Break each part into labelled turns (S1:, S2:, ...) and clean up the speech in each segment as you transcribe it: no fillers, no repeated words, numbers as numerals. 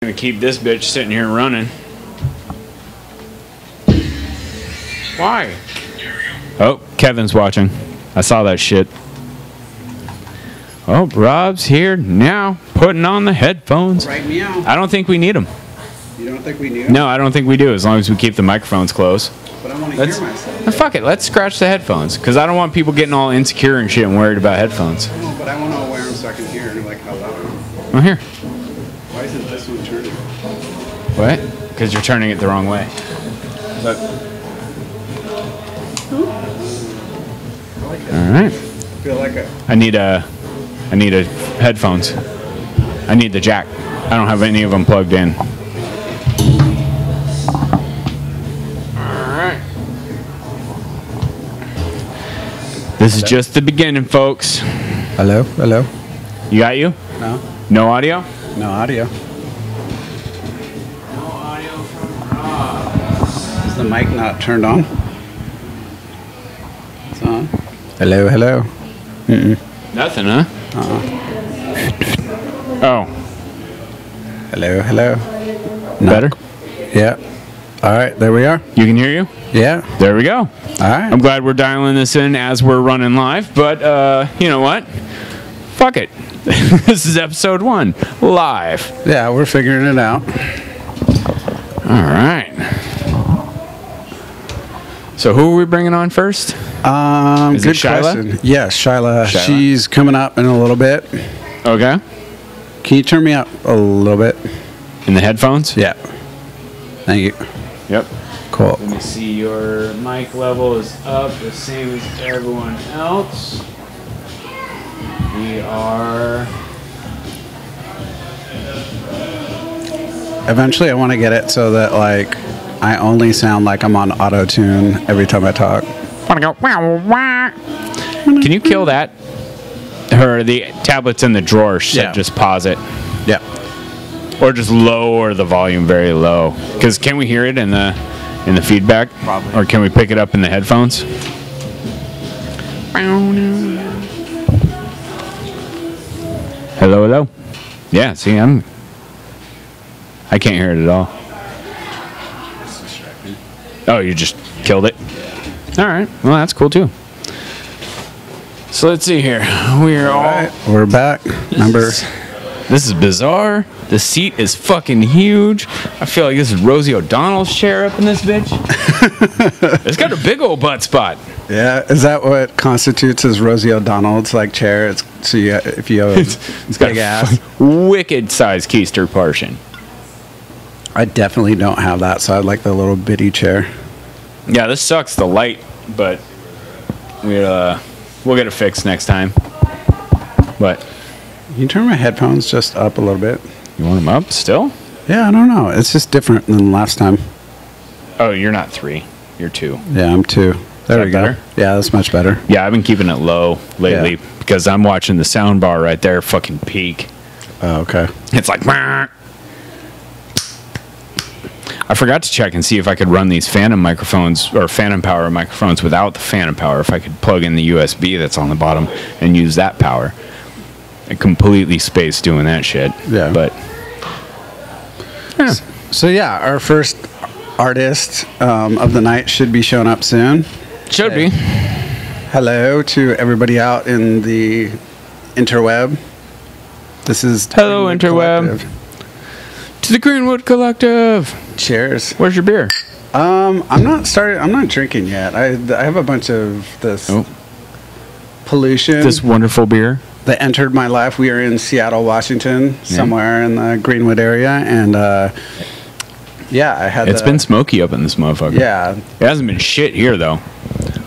S1: gonna keep this bitch sitting here running. Why? Oh, Kevin's watching. I saw that shit. Oh, Rob's here now, putting on the headphones.
S2: Right meow.
S1: I don't think we need them.
S2: You don't think we need them?
S1: No, I don't think we do, as long as we keep the microphones close.
S2: But I want to hear myself.
S1: Fuck it, let's scratch the headphones, because I don't want people getting all insecure and shit and worried about headphones.
S2: No, but I want to wear them so I can hear like how loud.
S1: Oh, here.
S2: Why isn't this one turning?
S1: What? Because you're turning it the wrong way. But. All right.
S2: I feel like
S1: I need a headphones. I need the jack. I don't have any of them plugged in. All right. This is just the beginning, folks.
S2: Hello? Hello?
S1: You got you?
S2: No.
S1: No audio?
S2: No audio.
S1: No audio from Rob.
S2: Is the mic not turned on? It's on. Hello, hello.
S1: Nothing, huh? Oh.
S2: Hello, hello.
S1: Better?
S2: Yeah. All right, there we are.
S1: You can hear you?
S2: Yeah.
S1: There we go.
S2: All right.
S1: I'm glad we're dialing this in as we're running live, but you know what? Fuck it. This is episode 1, live.
S2: Yeah, we're figuring it out.
S1: All right. So who are we bringing on first? Is
S2: Good
S1: it Shyla?
S2: question. Yes, Shyla.
S1: Shyla.
S2: She's coming up in a little bit.
S1: Okay.
S2: Can you turn me up a little bit?
S1: In the headphones?
S2: Yeah. Thank you.
S1: Yep.
S2: Cool.
S1: Let me see. Your mic level is up the same as everyone else. We are...
S2: Eventually, I want to get it so that, like, I only sound like I'm on auto-tune every time I talk.
S1: Can you kill that? The tablet's in the drawer.
S2: Yeah.
S1: Just pause it.
S2: Yeah.
S1: Or just lower the volume very low. Because can we hear it in the feedback?
S2: Probably.
S1: Or can we pick it up in the headphones? Hello, hello. Yeah, see, I can't hear it at all. Oh, you just killed it? All right. Well, that's cool, too. So let's see here. We're all...
S2: Right, we're back. Remember...
S1: This is bizarre. The seat is fucking huge. I feel like this is Rosie O'Donnell's chair up in this bitch. It's got a big old butt spot.
S2: Yeah, is that what constitutes as Rosie O'Donnell's like chair? It's so you, if you have
S1: It's got
S2: big
S1: a
S2: ass.
S1: wicked sized keister portion.
S2: I definitely don't have that, so I'd like the little bitty chair.
S1: Yeah, this sucks, the light, but we'll get it fixed next time. But
S2: Can you turn my headphones just up a little bit?
S1: you want them up still?
S2: Yeah, I don't know. It's just different than last time.
S1: Oh, you're not 3. You're 2.
S2: Yeah, I'm 2. There
S1: that
S2: we go.
S1: better?
S2: Yeah, that's much better.
S1: Yeah, I've been keeping it low lately because I'm watching the sound bar right there fucking peak.
S2: Oh, okay.
S1: It's like, "Meh." I forgot to check and see if I could run these Phantom microphones or Phantom Power microphones without the Phantom Power. If I could plug in the USB that's on the bottom and use that power. I completely spaced doing that shit.
S2: Yeah.
S1: But yeah.
S2: So yeah, our first artist of the night should be showing up soon.
S1: Should be.
S2: Hello to everybody out in the interweb. This is
S1: Hello,
S2: Greenwood
S1: interweb.
S2: Collective.
S1: To the Greenwood Collective.
S2: Cheers.
S1: Where's your beer?
S2: I'm not drinking yet. I have a bunch of this pollution
S1: This wonderful beer.
S2: that entered my life. We are in Seattle, Washington, somewhere in the Greenwood area, and yeah, I had.
S1: It's been smoky up in this motherfucker.
S2: Yeah,
S1: It hasn't been shit here though.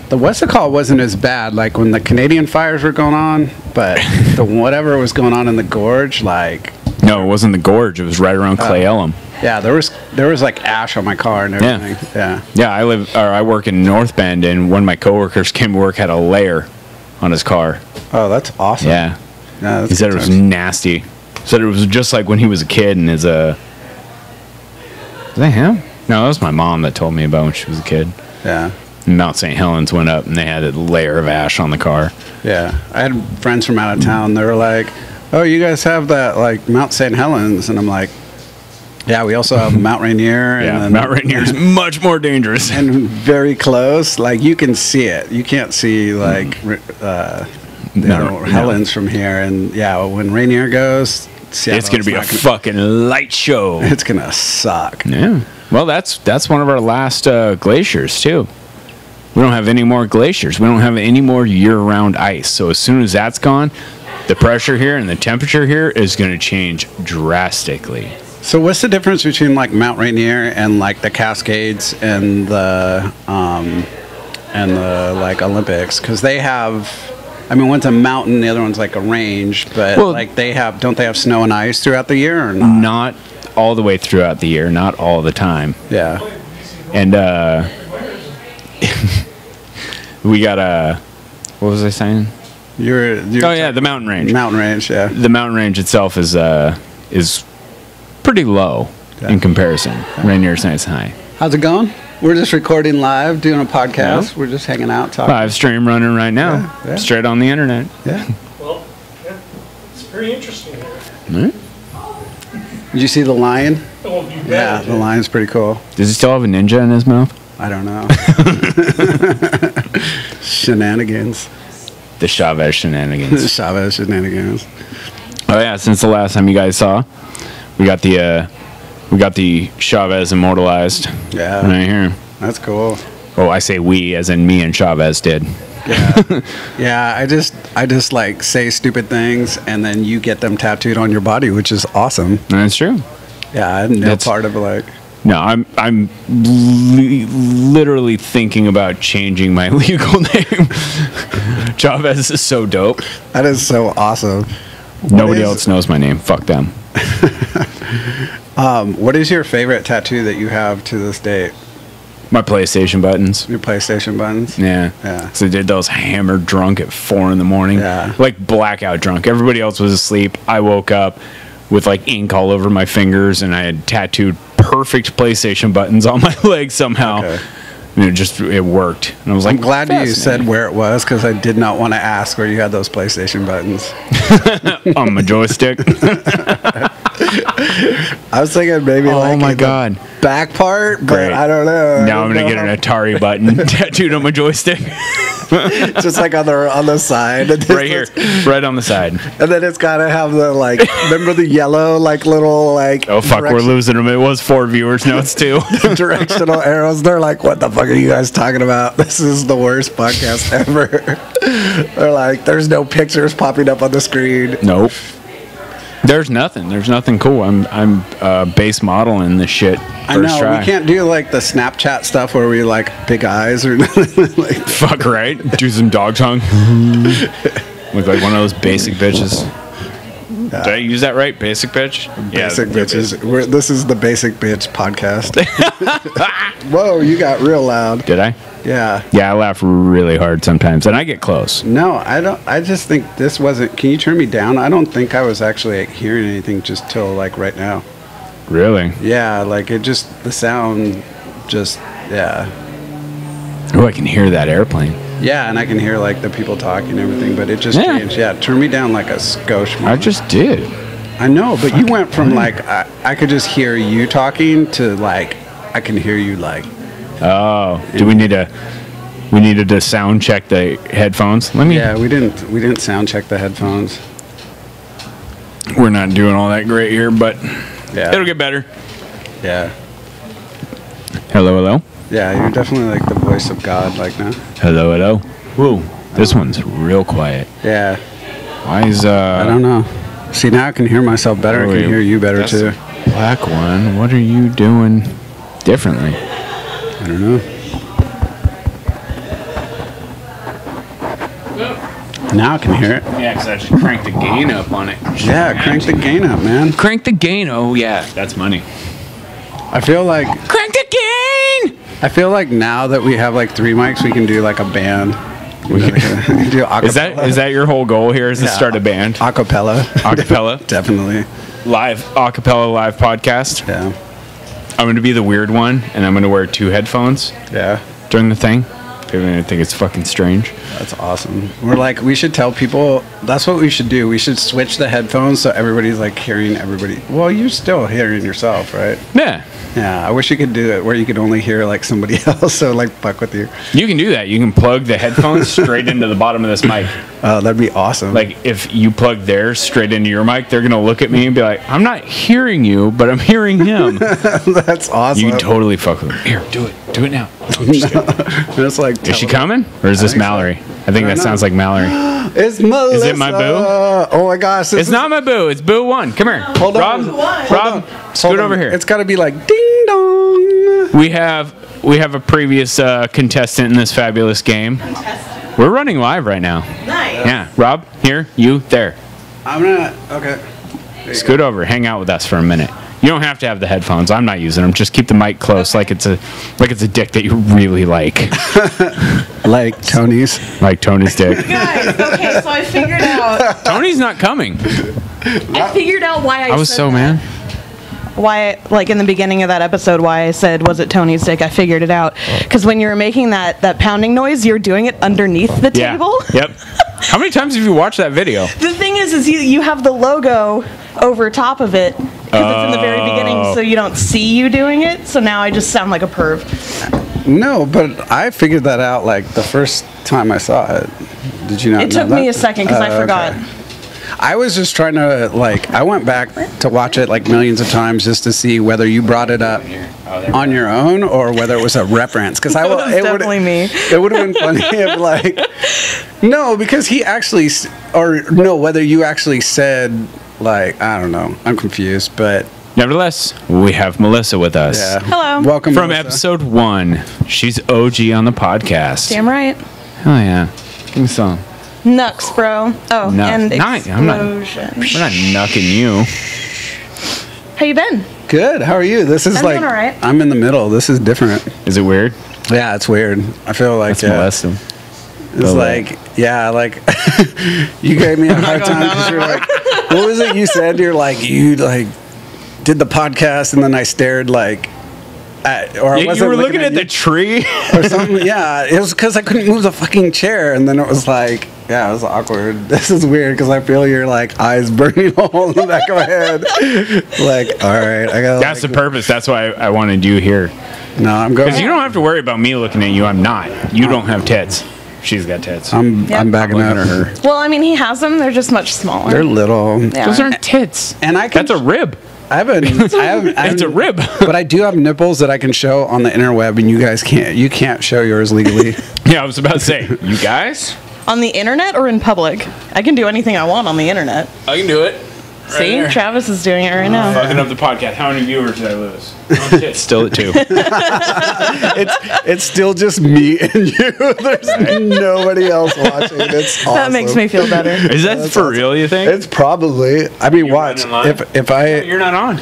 S2: the Westacall wasn't as bad, like when the Canadian fires were going on, but the whatever was going on in the gorge, like.
S1: No, it wasn't the gorge. It was right around Clay Elum.
S2: Yeah, there was like ash on my car and everything. Yeah.
S1: Yeah, I work in North Bend, and one of my coworkers came to work had a layer on his car.
S2: Oh, that's awesome.
S1: Yeah,
S2: that's
S1: he said it
S2: good
S1: was
S2: times.
S1: nasty. Said it was just like when he was a kid and his Was that him? No, that was my mom that told me about when she was a kid.
S2: Yeah.
S1: Mount St. Helens went up and they had a layer of ash on the car.
S2: Yeah. I had friends from out of town. They were like, "Oh, you guys have that like Mount St. Helens," and I'm like, Yeah, we also have Mount Rainier. And
S1: Yeah,
S2: then,
S1: Mount Rainier is much more dangerous.
S2: and very close. Like you can see it. You can't see like Helens from here. And yeah, when Rainier goes,
S1: It's gonna be a fucking light show.
S2: It's gonna suck.
S1: Yeah. Well, that's one of our last glaciers too. We don't have any more glaciers. We don't have any more year-round ice. So as soon as that's gone, the pressure here and the temperature here is going to change drastically.
S2: So what's the difference between like Mount Rainier and like the Cascades and the like Olympics? Because they have, I mean, one's a mountain, the other one's like a range, but
S1: Well,
S2: like don't they have snow and ice throughout the year or not?
S1: Not all the way throughout the year, not all the time.
S2: Yeah.
S1: And we got what was I saying?
S2: You're
S1: Oh yeah, the mountain range.
S2: Mountain range, yeah.
S1: The mountain range itself is pretty low in comparison. Rainier's nice and high.
S2: How's it going? We're just recording live, doing a podcast.
S1: Yeah.
S2: We're just hanging out, talking.
S1: Live stream running right now,
S2: Yeah.
S1: straight on the internet.
S2: Yeah.
S3: Well, yeah, it's very interesting here.
S1: Right?
S2: Did you see the lion?
S3: Oh, you bet.
S2: Yeah, the lion's pretty cool.
S1: Does he still have a ninja in his mouth?
S2: I don't know. Shenanigans.
S1: The Chavez shenanigans.
S2: Chavez shenanigans.
S1: Oh yeah, since the last time you guys saw, we got the Chavez immortalized
S2: Yeah.
S1: right here.
S2: That's cool.
S1: Oh, I say we, as in me and Chavez did.
S2: Yeah. Yeah, I just like say stupid things and then you get them tattooed on your body, which is awesome.
S1: That's true.
S2: Yeah, I'm no
S1: That's-
S2: part of like
S1: No, I'm literally thinking about changing my legal name. Chavez is so dope.
S2: that is so awesome.
S1: Nobody else knows my name. Fuck them.
S2: What is your favorite tattoo that you have to this date?
S1: My PlayStation buttons.
S2: Your PlayStation buttons?
S1: Yeah.
S2: Yeah.
S1: So I did those hammered drunk at 4 a.m.
S2: Yeah.
S1: Like blackout drunk. Everybody else was asleep. I woke up with like ink all over my fingers and I had tattooed perfect PlayStation buttons on my legs somehow.
S2: Okay.
S1: And it worked. And I was like,
S2: I'm glad you said
S1: fascinating.
S2: where it was because I did not want to ask where you had those PlayStation buttons.
S1: On my joystick.
S2: I was thinking maybe
S1: Oh
S2: like
S1: my
S2: in the
S1: God.
S2: back part, but
S1: Great.
S2: I don't know.
S1: Now I'm going to get an Atari button tattooed on my joystick.
S2: just like on the side. And
S1: Right here. Right on the side.
S2: And then it's got to have the like, remember the yellow like little like.
S1: Oh, fuck. We're
S2: direction-
S1: losing them. It was 4 viewers. Now it's 2.
S2: directional arrows. They're like, what the fuck are you guys talking about? This is the worst podcast ever. They're like, there's no pictures popping up on the screen.
S1: Nope. There's nothing. There's nothing cool. I'm base modeling this shit.
S2: I know
S1: Try.
S2: we can't do like the Snapchat stuff where we like big eyes or nothing. Like,
S1: Fuck right. Do some dog tongue. Look like one of those basic bitches. Did I use that right? Basic bitch?
S2: basic
S1: Yeah,
S2: bitches. This is the Basic Bitch podcast. Whoa, you got real loud.
S1: Did I?
S2: Yeah.
S1: Yeah, I laugh really hard sometimes, and I get close.
S2: No, I don't. I just think this wasn't. Can you turn me down? I don't think I was actually like, hearing anything just till like right now.
S1: Really?
S2: Yeah, like it just the sound, just yeah.
S1: Oh, I can hear that airplane.
S2: Yeah, and I can hear like the people talking and everything, but it just
S1: Yeah.
S2: changed. Yeah, turn me down like a skosh more.
S1: I just did.
S2: I know, but you went from like I could just hear you talking to like I can hear you like.
S1: Oh, do we needed to sound check the headphones? Let me.
S2: Yeah, we didn't sound check the headphones.
S1: We're not doing all that great here, but
S2: Yeah,
S1: it'll get better.
S2: yeah,
S1: Hello, hello.
S2: yeah. You're definitely like the voice of God, like now.
S1: Hello, hello. Whoa, this one's real quiet.
S2: Yeah,
S1: Why is
S2: I don't know. See, now I can hear myself better. I
S1: wait,
S2: can hear you better
S1: that's
S2: too.
S1: the black one? What are you doing differently?
S2: I don't know. Now I can hear it.
S1: Yeah, because I just cranked the gain up on it.
S2: Yeah, crank the gain up, man.
S1: Crank the gain. Oh yeah, that's money.
S2: I feel like
S1: Crank the gain.
S2: now that we have like 3 mics, we can do like a band. We can do acapella.
S1: Is that your whole goal here? Is to
S2: Yeah.
S1: start a band?
S2: Acapella.
S1: Acapella?
S2: Definitely.
S1: Live acapella live podcast.
S2: Yeah.
S1: I'm going to be the weird one, and I'm going to wear 2 headphones
S2: Yeah.
S1: during the thing. People are gonna think it's fucking strange.
S2: That's awesome. We should tell people, that's what we should do. We should switch the headphones so everybody's like hearing everybody. Well, you're still hearing yourself, right?
S1: Yeah.
S2: Yeah, I wish you could do it where you could only hear like somebody else, so like fuck with you.
S1: You can do that. You can plug the headphones straight into the bottom of this mic.
S2: That'd be awesome.
S1: Like if you plug theirs straight into your mic, they're gonna look at me and be like, "I'm not hearing you, but I'm hearing him."
S2: That's awesome.
S1: You can totally fuck with them. Here, do it now. No, I'm just kidding.
S2: It's like,
S1: Is she coming, or is this
S2: think so.
S1: Mallory? I think that sounds like Mallory.
S2: It's Melissa.
S1: Is it my boo?
S2: Oh my gosh.
S1: It's not my boo. It's Boo One. Come here.
S2: Hold on.
S1: Rob, scoot over here.
S2: It's got to be like ding dong.
S1: We have a previous contestant in this fabulous game. We're running live right now.
S4: Nice.
S1: Yeah, Rob, here, you, there.
S2: I'm not. Okay.
S1: Scoot over. Hang out with us for a minute. You don't have to have the headphones. I'm not using them. Just keep the mic close, like it's a dick that you really like,
S2: Like Tony's.
S1: like Tony's dick.
S4: Guys, okay, so I figured out.
S1: Tony's not coming.
S4: I figured out why
S1: I was
S4: said
S1: so
S4: that.
S1: mad.
S4: Why, like in the beginning of that episode, why I said, was it Tony's dick? I figured it out. Because when you were making that pounding noise, you're doing it underneath the
S1: Yeah.
S4: table.
S1: Yep. How many times have you watched that video?
S4: The thing is you have the logo over top of it. Because it's in the very beginning, so you don't see you doing it. So now I just sound like a perv.
S2: No, but I figured that out like the first time I saw it. Did you not?
S4: It took
S2: know
S4: me
S2: that?
S4: a second because I forgot.
S2: Okay. I was just trying to I went back to watch it like millions of times just to see whether you brought it up on your own or whether it was a reference. Because
S4: That was definitely me.
S2: It would have been funny if like no, because he actually whether you actually said like I don't know. I'm confused, but
S1: Nevertheless, we have Melissa with us.
S2: yeah.
S4: Hello.
S2: Welcome
S1: From
S2: Melissa.
S1: episode 1. She's OG on the podcast.
S4: Damn right.
S1: Hell yeah. Give me some.
S4: Nux, bro. Oh,
S1: Nux.
S4: and
S1: Nice. I'm not-
S4: explosion.
S1: We're not knucking you.
S4: How you been?
S2: Good. How are you? This is
S4: I'm
S2: like
S4: doing all right.
S2: I'm in the middle. This is different.
S1: Is it weird?
S2: Yeah, it's weird. I feel like
S1: Let's molest him.
S2: it's like yeah, like you gave me a hard time because you're like, what was it you said? You're like you like did the podcast and then I stared like at or I
S1: You
S2: wasn't
S1: were looking at
S2: you
S1: the tree.
S2: or something. Yeah, it was because I couldn't move the fucking chair and then it was like yeah, it was awkward. This is weird because I feel your like eyes burning a hole in the back of my head. Like all right, I gotta.
S1: That's the purpose. That's why I wanted you here.
S2: No, I'm going.
S1: Because you don't have to worry about me looking at you. I'm not. You don't have tits. She's got tits.
S2: I'm
S4: Yep.
S2: backing
S1: looking
S2: out
S1: at her.
S4: Well, I mean, he has them. They're just much smaller.
S2: They're little.
S4: Yeah.
S1: Those aren't tits.
S2: And I can.
S1: That's a rib.
S2: I haven't.
S1: It's a rib.
S2: But I do have nipples that I can show on the interweb, and you guys can't. You can't show yours legally.
S1: Yeah, I was about to say, you guys?
S4: On the internet or in public? I can do anything I want on the internet.
S1: I can do it.
S4: See?
S1: there.
S4: Travis is doing it right now.
S1: Fucking up the podcast. How many viewers did I lose? It's still at 2.
S2: It's still just me and you. There's nobody else watching. It's awesome.
S4: That makes me feel better.
S1: Is that for real, you think?
S2: It's probably. I mean,
S1: You're
S2: watch.
S1: running live?
S2: If I
S1: You're not on.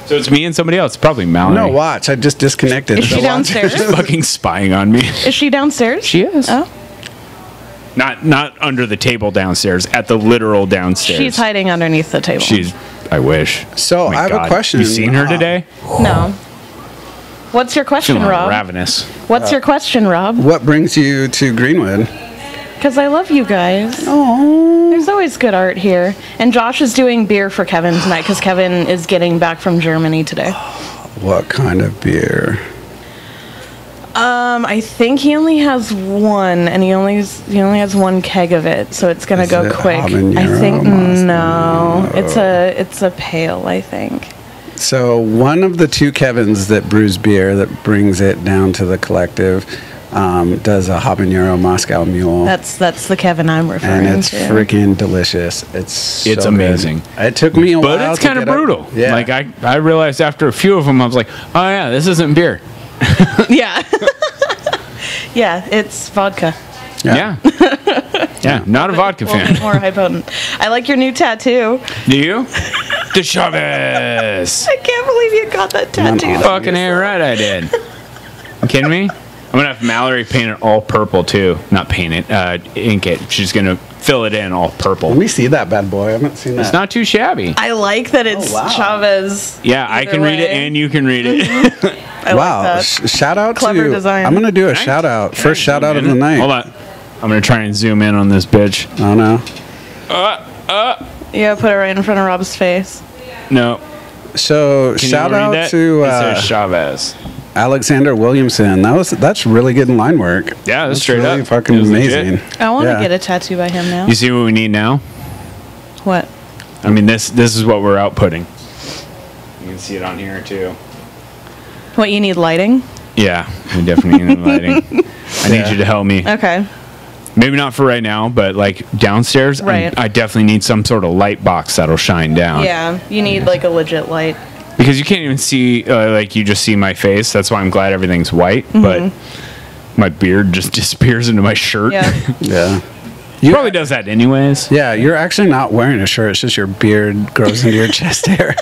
S1: So it's me and somebody else. Probably Mallory.
S2: no watch, I just disconnected.
S4: Is she
S2: So watch.
S4: downstairs?
S1: She's fucking spying on me.
S4: Is she downstairs?
S1: She is.
S4: Oh.
S1: Not under the table downstairs. At the literal downstairs.
S4: She's hiding underneath the table.
S1: She's. I wish.
S2: So
S1: Oh my
S2: I have
S1: God.
S2: a question.
S1: You seen her today?
S4: No. What's your
S1: She's
S4: question, Rob?
S1: ravenous.
S4: What's your question, Rob?
S2: What brings you to Greenwood?
S4: Because I love you guys.
S2: Oh.
S4: There's always good art here. And Josh is doing beer for Kevin tonight because Kevin is getting back from Germany today.
S2: What kind of beer?
S4: I think he only has one, and he only has one keg of it, so it's gonna
S2: Is
S4: go
S2: it
S4: quick. I
S2: habanero,
S4: think no,
S2: Moscow?
S4: it's a pale, I think.
S2: So one of the two Kevins that brews beer that brings it down to the collective does a habanero Moscow Mule.
S4: That's the Kevin I'm referring
S2: and it's
S4: to.
S2: freaking delicious. It's so
S1: It's
S2: good.
S1: amazing.
S2: It took me a while.
S1: But it's
S2: to
S1: kind of
S2: get up-
S1: brutal.
S2: Yeah.
S1: Like I realized after a few of them, I was like, oh yeah, this isn't beer.
S4: Yeah. Yeah, it's vodka.
S1: Yeah. Yeah, not a vodka
S4: Well,
S1: fan.
S4: more high potent. I like your new tattoo.
S1: Do you? The Chavez.
S4: I can't believe you got that tattoo.
S1: Fucking A right I did. You kidding me? I'm gonna have Mallory paint it all purple too. Not paint it, ink it. She's gonna fill it in all purple.
S2: Let me see that bad boy. I haven't seen that.
S1: It's not too shabby.
S4: I like that it's
S2: wow.
S4: Chavez.
S1: Yeah, I
S4: either
S1: can read it
S4: way.
S1: and you can read it.
S4: I
S2: Wow.
S4: like that.
S2: Shout out
S4: Clever
S2: to.
S4: design.
S2: I'm going to do a shout out. First shout out of the night.
S1: Hold on. I'm going to try and zoom in on this bitch.
S2: Oh, no.
S4: Yeah, put it right in front of Rob's face.
S1: No.
S2: So,
S1: Can
S2: shout
S1: you read
S2: out
S1: that?
S2: to
S1: It says Chavez.
S2: Alexander Williamson. That's really good line work.
S1: Yeah, that's straight
S2: really
S1: up.
S2: fucking
S1: It was legit.
S2: amazing.
S4: I want to
S2: Yeah.
S4: get a tattoo by him now.
S1: You see what we need now?
S4: What?
S1: I mean, this is what we're outputting. You can see it on here too.
S4: What, you need lighting?
S1: Yeah, we definitely need lighting. I need you to help me.
S4: Okay.
S1: Maybe not for right now, but like downstairs,
S4: Right.
S1: I definitely need some sort of light box that'll shine down.
S4: Yeah, you need like a legit light.
S1: Because you can't even see, like you just see my face. That's why I'm glad everything's white. But my beard just disappears into my shirt.
S4: Yeah.
S2: Yeah.
S1: Probably does that anyways.
S2: Yeah, you're actually not wearing a shirt. It's just your beard grows into your chest hair.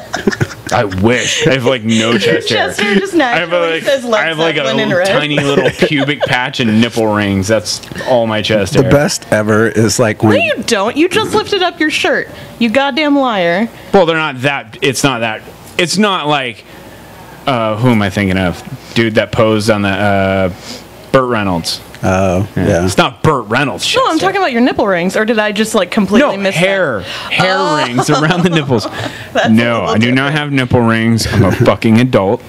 S1: I wish. I have like no chest hair.
S4: Chest hair just naturally says
S1: I
S4: Led
S1: have like a
S4: Zeppelin in red.
S1: tiny little pubic patch and nipple rings. That's all my chest
S2: The
S1: hair.
S2: best ever is like when
S4: No, you don't. You just lifted up your shirt. You goddamn liar.
S1: Well, they're not that. It's not that. It's not like. Who am I thinking of? Dude that posed on the Burt Reynolds.
S2: Oh, yeah.
S1: It's not Burt Reynolds.
S4: No, I'm talking about your nipple rings. Or did I just like completely
S1: No
S4: miss
S1: hair rings around the nipples.
S4: That's
S1: No,
S4: a little
S1: I do not have nipple rings. I'm a fucking adult.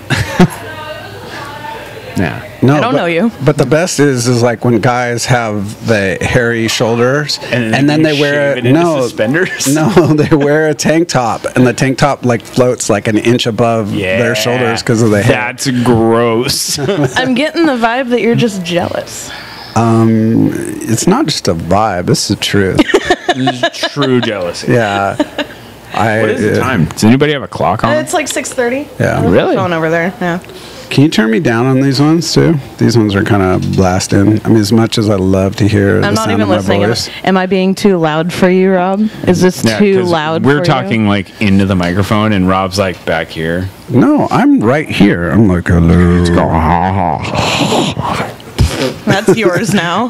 S1: Yeah.
S2: No,
S4: I don't know you.
S2: But the best is like when guys have the hairy shoulders
S1: And
S2: then they wear
S1: shave it into suspenders?
S2: No, they wear a tank top and the tank top like floats like an inch above their shoulders because of the hair.
S1: That's gross.
S4: I'm getting the vibe that you're just jealous.
S2: It's not just a vibe. This is the truth.
S1: This is true jealousy.
S2: Yeah.
S1: What is the time? Does anybody have a clock on?
S4: It's like 6:30.
S2: Yeah.
S1: Really?
S4: Phone over there. Yeah.
S2: Can you turn me down on these ones too? These ones are kind of blasting. I mean, as much as I love to hear
S4: I'm
S2: the
S4: not
S2: sound
S4: even
S2: of my
S4: listening.
S2: voice.
S4: Am I being too loud for you, Rob? Is this
S1: Yeah,
S4: too
S1: 'cause
S4: loud
S1: We're
S4: for
S1: talking
S4: you?
S1: like into the microphone, and Rob's like back here.
S2: No, I'm right here. I'm like, hello.
S4: That's yours now.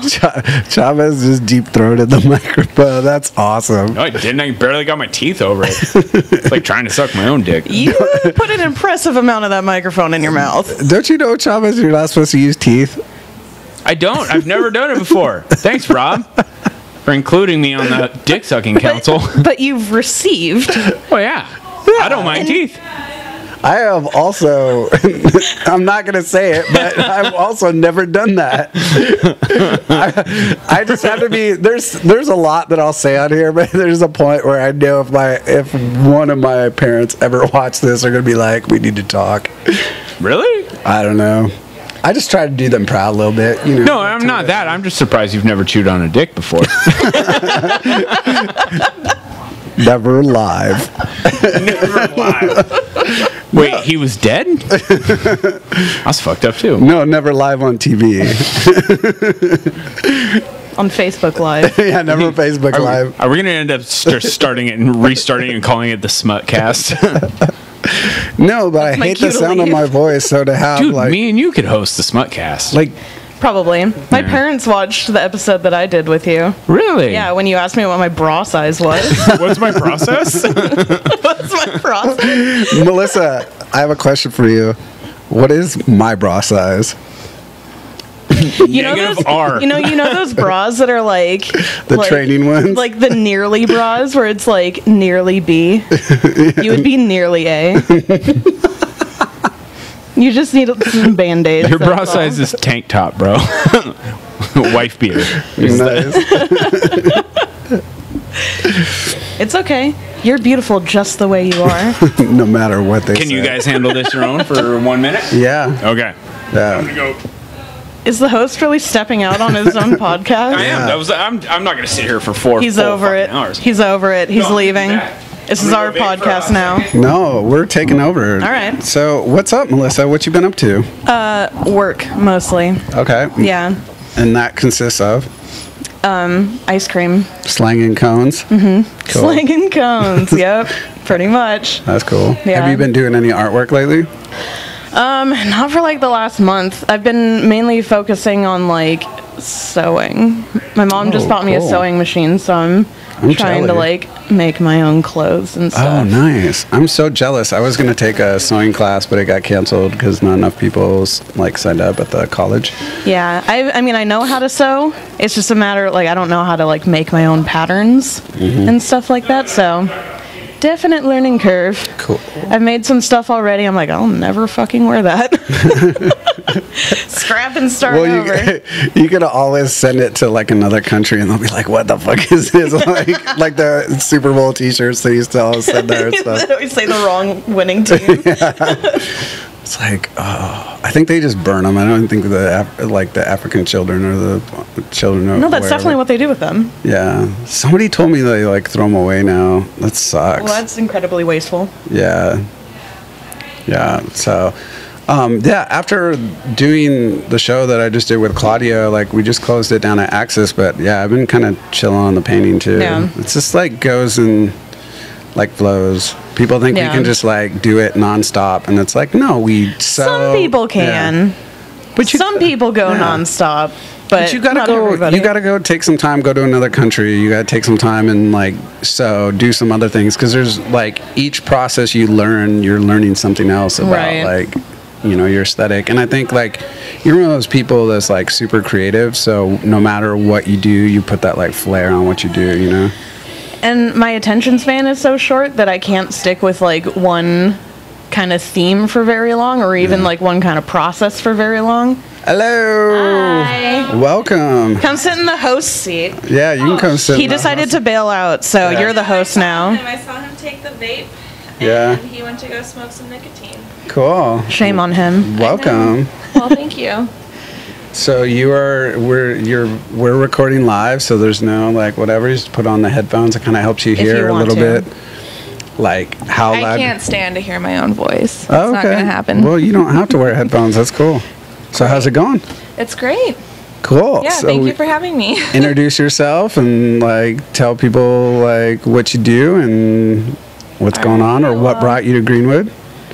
S2: Chavez just deep throated the microphone. That's awesome.
S1: No, I didn't. I barely got my teeth over it. It's like trying to suck my own dick.
S4: You put an impressive amount of that microphone in your mouth.
S2: Don't you know, Chavez, you're not supposed to use teeth?
S1: I don't. I've never done it before. Thanks, Rob, for including me on the dick sucking council.
S4: But you've received.
S1: Oh yeah, I don't mind teeth.
S2: I have also, I'm not going to say it, but I've also never done that. I just have to be, there's a lot that I'll say on here, but there's a point where I know if one of my parents ever watch this, they're going to be like, we need to talk.
S1: Really?
S2: I don't know. I just try to do them proud a little bit. You know,
S1: No, I'm not that. I'm just surprised you've never chewed on a dick before.
S2: Never live.
S1: Never live. Wait, he was dead? I was fucked up too.
S2: No, never live on TV.
S4: On Facebook Live.
S2: Yeah, never Facebook Live.
S1: Are we going to end up starting it and restarting and calling it the Smutcast?
S2: No, but I
S4: my
S2: hate
S4: cue
S2: the
S4: to
S2: sound of
S4: leave.
S2: my voice, so to have
S1: Dude,
S2: like,
S1: me and you could host the Smutcast.
S2: like,
S4: Probably. My parents watched the episode that I did with you.
S1: Really?
S4: Yeah, when you asked me what my bra size was.
S1: What's my process?
S4: What's my process?
S2: Melissa, I have a question for you. What is my bra size?
S4: You know
S1: Negative
S4: those,
S1: R.
S4: You know those bras that are like
S2: The training ones?
S4: like the nearly bras where it's like nearly B. You would be nearly A. You just need some Band-Aids.
S1: Your bra
S4: that's all.
S1: size is tank top, bro. Wife beater.
S2: Nice.
S1: Uh,
S4: It's okay. You're beautiful just the way you are.
S2: No matter what they say.
S1: Can you guys handle this your own for 1 minute?
S2: Yeah.
S1: Okay.
S2: Yeah.
S1: Go.
S4: Is the host really stepping out on his own podcast?
S1: I am. I'm not going to sit here for
S4: He's
S1: full
S4: over
S1: fucking
S4: it.
S1: hours.
S4: He's over it. He's
S1: No,
S4: leaving.
S1: back.
S4: This
S1: I'm
S4: is
S1: gonna
S4: our
S1: go bait for
S4: podcast
S1: us.
S4: now.
S2: No, we're taking over.
S4: All right.
S2: So, what's up, Melissa? What you been up to?
S4: Work mostly.
S2: Okay.
S4: Yeah.
S2: And that consists of
S4: Ice cream.
S2: slanging cones. Mm-hmm. Cool.
S4: Slanging cones. Yep. Pretty much.
S2: That's cool.
S4: Yeah.
S2: Have you been doing any artwork lately?
S4: Not for like the last month. I've been mainly focusing on like sewing. My mom just
S2: Oh,
S4: bought me a
S2: cool.
S4: sewing machine, so I'm trying to
S2: jelly.
S4: like make my own clothes and
S2: Oh,
S4: stuff.
S2: nice. I'm so jealous. I was going to take a sewing class, but it got canceled because not enough people like signed up at the college.
S4: Yeah, I mean, I know how to sew. It's just a matter, like, I don't know how to, like, make my own patterns and stuff like that, so definite learning curve.
S2: Cool.
S4: I've made some stuff already. I'm like, I'll never fucking wear that. Scrap and start over.
S2: You could always send it to like another country and they'll be like, what the fuck is this? like the Super Bowl t-shirts they used to always send there and stuff.
S4: They always say the wrong winning team.
S2: It's like, oh, I think they just burn them. I don't think the African children or the children.
S4: No, that's definitely what they do with them.
S2: Yeah, somebody told me they like throw them away now. That sucks.
S4: Well, that's incredibly wasteful.
S2: Yeah. So, after doing the show that I just did with Claudia, like we just closed it down at Axis, but yeah, I've been kind of chilling on the painting too.
S4: Yeah.
S2: It's just like goes and like flows. People think we
S4: Yeah.
S2: can just like do it nonstop, and it's like, no, we sew.
S4: Some people can.
S2: Yeah. But
S4: Some people go
S2: yeah.
S4: nonstop, but
S2: you gotta
S4: not
S2: go.
S4: everybody.
S2: You gotta go take some time. Go to another country. You gotta take some time and like do some other things because there's like each process you learn, you're learning something else about
S4: Right.
S2: like your aesthetic. And I think like you're one of those people that's like super creative. So no matter what you do, you put that like flair on what you do.
S4: And my attention span is so short that I can't stick with like one kind of theme for very long or even like one kind of process for very long.
S2: Hello.
S4: Hi.
S2: Welcome.
S4: Come sit in the host seat.
S2: Yeah, you can come sit.
S4: He
S2: in the
S4: decided
S2: house.
S4: to bail out, so you're the host now.
S5: I saw him take the vape, and
S2: Yeah.
S5: he went to go smoke some nicotine.
S2: Cool.
S4: Shame on him.
S2: Welcome.
S5: Well, thank you.
S2: So we're recording live, so there's no like whatever. You just put on the headphones. It kind of helps you
S4: If
S2: hear
S4: you
S2: a
S4: want
S2: little
S4: to.
S2: bit, like how
S5: I
S2: loud.
S5: can't stand to hear my own voice. It's
S2: Oh,
S5: not going to happen.
S2: Well, you don't have to wear headphones. That's cool. So how's it going?
S5: It's great.
S2: Cool.
S5: Yeah,
S2: So
S5: thank you for having me.
S2: introduce yourself and like tell people like what you do and what's going on or what
S5: well-
S2: brought you to Greenwood.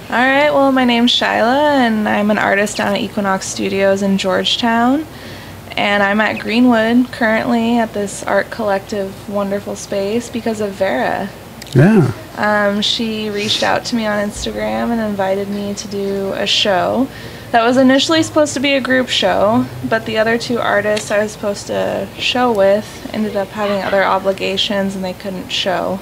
S5: All right, well, my name's Shyla, and I'm an artist down at Equinox Studios in Georgetown. And I'm at Greenwood currently at this art collective wonderful space because of Vera.
S2: Yeah.
S5: She reached out to me on Instagram and invited me to do a show that was initially supposed to be a group show, but the other two artists I was supposed to show with ended up having other obligations and they couldn't show.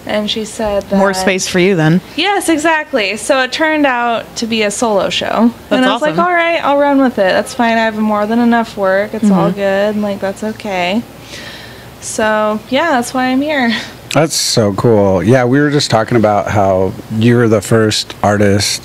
S5: And she said that...
S4: More space for you then.
S5: Yes, exactly. So it turned out to be a solo show. And I was
S4: awesome.
S5: like, all right, I'll run with it. That's fine. I have more than enough work. It's all good. And, like, that's okay. So, yeah, that's why I'm here.
S2: That's so cool. Yeah, we were just talking about how you were the first artist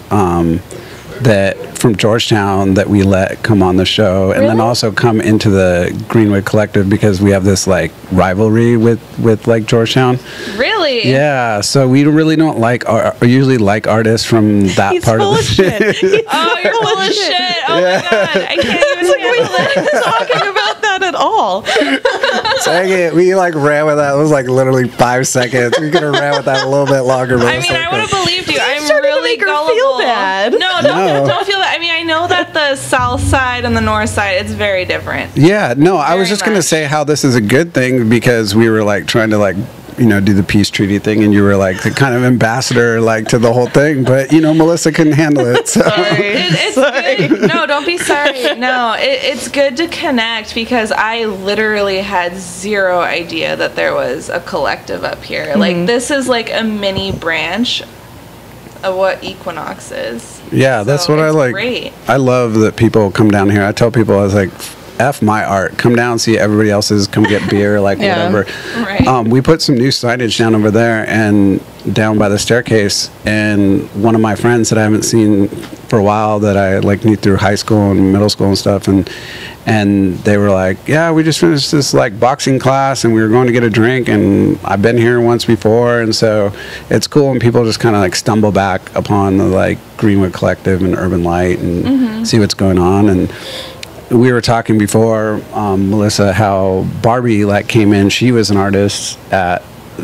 S2: that from Georgetown that we let come on the show, and then
S5: Really?
S2: also come into the Greenwood Collective because we have this like rivalry with like Georgetown.
S5: Really?
S2: Yeah, so we really don't usually like artists from that
S4: He's
S2: part
S4: full
S2: of
S4: of
S2: the
S4: shit.
S5: Oh, you're full of shit. Oh, my God. I can't even handle it.
S4: Talking about that at all.
S2: Dang it, we like ran with that. It was like literally 5 seconds. We could have ran with that a little bit longer. But
S5: I mean, I would have believed you. I'm
S4: starting to
S5: really
S4: make her
S5: gullible.
S4: feel bad.
S5: No, don't feel that. I mean, I know that the south side and the north side, it's very different.
S2: Yeah, no, I was
S5: Very
S2: just going to
S5: much.
S2: say how this is a good thing because we were like trying to like, do the peace treaty thing and you were like the kind of ambassador like to the whole thing, but Melissa couldn't handle it. So.
S5: It's good. No, don't be sorry. No, it's good to connect because I literally had zero idea that there was a collective up here. Like, this is like a mini branch of what Equinox is.
S2: Yeah, that's
S5: So
S2: what I
S5: it's
S2: like.
S5: great.
S2: I love that people come down here. I tell people, I was like, F my art. Come down, see everybody else's, come get beer, like
S4: Yeah.
S2: whatever.
S5: Right.
S2: We put some new signage down over there and down by the staircase. And one of my friends that I haven't seen for a while that I like knew through high school and middle school and stuff. And they were like, yeah, we just finished this like boxing class and we were going to get a drink and I've been here once before. And so it's cool when people just kind of like stumble back upon the like Greenwood Collective and Urban Light and see what's going on. And we were talking before, Melissa, how Barbie like came in. She was an artist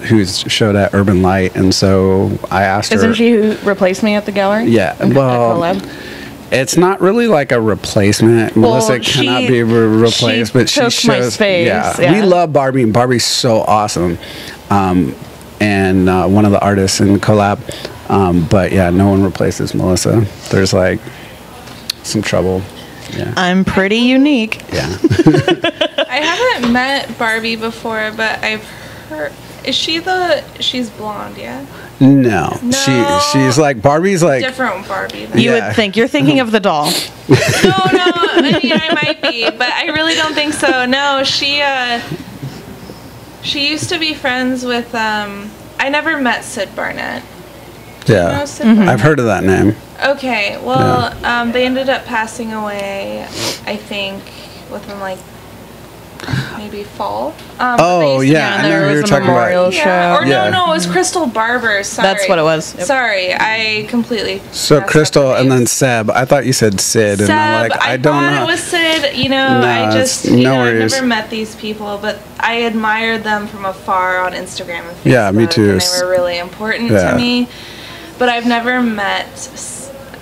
S2: who's showed at Urban Light. And so I asked her.
S4: Isn't she who replaced me at the gallery?
S2: Yeah,
S4: At
S2: well,
S4: Collab?
S2: It's not really like a replacement.
S4: Well,
S2: Melissa cannot be replaced, but she
S4: took
S2: shows.
S4: my space, yeah.
S2: We love Barbie, and Barbie's so awesome. And one of the artists in the collab. But yeah, no one replaces Melissa. There's like some trouble. Yeah.
S4: I'm pretty unique.
S2: Yeah.
S5: I haven't met Barbie before, but I've heard. She's blonde, yeah?
S2: No.
S5: No.
S2: She's like Barbie's like.
S5: Different Barbie. Then.
S4: You
S2: Yeah.
S4: would think. You're thinking of the doll.
S5: No. I mean, I might be, but I really don't think so. No, she used to be friends with. I never met Sid Barnett.
S2: Yeah.
S5: No, Sid Barnett?
S2: I've heard of that name.
S5: Okay, well, they ended up passing away, I think, within like maybe fall.
S2: Oh yeah,
S4: and
S2: I know
S4: there
S2: who
S4: was
S2: you're
S4: a
S2: talking
S4: memorial
S2: about.
S4: show.
S5: Or
S2: Yeah.
S5: no, it was Crystal Barber. Sorry.
S4: That's what it was. Yep.
S5: Sorry, I completely.
S2: So
S5: messed up
S2: Crystal
S5: the
S2: and then
S5: names.
S2: Seb. I thought you said Sid, and I'm
S5: Seb,
S2: like, I
S5: I
S2: don't
S5: thought
S2: know.
S5: it was Sid. You know,
S2: No,
S5: I just,
S2: it's-
S5: you
S2: no
S5: know, I've
S2: worries.
S5: never met these people, but I admired them from afar on Instagram and Facebook.
S2: Yeah, me too.
S5: And they were really important
S2: Yeah.
S5: to me, but I've never met.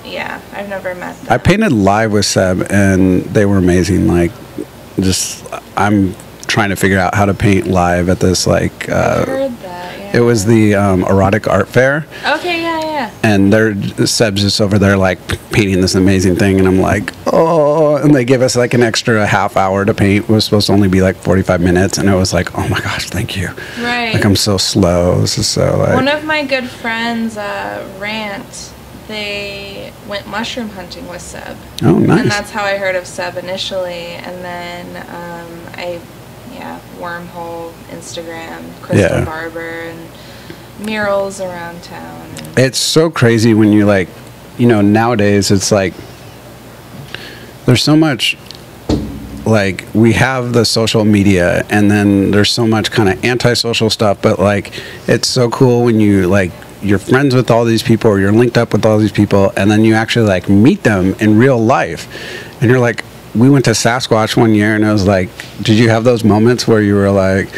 S5: Yeah, I've never met them.
S2: I painted live with Seb, and they were amazing. Like, just I'm trying to figure out how to paint live at this like.
S5: I heard that. Yeah.
S2: It was the erotic art fair,
S5: Okay, yeah.
S2: and Seb's just over there like painting this amazing thing, and I'm like, oh, and they give us like an extra half hour to paint. It was supposed to only be like 45 minutes, and I was like, oh my gosh, thank you.
S5: Right.
S2: Like I'm so slow. This is so like.
S5: One of my good friends, Rant, they went mushroom hunting with Seb.
S2: Oh, nice.
S5: And that's how I heard of Seb initially. And then Wormhole, Instagram, Crystal
S2: Yeah.
S5: Barber, and murals around town. And
S2: It's so crazy when you like, nowadays it's like there's so much like we have the social media, and then there's so much kind of antisocial stuff, but like it's so cool when you like you're friends with all these people, or you're linked up with all these people, and then you actually like meet them in real life, and you're like, we went to Sasquatch one year, and I was like, did you have those moments where you were like,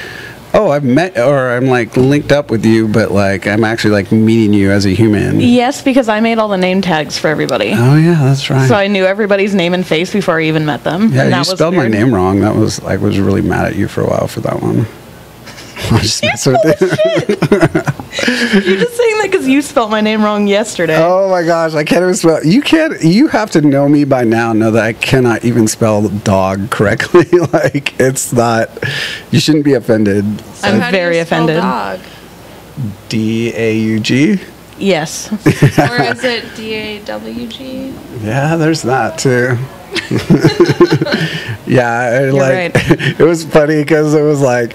S2: oh, I've met, or I'm like linked up with you, but like I'm actually like meeting you as a human?
S4: Yes, because I made all the name tags for everybody.
S2: Oh yeah, that's right.
S4: So I knew everybody's name and face before I even met them.
S2: Yeah,
S4: and that
S2: you
S4: was
S2: spelled my
S4: weird.
S2: name wrong. That was I was really mad at you for a while for that one. I'm just messing with you.
S4: You're just saying that because you spelled my name wrong yesterday.
S2: Oh my gosh, I can't even spell. You can't. You have to know me by now. Know that I cannot even spell dog correctly. Like it's not. You shouldn't be offended.
S5: so
S4: I'm
S5: how do you
S4: very
S5: spell
S4: offended.
S5: Dog?
S2: DAUG.
S4: Yes.
S5: Or is it DAWG?
S2: Yeah, there's that too. Yeah,
S4: You're
S2: like
S4: right.
S2: it was funny because it was like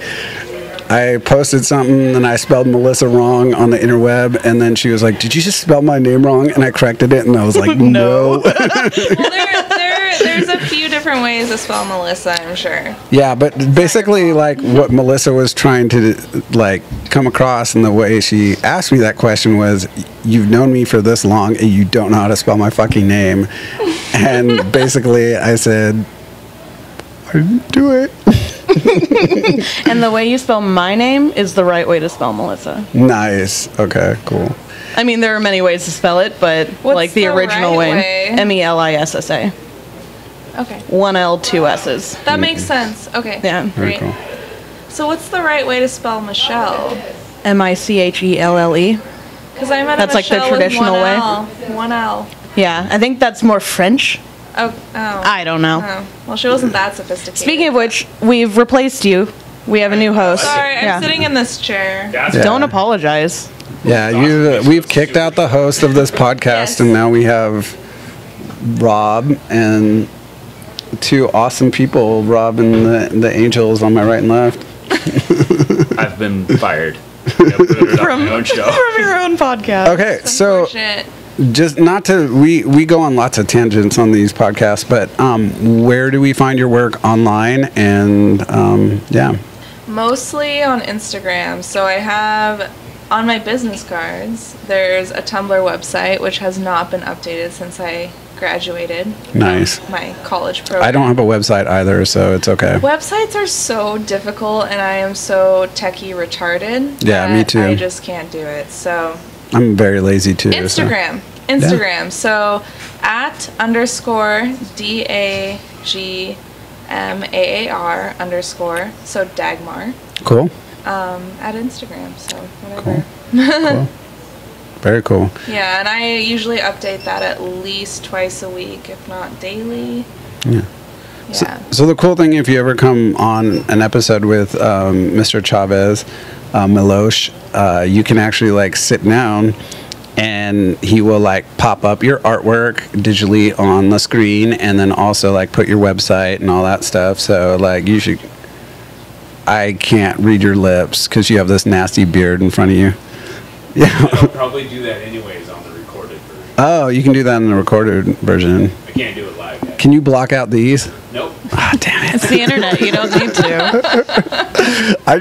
S2: I posted something and I spelled Melissa wrong on the interweb, and then she was like, "Did you just spell my name wrong?" And I corrected it, and I was like, "No."
S5: Well, there's a few different ways to spell Melissa, I'm sure.
S2: Yeah, but basically, like what Melissa was trying to like come across, and the way she asked me that question was, "You've known me for this long, and you don't know how to spell my fucking name." And basically, I said, "I didn't do it."
S4: And the way you spell my name is the right way to spell Melissa.
S2: Nice. Okay. Cool.
S4: I mean, there are many ways to spell it, but
S5: What's
S4: like the
S5: the
S4: original
S5: right
S4: way.
S5: way?
S4: Melissa.
S5: Okay.
S4: 1 L, 2 S's.
S5: That makes sense. Okay.
S4: Yeah.
S2: Very
S5: Great.
S2: cool.
S5: So what's the right way to spell Michelle?
S4: Michelle.
S5: Because I met
S4: That's
S5: a
S4: like the
S5: Michelle
S4: traditional
S5: with
S4: way?
S5: 1 L.
S4: Yeah, I think that's more French.
S5: Oh.
S4: I don't know.
S5: Oh. Well, she wasn't that sophisticated.
S4: Speaking of which, we've replaced you. We have a new host.
S5: Sorry,
S4: Yeah.
S5: I'm sitting in this chair.
S2: Yeah.
S4: Don't apologize.
S2: Yeah, we've kicked out the host of this podcast,
S5: Yes.
S2: and now we have Rob and two awesome people, Rob and the Angels on my right and left.
S1: I've been fired. I put it on my own show.
S4: From your own podcast.
S2: Okay, so
S5: Unfortunate.
S2: just not to we go on lots of tangents on these podcasts, but where do we find your work online? And yeah,
S5: Mostly on Instagram. So I have on my business cards, there's a Tumblr website which has not been updated since I graduated.
S2: Nice.
S5: From my college program.
S2: I don't have a website either, so it's okay.
S5: Websites are so difficult, and I am so techie retarded.
S2: Yeah, me
S5: that
S2: too.
S5: I just can't do it. So
S2: I'm very lazy too. so-
S5: Instagram. So @_DAGMAAR_, so Dagmar,
S2: Cool.
S5: at Instagram, so whatever.
S2: Cool. Very cool.
S5: Yeah, and I usually update that at least twice a week, if not daily.
S2: Yeah.
S5: Yeah.
S2: So the cool thing, if you ever come on an episode with Mr. Chavez, Milosh, you can actually like sit down and he will like pop up your artwork digitally on the screen and then also like put your website and all that stuff. So like you should, I can't read your lips because you have this nasty beard in front of you. Yeah.
S1: I'll probably do that anyways on the recorded version.
S2: Oh, you can do that in the recorded version.
S1: I can't do it live yet.
S2: Can you block out these?
S1: Nope.
S2: Ah, damn it.
S4: It's the internet. You don't need to.
S2: I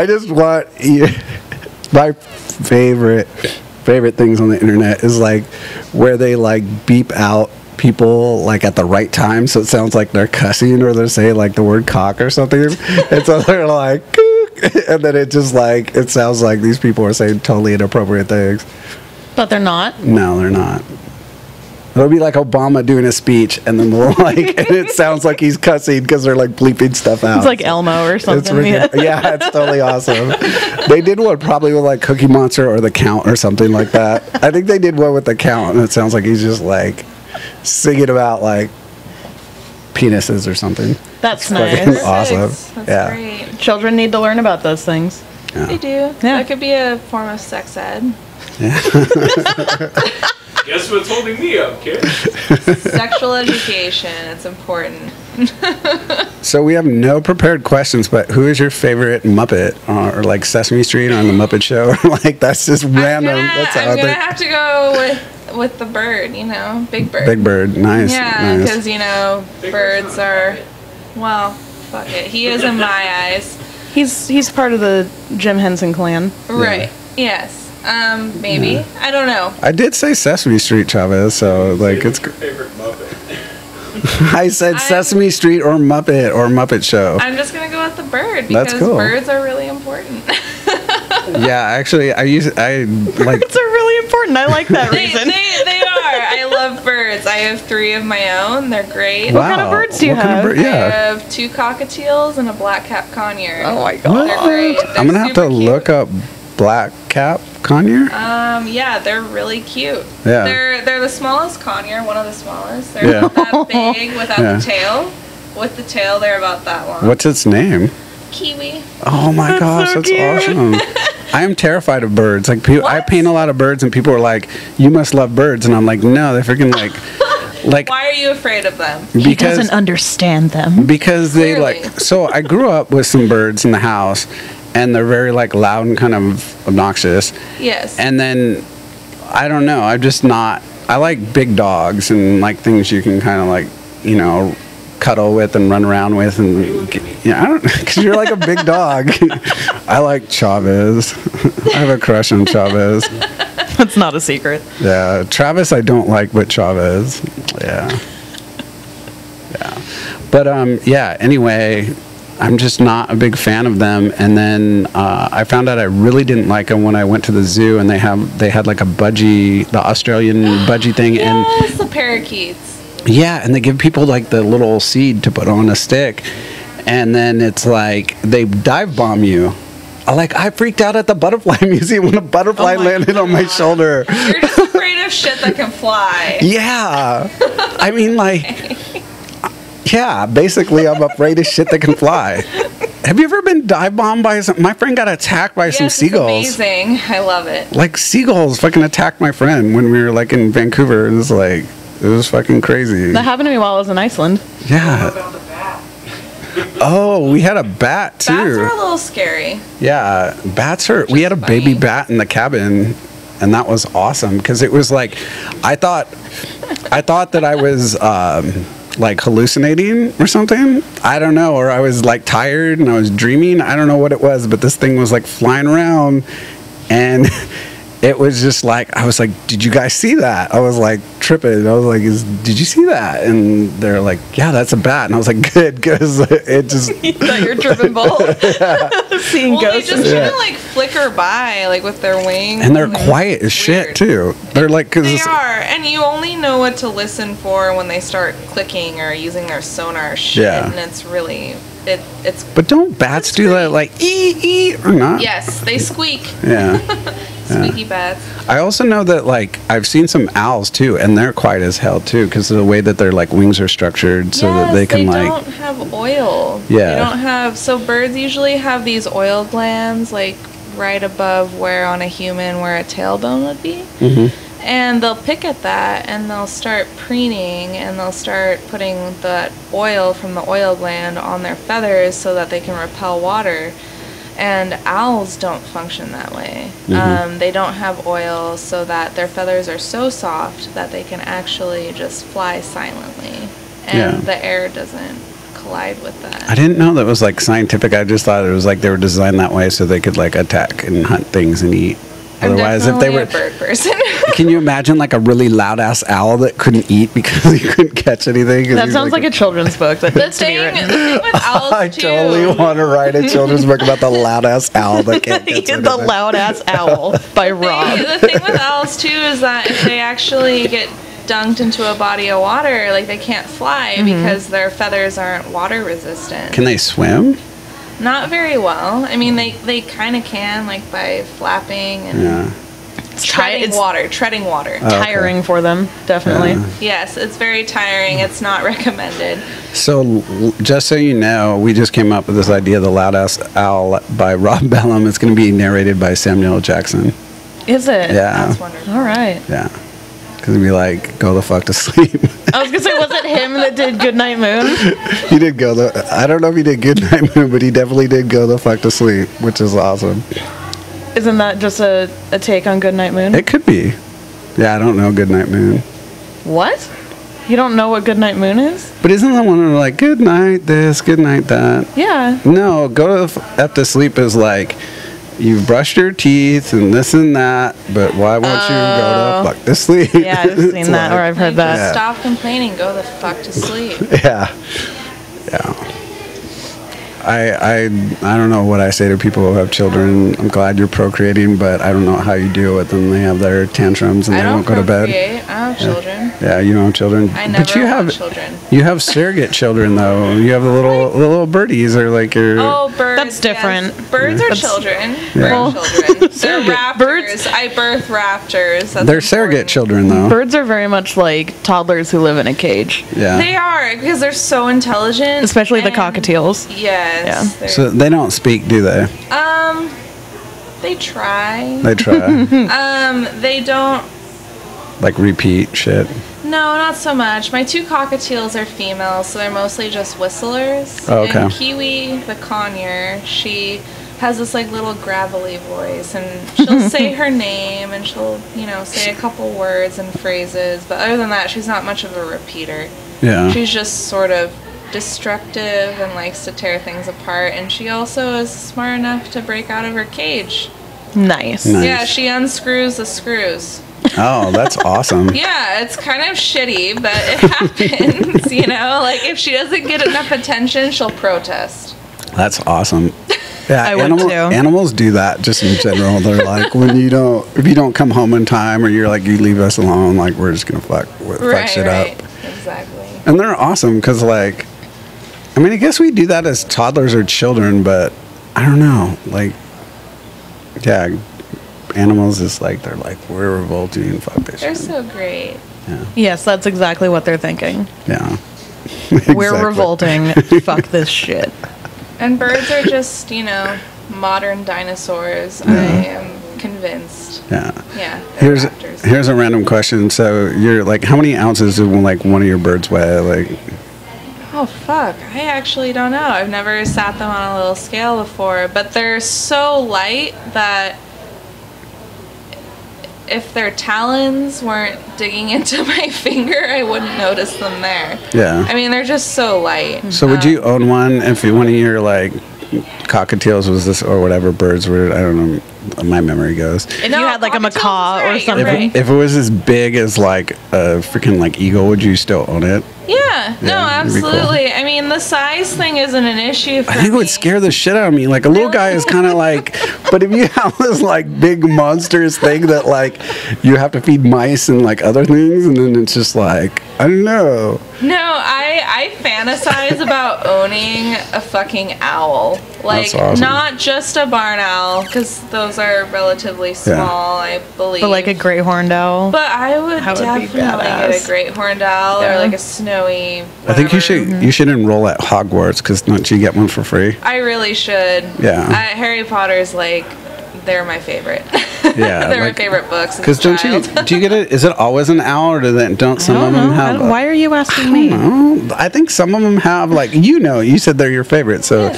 S2: just want my favorite things on the internet is like where they like beep out people like at the right time, so it sounds like they're cussing or they're saying like the word cock or something, and so they're like, and then it just like it sounds like these people are saying totally inappropriate things.
S4: But they're not.
S2: No, they're not. It'll be like Obama doing a speech, and then they'll like, and it sounds like he's cussing because they're like bleeping stuff out.
S4: It's like Elmo or
S2: It's
S4: something.
S2: yeah, it's totally awesome. They did one probably with like Cookie Monster or The Count or something like that. I think they did one with The Count, and it sounds like he's just like singing about like penises or something.
S4: That's
S2: fucking
S4: nice.
S2: awesome.
S5: That's
S2: Yeah.
S5: great.
S4: Children need to learn about those things.
S5: They do.
S4: Yeah.
S5: That could be a form of sex ed.
S1: Guess what's holding me up, kid?
S5: Sexual education. It's important.
S2: So we have no prepared questions, but who is your favorite Muppet, or like Sesame Street on the Muppet Show? Like that's just random. That's
S5: I'm
S2: out
S5: gonna
S2: there.
S5: have to go with the bird. You know, Big Bird.
S2: Big Bird, nice.
S5: Yeah,
S2: nice.
S5: because you know, birds are. Well, fuck it. He is in my eyes.
S4: He's part of the Jim Henson clan.
S5: Right. Yes. Maybe.
S2: Yeah.
S5: I don't know.
S2: I did say Sesame Street, Chavez, so like it's.
S1: Favorite Muppet.
S2: I said Sesame Street or Muppet Show.
S5: I'm just gonna go with the bird because
S2: That's cool.
S5: birds are really important.
S2: Yeah, actually, I like.
S4: It's really important. I like that
S5: they
S4: reason.
S5: are. I love birds. I have 3 of my own. They're great.
S2: Wow.
S4: kind of birds do you
S2: What kind of
S4: have?
S2: bird-
S5: I
S2: Yeah.
S5: have 2 cockatiels and a black-capped conure.
S4: Oh my god.
S5: They're great.
S2: I'm gonna have to
S5: super cute.
S2: look up black cap conure.
S5: Yeah, they're really cute.
S2: Yeah.
S5: They're the smallest conure, one of the smallest. They're
S2: Yeah.
S5: not that big without
S2: Yeah.
S5: the tail. With the tail, they're about that long.
S2: What's its name?
S5: Kiwi.
S2: Oh my gosh,
S4: so
S2: that's
S4: cute.
S2: awesome. I am terrified of birds. Like I
S5: What?
S2: paint a lot of birds, and people are like, "You must love birds," and I'm like, "No, they're freaking like."
S5: Why are you afraid of them?
S4: He doesn't understand them.
S2: Because they
S5: Clearly.
S2: like, so I grew up with some birds in the house, and they're very like loud and kind of obnoxious.
S5: Yes.
S2: And then I don't know, I'm just not. I like big dogs and like things you can kind of like, you know, cuddle with and run around with, and I don't, because you're like a big dog. I like Chavez. I have a crush on Chavez.
S4: That's not a secret.
S2: Yeah, Travis I don't like, but Chavez, yeah. But yeah. Anyway, I'm just not a big fan of them. And then I found out I really didn't like them when I went to the zoo, and they had like a budgie, the Australian budgie thing,
S5: yes, the parakeets.
S2: yeah, and they give people like the little seed to put on a stick, and then it's like they dive bomb you. I freaked out at the butterfly museum when a butterfly landed on my shoulder.
S5: You're just afraid of shit that can fly.
S2: Yeah, I mean like, yeah, basically I'm afraid of shit that can fly. Have you ever been dive bombed by some? My friend got attacked by some
S5: Yes,
S2: seagulls.
S5: it's amazing. I love it.
S2: Like seagulls fucking attacked my friend when we were like in Vancouver. It was like, it was fucking crazy.
S4: That happened to me while I was in Iceland.
S2: Yeah. Oh, we had a bat too.
S5: Bats are a little scary.
S2: Yeah, bats are. We had a baby
S5: funny.
S2: bat in the cabin, and that was awesome because it was like, I thought that I was like hallucinating or something. I don't know, or I was like tired and I was dreaming. I don't know what it was, but this thing was like flying around, and it was just like, I was like, did you guys see that? I was like tripping. I was like, did you see that? And they're like, yeah, that's a bat. And I was like, good, because it just.
S4: You thought you were tripping balls. Seeing
S5: Well, they
S4: ghosts.
S5: just kind of like flicker by, like with their wings.
S2: And they're quiet as shit,
S5: weird.
S2: too. They're like, because.
S5: They are, and you only know what to listen for when they start clicking or using their sonar shit,
S2: Yeah.
S5: and it's really, it's.
S2: But don't bats do that, like, ee, or not?
S5: Yes, they squeak.
S2: Yeah.
S5: Squeaky bats.
S2: I also know that, like, I've seen some owls too, and they're quiet as hell too, because of the way that their like wings are structured, so that they can
S5: they
S2: like.
S5: don't have oil.
S2: Yeah.
S5: They don't have. So birds usually have these oil glands, like right above where on a human where a tailbone would be.
S2: Mm-hmm.
S5: And they'll pick at that, and they'll start preening, and they'll start putting the oil from the oil gland on their feathers so that they can repel water. And owls don't function that way. They don't have oil, so that their feathers are so soft that they can actually just fly silently, and
S2: Yeah.
S5: the air doesn't collide with that.
S2: I didn't know that was like scientific. I just thought it was like they were designed that way so they could like attack and hunt things and eat.
S5: I'm
S2: Otherwise, if they
S5: definitely
S2: were.
S5: a bird person.
S2: Can you imagine like a really loud ass owl that couldn't eat because he couldn't catch anything? 'Cause
S4: That
S2: he's
S4: sounds like a children's book that
S5: the
S4: needs to be
S5: thing
S4: written.
S5: with owls
S2: I
S5: too.
S2: totally want to write a children's book about the loud ass owl that can't catch
S4: The
S2: anything.
S4: Loud Ass Owl by Rob.
S5: The thing with owls too is that if they actually get dunked into a body of water, like they can't fly because their feathers aren't water resistant.
S2: Can they swim?
S5: Not very well. I mean, they kind of can, like by flapping and
S2: Yeah.
S5: treading water.
S2: Oh.
S4: Tiring for them, definitely.
S5: Yes, it's very tiring. It's not recommended.
S2: So, just so you know, we just came up with this idea, The Loud Ass Owl by Rob Bellum. It's going to be narrated by Samuel L. Jackson.
S4: Is it?
S2: Yeah.
S5: That's wonderful.
S4: All right.
S2: Yeah. Because it'd be like, go the fuck to sleep.
S4: I was gonna say, was it him that did Goodnight Moon?
S2: He did go the, I don't know if he did Good Night Moon, but he definitely did go the fuck to sleep, which is awesome.
S4: Isn't that just a take on Goodnight Moon?
S2: It could be. Yeah, I don't know Good Night Moon.
S4: What? You don't know what Goodnight Moon is?
S2: But isn't the one where like, good night this, good night that?
S4: Yeah.
S2: No, go to F to sleep is like, you've brushed your teeth and this and that, but why won't you go to fuck to sleep?
S4: Yeah, I've
S2: It's
S4: seen that, or I've heard
S5: Like,
S4: that.
S5: Stop complaining. Go the fuck to sleep.
S2: Yeah. Yeah. I don't know what I say to people who have children. I'm glad you're procreating, but I don't know how you deal with them. They have their tantrums and
S5: I
S2: they
S5: don't
S2: won't go to bed.
S5: procreate. I don't have children.
S2: Yeah, you don't have children.
S5: I never
S2: but you
S5: want
S2: have
S5: children.
S2: You have surrogate children though. You have the little birdies or like your.
S5: Oh, birds.
S4: That's different.
S5: Yes. Birds are children.
S2: Yeah.
S5: Bird children. They're
S2: Surrogate.
S5: raptors.
S4: Birds-
S5: I birth raptors. That's
S2: They're surrogate
S5: important.
S2: children though.
S4: Birds are very much like toddlers who live in a cage,
S2: Yeah.
S5: They are because they're so intelligent.
S4: especially the
S5: and-
S4: cockatiels.
S5: Yes.
S4: Yeah.
S5: they're-
S2: So they don't speak, do they?
S5: they try.
S2: They try.
S5: They don't.
S2: like repeat shit.
S5: No, not so much. My two cockatiels are females, so they're mostly just whistlers.
S2: Oh, okay.
S5: And Kiwi, the conure, she has this like little gravelly voice, and she'll say her name, and she'll, say a couple words and phrases, but other than that, she's not much of a repeater.
S2: Yeah.
S5: She's just sort of destructive and likes to tear things apart, and she also is smart enough to break out of her cage.
S4: Nice.
S2: Nice.
S5: Yeah, she unscrews the screws.
S2: Oh, that's awesome.
S5: Yeah, it's kind of shitty, but it happens, Like, if she doesn't get enough attention, she'll protest.
S2: That's awesome. Yeah,
S4: I would too.
S2: Animals do that just in general. They're like, if you don't come home in time, or you're like, you leave us alone, like we're just gonna fuck shit up.
S5: Exactly.
S2: And they're awesome because, like, I mean, I guess we do that as toddlers or children, but I don't know, like, yeah, animals is like they're like we're revolting, fuck this.
S5: They're
S2: shit.
S5: so great.
S4: Yes, that's exactly what they're thinking.
S2: Yeah.
S4: We're
S2: Exactly.
S4: revolting. Fuck this shit.
S5: And birds are just, modern dinosaurs. I am convinced.
S2: Yeah.
S5: Yeah, they're
S2: Here's
S5: raptors.
S2: here's a random question. So you're like, how many ounces does like one of your birds weigh? Like,
S5: Oh, fuck. I actually don't know. I've never sat them on a little scale before, but they're so light that if their talons weren't digging into my finger, I wouldn't notice them there.
S2: yeah.
S5: I mean, they're just so light.
S2: So would you own one if one of your like cockatiels was this or whatever birds were, I don't know, my memory goes.
S4: If you had like a macaw or something.
S2: If it was as big as like a freaking like eagle, would you still own it?
S5: Yeah, no,
S2: Yeah, it'd be cool.
S5: absolutely. I mean, the size thing isn't an issue for
S2: I think it
S5: me.
S2: would scare the shit out of me. Like a little guy is kind of like, but if you have this like big monstrous thing that like you have to feed mice and like other things, and then it's just like, I don't know.
S5: No, I fantasize about owning a fucking owl. Like,
S2: That's awesome.
S5: not just a barn owl, because those are relatively small, I believe.
S4: But like a great horned owl.
S5: But I would
S4: That would be
S5: definitely get
S4: badass.
S5: a great horned owl
S4: Yeah.
S5: or like a snowy.
S2: I think you
S5: whatever.
S2: should enroll at Hogwarts because don't you get one for free?
S5: I really should.
S2: Yeah.
S5: Harry Potter's like, they're my favorite.
S2: Yeah,
S5: they're my
S2: like-
S5: favorite books.
S2: Because don't you do you get it? Is it always an owl or don't some
S4: I
S2: of
S4: don't
S2: them
S4: know.
S2: have?
S4: Why are you asking me?
S2: I think some of them have like you said they're your favorite, so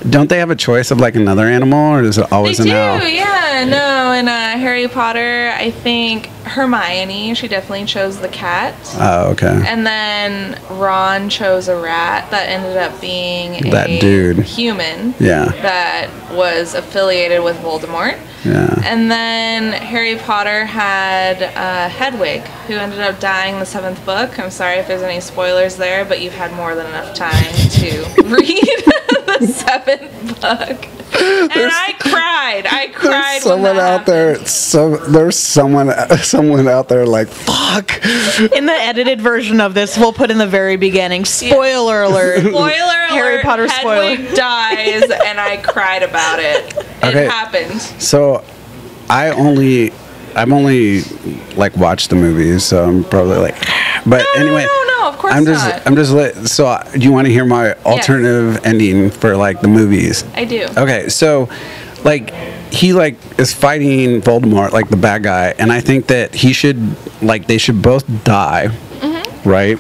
S2: don't they have a choice of like another animal or is it always
S5: They
S2: an
S5: do,
S2: owl?
S5: yeah. No, in Harry Potter, I think Hermione, she definitely chose the cat.
S2: Oh, okay.
S5: And then Ron chose a rat that ended up being
S2: That
S5: a
S2: dude.
S5: human
S2: Yeah.
S5: that was affiliated with Voldemort.
S2: Yeah.
S5: And then Harry Potter had Hedwig, who ended up dying in the 7th book. I'm sorry if there's any spoilers there, but you've had more than enough time to read the 7th book. And I cried. I cried.
S2: There's someone out there. There's someone out there like fuck.
S4: In the edited version of this, we'll put in the very beginning. Spoiler alert.
S5: Spoiler alert,
S4: Harry Potter spoiler.
S5: Hedwig dies, and I cried about it.
S2: Okay.
S5: It happened.
S2: So, I've only like watched the movies, so I'm probably like. But anyway,
S5: No, of course
S2: I'm just
S5: not.
S2: so do you want to hear my alternative ending for like the movies?
S5: I do.
S2: Okay, so like he like is fighting Voldemort, like the bad guy, and I think that he should like they should both die, right?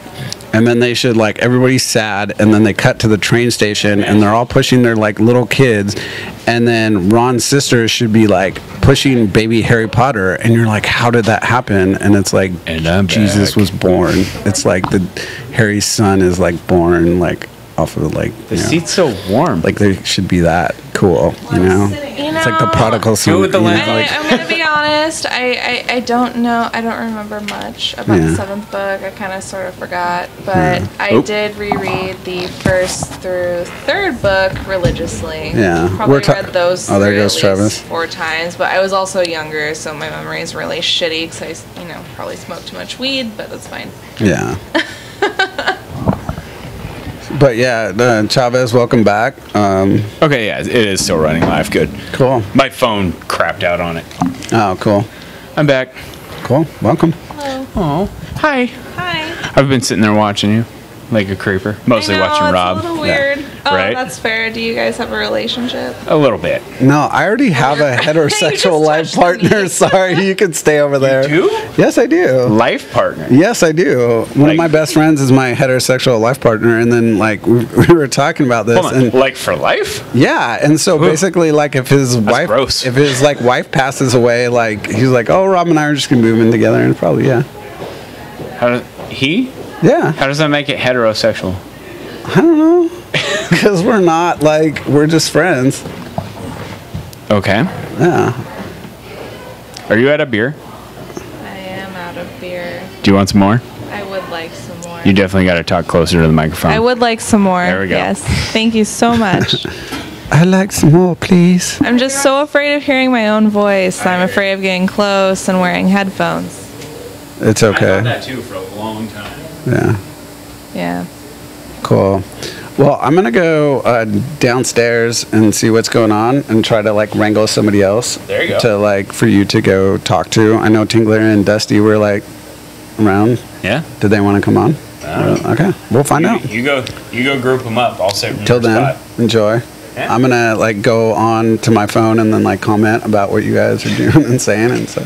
S2: And then they should like everybody's sad, and then they cut to the train station, and they're all pushing their like little kids, and then Ron's sister should be like pushing baby Harry Potter, and you're like, how did that happen? And it's like
S1: And I'm
S2: Jesus
S1: back.
S2: was born. It's like the Harry's son is like born like off of like
S1: The
S2: you know,
S1: seat's so warm.
S2: like there should be that cool, you know. It's like the prodigal son.
S1: with the
S2: you know,
S1: lamp.
S2: like-
S5: I'm gonna be honest. I don't know. I don't remember much about
S2: Yeah.
S5: the 7th book. I kind of sort of forgot, but I did reread the 1st through 3rd book religiously.
S2: Yeah.
S5: Probably
S2: We're ta-
S5: read those.
S2: Oh, there
S5: through
S2: goes
S5: at
S2: Travis.
S5: least 4 times, but I was also younger, so my memory is really shitty because I, probably smoked too much weed, but that's fine.
S2: Yeah. But yeah, Chavez, welcome back.
S1: Okay, yeah, it is still running live. Good.
S2: Cool.
S1: My phone crapped out on it.
S2: Oh, cool.
S1: I'm back.
S2: Cool. Welcome.
S5: Hello.
S1: Oh, hi.
S5: Hi.
S1: I've been sitting there watching you like a creeper. Mostly
S5: I know,
S1: watching
S5: it's
S1: Rob.
S5: a little weird. Oh,
S1: Right?
S5: that's fair. Do you guys have a relationship?
S1: A little bit.
S2: No, I already have a
S5: just
S2: heterosexual life
S5: touched the
S2: partner.
S5: knee.
S2: Sorry, you can stay over there.
S1: do?
S2: Yes, I do.
S1: Life partner.
S2: Yes, I do. One
S1: Like-
S2: of my best friends is my heterosexual life partner, and then like we were talking about this,
S1: Hold on.
S2: and
S1: Like for life?
S2: yeah, and so basically, like if his wife,
S1: gross.
S2: if his like wife passes away, like he's like, oh, Rob and I are just gonna move in together, and probably yeah,
S1: How does he?
S2: yeah.
S1: How does that make it heterosexual?
S2: I don't know, because we're not like we're just friends.
S1: Okay.
S2: Yeah.
S1: Are you out of beer?
S5: I am out of beer.
S1: Do you want some more?
S5: I would like some more.
S1: You definitely got to talk closer to the microphone.
S5: I would like some more.
S1: There we go.
S5: Yes. Thank you so much.
S2: I'd like some more, please.
S5: I'm just so afraid of hearing my own voice. I'm afraid of getting close and wearing headphones.
S2: It's okay.
S1: that too for a long time.
S2: Yeah.
S5: Yeah.
S2: Cool. Well, I'm gonna go downstairs and see what's going on and try to like wrangle somebody else.
S1: There you go.
S2: To like for you to go talk to. I know Tingler and Dusty were like around.
S1: Yeah.
S2: Did they want to come on? Okay, we'll find out.
S1: You go group them up. I'll sit in
S2: Till
S1: your
S2: then,
S1: spot.
S2: enjoy.
S1: Yeah.
S2: I'm gonna like go on to my phone and then like comment about what you guys are doing and saying and so.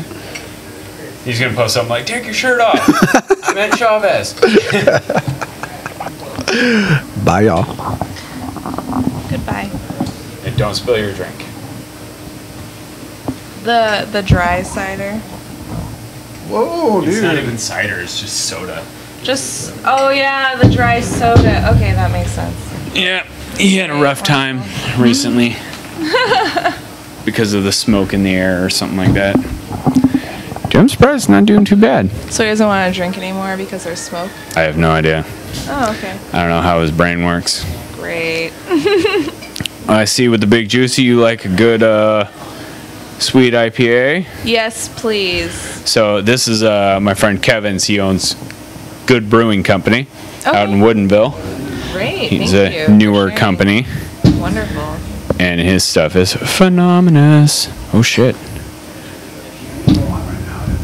S1: He's gonna post something like, "Take your shirt off." I meant Chavez.
S2: Bye, y'all.
S5: Goodbye.
S1: And don't spill your drink.
S5: The dry cider.
S2: Whoa,
S1: It's not even cider. It's just soda.
S5: Oh yeah, the dry soda. Okay, that makes sense.
S1: Yeah, he had a rough time recently. because of the smoke in the air or something like that. Dude, I'm surprised it's not doing too bad.
S5: So he doesn't want to drink anymore because there's smoke?
S1: I have no idea.
S5: Oh, okay.
S1: I don't know how his brain works.
S5: Great.
S1: I see with the Big Juicy you like a good sweet IPA.
S5: Yes, please.
S1: So this is my friend Kevin's. He owns Good Brewing Company out in Woodinville.
S5: Great.
S1: He's
S5: Thank you
S1: a
S5: for
S1: newer
S5: sharing.
S1: company.
S5: Wonderful.
S1: And his stuff is phenomenous. Oh shit.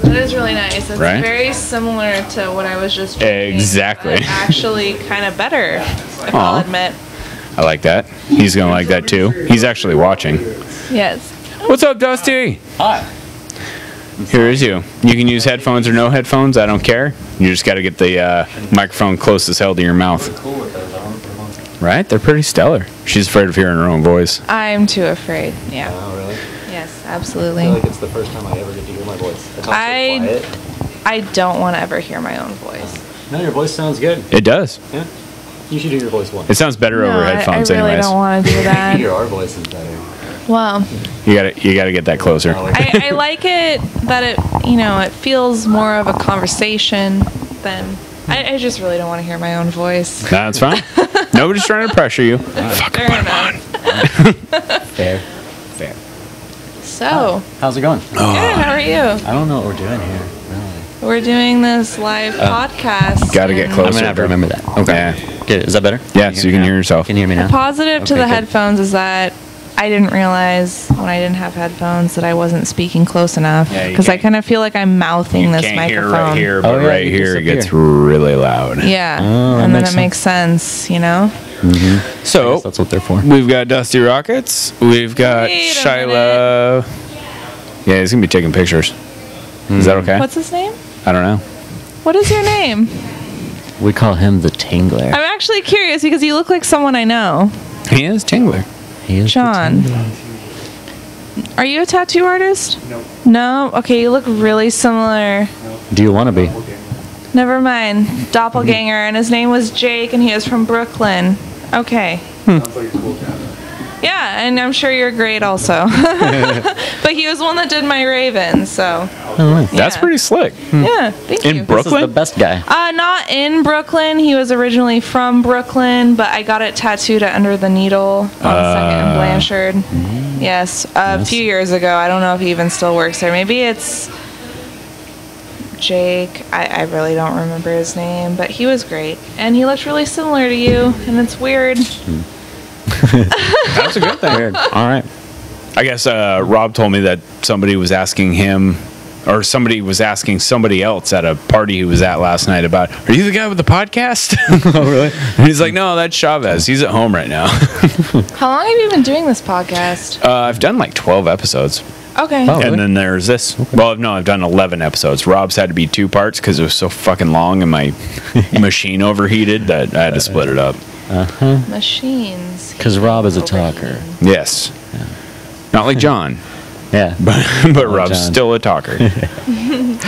S5: That is really nice. It's
S1: Right?
S5: very similar to what I was just drinking.
S1: Exactly.
S5: But actually kind of better, if I'll
S1: Aw.
S5: admit.
S1: I like that. He's gonna like that too. He's actually watching.
S5: Yes.
S1: What's up, Dusty?
S6: Hi.
S1: Here is you. You can use headphones or no headphones. I don't care. You just got to get the microphone close as hell to your mouth.
S6: Cool with those. I don't put them on.
S1: Right? They're pretty stellar. She's afraid of hearing her own voice.
S5: I'm too afraid. Yeah.
S6: Oh, really?
S5: Yes,
S6: I
S5: absolutely.
S6: feel like it's the first time I ever get to hear my voice. I talk so
S5: I-
S6: quiet.
S5: I don't want to ever hear my own voice.
S6: No, your voice sounds good.
S1: It does.
S6: Yeah. You should hear your voice once.
S1: It sounds better over headphones,
S5: I really
S1: anyways.
S5: don't want to do
S6: You
S5: that.
S6: hear our voices better.
S5: Well,
S1: You gotta get that closer.
S5: I like it that it, it feels more of a conversation than. I just really don't want to hear my own voice.
S1: That's fine. Nobody's trying to pressure you. Fucking
S5: Fair
S1: put 'em on.
S5: enough.
S6: Fair. Fair.
S5: So,
S6: How's it going?
S5: good. How are you?
S6: I don't know what we're doing here. Really.
S5: We're doing this live podcast.
S1: Gotta get
S5: and
S1: closer.
S6: I'm gonna have to remember that. Okay.
S1: Yeah.
S6: Good. Is that better?
S1: Yeah, so you can hear yourself.
S6: Can you hear me now?
S5: Positive to
S6: Okay,
S5: the
S6: good.
S5: headphones is that I didn't realize when I didn't have headphones that I wasn't speaking close enough
S1: Yeah, you
S5: because I
S1: can't-
S5: kind of feel like I'm mouthing this
S1: Can't hear
S5: microphone.
S1: right here,
S6: Oh,
S1: but
S6: yeah,
S1: right
S6: you
S1: here it gets
S6: disappear.
S1: really loud.
S5: Yeah,
S6: Oh, that
S5: and then
S6: makes
S5: it makes sense, you know.
S1: So
S6: That's what they're for.
S1: we've got Dusty Rockets. We've got
S5: Wait a
S1: Shyla. Yeah, he's gonna be taking pictures. Is that okay?
S5: What's his name?
S1: I don't know.
S5: What is your name?
S6: We call him the Tingler.
S5: I'm actually curious because you look like someone I know.
S1: He is Tingler.
S6: He is the
S5: John.
S6: Tingler.
S5: Are you a tattoo artist? No. Okay, you look really similar.
S6: Do you want to be?
S5: Never mind. Doppelganger, and his name was Jake, and he was from Brooklyn. Okay. Yeah, and I'm sure you're great also. But he was the one that did my Raven, so
S6: Oh, nice.
S1: That's
S5: Yeah.
S1: pretty slick.
S5: yeah, thank
S1: In
S5: you.
S1: Brook-
S6: This is the best guy.
S5: Not in Brooklyn. He was originally from Brooklyn, but I got it tattooed at Under the Needle on 2nd and Blanchard. Yes, a few years ago. I don't know if he even still works there. Maybe it's Jake. I really don't remember his name, but he was great. And he looked really similar to you, and it's weird.
S1: That's a good thing.
S6: All right.
S1: I guess Rob told me that somebody was asking him, or somebody was asking somebody else at a party he was at last night about, are you the guy with the podcast?
S6: Oh, really?
S1: And he's like, no, that's Chavez. He's at home right now.
S5: How long have you been doing this podcast?
S1: I've done like 12 episodes.
S5: Okay.
S6: Oh. really?
S1: And then there's this. Well, no, I've done 11 episodes. Rob's had to be 2 parts because it was so fucking long and my machine overheated that I had to split it up.
S5: Machines.
S6: 'Cause Rob is a talker.
S1: Yes. Not like John,
S6: Yeah.
S1: but Rob's
S6: John.
S1: still a talker.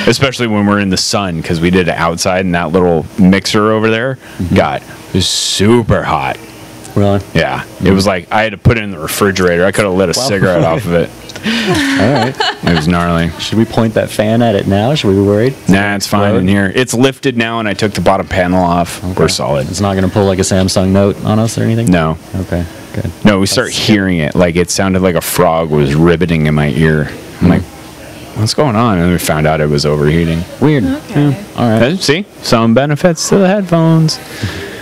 S1: Especially when we're in the sun because we did it outside and that little mixer over there got super hot.
S6: Really?
S1: Yeah. It was like I had to put it in the refrigerator. I could have lit a cigarette off of it.
S6: All right.
S1: It was gnarly.
S6: Should we point that fan at it now? Should we be worried?
S1: Nah, it's fine in here. It's lifted now and I took the bottom panel off. We're solid.
S6: It's not going to pull like a Samsung Note on us or anything?
S1: No.
S6: Okay, good.
S1: No, we start hearing it. Like it sounded like a frog was ribbiting in my ear. I'm like, what's going on? And we found out it was overheating.
S6: Weird.
S5: Okay.
S6: All right.
S1: See? Some benefits to the headphones.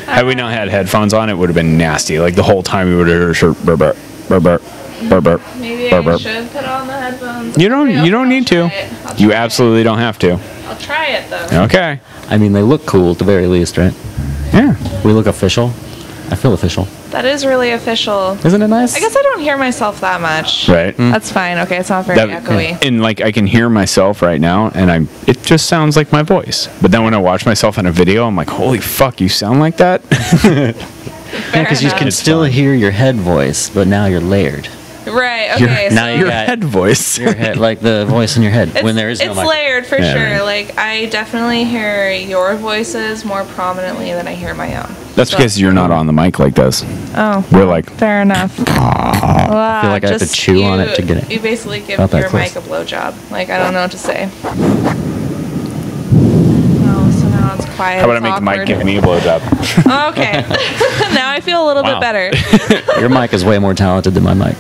S1: Had we not had headphones on, it would have been nasty. Like the whole time we would have heard burp, burp, burp, burp, burp, burp.
S5: Maybe
S1: Burp,
S5: I
S1: burp.
S5: should put on the headphones.
S1: You don't.
S5: Okay,
S1: You don't
S5: I'll
S1: need to.
S5: try it. I'll
S1: You
S5: try it.
S1: absolutely don't have to.
S5: I'll try it though.
S1: Okay.
S6: I mean, they look cool at the very least, right?
S1: Yeah.
S6: We look official. I feel official.
S5: That is really official.
S6: Isn't it nice?
S5: I guess I don't hear myself that much.
S1: Right.
S5: That's fine. Okay, it's not very
S1: That-
S5: echoey.
S1: and like I can hear myself right now, and it just sounds like my voice. But then when I watch myself in a video, I'm like, holy fuck, you sound like that.
S5: Fair
S6: Because you
S5: enough.
S6: can still hear your head voice, but now you're layered.
S5: Right.
S1: Your-
S5: Okay.
S6: Now
S5: so
S6: you
S1: Your
S6: got
S1: head voice.
S6: your head, like the voice in your head when there is no
S5: it's
S6: mic.
S5: layered for
S1: Yeah,
S5: sure.
S1: right.
S5: Like I definitely hear your voices more prominently than I hear my own.
S1: That's
S5: So-
S1: because you're not on the mic like this.
S5: Oh.
S1: We're like,
S5: Fair enough. I
S6: feel like I have to chew on it to get it
S5: You basically give
S6: about that
S5: your
S6: close.
S5: mic a blowjob. Like I don't know what to say. Oh, so now it's quiet.
S1: how about I
S5: it's
S1: make the mic
S5: awkward.
S1: give me a blowjob?
S5: Okay. Now I feel a little
S1: Wow.
S5: bit better.
S6: Your mic is way more talented than my mic.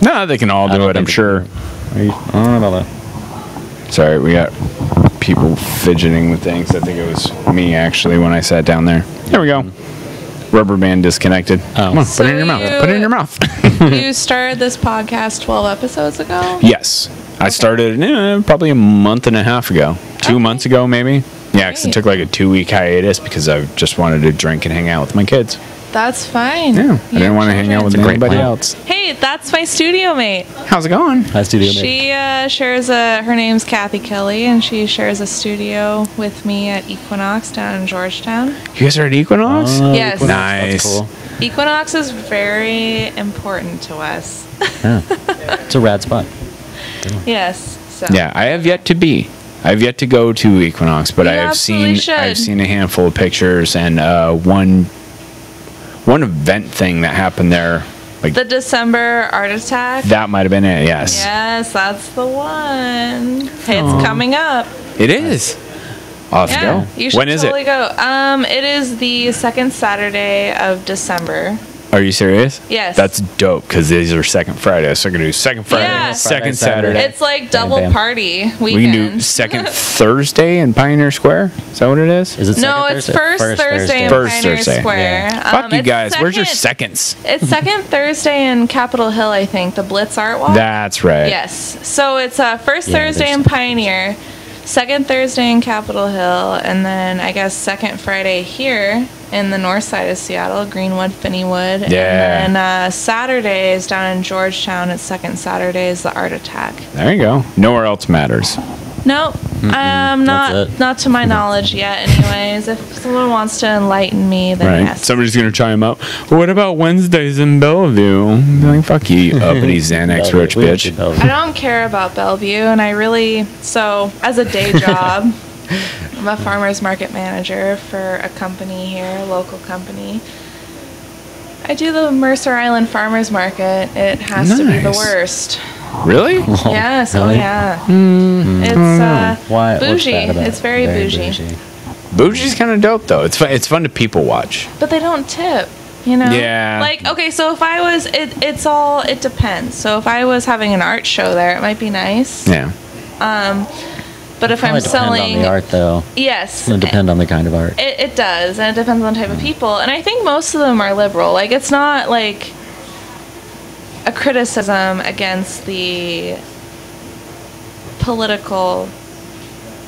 S1: No, they can all
S6: I
S1: do
S6: don't
S1: it, I'm
S6: think
S1: sure.
S6: I don't know about that.
S1: Sorry, we got people fidgeting with things. I think it was me actually when I sat down there. There we go. Rubber band disconnected. Come on,
S5: So
S1: put it in your mouth.
S5: you-
S1: Put it in your mouth.
S5: You started this podcast 12 episodes ago?
S1: Yes, I started probably a month and a half ago. 2 months ago, maybe. Yeah, because it
S5: Great.
S1: took like a 2-week hiatus because I just wanted to drink and hang out with my kids.
S5: That's fine.
S1: Yeah, I didn't want to hang out with
S6: a great
S1: anybody
S6: plan.
S1: else.
S5: Hey, that's my studio mate.
S1: How's it going?
S6: Hi, studio mate.
S5: She shares her name's Kathy Kelly, and she shares a studio with me at Equinox down in Georgetown.
S1: You guys are at Equinox?
S6: Oh,
S5: Yes.
S6: Equinox,
S1: Nice.
S6: That's cool.
S5: Equinox is very important to us.
S6: Yeah. It's a rad spot.
S5: Yes. So.
S1: Yeah, I have yet to be. I've yet to go to Equinox, but
S5: You
S1: I have
S5: absolutely
S1: seen I've
S5: should.
S1: seen a handful of pictures and one event thing that happened there. Like
S5: The December Art Attack.
S1: that might have been it. Yes,
S5: Yes, that's the one. It's coming up.
S1: it is. I'll have
S5: Yeah,
S1: to go.
S5: you should
S1: When is
S5: totally
S1: it?
S5: go. It is the second Saturday of December.
S1: Are you serious?
S5: Yes.
S1: That's dope because these are second Fridays. So we're gonna do second Friday,
S5: Yeah.
S1: second
S6: Friday,
S1: Saturday.
S6: Saturday.
S5: It's like double
S6: bam.
S5: party
S1: We can do
S5: weekend.
S1: second Thursday in Pioneer Square. Is that what it is?
S6: Is it
S5: No,
S6: second
S5: it's
S6: Thursday?
S5: first Thursday in
S1: First
S5: Pioneer
S1: Thursday.
S5: Square.
S1: Fuck you
S5: it's
S1: guys. Where's your
S5: second-
S1: seconds?
S5: It's second Thursday in Capitol Hill, I think. The Blitz Art Walk.
S1: That's right.
S5: Yes. So it's first
S6: Yeah,
S5: Thursday
S6: there's-
S5: in Pioneer, second Thursday in Capitol Hill, and then I guess second Friday here in the north side of Seattle, Greenwood, Finneywood.
S1: Yeah.
S5: And then Saturday is down in Georgetown. It's second Saturday is the Art Attack.
S1: There you go. Nowhere else matters.
S5: Nope.
S6: That's
S5: Not
S6: it.
S5: not to my knowledge yet. Anyways, if someone wants to enlighten me, then
S1: Right.
S5: yes.
S1: Somebody's gonna chime up. What about Wednesdays in Bellevue? I'm like, fuck you, uppity Xanax rich
S6: We went
S1: bitch.
S6: to Bellevue.
S5: I don't care about Bellevue, and I really as a day job, I'm a farmers market manager for a company here, a local company. I do the Mercer Island Farmers Market. It has to be the
S1: Nice.
S5: worst.
S1: Really?
S5: Yes,
S6: really?
S5: oh yeah. It's
S6: Why? What's
S5: bougie.
S6: bad about it?
S5: It's very bougie.
S1: Bougie's kind of dope though. It's fun. It's fun to people watch.
S5: But they don't tip, you know?
S1: Yeah.
S5: Like, okay, so if I was, it depends. So if I was having an art show there, it might be nice.
S1: Yeah.
S5: But if I'm
S6: Probably depend
S5: selling,
S6: on the art, though.
S5: yes.
S6: It's gonna depend on the kind of art.
S5: It does, and it depends on the type of people. And I think most of them are liberal. Like, it's not like a criticism against the political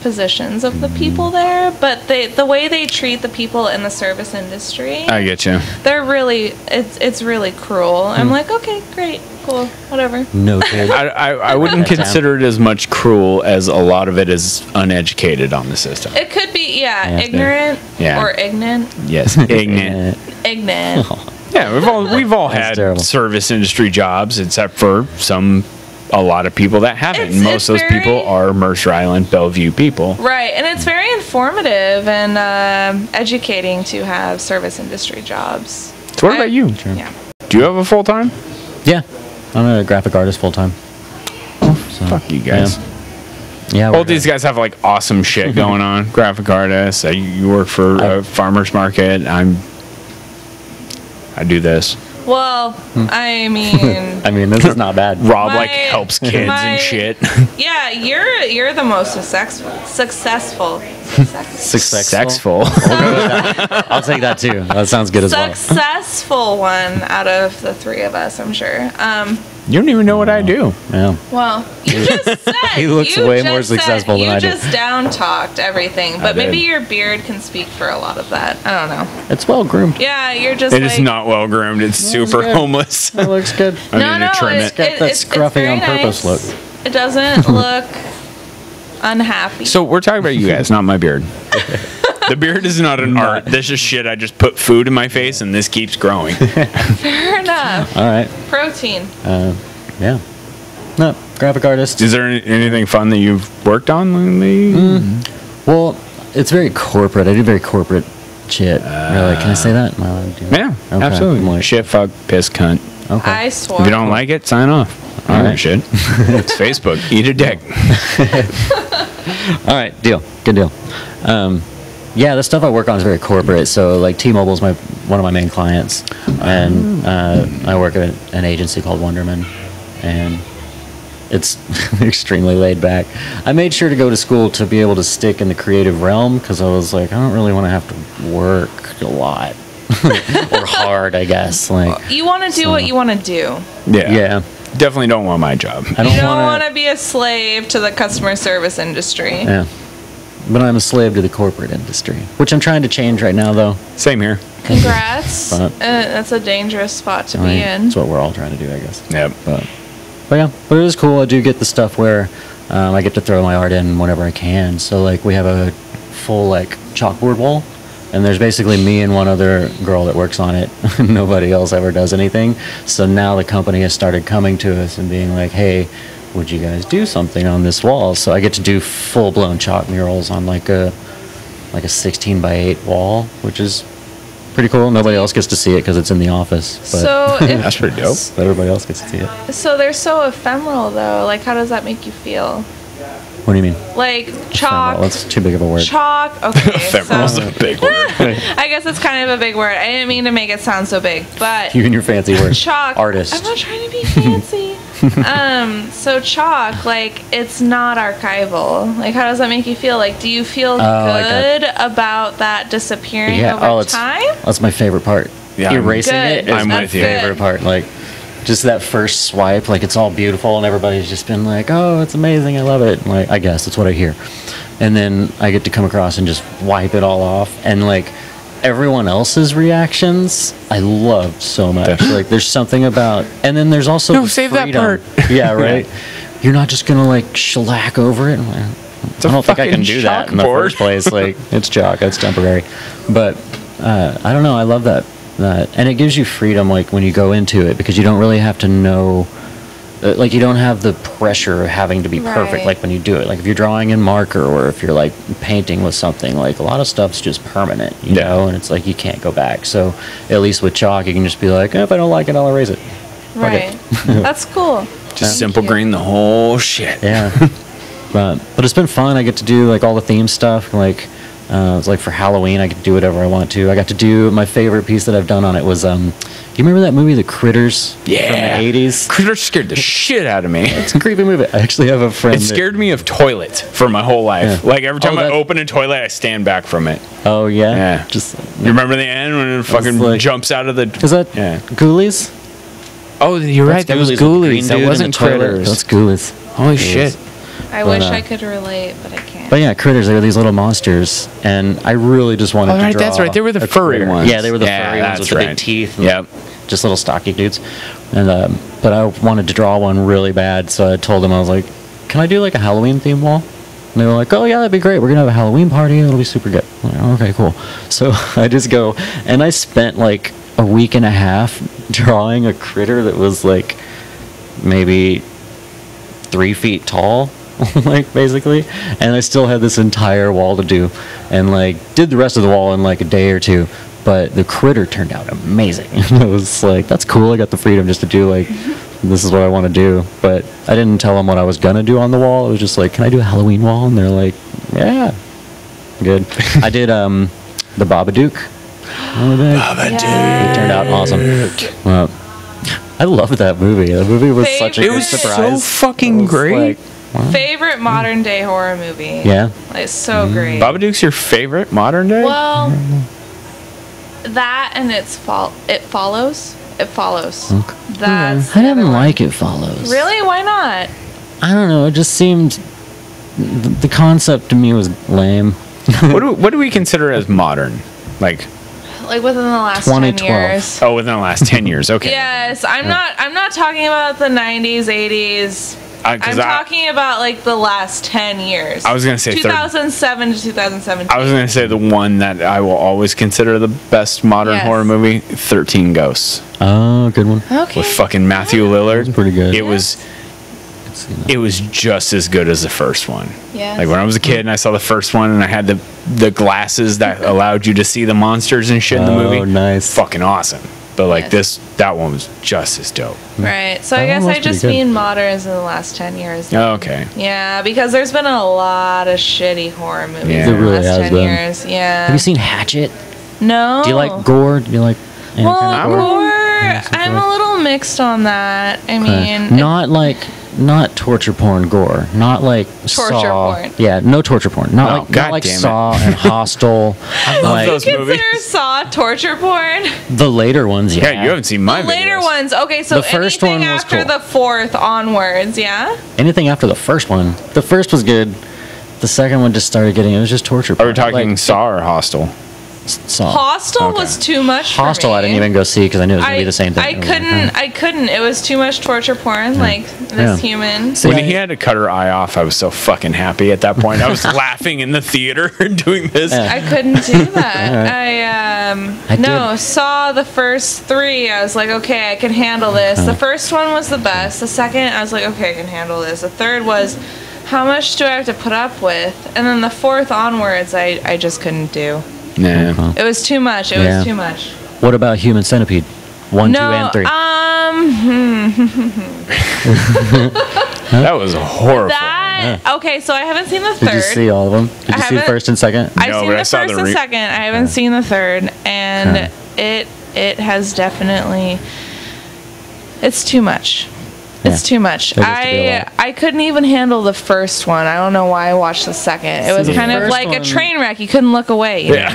S5: positions of the people there, but the way they treat the people in the service industry,
S1: I get you.
S5: they're really, it's really cruel. I'm like, okay, great, cool, whatever.
S6: Noted.
S1: I wouldn't
S6: That sound-
S1: consider it as much cruel as a lot of it is uneducated on the system.
S5: It could be,
S6: Yeah,
S5: ignorant
S1: Yeah.
S5: or ignorant.
S1: Yes. Ignorant.
S5: Ignorant.
S1: Yeah, we've all
S6: That's
S1: had
S6: terrible.
S1: service industry jobs, except for a lot of people that haven't.
S5: It's-
S1: Most
S5: it's
S1: of those people
S5: very-
S1: are Mercer Island, Bellevue people.
S5: Right, and it's very informative and educating to have service industry jobs.
S1: So what about you?
S5: Yeah.
S1: Do you have a full time?
S6: Yeah. I'm a graphic artist full time.
S1: Fuck you guys.
S6: Yeah.
S1: All these guys have like awesome shit going on. Graphic artists. You work for a farmer's market. I do this.
S5: Well, I mean,
S6: I mean, this is not bad.
S1: Rob
S5: My-
S1: like helps kids
S5: my-
S1: and shit.
S5: yeah, you're the most successful.
S1: Successful.
S6: I'll take that too. That sounds good as well.
S5: Successful one out of the three of us, I'm sure.
S1: You don't even know what I do.
S6: Yeah.
S5: Well, you just said
S6: He looks
S5: you
S6: way
S5: just
S6: more
S5: said-
S6: successful than I do.
S5: You just down talked everything, but
S1: did.
S5: maybe your beard can speak for a lot of that. I don't know.
S6: It's well groomed.
S5: Yeah, you're just.
S1: It
S5: like,
S1: is not well groomed. It's super
S6: good.
S1: homeless.
S6: It looks good.
S1: I
S5: No,
S1: need
S5: no,
S1: to trim
S5: it's
S1: it.
S6: got that
S5: it's
S6: scruffy
S5: very
S6: on purpose
S5: nice.
S6: look.
S5: It doesn't look unhappy.
S1: So we're talking about you guys, not my beard. The beard is not an art. This is shit. I just put food in my face and this keeps growing.
S5: Fair enough.
S6: All right.
S5: Protein.
S6: Yeah. No, graphic artist.
S1: Is there anything fun that you've worked on lately?
S6: Well, it's very corporate. I do very corporate shit. Really? Can I say that? Am I allowed to do that?
S1: Yeah,
S6: Okay.
S1: absolutely.
S6: I'm like,
S1: Shit, fuck, piss, cunt.
S6: okay.
S5: I swore.
S1: If you don't like it, sign off. All right,
S6: right.
S1: shit. It's Facebook. Eat a dick.
S6: All right, deal. Good deal. Yeah, the stuff I work on is very corporate. So, like, T-Mobile is one of my main clients, and I work at an agency called Wonderman, and it's extremely laid back. I made sure to go to school to be able to stick in the creative realm because I was like, I don't really want to have to work a lot or hard, I guess. Like,
S5: You want to do what you want to do.
S1: Yeah. Definitely don't want my job.
S6: I
S5: You
S6: don't
S5: don't
S6: want
S5: want to be a slave to the customer service industry.
S6: Yeah. But I'm a slave to the corporate industry, which I'm trying to change right now, though.
S1: Same here.
S5: Congrats.
S6: But-
S5: That's a dangerous spot to
S6: I
S5: be
S6: mean,
S5: in.
S6: That's what we're all trying to do, I guess.
S1: Yep.
S6: But yeah, but it is cool. I do get the stuff where I get to throw my art in whenever I can. So like we have a full like chalkboard wall, and there's basically me and one other girl that works on it. Nobody else ever does anything. So now the company has started coming to us and being like, "Hey, would you guys do something on this wall?" So I get to do full blown chalk murals on like a 16x8 wall, which is pretty cool. Nobody else gets to see it because it's in the office. But
S5: So,
S1: That's pretty dope.
S6: everybody else gets to see it.
S5: so they're so ephemeral, though. Like, how does that make you feel?
S6: What do you mean?
S5: Like chalk.
S6: Well, that's too big of a word.
S5: Chalk. Okay.
S1: Ephemeral's
S5: so,
S1: a big word.
S5: I guess it's kind of a big word. I didn't mean to make it sound so big, but
S6: You and your fancy word.
S5: chalk.
S6: Artist.
S5: I'm not trying to be fancy. So chalk, like, it's not archival. Like, how does that make you feel? Like, do you feel
S6: like
S5: good about that disappearing
S6: Yeah.
S5: over
S6: It's
S5: time?
S6: that's my favorite part.
S1: Yeah, I'm-
S6: Erasing
S5: Good.
S6: it is
S1: I'm
S6: my
S1: with you.
S6: favorite
S5: Good.
S6: part. Like, just that first swipe, like it's all beautiful, and everybody's just been like, "Oh, it's amazing, I love it." Like, I guess that's what I hear. And then I get to come across and just wipe it all off, and like everyone else's reactions, I love so much. Like, there's something about, and then there's also
S1: No,
S6: the
S1: save that
S6: freedom.
S1: part.
S6: Yeah, right. You're not just gonna like shellac over it. I'm like, I don't think I can
S1: fucking
S6: do that in the
S1: chalkboard.
S6: first place. Like, it's chalk, it's temporary. But I don't know. I love that. And it gives you freedom, like when you go into it, because you don't really have to know. Like, you don't have the pressure of having to be perfect.
S5: Right.
S6: Like when you do it, like if you're drawing in marker or if you're like painting with something, like a lot of stuff's just permanent, you
S1: Yeah.
S6: know, and it's like you can't go back. So at least with chalk, you can just be like, if I don't like it, I'll erase it.
S5: Right. That's cool.
S1: Just simple green the whole shit.
S6: Yeah. but it's been fun. I get to do like all the theme stuff. Like it's like for Halloween, I get to do whatever I want to. I got to do my favorite piece that I've done on it was do you remember that movie The Critters?
S1: Yeah.
S6: From the 80s?
S1: Critters scared the shit out of me.
S6: It's a creepy movie. I actually have a friend.
S1: It scared me of toilets for my whole life.
S6: Yeah.
S1: Like every time
S6: Oh,
S1: I
S6: that-
S1: open a toilet, I stand back from it.
S6: Oh yeah.
S1: Yeah.
S6: Just
S1: You remember the end when it fucking
S6: like-
S1: jumps out of the?
S6: is that
S1: Yeah.
S6: Ghoulies?
S1: Oh, you're right. That was
S6: with the green
S1: Ghoulies.
S6: dude
S1: That
S6: in the
S1: wasn't
S6: toilet.
S1: Critters.
S6: That's Ghoulies.
S1: Holy shit.
S5: I
S6: But,
S5: wish
S6: uh,
S5: I could relate, but I can't.
S6: But yeah, Critters. They were these little monsters, and I really just wanted
S1: Oh,
S6: to
S1: right,
S6: draw.
S1: that's right. They were the
S6: a
S1: furry
S6: critter.
S1: ones.
S6: Yeah, they were the
S1: Yeah,
S6: furry ones
S1: that's
S6: with the
S1: right.
S6: big teeth. And
S1: Yep.
S6: Just little stocky dudes. And but I wanted to draw one really bad, so I told them, I was like, "Can I do like a Halloween theme wall?" And they were like, "Oh yeah, that'd be great. We're gonna have a Halloween party. It'll be super good." I'm like, okay, cool. So I just go, and I spent like a week and a half drawing a critter that was like maybe 3 feet tall. Like basically, and I still had this entire wall to do, and like did the rest of the wall in like a day or two, but the critter turned out amazing. I was like, that's cool. I got the freedom just to do like, this is what I want to do. But I didn't tell them what I was gonna do on the wall. It was just like, can I do a Halloween wall? And they're like, yeah, good. I did the Babadook. It turned out awesome. Well, I loved that movie. The movie was such a
S5: It
S6: good
S1: was so
S6: surprise.
S1: fucking
S6: I was
S1: great.
S6: like, wow.
S5: Favorite modern day horror movie.
S6: Yeah.
S5: Like, it's so great.
S1: Babadook's your favorite modern day?
S5: Well, that and it follows. It follows. That's
S6: I
S5: the other
S6: didn't
S5: one.
S6: like It Follows.
S5: Really? Why not?
S6: I don't know. It just seemed the concept to me was lame.
S1: What do we consider as modern? Like,
S5: Like within the last 10
S6: 2012.
S5: years.
S1: within the last 10 years. Okay.
S5: Yes, I'm not talking about the 90s, 80s. I'm talking about like the last 10 years.
S1: I was gonna say
S5: 2007 to 2017.
S1: I was going to say the one that I will always consider the best modern
S5: Yes.
S1: horror movie, 13 Ghosts,
S6: Oh, good one.
S5: Okay.
S1: with fucking Matthew Lillard.
S6: Pretty good.
S1: It was just as good as the first one.
S5: Yes.
S1: Like when I was a kid and I saw the first one and I had the glasses that allowed you to see the monsters and shit in the movie.
S6: Oh, nice.
S1: Fucking awesome. But like
S5: Yes.
S1: that one was just as dope.
S5: Right. So I
S6: That
S5: guess
S6: one was
S5: I just
S6: pretty good.
S5: mean moderns in the last 10 years.
S1: Oh, okay.
S5: Yeah, because there's been a lot of shitty horror movies
S1: Yeah.
S5: in
S6: There
S5: the
S6: really
S5: last
S6: has
S5: 10
S6: been.
S5: years. Yeah.
S6: Have you seen Hatchet?
S5: No.
S6: Do you like gore? Do you like any
S5: Well,
S6: kind of gore?
S5: gore,
S6: some
S5: I'm
S6: gore.
S5: a little mixed on that. I mean,
S6: Not torture porn gore. Not like
S5: Torture
S6: Saw.
S5: porn.
S6: Yeah, no torture porn. Not
S1: Oh,
S6: like
S1: God
S6: not like
S1: damn it.
S6: Saw and Hostel.
S1: love
S6: like
S1: those
S5: consider
S1: movies.
S5: Saw torture porn.
S6: the later ones. Yeah,
S1: Yeah, you haven't seen my
S5: The later
S1: videos.
S5: ones. Okay, so
S6: The first
S5: anything
S6: one was
S5: after
S6: cool.
S5: the fourth onwards, yeah?
S6: Anything after the first one. The first was good. The second one just started getting. It was just torture.
S1: Are
S6: porn.
S1: we talking
S6: Like,
S1: Saw or Hostel?
S6: Saw?
S5: Hostel
S1: Okay.
S5: was too much for
S6: Hostel.
S5: me.
S6: I didn't even go see because I knew it was gonna be the same thing.
S5: I
S6: It was like,
S5: couldn't. It was too much torture porn, like this
S6: Yeah.
S5: human.
S6: See,
S1: When
S6: I-
S1: he had to cut her eye off, I was so fucking happy at that point. I was laughing in the theater doing this.
S6: Yeah.
S5: I couldn't do that.
S6: I
S5: No,
S6: did.
S5: saw the first three. I was like, okay, I can handle this. The first one was the best. The second, I was like, okay, I can handle this. The third was, how much do I have to put up with? And then the fourth onwards, I just couldn't do.
S1: Nah.
S5: It was too much. It
S6: Yeah.
S5: was too much.
S6: What about Human Centipede? 1, 2,
S5: No,
S6: and 3.
S1: That was horrible.
S5: that okay. So I haven't seen the third.
S6: Did you see all of them? Did
S5: I
S6: you see
S5: haven't-
S6: first and second?
S5: I've
S1: No,
S5: seen
S1: but I
S5: the
S1: saw
S5: first
S1: the
S5: and
S1: re-
S5: second. I haven't seen the third, and it has definitely. It's too much. It's
S6: Yeah.
S5: too much.
S6: There used to be a lot.
S5: I couldn't even handle the first one. I don't know why I watched the second. It was
S6: See, the
S5: kind of
S6: first
S5: like a
S6: one-
S5: train wreck. You couldn't look away. you know?
S1: Yeah.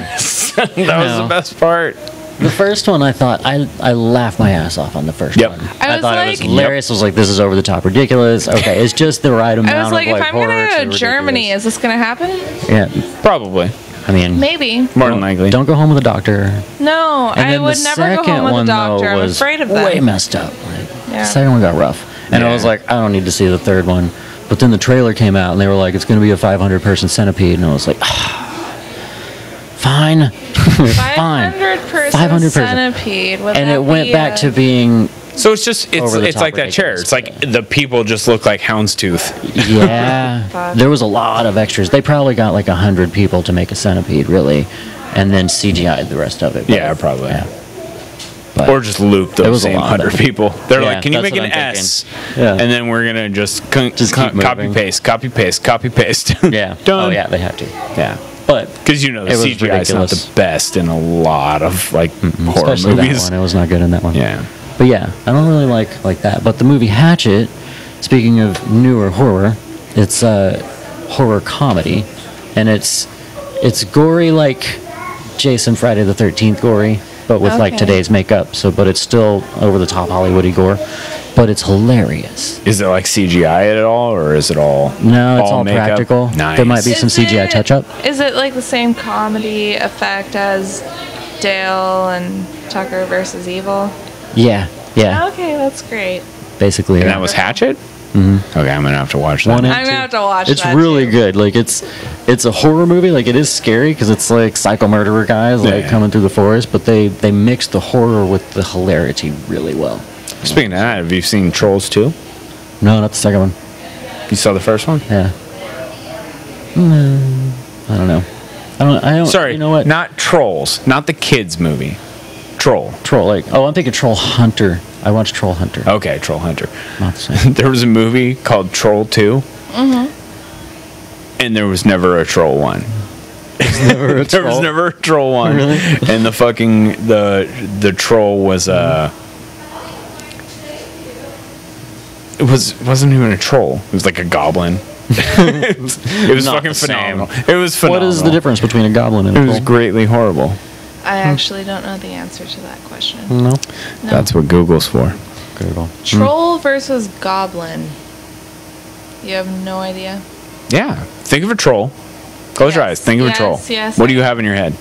S1: that was
S6: No.
S1: the best part.
S6: The first one, I thought I laughed my ass off on the first
S1: Yep.
S6: one.
S5: I was
S6: thought it was
S5: like-
S6: hilarious. I was like, this is over the top ridiculous. Okay, it's just the right amount
S5: I was like,
S6: of
S5: if
S6: like
S5: I'm
S6: horror
S5: gonna go
S6: to
S5: to Germany,
S6: ridiculous.
S5: is this gonna happen?
S6: Yeah,
S1: Probably.
S6: I mean,
S5: Maybe.
S1: More than likely.
S6: don't go home with a doctor.
S5: No,
S6: And
S5: I
S6: then
S5: would
S6: the
S5: never go
S6: second
S5: home with a
S6: one,
S5: doctor.
S6: though,
S5: I'm
S6: was
S5: afraid of
S6: way
S5: that.
S6: messed up. Like,
S5: Yeah.
S6: The second one got rough, and I was
S1: Yeah.
S6: like, I don't need to see the third one. But then the trailer came out, and they were like, it's going to be a 500-person centipede, and I was like, fine, fine.
S5: 500-person
S6: 500 person.
S5: centipede. Would
S6: And
S5: that
S6: it went
S5: be
S6: back to being,
S1: So it's just
S6: Over the
S1: it's
S6: top
S1: like that chair.
S6: ridiculous.
S1: It's like the people just look like houndstooth.
S6: yeah.
S5: Fuck.
S6: There was a lot of extras. They probably got like 100 people to make a centipede, really, and then CGI'd the rest of it. But,
S1: Yeah, probably.
S6: Yeah. But,
S1: Or just loop
S6: There
S1: those
S6: was a
S1: same
S6: lot of
S1: 100
S6: them.
S1: people. They're
S6: Yeah,
S1: like, can you
S6: that's
S1: make
S6: what
S1: an
S6: I'm
S1: S?
S6: thinking. Yeah.
S1: And then we're gonna just
S6: Just keep
S1: copy
S6: moving.
S1: paste, copy paste, copy paste.
S6: yeah.
S1: Done.
S6: Oh yeah, they have to.
S1: Yeah.
S6: But
S1: Because you know the
S6: It was
S1: CGI is not
S6: ridiculous.
S1: the best in a lot of like horror
S6: especially
S1: movies.
S6: that one, it was not good in that one.
S1: Yeah.
S6: But yeah, I don't really like that. But the movie Hatchet, speaking of newer horror, it's a horror comedy, and it's gory like Jason Friday the 13th gory, but with like
S5: Okay.
S6: today's makeup. So, but it's still over the top Hollywoody gore, but it's hilarious.
S1: Is it like CGI at all, or is it all?
S6: No, it's all
S1: makeup?
S6: practical.
S1: Nice.
S6: There might be some
S5: Is
S6: CGI
S5: it-
S6: touch up.
S5: Is it like the same comedy effect as Dale and Tucker versus Evil?
S6: Yeah, yeah,
S5: Okay, that's great.
S6: basically.
S1: And
S6: yeah.
S1: that was Hatchet. Mm-hmm. Okay, I'm gonna have to watch that.
S6: One and
S5: I'm
S6: two.
S5: gonna have to watch
S6: It's
S5: that,
S6: really
S5: too.
S6: good. Like it's a horror movie. Like it is scary because it's like psycho murderer guys like
S1: Yeah.
S6: coming through the forest, but they mix the horror with the hilarity really well.
S1: Speaking of that, have you seen Trolls 2?
S6: No, not the second one.
S1: You saw the first one?
S6: Yeah. I don't know. I don't.
S1: Sorry,
S6: You know what?
S1: Not Trolls, not the kids movie. Troll.
S6: Troll. Like I'm thinking Troll Hunter. I watched Troll Hunter.
S1: Okay, Troll Hunter.
S6: Not the same.
S1: There was a movie called Troll 2. Mm-hmm. And there was never a Troll 1. There was never a Troll 1.
S6: Really?
S1: And the fucking the troll was it wasn't even a troll. It was like a goblin. it was
S6: Not
S1: fucking
S6: the same.
S1: phenomenal. It was phenomenal.
S6: What is the difference between a goblin and a
S1: It was
S6: troll?
S1: greatly horrible.
S5: I actually don't know the answer to that question.
S6: No.
S5: No.
S1: That's what Google's for.
S6: Google.
S5: Troll versus Goblin. You have no idea.
S1: Yeah. Think of a troll. Close your
S5: Yes,
S1: eyes. Think of
S5: yes,
S1: a troll.
S5: yes,
S1: What do you have in your head?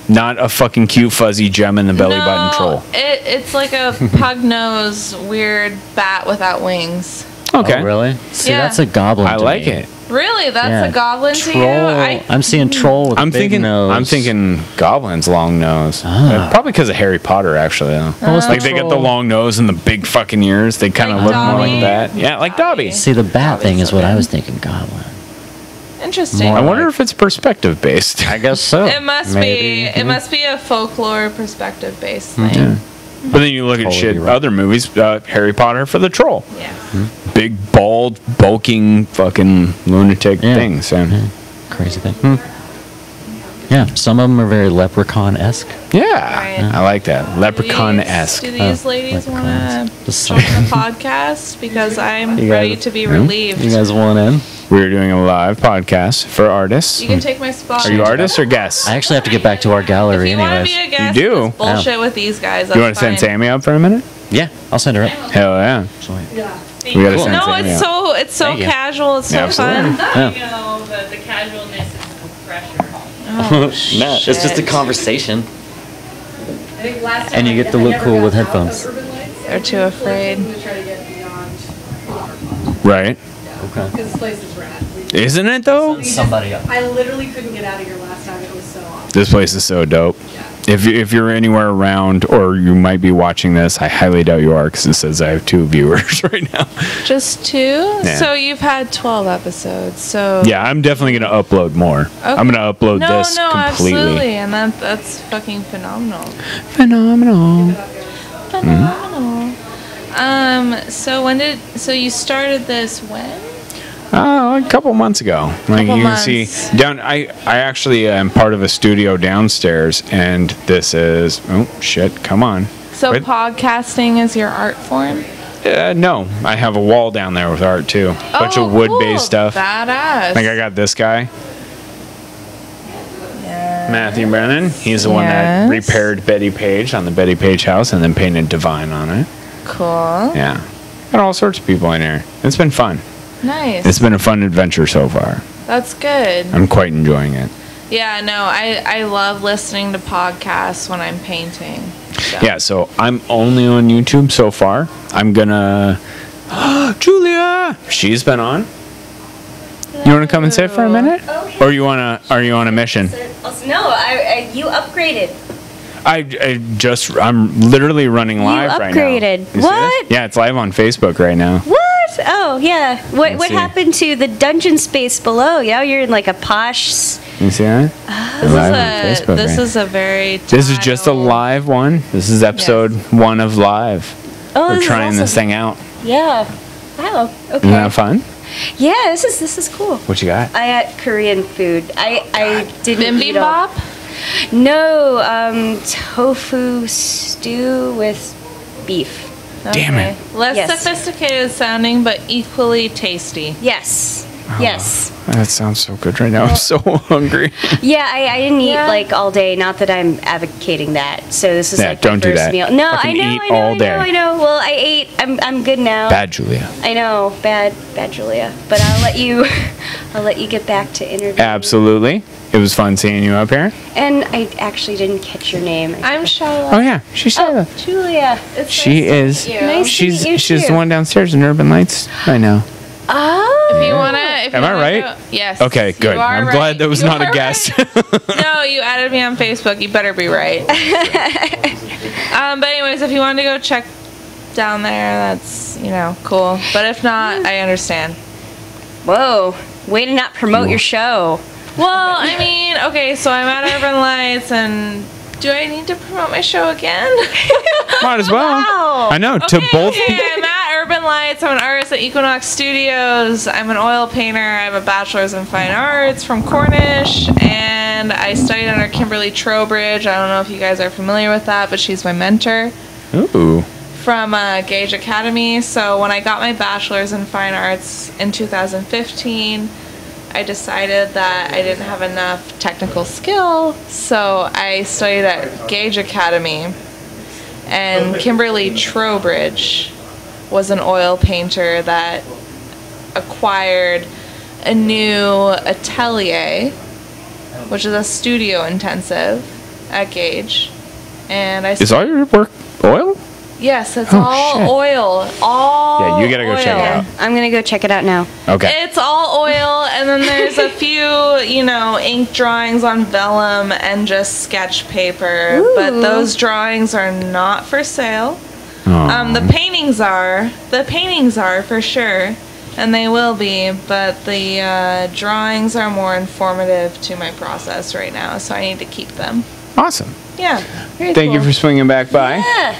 S1: Not a fucking cute fuzzy gem in the belly button troll.
S5: It's like a pug nose weird bat without wings.
S1: Okay.
S6: Oh, really? See,
S5: Yeah.
S6: that's a goblin.
S1: I
S6: to
S1: like
S6: me.
S1: it.
S5: Really? That's
S6: Yeah.
S5: a goblin to you?
S6: Troll. I'm seeing troll with a
S1: I'm
S6: big
S1: thinking.
S6: nose.
S1: I'm thinking goblins long nose.
S6: Ah.
S1: Probably because of Harry Potter, actually. Though.
S6: Almost
S1: Like they get the
S6: troll.
S1: long nose and the big fucking ears. They kind of
S5: Like
S1: look more
S5: Dobby?
S1: like that. Yeah, like Dobby.
S6: See, the bat thing is what I
S5: good.
S6: was thinking. Goblin.
S5: Interesting.
S6: More
S1: I wonder if it's perspective based.
S6: I guess so.
S5: It must
S6: Maybe.
S5: be. It must be a folklore perspective based thing.
S1: Yeah. But then you look at
S6: Totally
S1: shit,
S6: right.
S1: other movies, Harry Potter for the troll.
S5: Yeah.
S1: Big, bald, bulking, fucking lunatic
S6: Yeah.
S1: thing. So,
S6: Crazy thing. Yeah, some of them are very leprechaun-esque.
S1: yeah,
S5: Right.
S1: I like that. Leprechaun-esque.
S5: Do these ladies want
S6: leprechauns.
S5: to
S6: Just
S5: join the podcast? Because I'm
S6: You
S5: ready
S6: guys-
S5: to be relieved.
S6: You guys want in?
S1: We're doing a live podcast for artists.
S5: You can take my spot.
S1: Are you artists or guests?
S6: I actually have to get back to our gallery
S5: If you want to
S6: anyways.
S5: be a guest,
S1: You do?
S5: just bullshit with these guys.
S1: You want to send Sammy up for a minute?
S6: Yeah, I'll send her up.
S1: Hell yeah.
S6: Sweet.
S1: We gotta
S6: Cool.
S1: send
S5: No,
S1: Sammy
S5: it's
S1: up.
S5: so
S6: Thank you.
S5: casual. It's so
S1: Yeah, absolutely.
S5: fun.
S6: Yeah.
S7: You know, the casualness is pressure.
S5: Oh,
S6: No, it's just a
S5: shit.
S6: conversation.
S7: I think last time
S6: And you
S7: I-
S6: get to
S7: I
S6: look
S7: never
S6: cool
S7: got
S6: with
S7: out
S6: headphones.
S7: of Urban Lights.
S5: They're too afraid.
S7: I'm gonna try to get beyond
S1: Right.
S6: Okay.
S7: because this place is rad. We-
S1: Isn't it though?
S6: Somebody up.
S7: I literally couldn't get out of here last time. It was so awesome.
S1: This place is so dope. If you're anywhere around or you might be watching this, I highly doubt you are because it says I have 2 viewers right now.
S5: Just 2?
S1: Yeah.
S5: So you've had 12 episodes. So
S1: Yeah, I'm definitely going to upload more. I'm going to upload
S5: no,
S1: this
S5: no,
S1: completely.
S5: absolutely, and that's fucking phenomenal.
S1: Phenomenal.
S5: Phenomenal. So you started this when?
S1: Oh, a couple months ago. Like
S5: Couple
S1: you can see
S5: months.
S1: down. I actually am part of a studio downstairs, and this is shit. Come on.
S5: So
S1: Wait.
S5: podcasting is your art form?
S1: No, I have a wall down there with art too. Bunch of wood-based stuff.
S5: Badass.
S1: Like I got this guy, Matthew Brennan. He's the one that
S5: Yes.
S1: repaired Betty Page on the Betty Page house and then painted Divine on it.
S5: Cool.
S1: Yeah, got all sorts of people in here. It's been fun.
S5: Nice.
S1: It's been a fun adventure so far.
S5: That's good.
S1: I'm quite enjoying it.
S5: Yeah, no, I love listening to podcasts when I'm painting. So.
S1: Yeah, so I'm only on YouTube so far. I'm gonna Julia. She's been on. You want to come and sit for a minute, or you wanna? Are you on a mission?
S8: No, you upgraded.
S1: I'm literally running live right now.
S8: upgraded.
S1: You see
S8: What?
S1: this? Yeah, it's live on Facebook right now.
S8: What? Oh, yeah. What
S1: Let's see.
S8: happened to the dungeon space below? Yeah, you're in like a posh.
S1: You see that?
S5: This is a very.
S1: This is just a
S5: tile-
S1: live one. This is episode 1 of live.
S8: Oh,
S1: We're
S8: this is
S1: trying this
S8: awesome.
S1: thing out.
S8: Yeah. Wow. Okay.
S1: Isn't that fun?
S8: Yeah, this is cool.
S1: What you got?
S8: I ate Korean food. I didn't eat all.
S5: Bibimbap?
S8: No, tofu stew with beef.
S1: Damn it.
S5: Less
S8: Yes.
S5: sophisticated sounding, but equally tasty.
S8: Yes. Yes.
S1: That sounds so good right now. I'm so hungry.
S8: Yeah, I didn't eat
S5: Yeah.
S8: like all day. Not that I'm advocating that. So this is
S1: Yeah,
S8: like my
S1: don't do
S8: first
S1: that.
S8: meal. No,
S1: Fucking
S8: I know,
S1: eat
S8: I know,
S1: all
S8: I know,
S1: day.
S8: I know. Well, I ate. I'm good now.
S1: Bad Julia.
S8: I know, bad Julia. But I'll let you, I'll let you get back to interview.
S1: Absolutely. It was fun seeing you up here.
S8: And I actually didn't catch your name.
S5: I'm Charlotte.
S1: Oh yeah, she's
S8: Oh, Julia. It's
S1: she is.
S8: Nice to
S1: She's
S8: meet you
S1: she's
S8: too.
S1: the one downstairs in Urban Lights right now.
S8: Oh.
S5: If you wanna, if
S1: Am
S5: you
S1: I
S5: wanna
S1: right?
S5: go- yes.
S1: Okay,
S5: you
S1: good.
S5: are
S1: I'm
S5: right.
S1: glad that was
S5: You
S1: not a
S5: are
S1: guess.
S5: right. No, you added me on Facebook. You better be right. But anyways, if you want to go check down there, that's cool. But if not, I understand.
S8: Whoa. Way to not promote your show.
S5: Well, I mean, okay, so I'm at Urban Lights, and do I need to promote my show again?
S1: Might as well.
S8: Wow.
S1: I know. To both.
S5: Okay, I'm at Urban Lights. I'm an artist at Equinox Studios. I'm an oil painter. I have a bachelor's in fine arts from Cornish, and I studied under Kimberly Trowbridge. I don't know if you guys are familiar with that, but she's my mentor
S1: Ooh.
S5: from Gage Academy. So when I got my bachelor's in fine arts in 2015, I decided that I didn't have enough technical skill, so I studied at Gage Academy. And Kimberly Trowbridge was an oil painter that acquired a new atelier, which is a studio intensive at Gage. And I
S1: Is all your work oil?
S5: Yes, it's
S1: Oh,
S5: all
S1: shit.
S5: oil. All
S1: Yeah, you gotta go check it
S5: oil.
S1: out.
S8: I'm gonna go check it out now.
S1: Okay.
S5: It's all oil, and then there's a few, ink drawings on vellum and just sketch paper. But
S8: Ooh.
S5: those drawings are not for sale.
S1: Aw.
S5: The paintings are. The paintings are for sure, and they will be. But the drawings are more informative to my process right now, so I need to keep them.
S1: Awesome.
S5: Yeah. Very
S1: Thank you
S5: cool.
S1: for swinging back by.
S8: Yeah.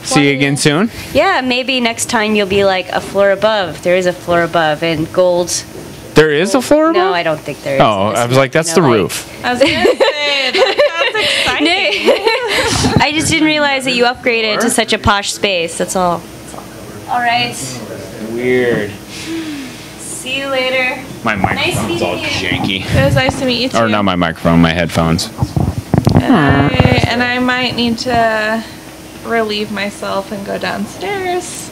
S1: See you again soon.
S8: Yeah, maybe next time you'll be like a floor above. There is a floor above and gold.
S1: There is a floor above?
S8: No, I don't think there is.
S1: Oh, I was like, that's the roof.
S5: I was gonna say that's exciting.
S8: I just didn't realize that you upgraded to such a posh space. That's all. All right.
S1: Weird.
S8: See you later.
S1: My microphone's
S8: meeting
S1: all
S8: you.
S1: janky.
S5: It was nice to meet you too.
S1: Or not my microphone, my headphones.
S5: And I might need to relieve myself and go downstairs.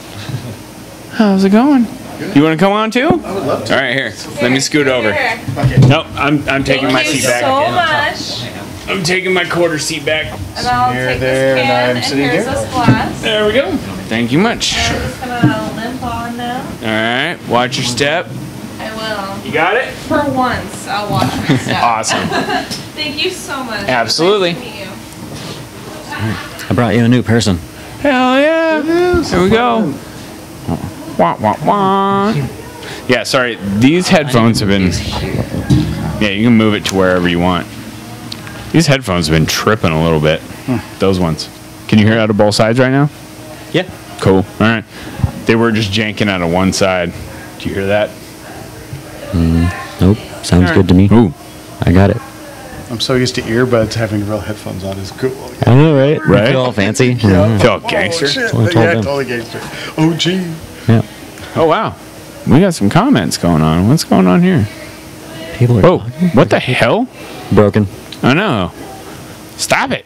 S1: How's it going? You want to come on too? I would love to. All right, here. Let me scoot over.
S5: Here.
S1: Nope, I'm taking my
S5: Thank you
S1: seat back.
S5: so much.
S1: I'm taking my quarter seat back.
S5: And I'll take this can, and here's this glass.
S1: There we go. Thank you much.
S5: I'm just gonna limp on now.
S1: All right, watch your step.
S5: I will.
S1: You got it?
S5: For once, I'll watch my step.
S1: Awesome.
S5: Thank you so much.
S1: Absolutely.
S5: Nice to meet you.
S6: I brought you a new person.
S1: Hell yeah. Here we go. Wah, wah, wah. Yeah, sorry. These headphones have been... Yeah, you can move it to wherever you want. These headphones have been tripping a little bit. Those ones. Can you hear out of both sides right now?
S6: Yeah.
S1: Cool. All right. They were just janking out of one side. Do you hear that?
S6: Nope. Sounds good to me.
S1: Ooh.
S6: I got it.
S9: I'm so used to earbuds, having real headphones on is cool.
S6: I know, right?
S1: Right?
S6: You feel all fancy.
S9: Yeah.
S1: Feel gangster.
S9: Oh, shit.
S6: what I told
S9: Yeah,
S6: them.
S9: totally gangster. OG.
S6: Yeah.
S1: Oh, wow. We got some comments going on. What's going on here?
S6: People are
S1: Whoa.
S6: talking.
S1: What the hell?
S6: Broken.
S1: I know. Stop it.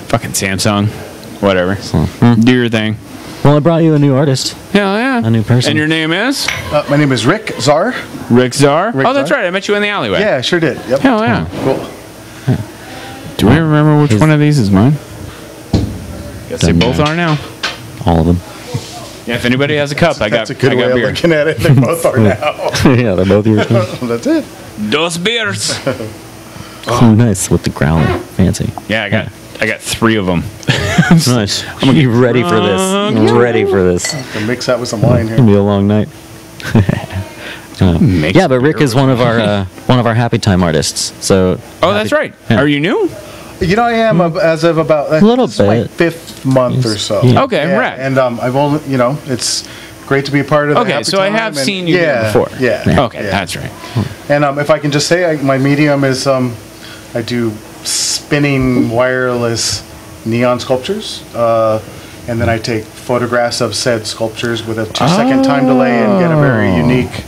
S1: Fucking Samsung. Whatever. Do your thing.
S6: Well, I brought you a new artist.
S1: Hell yeah.
S6: A new person.
S1: And your name is?
S9: My name is Rick Czar.
S1: Rick Czar?
S9: Rick
S1: Oh, that's
S9: Czar.
S1: right. I met you in the alleyway.
S9: Yeah, I sure did. Yep.
S1: Hell yeah.
S9: Cool.
S1: Do I remember which one of these is mine? Guess they
S6: Doesn't
S1: both
S6: matter.
S1: are now.
S6: All of them.
S1: Yeah, if anybody has a cup, I got
S9: That's a good
S1: I
S9: way
S1: got
S9: of
S1: beer.
S9: looking at it. They both are now.
S6: Yeah, they're both yours. now.
S9: That's it.
S1: Dos beers.
S6: Oh, nice. With the growler. Fancy.
S1: Yeah, I got 3 of them.
S6: Nice. I'm gonna be ready for this. I'm ready for this. It's
S9: To mix that with some wine
S6: gonna
S9: here.
S6: be a long night.
S1: Makes
S6: Yeah, but Rick is one of our happy time artists. So.
S1: Oh, that's right.
S6: Yeah.
S1: Are you new?
S9: You know, I am as of about
S6: A little
S9: this is my
S6: bit.
S9: 5th month or so.
S6: Yeah.
S1: Okay, right.
S9: And I've only, it's great to be a part of the
S1: Okay,
S9: Happy
S1: so I
S9: Time
S1: have
S9: and-
S1: seen you here before.
S9: Yeah.
S1: Okay,
S9: yeah.
S1: that's right.
S9: And if I can just say, my medium is I do spinning wireless neon sculptures, and then I take photographs of said sculptures with a 2-second time delay and get a very unique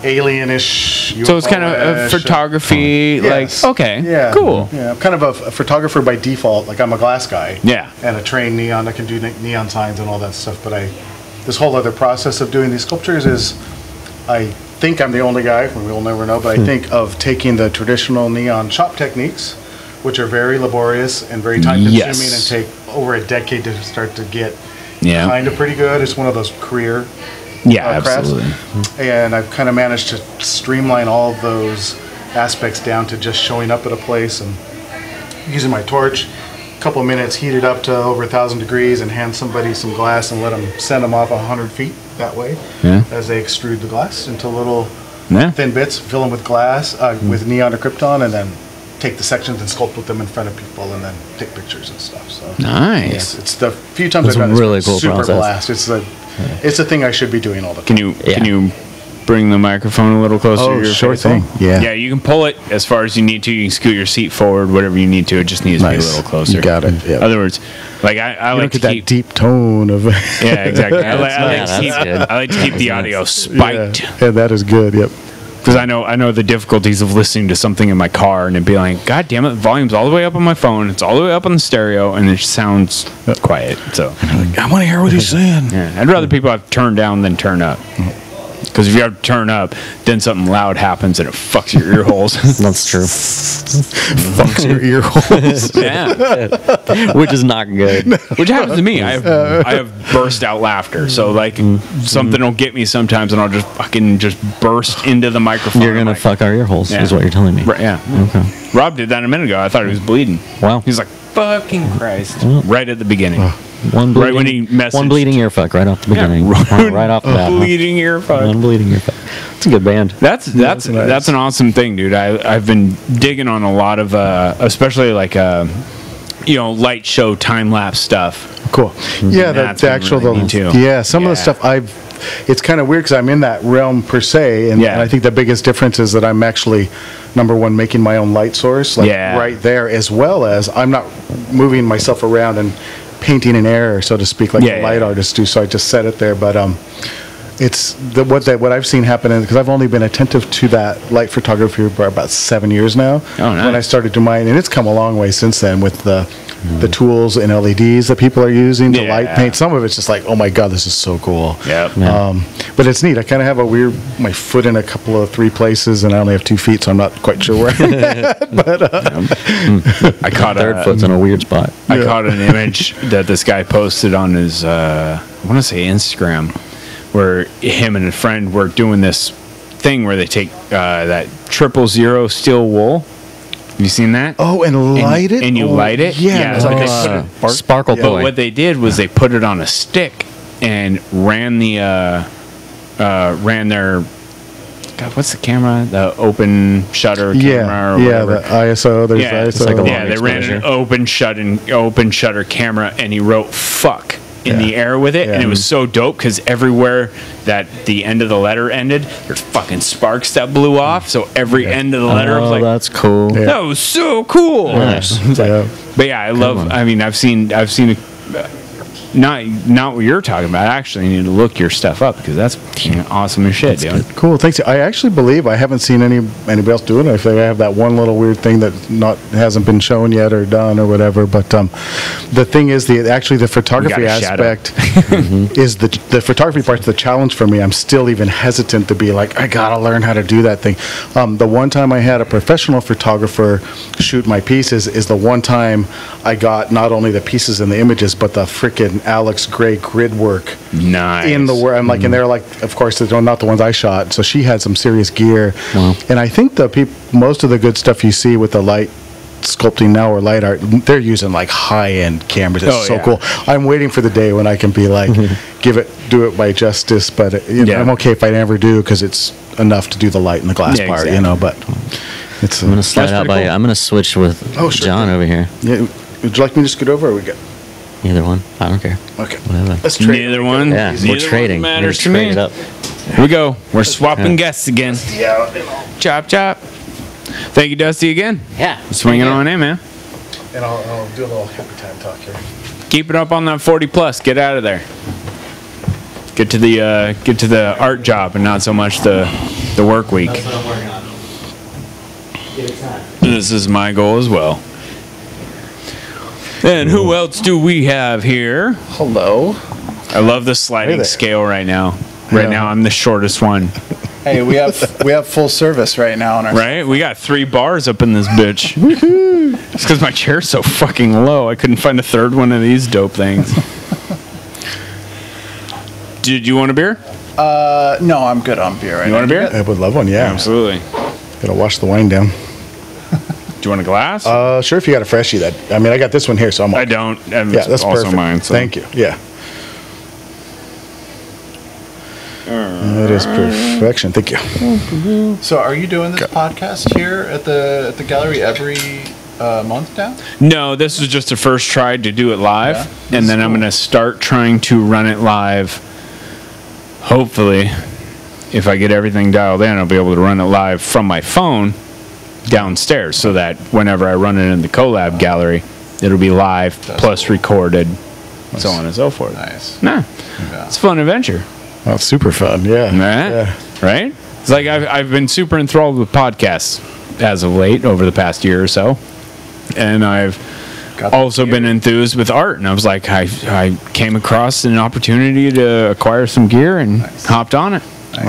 S9: alienish.
S1: So it's kind of a
S9: UFO-ish,
S1: photography,
S9: Yes.
S1: like, okay,
S9: Yeah.
S1: cool.
S9: Yeah, I'm kind of a photographer by default. Like I'm a glass guy.
S1: Yeah.
S9: And a trained neon. I can do neon signs and all that stuff. But this whole other process of doing these sculptures is, I think I'm the only guy. We'll never know. But I think of taking the traditional neon shop techniques, which are very laborious and very time consuming,
S1: Yes.
S9: and take over a decade to start to get
S1: Yeah.
S9: kind of pretty good. It's one of those career
S1: Yeah,
S9: crafts.
S1: absolutely.
S9: And I've kind of managed to streamline all of those aspects down to just showing up at a place and using my torch, a couple of minutes, heat it up to over 1,000 degrees and hand somebody some glass and let them send them off 100 feet that way
S1: Yeah.
S9: as they extrude the glass into little
S1: Yeah.
S9: thin bits, fill them with glass, with neon or krypton, and then take the sections and sculpt with them in front of people and then take pictures and stuff. So
S1: Nice.
S9: yes, it's the few times
S6: That's
S9: I've
S6: a
S9: done this,
S6: really
S9: it's
S6: cool
S9: super
S6: process.
S9: blast. It's a thing I should be doing all the time.
S1: Can you bring the microphone a little closer to your
S9: sure
S1: face?
S9: thing. Yeah.
S1: Yeah, you can pull it as far as you need to. You can scoot your seat forward, whatever you need to. It just needs to be a little closer.
S9: You got it. Yeah.
S1: In other words, like I
S9: You
S1: like
S9: don't
S1: to
S9: get
S1: keep.
S9: that deep tone of.
S1: Yeah, exactly. I like
S6: that's
S1: to keep,
S6: good.
S1: I like to keep the audio spiked.
S9: Yeah, that is good. Yep.
S1: Because I know the difficulties of listening to something in my car and it being like, God damn it, the volume's all the way up on my phone, it's all the way up on the stereo, and it sounds quiet. So
S9: I want to hear what he's saying.
S1: yeah, I'd rather people have turned down than turn up. Because if you have to turn up, then something loud happens and it fucks your ear holes.
S6: That's true.
S10: Fucks your ear holes.
S1: Yeah.
S6: Which is not good.
S1: Which happens to me. I have burst out laughter. So like something will get me sometimes, and I'll just fucking just burst into the microphone.
S6: You're gonna fuck our ear holes, is what you're telling me.
S1: Right, yeah.
S6: Okay.
S1: Rob did that a minute ago. I thought he was bleeding.
S6: Wow.
S1: He's like, fucking Christ. Right at the beginning.
S6: One bleeding,
S1: right when he messaged.
S6: One bleeding ear fuck right off the beginning. Right off the bat.
S1: Bleeding ear fuck.
S6: One bleeding ear fuck. It's a good band.
S1: That's an awesome thing, dude. I've been digging on a lot of especially like light show time lapse stuff.
S9: Cool. Yeah, the actual
S1: really neat too.
S9: Yeah, some of the stuff it's kind of weird because I'm in that realm per se, and I think the biggest difference is that I'm actually number one making my own light source, right there, as well as I'm not moving myself around and painting in air, so to speak, like the light artists do. So I just set it there, but it's what I've seen happen, because I've only been attentive to that light photography for about 7 years now.
S1: Oh, nice.
S9: When I started to mine, and it's come a long way since then with the tools and LEDs that people are using to light paint. Some of it's just like, oh my god, this is so cool.
S1: Yeah.
S9: But it's neat. I kind of have my foot in a couple of 3 places, and I only have 2 feet, so I'm not quite sure where I'm at. But
S1: I caught
S6: third foot's in a weird spot.
S1: I caught an image that this guy posted on his I want to say Instagram, where him and a friend were doing this thing where they take that 000 steel wool. Have you seen that?
S9: Oh, and light it?
S1: And you light it?
S9: Yeah.
S1: It's like
S6: a sparkle
S1: But
S6: toy.
S1: what they did was they put it on a stick and ran their God, what's the camera? The open shutter camera or whatever.
S9: The ISO. There's ISO.
S6: It's like a
S1: Yeah, they ran an open shutter camera, and he wrote "fuck" in the air with it, and it was so dope because everywhere that the end of the letter ended, there's fucking sparks that blew off. So every end of the letter was like,
S6: that's cool.
S1: that was so cool.
S6: Nice.
S1: But yeah, I love. I mean, I've seen not what you're talking about. Actually, you need to look your stuff up because that's awesome as shit, dude.
S9: Cool, thanks. I actually believe I haven't seen anybody else doing it. I think I have that one little weird thing that hasn't been shown yet or done or whatever. But the thing is, the photography aspect is the photography part's the challenge for me. I'm still even hesitant to be like, I gotta learn how to do that thing. The one time I had a professional photographer shoot my pieces is the one time I got not only the pieces and the images, but the freaking Alex Gray grid work in the work. I'm like, and they're like, of course, they're not the ones I shot. So she had some serious gear, and I think most of the good stuff you see with the light sculpting now or light art, they're using like high-end cameras. It's so cool. I'm waiting for the day when I can be like, do it by justice. But I'm okay if I never do because it's enough to do the light and the glass part,
S1: exactly.
S9: But it's.
S6: I'm gonna slide out by you. I'm gonna switch with John over here.
S9: Yeah. Would you like me to scoot over, or we good?
S6: Either one. I don't care.
S9: Okay.
S6: Whatever.
S9: Let's trade.
S1: Neither one.
S6: Yeah,
S1: Neither
S6: we're trading.
S1: one
S6: We're
S1: matters to me.
S6: trading up.
S1: Here we go. We're swapping guests again. Chop chop. Thank you, Dusty, again.
S6: Yeah.
S1: Swinging on in, man.
S9: And I'll do a little happy time talk here.
S1: Keep it up on that 40 plus. Get out of there. Get to the art job and not so much the work week.
S6: That's what I'm working on. Give it time.
S1: This is my goal as well. And who else do we have here?
S2: Hello.
S1: I love the sliding scale right now. Right now, I'm the shortest one.
S2: Hey, we have full service right now on our.
S1: Right? We got 3 bars up in this bitch. It's because my chair's so fucking low. I couldn't find a third one of these dope things. Did you want a beer?
S2: No, I'm good on beer right now.
S1: You want a beer?
S9: I would love one. Yeah,
S1: Absolutely.
S9: Gotta wash the wine down.
S1: Do you want a glass?
S9: Sure. If you got a freshie, I got this one here, so I'm.
S1: I don't. And
S9: Yeah,
S1: it's
S9: that's
S1: also
S9: perfect.
S1: mine. So.
S9: Thank you. Yeah. That is perfection. Thank you.
S2: So, are you doing this podcast here at the gallery every month now?
S1: No, this was just a first try to do it live, and then I'm going to start trying to run it live. Hopefully, if I get everything dialed in, I'll be able to run it live from my phone downstairs, so that whenever I run it in the collab gallery, it'll be live plus recorded, so on and so forth.
S2: Nice.
S1: Nah, it's a fun adventure.
S9: Oh, it's super fun. Yeah.
S1: Right? It's like I've been super enthralled with podcasts as of late over the past year or so, and I've also been enthused with art, and I was like, I came across an opportunity to acquire some gear and hopped on it.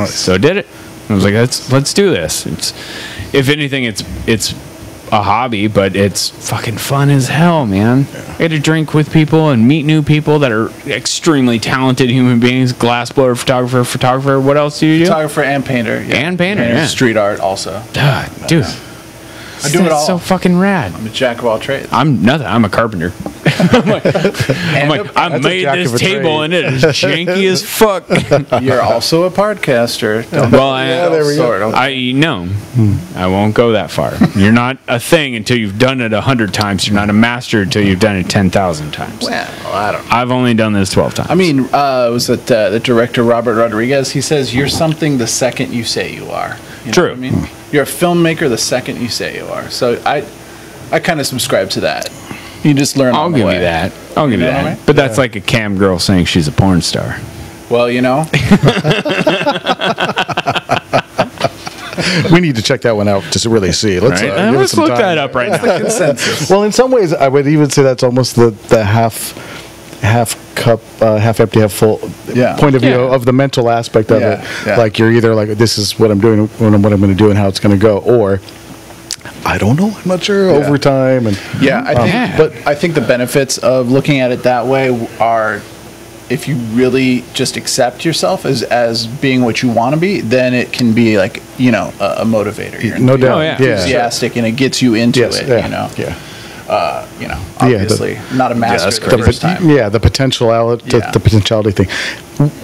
S1: So did it. I was like, let's do this. It's, if anything, it's a hobby, but it's fucking fun as hell, man. I get to drink with people and meet new people that are extremely talented human beings. Glassblower, photographer. What else do you do?
S11: Photographer and painter. Yeah.
S1: And painter, yeah.
S11: Street art also.
S1: Dude.
S11: I do it all.
S1: So fucking rad.
S11: I'm a jack of all trades.
S1: I'm nothing. I'm a carpenter. I made this table and it is janky as fuck.
S11: You're also a podcaster.
S1: Well, I know. I won't go that far. You're not a thing until you've done it 100 times. You're not a master until you've done it 10,000 times.
S11: Well, I don't know.
S1: I've only done this 12 times.
S11: I mean, was it the director Robert Rodriguez? He says you're something the second you say you are. You know
S1: True.
S11: what I mean, you're a filmmaker the second you say you are. So I kind of subscribe to that. You just learn.
S1: I'll give you that. I'll give you that. But that's like a cam girl saying she's a porn star.
S11: Well, you know.
S10: We need to check that one out to really see. Let's,
S1: Right?
S10: give it
S1: Let's
S10: some
S1: look
S10: time.
S1: that up right now.
S11: Consensus.
S10: Well, in some ways, I would even say that's almost the half cup, half empty, half full point of view
S1: Yeah.
S10: of the mental aspect of it.
S11: Yeah.
S10: Like you're either like, this is what I'm doing, what I'm going to do, and how it's going to go, or I don't know, I'm not sure. Overtime and
S11: Yeah, I think the benefits of looking at it that way are, if you really just accept yourself as being what you want to be, then it can be like, you know, a motivator. You're
S10: No doubt.
S11: enthusiastic, and it gets you into it. You know. You know, obviously not a master the first time.
S10: Yeah, the potentiality, the potentiality thing.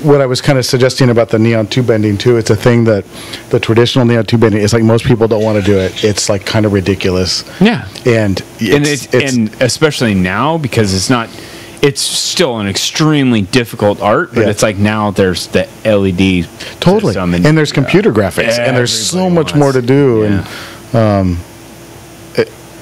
S10: What I was kind of suggesting about the neon tube bending too, it's a thing that the traditional neon tube bending, it's like most people don't want to do it. It's like kind of ridiculous.
S1: Yeah.
S10: And
S1: and especially now, because it's still an extremely difficult art, but it's like now there's the LED
S10: totally,
S1: system
S10: and there's computer graphics, and there's so much more to do, and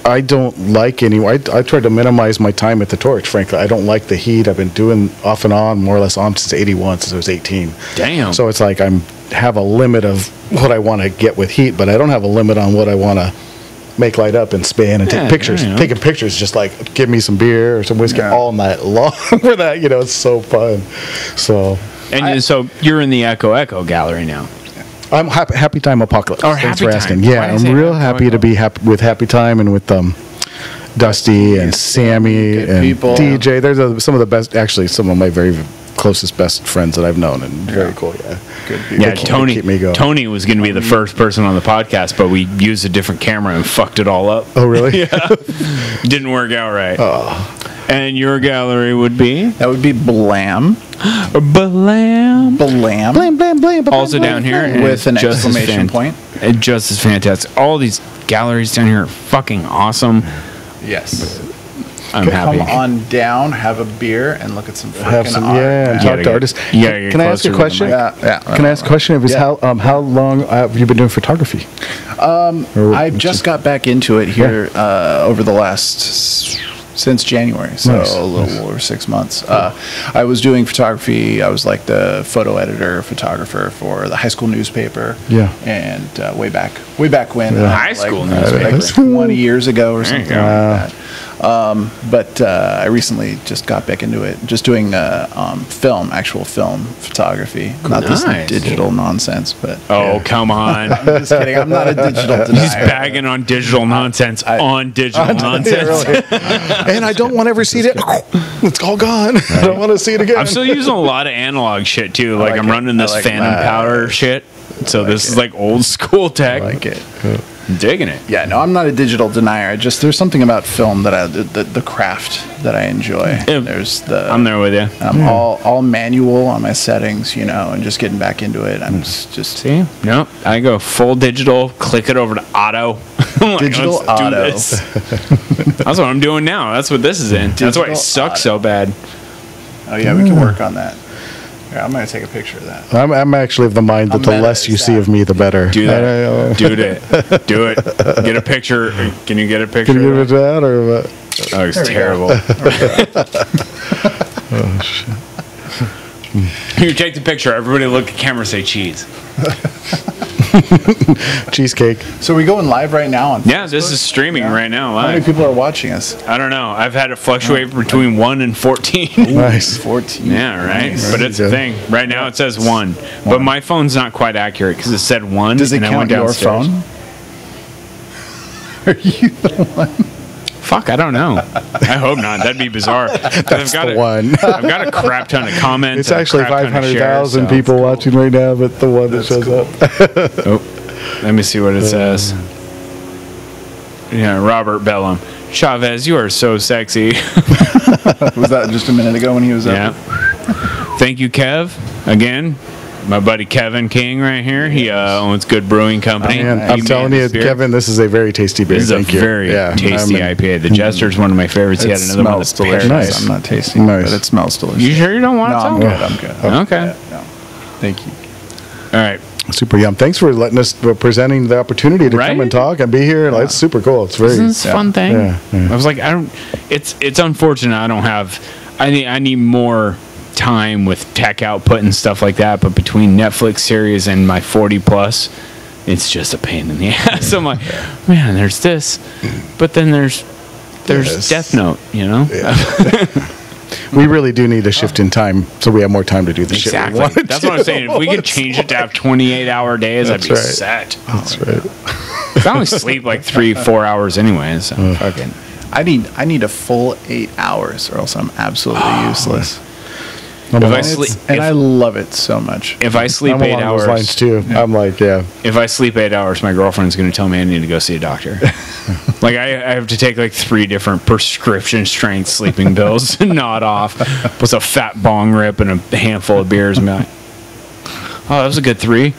S10: I don't like I tried to minimize my time at the Torch, frankly. I don't like the heat. I've been doing off and on, more or less on since 81, since I was 18.
S1: Damn.
S10: So it's like have a limit of what I want to get with heat, but I don't have a limit on what I want to make light up and spin and take pictures. Taking pictures, just like give me some beer or some whiskey all night long for that. You know, it's so fun. So.
S1: And so you're in the Echo gallery now.
S10: I'm Happy Time Apocalypse.
S1: Or
S10: Thanks
S1: Happy
S10: for
S1: Time.
S10: asking.
S1: Why
S10: Yeah,
S1: did you
S10: I'm
S1: say
S10: real happy to be with Happy Time and with Dusty and Sammy and
S11: people.
S10: DJ. There's some of the best, actually, some of my very closest best friends that I've known, and very cool. Yeah,
S11: good people.
S1: Yeah,
S10: They keep me going.
S1: Tony was going to be the first person on the podcast, but we used a different camera and fucked it all up.
S10: Oh, really?
S1: Yeah. Didn't work out right.
S10: Oh.
S1: And your gallery would be?
S11: That would be Blam.
S1: Blam.
S11: Blam.
S10: Blam, blam, blam, blam,
S1: Also down here. and
S11: With an
S1: just as
S11: exclamation point.
S1: And just as fantastic. All these galleries down here are fucking awesome.
S11: Yes.
S1: I'm happy.
S11: Come on down, have a beer, and look at some
S10: Have
S11: freaking
S10: some,
S11: art.
S10: and talk to artists. Can I ask a question? Can I ask a question? How long have you been doing photography?
S11: I just got back into it here over the last since January, so
S10: Nice.
S11: a little over 6 months. I was doing photography. I was like the photo editor, photographer for the high school newspaper.
S10: Yeah.
S11: And way back when
S1: High school newspaper.
S11: like 20 years ago or something
S1: you go.
S11: like that. But I recently just got back into it, just doing actual film photography, not this
S1: Nice.
S11: digital nonsense. But
S1: Oh, come on.
S11: I'm just kidding. I'm not a digital denier.
S1: He's bagging on digital nonsense on digital nonsense.
S10: And I don't want to ever see it. It's all gone. I don't want to see it again.
S1: I'm still using a lot of analog shit too. Like,
S11: like
S1: I'm
S11: it.
S1: running this
S11: I like
S1: Phantom
S11: that.
S1: Powder shit. So this is like old school tech.
S11: I like it.
S1: I'm digging it.
S11: Yeah, no, I'm not a digital denier. There's something about film that the craft that I enjoy.
S1: I'm there with you.
S11: I'm all manual on my settings, you know, and just getting back into it. I'm just
S1: See? No, I go full digital, click it over to auto. I'm like,
S11: Digital
S1: let's do
S11: auto.
S1: this. That's what I'm doing now. That's what this is in. That's why it
S11: Digital
S1: sucks
S11: auto.
S1: so bad.
S11: Oh yeah, we can work on that. Yeah, I'm gonna take a picture of that.
S10: I'm actually of the mind that
S11: I'm
S10: the
S11: meta,
S10: less you
S11: is
S10: see
S11: that-
S10: of me, the better.
S1: Do that. Do it. Do it. Get a picture. Can you get a picture?
S10: Can you
S1: of
S10: give it that or what?
S1: Oh, it's
S11: There we
S1: terrible.
S10: Oh, shit.
S1: You take the picture. Everybody look at camera. Say cheese.
S10: Cheesecake.
S11: So we going live right now on
S1: Yeah, this is streaming right now.
S11: How many
S1: Live.
S11: people are watching us?
S1: I don't know. I've had it fluctuate between 1 and 14.
S10: Nice.
S11: 14.
S1: Yeah, right.
S10: Nice.
S1: But it's a thing. Right now it says 1. But my phone's not quite accurate because it said 1.
S11: Does it
S1: and I
S11: count
S1: went
S11: your
S1: downstairs.
S11: phone? Are you the one?
S1: Fuck, I don't know. I hope not. That'd be bizarre.
S10: That's the one.
S1: I've got a crap ton of comments.
S10: It's
S1: and a
S10: actually
S1: crap ton of shares,
S10: 500,000
S1: so-
S10: people watching right now, but the one that shows up.
S1: Oh, let me see what it says. Yeah, Robert Bellum. Chavez, you are so sexy.
S11: Was that just a minute ago when he was up?
S1: Yeah. Thank you, Kev. Again, my buddy Kevin King right here. He owns Good Brewing Company.
S10: Man,
S1: He
S10: I'm
S1: made
S10: telling you,
S1: this beer.
S10: Kevin, this is a very tasty beer.
S1: This is a
S10: Thank you.
S1: very tasty IPA. The Jester's one of my favorites. He had another one that's
S11: delicious.
S1: paradise.
S11: I'm not tasting it, but it smells delicious.
S1: You sure you don't want
S11: No,
S1: some?
S11: I'm good. I'm good.
S1: Okay.
S11: Yeah, no. Thank you.
S1: All right.
S10: Super yum. Thanks for letting us presenting the opportunity to
S1: Right?
S10: come and talk and be here. It's super cool. It's very
S1: Isn't this a fun thing?
S10: Yeah, yeah.
S1: I was like, it's unfortunate I don't have. I need more time with tech output and stuff like that. But between Netflix series and my 40 plus, it's just a pain in the ass. I'm like, man, there's this, but then there's
S10: Yes.
S1: Death Note. You know.
S10: We really do need a shift in time so we have more time to do the shit we
S1: Exactly.
S10: want to
S1: That's what I'm saying. If we could
S10: do.
S1: change it to have 28-hour days, I'd
S10: That's
S1: be
S10: right.
S1: set.
S10: That's right.
S1: 'Cause I only sleep like 3-4 hours anyway. So fucking.
S11: I need a full 8 hours, or else I'm absolutely useless.
S1: If I
S11: And,
S1: sleep,
S11: and I love it so much.
S1: if I sleep
S10: I'm
S1: 8
S10: along those
S1: hours,
S10: lines too. I'm like, yeah.
S1: if I sleep 8 hours, my girlfriend's going to tell me I need to go see a doctor. Like I have to take like 3 different prescription strength sleeping pills and nod off, plus a fat bong rip and a handful of beers and be like, oh, that was a good 3.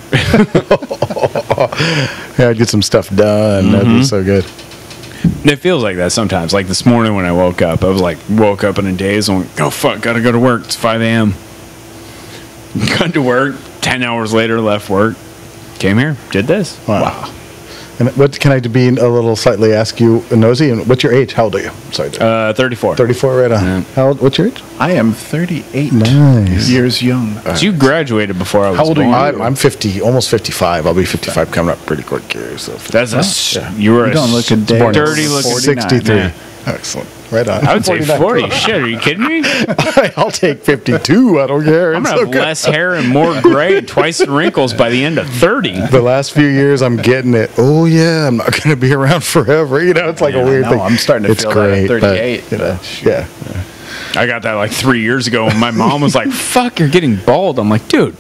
S10: Yeah, I'd get some stuff done. That'd be so good.
S1: It feels like that sometimes. Like this morning when I woke up, I was like, woke up in a daze and went, oh fuck, gotta go to work. It's 5 a.m. Got to work. 10 hours later, left work. Came here, did this.
S10: Wow. And what can I be a little slightly ask you, Nosy? And what's your age? How old are you? Sorry.
S1: 34.
S10: 34, right on.
S1: Yeah.
S10: How old? What's your age?
S11: I am 38
S10: Nice.
S11: years young.
S1: So you graduated before I was
S11: How old are
S1: born.
S11: you?
S10: I'm 50, almost 55. I'll be 55 coming up pretty quick here. So
S1: That's you were
S11: You don't look a day
S10: born in
S1: dirty looking
S10: 63.
S1: Yeah.
S10: Excellent. Right on.
S1: I would say
S10: 49.
S1: 40. Shit, are you kidding me?
S10: I'll take 52. I don't care.
S1: I'm
S10: It's
S1: gonna have
S10: okay.
S1: less hair and more gray and twice the wrinkles by the end of 30.
S10: The last few years, I'm getting it. Oh yeah, I'm not going to be around forever. You know, it's like a weird
S11: no,
S10: thing.
S11: I'm starting to
S10: it's
S11: feel that at
S10: great,
S11: 38,
S10: But, you know, yeah.
S1: I got that like 3 years ago when my mom was like, fuck, you're getting bald. I'm like, dude,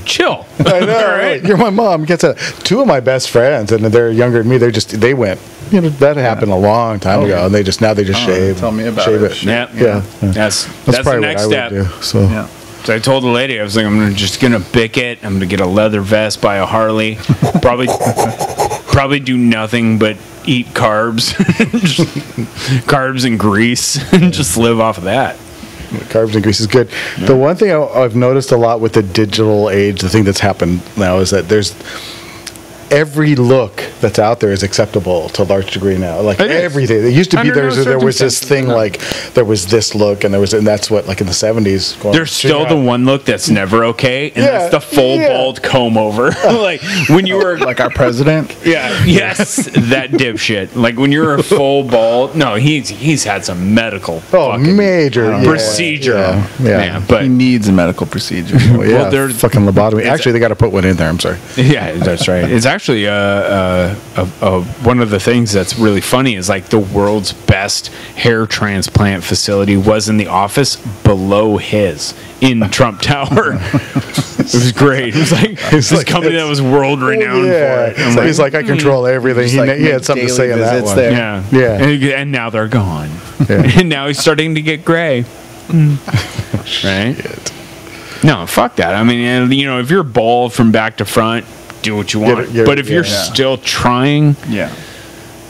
S1: chill.
S10: I know, right? You're my mom. Gets a 2 of my best friends, and they're younger than me. They went. You know, that happened a long time ago, and they just shave.
S11: Tell me about
S10: shave
S11: it.
S1: Yeah.
S10: Yeah.
S1: That's
S10: That's
S1: the
S10: probably
S1: next
S10: what I
S1: step.
S10: would do. So.
S11: Yeah.
S1: So I told the lady, I was like, I'm just gonna bick it. I'm gonna get a leather vest, buy a Harley, probably do nothing but eat carbs, just carbs and grease, and just live off of that.
S10: Carbs and grease is good. The one thing I've noticed a lot with the digital age, the thing that's happened now is that there's every look that's out there is acceptable to a large degree now. Like
S1: It is.
S10: everything. It used to be
S1: Under no
S10: there was this
S1: circumstances,
S10: thing
S1: no.
S10: like there was this look and that's what like in the 70s. going,
S1: There's still the one look that's never okay, and
S10: Yeah,
S1: that's the full
S10: yeah.
S1: bald comb over. Like when you were
S11: Like our president.
S1: yeah, yes, that dipshit. Like when you're a full bald. No, he's had some medical fucking
S10: major
S1: procedure.
S10: Yeah.
S1: Man, but
S11: He needs a medical procedure.
S10: Well, yeah,
S1: they're-
S10: fucking lobotomy. Actually, they got to put one in there. I'm sorry.
S1: yeah, that's right. It's actually one of the things that's really funny is like the world's best hair transplant facility was in the office below his in Trump Tower. It was great. It was like this
S10: like-
S1: company that was world renowned
S10: Yeah.
S1: for it. I'm
S10: So he's like, I control everything.
S11: Just
S10: He,
S11: like
S10: he had
S11: make
S10: something to
S11: daily
S10: say in that
S11: visits
S10: one.
S11: there.
S1: yeah,
S10: Yeah.
S1: and now they're gone.
S10: Yeah.
S1: And now he's starting to get gray. Right? No, fuck that. I mean, and, you know, if you're bald from back to front, do what you want. But if you're still trying,
S11: Yeah.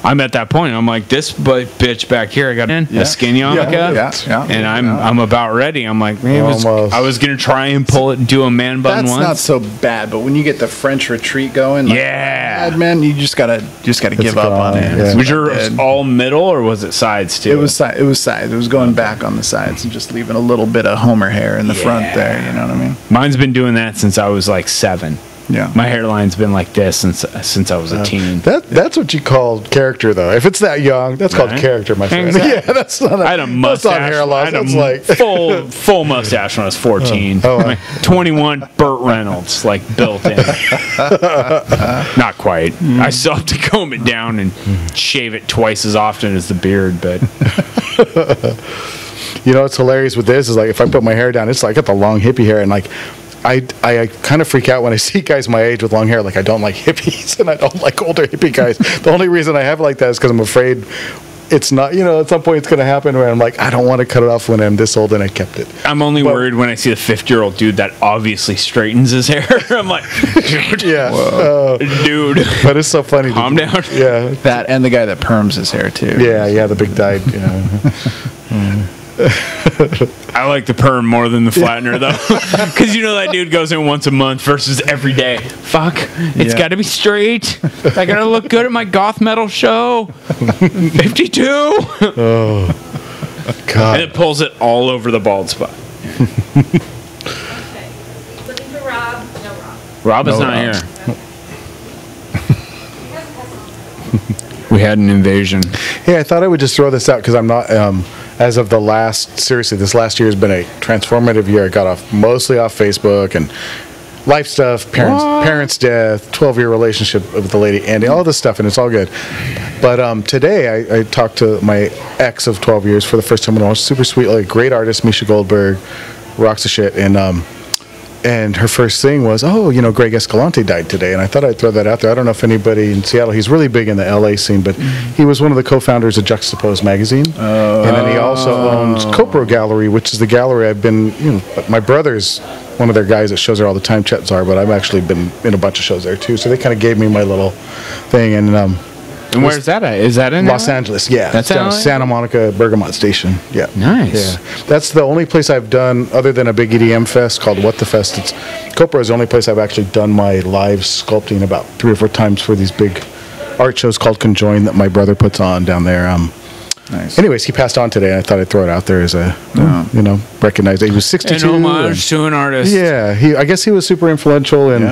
S1: I'm at that point. I'm like, this bitch back here, I got a skin yarmulke,
S11: Yeah.
S1: and I'm about ready. I'm like, man,
S10: Almost.
S1: I was gonna try and pull it and do a man bun
S11: That's
S1: once.
S11: not so bad, but when you get the French retreat going, like,
S1: Yeah.
S11: bad, man, you just gotta give up on it.
S10: Yeah.
S1: Was yours all middle or was it sides too?
S11: It was sides. It was going back on the sides and just leaving a little bit of Homer hair in the front there. You know what I mean?
S1: Mine's been doing that since I was like 7.
S11: Yeah.
S1: My hairline's been like this since I was a teen.
S10: That's what you call character, though. If it's that young, that's called character, my friend.
S1: Exactly.
S10: Yeah, that's not.
S1: I had a mustache.
S10: That's not hair loss.
S1: I had
S10: That's
S1: a
S10: like
S1: full mustache when I was 14. 21 Burt Reynolds, like built in. Not quite. I still have to comb it down and shave it twice as often as the beard, but.
S10: You know what's hilarious with this is like if I put my hair down, it's like I got the long hippie hair, and like I kind of freak out when I see guys my age with long hair. Like I don't like hippies and I don't like older hippie guys. The only reason I have it like that is because I'm afraid it's not, you know, at some point it's going to happen where I'm like, I don't want to cut it off when I'm this old and I kept it.
S1: I'm only worried when I see the 50-year-old dude that obviously straightens his hair. I'm like, dude.
S10: Yeah.
S1: Dude.
S10: But it's so funny.
S1: Calm down.
S10: Yeah.
S11: That and the guy that perms his hair too.
S10: Yeah, the big dyed. Yeah.
S1: I like the perm more than the flattener though, because you know that dude goes in once a month versus every day. Fuck, it's got to be straight. I gotta look good at my goth metal show. 52.
S10: Oh, God.
S1: And it pulls it all over the bald spot.
S7: Looking for Rob. No Rob.
S1: Rob is
S10: No,
S1: not
S10: Rob.
S1: here. We had an invasion.
S10: Hey, I thought I would just throw this out because I'm not, as of the this last year has been a transformative year. I got off mostly off Facebook and life stuff, parents' death, 12-year relationship with the lady Andy, all this stuff, and it's all good. But today I talked to my ex of 12 years for the first time in a while. Super sweet, like great artist, Misha Goldberg, rocks the shit, and her first thing was, oh, you know, Greg Escalante died today. And I thought I'd throw that out there. I don't know if anybody in Seattle, he's really big in the LA scene, but he was one of the co-founders of Juxtapose magazine. And then he also owns Copro Gallery, which is the gallery I've been, you know, my brother's one of their guys that shows there all the time, Chet Czar, but I've actually been in a bunch of shows there too. So they kind of gave me my little thing.
S1: And where's that at? Is that in
S10: Los
S1: LA?
S10: Angeles? Yeah,
S1: That's
S10: down
S1: LA?
S10: Santa Monica Bergamot Station. Yeah,
S1: Nice.
S10: Yeah, that's the only place I've done other than a big EDM fest called What the Fest. It's Copro is the only place I've actually done my live sculpting about 3 or 4 times for these big art shows called Conjoin that my brother puts on down there.
S11: Nice.
S10: Anyways, he passed on today. I thought I'd throw it out there as a you know, recognize that he was 62.
S1: An homage to an artist.
S10: Yeah, I guess he was super influential in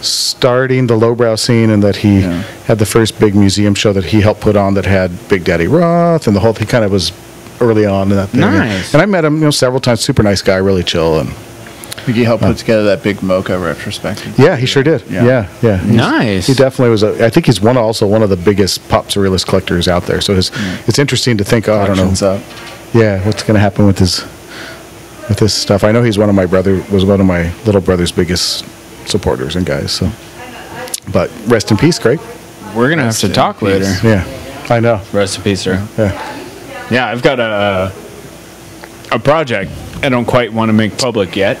S10: starting the lowbrow scene, and that he had the first big museum show that he helped put on that had Big Daddy Roth and the whole. He kind of was early on in that thing.
S1: Nice.
S10: And I met him, you know, several times. Super nice guy, really chill, and
S11: I think he helped put together that big Mocha retrospective.
S10: yeah, he sure did. Yeah. He's-
S1: Nice.
S10: He definitely was. I think he's also one of the biggest pop surrealist collectors out there. So it's interesting to think. Oh, I don't know.
S11: Collections up.
S10: Yeah, what's going to happen with this stuff? I know he's one of my little brother's biggest supporters and guys. So, but rest in peace, Greg.
S1: We're gonna have to talk later.
S10: Yeah, I know.
S1: Rest in peace, sir.
S10: Yeah.
S1: Yeah, I've got a project I don't quite want to make public yet,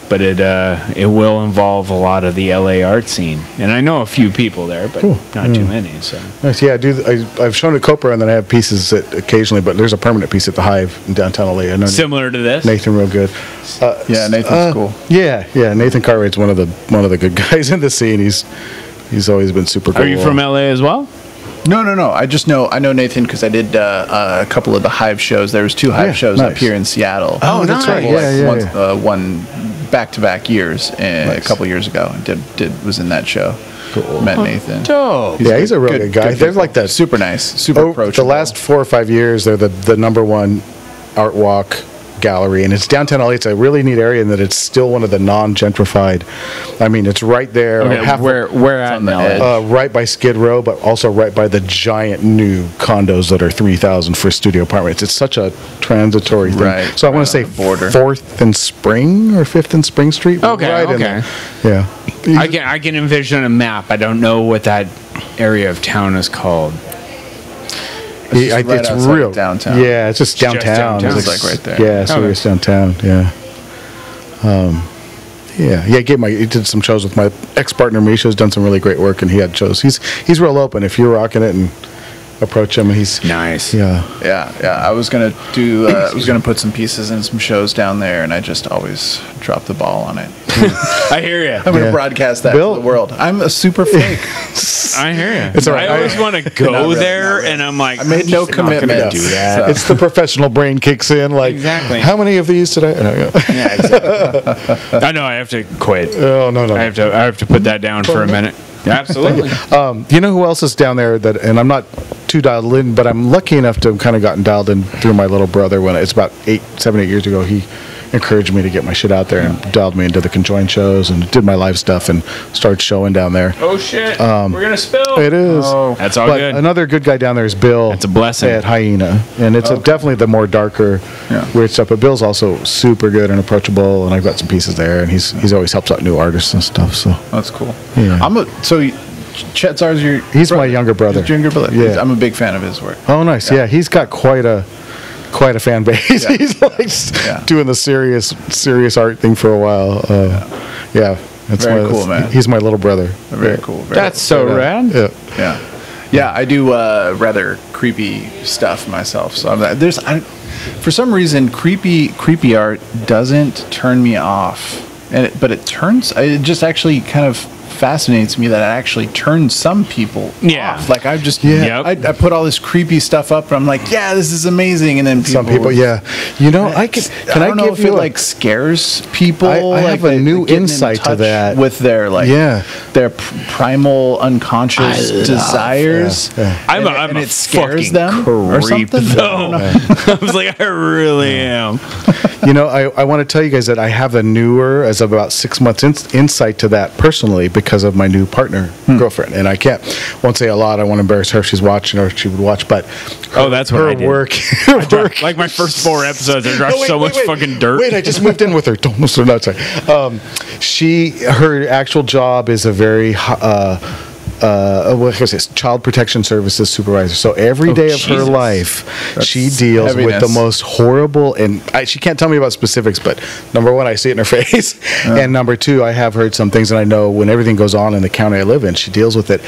S1: but it will involve a lot of the LA art scene, and I know a few people there, but not too many. So
S10: Nice. Yeah, I've shown it Copra, and then I have pieces that occasionally, but there's a permanent piece at the Hive in downtown LA. I know
S1: similar to this.
S10: Nathan, real good.
S11: Yeah, Nathan's cool.
S10: Yeah. Nathan Cartwright's one of the good guys in the scene. He's always been super cool.
S1: Are you from LA as well?
S11: No. I know Nathan because I did a couple of the Hive shows. There was 2 Hive shows up here in Seattle.
S10: Oh, that's right. Yeah.
S11: One back-to-back years, a couple years ago. Was in that show. Cool. Met Nathan.
S1: Dope.
S10: He's a real good guy. They're like that.
S11: Super nice. Super approachable.
S10: The last 4 or 5 years, they're the #1 art walk gallery, and it's downtown LA. It's a really neat area in that it's still one of the non-gentrified. I mean, it's right there.
S1: Okay, where at
S11: on the
S1: now?
S11: edge.
S10: Right by Skid Row, but also right by the giant new condos that are $3,000 for studio apartments. It's such a transitory thing.
S11: Right,
S10: So I want to say
S11: on the border.
S10: 4th and Spring or 5th and Spring Street.
S1: Okay,
S10: right in
S1: okay.
S10: there. Yeah.
S1: I can envision a map. I don't know what that area of town is called.
S11: It's right
S10: it's
S11: outside
S10: real
S11: downtown.
S10: Yeah, it's just downtown.
S1: downtown.
S11: It's like right there.
S10: Yeah, serious downtown. Yeah. He did some shows with my ex-partner Misha, who's done some really great work, and he had shows. He's real open. If you're rocking it and approach him, he's
S1: Nice.
S10: Yeah.
S11: I was gonna put some pieces in some shows down there, and I just always drop the ball on it.
S1: I hear you.
S11: I'm going to broadcast that
S10: Bill-
S11: to the world. I'm a super fake.
S1: I hear you.
S10: It's all right.
S1: I always want to
S11: Not
S1: go
S11: really,
S1: there,
S11: not really.
S1: and I'm like,
S11: I made no commitment.
S1: Do that.
S10: It's the professional brain kicks in. Like,
S1: Exactly.
S10: how many of these did I? And I go,
S1: Yeah, exactly. I know I have to quit.
S10: oh no.
S1: I have to put that down for a minute. Yeah, absolutely.
S10: You know who else is down there that, and I'm not too dialed in, but I'm lucky enough to have kind of gotten dialed in through my little brother when it's about 7, 8 years ago. He encouraged me to get my shit out there and dialed me into the conjoined shows and did my live stuff and started showing down there.
S1: Oh shit! We're gonna spill.
S10: It is.
S1: Oh, that's all
S10: but
S1: good.
S10: Another good guy down there is Bill.
S1: It's a blessing.
S10: At Hyena, and it's definitely the more darker, weird stuff. But Bill's also super good and approachable, and I've got some pieces there, and he's always helps out new artists and stuff. So
S11: That's cool.
S10: Yeah.
S11: Chet Czar's your
S10: he's
S11: brother.
S10: my younger brother.
S11: His younger brother.
S10: Yeah.
S11: I'm a big fan of his work.
S10: Oh, nice. Yeah, he's got quite a fan base.
S11: Yeah.
S10: He's like doing the serious art thing for a while. Yeah, that's
S11: Very cool, man.
S10: He's my little brother.
S11: Very cool. Very
S1: That's so rad.
S10: Yeah.
S11: Yeah, I do rather creepy stuff myself. So for some reason, creepy art doesn't turn me off, but it just actually kind of fascinates me that it actually turns some people off. Like I just I put all this creepy stuff up, and I'm like, yeah, this is amazing, and then
S10: Some people, yeah. You know, I
S11: don't know
S10: give
S11: if
S10: you
S11: it like scares people.
S10: I have a new insight to that
S11: with their their primal unconscious desires.
S1: I'm
S11: it
S1: a
S11: scares
S1: fucking
S11: them or
S1: creep,
S11: something.
S1: though. I was like, I really am.
S10: You know, I want to tell you guys that I have a newer, as of about 6 months, insight to that personally because of my new partner, girlfriend. And I won't say a lot. I won't embarrass her if she's watching or if she would watch. But
S1: that's what
S10: her
S1: I did.
S10: work.
S1: I dropped, like my first 4 episodes, I dropped so much fucking dirt.
S10: Wait, I just moved in with her. Don't no, sorry. Her actual job is a very what is this? Child Protection Services supervisor. So every day of her life, she deals with the most horrible, and she can't tell me about specifics, but number one, I see it in her face, and number two, I have heard some things, and I know when everything goes on in the county I live in, she deals with it.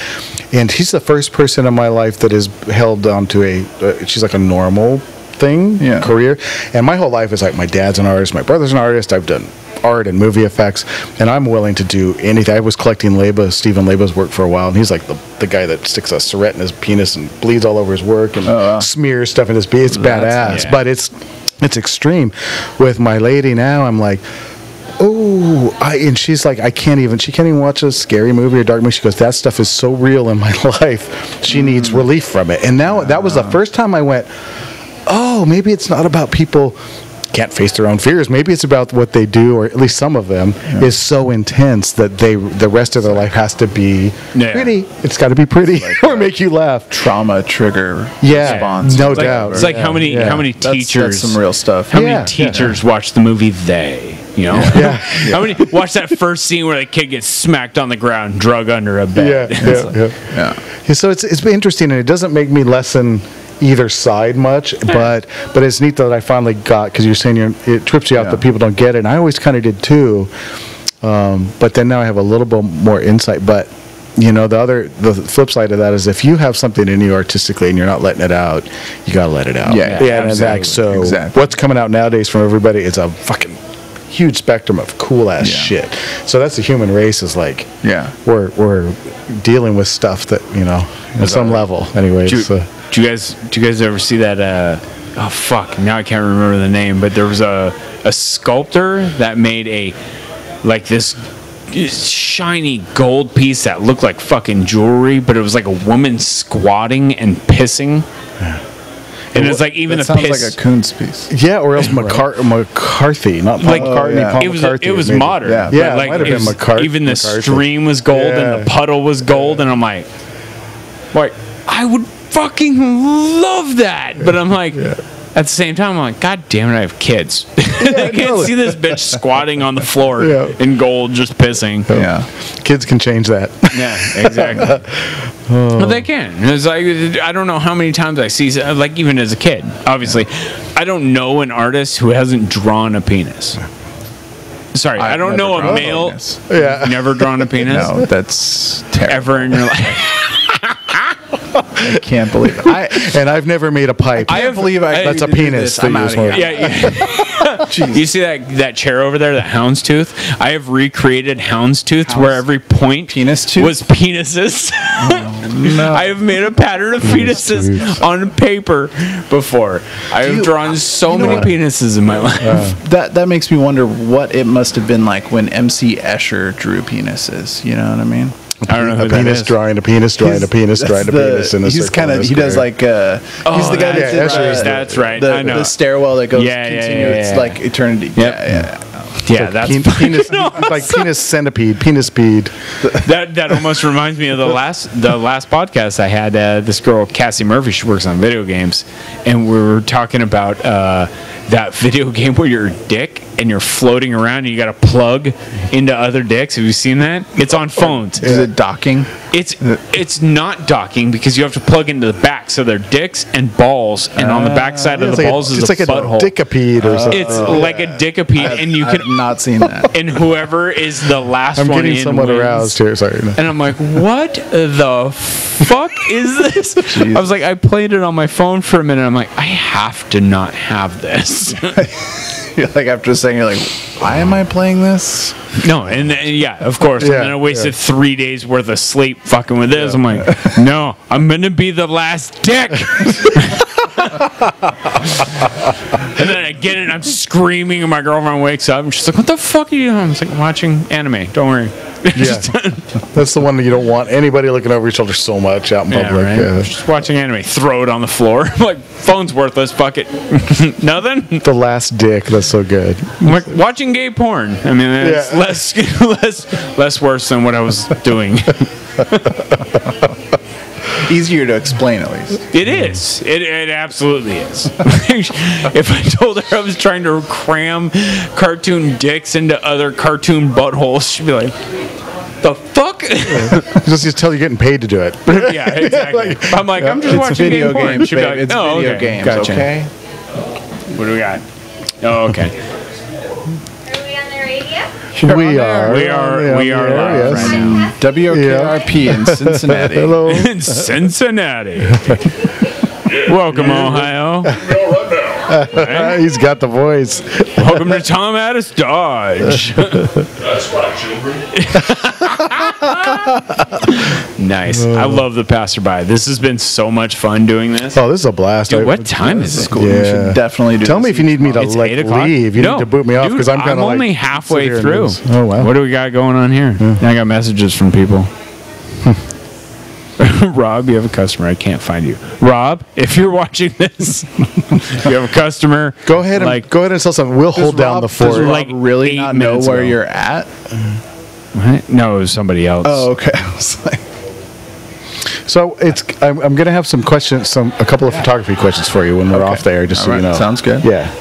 S10: And she's the first person in my life that is held on to she's like a normal thing, career. And my whole life is like, my dad's an artist, my brother's an artist, I've done art and movie effects, and I'm willing to do anything. I was collecting Stephen Leba's work for a while, and he's like the guy that sticks a syringe in his penis and bleeds all over his work and smears stuff in his beard. It's badass, but it's extreme. With my lady now, I'm like, and she's like, she can't even watch a scary movie or dark movie. She goes, that stuff is so real in my life. She needs relief from it. And now that was the first time I went, maybe it's not about people can't face their own fears. Maybe it's about what they do, or at least some of them, is so intense that the rest of their life has to be pretty. It's got to be pretty or make you laugh.
S11: Trauma trigger
S10: response. No doubt.
S1: It's like how many teachers,
S11: that's some real stuff.
S1: How many teachers watch the movie They? You know, how many watch that first scene where the kid gets smacked on the ground, drug under a bed?
S10: So it's been interesting, and it doesn't make me lessen either side much, but it's neat that I finally got, because you're saying it trips you out that people don't get it, and I always kind of did too, but then now I have a little bit more insight. But you know, the flip side of that is if you have something in you artistically and you're not letting it out, you gotta let it out. And what's coming out nowadays from everybody is a fucking huge spectrum of cool ass shit. So that's the human race, is like, we're dealing with stuff that, you know, on some level anyways.
S1: Do you guys ever see that oh fuck, now I can't remember the name, but there was a sculptor that made this shiny gold piece that looked like fucking jewelry, but it was like a woman squatting and pissing. And it's like even
S11: that
S1: the
S11: sounds
S1: piss,
S11: like a Kuntz piece.
S10: Yeah, or else McCarthy, not Paul McCartney. Paul
S1: it was
S10: maybe.
S1: modern.
S10: Yeah,
S1: like,
S10: it might have been McCarthy.
S1: Even the stream was gold and the puddle was gold, and I'm like, I would fucking love that. But I'm like, at the same time, I'm like, God damn it, I have kids. They can't see this bitch squatting on the floor in gold, just pissing.
S10: Kids can change that.
S1: Yeah, exactly. Well, they can. It's like, I don't know how many times I see, like even as a kid, obviously, I don't know an artist who hasn't drawn a penis. Sorry, I don't know a male who's never drawn a penis.
S11: No, that's terrible.
S1: Ever in your life.
S11: I can't believe it.
S10: And I've never made a pipe.
S11: I can't believe
S10: that's a penis.
S11: I'm out of here.
S1: Yeah. You see that chair over there, the houndstooth? I have recreated houndstooth where every point
S11: Penis tooth?
S1: was penises.
S11: No.
S1: I have made a pattern of penises on paper before. I have drawn so many penises in my life.
S11: That makes me wonder what it must have been like when MC Escher drew penises. You know what I mean?
S1: I don't know who
S10: A
S1: that
S10: penis
S1: is.
S10: drawing, a penis drawing, a penis drawing, a penis in a
S11: He's
S10: circle
S11: kind
S10: and
S11: of
S10: a
S11: he does
S10: square.
S11: like he's the guy that did
S1: That's right.
S11: the,
S1: I know.
S11: the stairwell that goes
S1: Yeah, yeah,
S11: continuous
S1: yeah.
S11: like eternity.
S1: Yep.
S11: Yeah.
S1: Yeah, that's
S10: penis, like penis centipede, penis speed.
S1: that almost reminds me of the last podcast I had. This girl Cassie Murphy, she works on video games, and we were talking about that video game where you're a dick and you're floating around and you got to plug into other dicks. Have you seen that? It's on phones.
S11: Is it docking?
S1: It's not docking because you have to plug into the back, so they're dicks and balls, and on the back side of the balls is
S10: it's
S1: a
S10: like a
S1: butthole.
S10: dickapede or something.
S1: It's like a dickapede, and you can
S11: not seen that.
S1: And whoever is the last
S10: I'm
S1: one
S10: getting
S1: in
S10: somewhat
S1: wins.
S10: aroused here. Sorry. No.
S1: And I'm like, what the fuck is this? I was like, I played it on my phone for a minute. I'm like, I have to not have this.
S11: Like after saying, you're like, why am I playing this?
S1: No, and yeah, of course.
S10: Yeah,
S1: and then I wasted 3 days worth of sleep fucking with this. I'm like, no, I'm gonna be the last dick. And then I get it, and I'm screaming, and my girlfriend wakes up, and she's like, "What the fuck are you doing?" I was like, "I'm watching anime. Don't worry."
S10: Yeah, that's the one that you don't want anybody looking over your shoulder so much out in
S1: Yeah,
S10: public.
S1: right? Just watching anime. Throw it on the floor. I'm like, phone's worthless. Fuck it. Nothing.
S10: The last dick. That's so good.
S1: I'm like watching gay porn. I mean, it's less worse than what I was doing.
S11: Easier to explain, at least.
S1: It is. It absolutely is. If I told her I was trying to cram cartoon dicks into other cartoon buttholes, she'd be like, "The fuck?"
S10: Just tell you're getting paid to do it.
S1: Yeah, exactly. I'm like, I'm just
S11: It's
S1: watching
S11: video
S1: gay porn.
S11: games,
S1: She'd be
S11: babe.
S1: like,
S11: It's
S1: "Oh,
S11: video
S1: okay.
S11: games,
S1: Gotcha.
S11: okay?"
S1: What do we got? Oh, okay.
S7: Are we on the radio?
S10: We are.
S1: We are live
S10: yes.
S1: right now.
S11: WOKRP in Cincinnati.
S10: Hello.
S1: In Cincinnati. Welcome, Ohio. Right?
S10: He's got the voice.
S1: Welcome to Tom Addis Dodge.
S3: That's right, children.
S1: Nice. I love the passerby. This has been so much fun doing this.
S10: Oh, this is a blast.
S1: Dude, what time is it?
S11: Cool. We should definitely do
S10: Tell
S11: this
S10: me if you need me to
S1: It's
S10: like
S1: 8 o'clock.
S10: leave. You
S1: No,
S10: need to boot me off
S1: dude,
S10: because I'm kind of like
S1: only halfway
S10: sit here and
S1: through.
S10: do this. Oh wow.
S1: What do we got going on here? I got messages from people. Rob, you have a customer. I can't find you. Rob, if you're watching this, you have a customer.
S10: Go ahead and sell something. We'll hold down the fort.
S11: Does Rob
S1: like
S11: really
S1: 8
S11: not know
S1: minutes
S11: where
S1: ago.
S11: you're at?
S1: What? No, it was somebody else.
S11: Oh, okay. I was like,
S10: So I'm gonna have some questions, a couple of photography questions for you when we're off there, just
S11: all
S10: so
S11: right.
S10: you know.
S11: Sounds good.
S10: Yeah.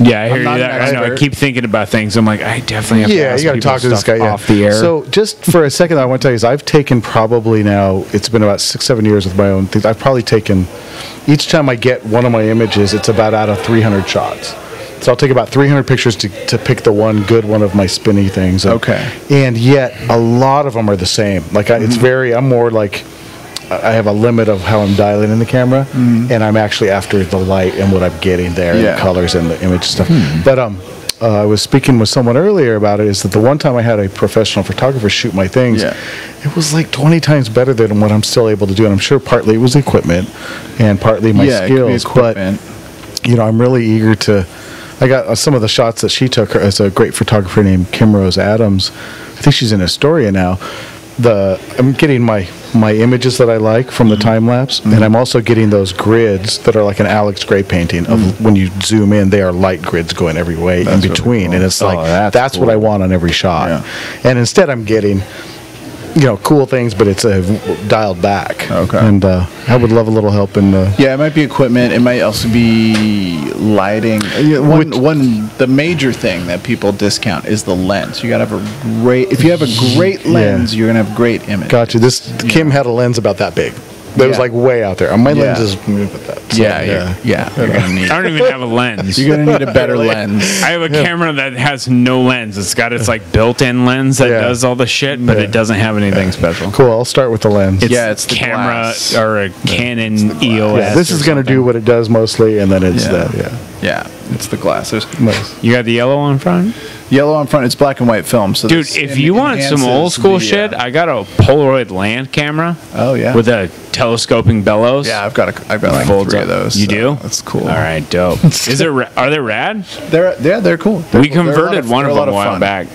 S1: Yeah, I hear you.
S11: not
S1: That.
S11: an
S1: I know. I
S11: expert.
S1: keep thinking about things. I'm like, I definitely have to
S10: Yeah,
S1: ask
S10: you got to
S1: people
S10: talk to this
S1: stuff
S10: guy yeah.
S1: off the air.
S10: So just for a second, I want to tell you is I've taken probably now, it's been about 6-7 years with my own things. I've probably taken, each time I get one of my images, it's about out of 300 shots. So I'll take about 300 pictures to pick the one good one of my spinny things.
S11: Okay.
S10: And yet a lot of them are the same. Like it's I'm more like, I have a limit of how I'm dialing in the camera, and I'm actually after the light and what I'm getting there, and the colors and the image stuff. But I was speaking with someone earlier about it. Is that the one time I had a professional photographer shoot my things, it was like 20 times better than what I'm still able to do. And I'm sure partly it was equipment, and partly my
S11: it could be
S10: skills.
S11: equipment.
S10: But I'm really eager to. I got some of the shots that she took as a great photographer named Kim Rose Adams. I think she's in Astoria now. I'm getting my images that I like from the time lapse, and I'm also getting those grids that are like an Alex Gray painting of when you zoom in, they are light grids going every way in between, and it's like that's what I want on every shot. And instead, I'm getting cool things, but it's dialed back.
S11: Okay.
S10: And I would love a little help in the.
S11: Yeah, it might be equipment. It might also be lighting. The major thing that people discount is the lens. You gotta have a great. If you have a great lens, you're gonna have great image.
S10: Gotcha. Kim had a lens about that big. That was like way out there. My lens is that. So,
S11: You're gonna need.
S1: I don't even have a lens.
S11: You're gonna need a better lens.
S1: I have a camera that has no lens. It's got its like built-in lens that does all the shit, but it doesn't have anything special.
S10: Cool. I'll start with the lens.
S1: It's the camera
S11: glass.
S1: or a Canon EOS.
S10: This is going to do what it does mostly, and then it's that.
S11: Yeah. It's the glasses.
S10: Nice.
S1: You got the yellow on front?
S11: Yellow on front. It's black and white film. So
S1: Dude,
S11: this
S1: if you want some
S11: enhances
S1: old school
S11: the,
S1: shit, I got a Polaroid land camera.
S11: Oh yeah.
S1: With a telescoping bellows.
S11: Yeah, I've got like
S1: Folds
S11: 3
S1: up.
S11: of those.
S1: You
S11: so
S1: do?
S11: That's cool.
S1: All right, dope. Is it? Are they rad?
S11: They're cool.
S1: We converted one of them a while back.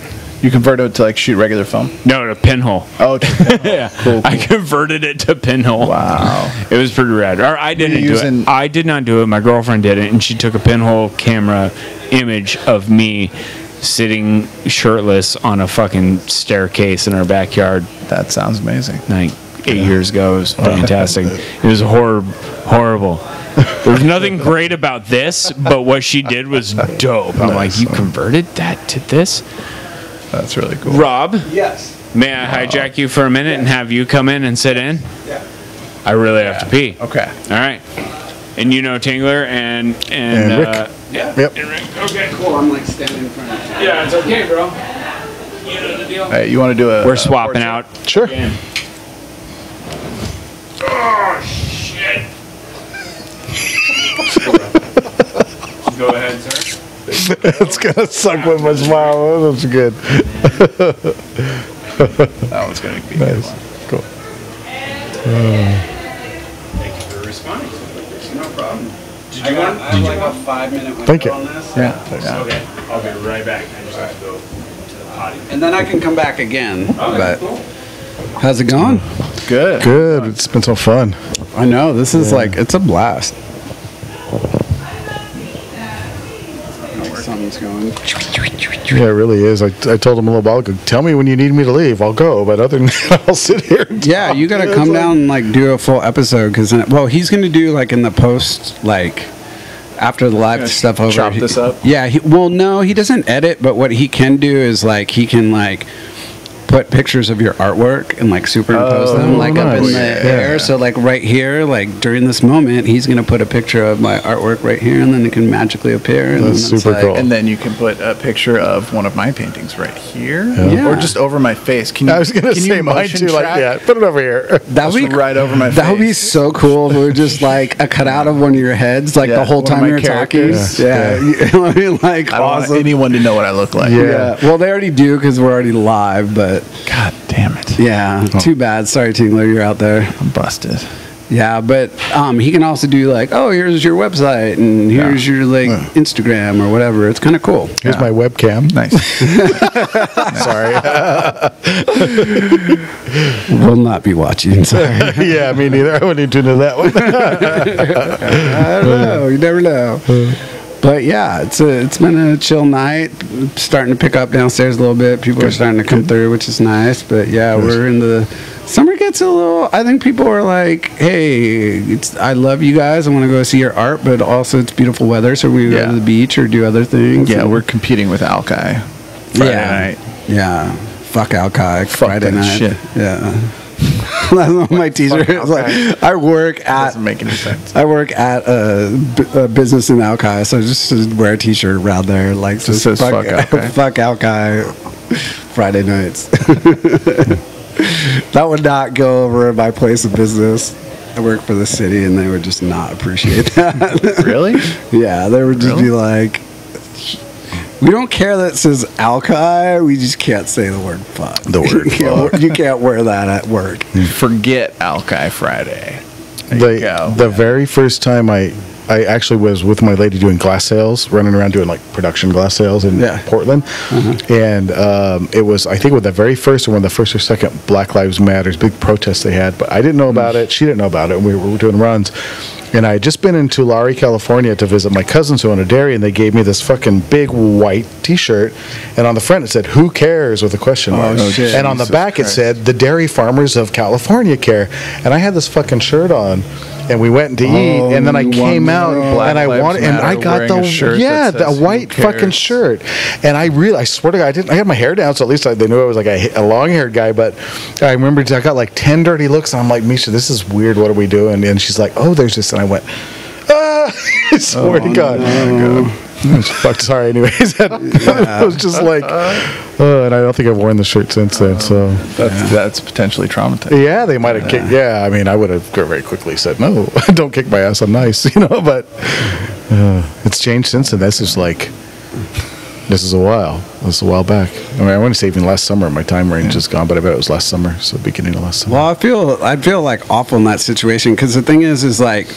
S11: You converted it to like shoot regular film?
S1: No, to pinhole.
S11: Oh, to pinhole.
S1: Yeah.
S11: Cool.
S1: I converted it to pinhole.
S11: Wow.
S1: It was pretty rad. Or I didn't do it. I did not do it. My girlfriend did it, and she took a pinhole camera image of me sitting shirtless on a fucking staircase in our backyard.
S11: That sounds amazing.
S1: Like 8 years ago. It was fantastic. It was horrible. There was nothing great about this, but what she did was dope. I'm like, you converted that to this?
S11: That's really cool.
S1: Rob?
S2: Yes.
S1: May I hijack you for a minute and have you come in and sit in?
S2: Yeah.
S1: I really have to pee.
S11: Okay.
S1: All right. And you know Tingler and
S10: Rick.
S1: Yeah.
S10: Yep.
S1: And Rick. Okay, cool.
S2: Cool. I'm like standing in front of you.
S1: Yeah, it's okay, bro. You know the deal.
S11: Hey, you want to do a?
S1: We're swapping out.
S10: Sure.
S1: Again. Oh shit. Go ahead, sir.
S10: It's gonna suck with my smile. That's good.
S11: That one's gonna be
S10: Nice. Cool.
S1: Thank you for responding.
S2: No problem.
S1: Did you want?
S2: I have like a 5-minute window
S10: Thank you.
S2: on this.
S11: Yeah.
S1: Okay, I'll be right back. I just have to go to the potty.
S2: And then I can come back again.
S1: Okay,
S2: But
S1: cool.
S2: how's it going?
S11: Good.
S10: Good. It's been so fun.
S2: I know. This is like, it's a blast. Like something's going.
S10: Yeah, it really is. I told him a little while ago, tell me when you need me to leave. I'll go. But other than that, I'll sit here. And
S2: Yeah, you got to
S10: It's
S2: come
S10: like-
S2: down and like do a full episode because, well, he's going to do like in the post, like after the live
S11: Gonna
S2: stuff over.
S11: chop this up?
S2: Yeah. Well, no, he doesn't edit, but what he can do is like he can like put pictures of your artwork and like superimpose them like up in
S10: nice.
S2: the air. So like right here, like during this moment, he's going to put a picture of my artwork right here, and then it can magically appear. And
S10: That's
S2: then it's
S10: super
S2: like-
S10: cool.
S11: And then you can put a picture of one of my paintings right here,
S2: Yeah.
S11: or just over my face. Can you?
S10: I was going to
S11: can
S10: say
S11: you
S10: mine
S11: motion
S10: too. Like,
S11: track?
S10: yeah, put it over here.
S2: That would
S11: Just
S2: be
S11: right over my
S2: That would be
S11: face.
S2: so cool if it were just like a cutout of one of your heads, like
S11: Yeah,
S2: the whole
S11: one of
S2: time
S11: my
S2: you're talking.
S11: characters.
S2: Yeah, you know what I mean, like
S11: I don't
S2: awesome.
S11: want anyone to know what I look like.
S10: Yeah.
S2: Well, they already do because we're already live, but
S11: God damn it.
S2: yeah, too bad. Sorry, Tingler, you're out there.
S11: I'm busted.
S2: Yeah, but he can also do like, oh, here's your website and here's your like Instagram or whatever. It's kind of cool.
S10: Here's my webcam.
S11: Nice.
S10: Sorry.
S2: We'll not be watching. Sorry.
S10: Yeah, me neither. I wouldn't even tune into that one.
S2: I don't know. You never know. But yeah, it's been a chill night. Starting to pick up downstairs a little bit. People are starting to come through, which is nice. But yeah, we're in the summer gets a little. I think people are like, hey, I love you guys. I want to go see your art, but also it's beautiful weather, so we go to the beach or do other things.
S11: Yeah,
S2: And-
S11: we're competing with Alki Friday night.
S2: Yeah. Fuck Alki Friday
S11: that
S2: night.
S11: shit.
S2: Yeah. That's on my t-shirt. It's like, I work at.
S11: Doesn't make any sense.
S2: I work at a business in Alki, so just wear a t-shirt around there like
S11: Just says fuck Alki.
S2: fuck Alki Friday nights. That would not go over in my place of business. I work for the city, and they would just not appreciate that.
S11: Really?
S2: Yeah, they would just be like, we don't care that it says Alki. We just can't say the word fuck.
S10: The word fuck.
S2: You can't wear that at work.
S11: Forget Alki Friday. There you go.
S10: The very first time I actually was with my lady doing glass sales, running around doing like production glass sales in Portland, and it was, I think, with the very first or one of the first or second Black Lives Matters big protests they had, but I didn't know about it. She didn't know about it. And we were doing runs, and I had just been in Tulare, California, to visit my cousins who own a dairy, and they gave me this fucking big white T-shirt, and on the front it said "Who cares?" with a question mark,
S2: shit.
S10: and on the
S11: Jesus
S10: back
S11: Christ.
S10: it said "The Dairy Farmers of California care," and I had this fucking shirt on. And we went to eat, and then I came out, and I wanted, and I got the white fucking shirt, and I swear to God, I had my hair down, so at least they knew I was like a long-haired guy. But I remember I got like 10 dirty looks, and I'm like, Misha, this is weird. What are we doing? And she's like, oh, there's this, and I went, I swear to God. Fuck, sorry. Anyways, it was just like, and I don't think I've worn the shirt since then. So
S11: that's potentially traumatizing.
S10: yeah, they might have kicked. Yeah, I mean, I would have very quickly said no. Don't kick my ass. I'm nice, But It's changed since then. This is a while. This is a while back. I mean, I want to say even last summer. My time range is gone, but I bet it was last summer. So beginning of last summer.
S2: Well, I'd feel like awful in that situation because the thing is like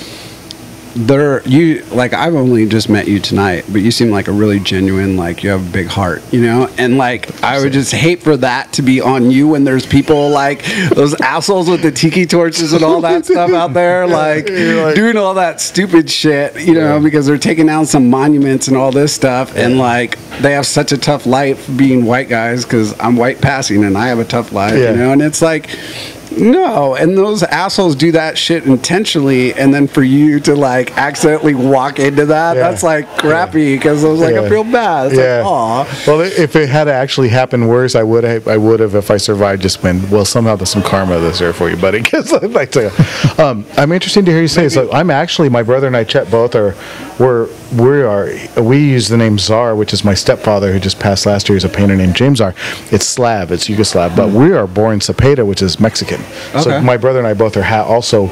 S2: I've only just met you tonight, but you seem like a really genuine, like you have a big heart, you know, and like I would just hate for that to be on you when there's people like those assholes with the tiki torches and all that stuff out there, like doing all that stupid shit, you know, because they're taking down some monuments and all this stuff, and like they have such a tough life being white guys because I'm white passing and I have a tough life, you know, and it's like. No, and those assholes do that shit intentionally, and then for you to like accidentally walk into that, that's like crappy because I was like, I feel bad. It's like, aw.
S10: Well, if it had actually happened worse, I would have if I survived. Just went, well, somehow there's some karma that's there for you, buddy. Because I'm interested to hear you say. So I'm actually, my brother and I, Chet, both we use the name Czar, which is my stepfather who just passed last year. He's a painter named James Czar. It's Slav, it's Yugoslav, but we are born Cepeda, which is Mexican. Okay. So my brother and I both are also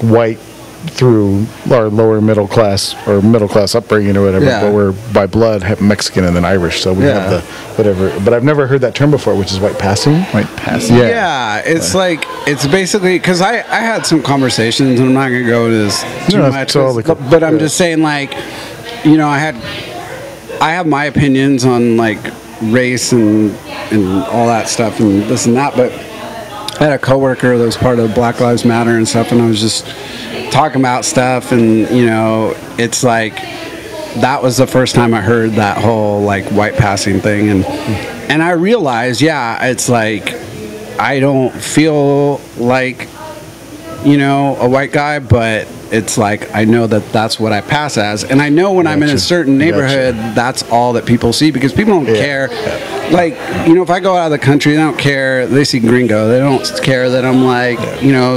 S10: white through our lower middle class or middle class upbringing or whatever, but we're by blood Mexican and then Irish. So we have the whatever. But I've never heard that term before, which is white passing. White passing.
S2: Yeah, it's like it's basically because I had some conversations, and I'm not gonna go into this too much, but I'm just saying, like, you know, I have my opinions on like race and all that stuff and this and that, but I had a coworker that was part of Black Lives Matter and stuff, and I was just talking about stuff, and you know, it's like that was the first time I heard that whole like white passing thing, and I realized, it's like I don't feel like, you know, a white guy, but it's like I know that that's what I pass as, and I know when I'm in a certain neighborhood, that's all that people see because people don't care. Like, you know, if I go out of the country, they don't care. They see gringo. They don't care that I'm like, you know,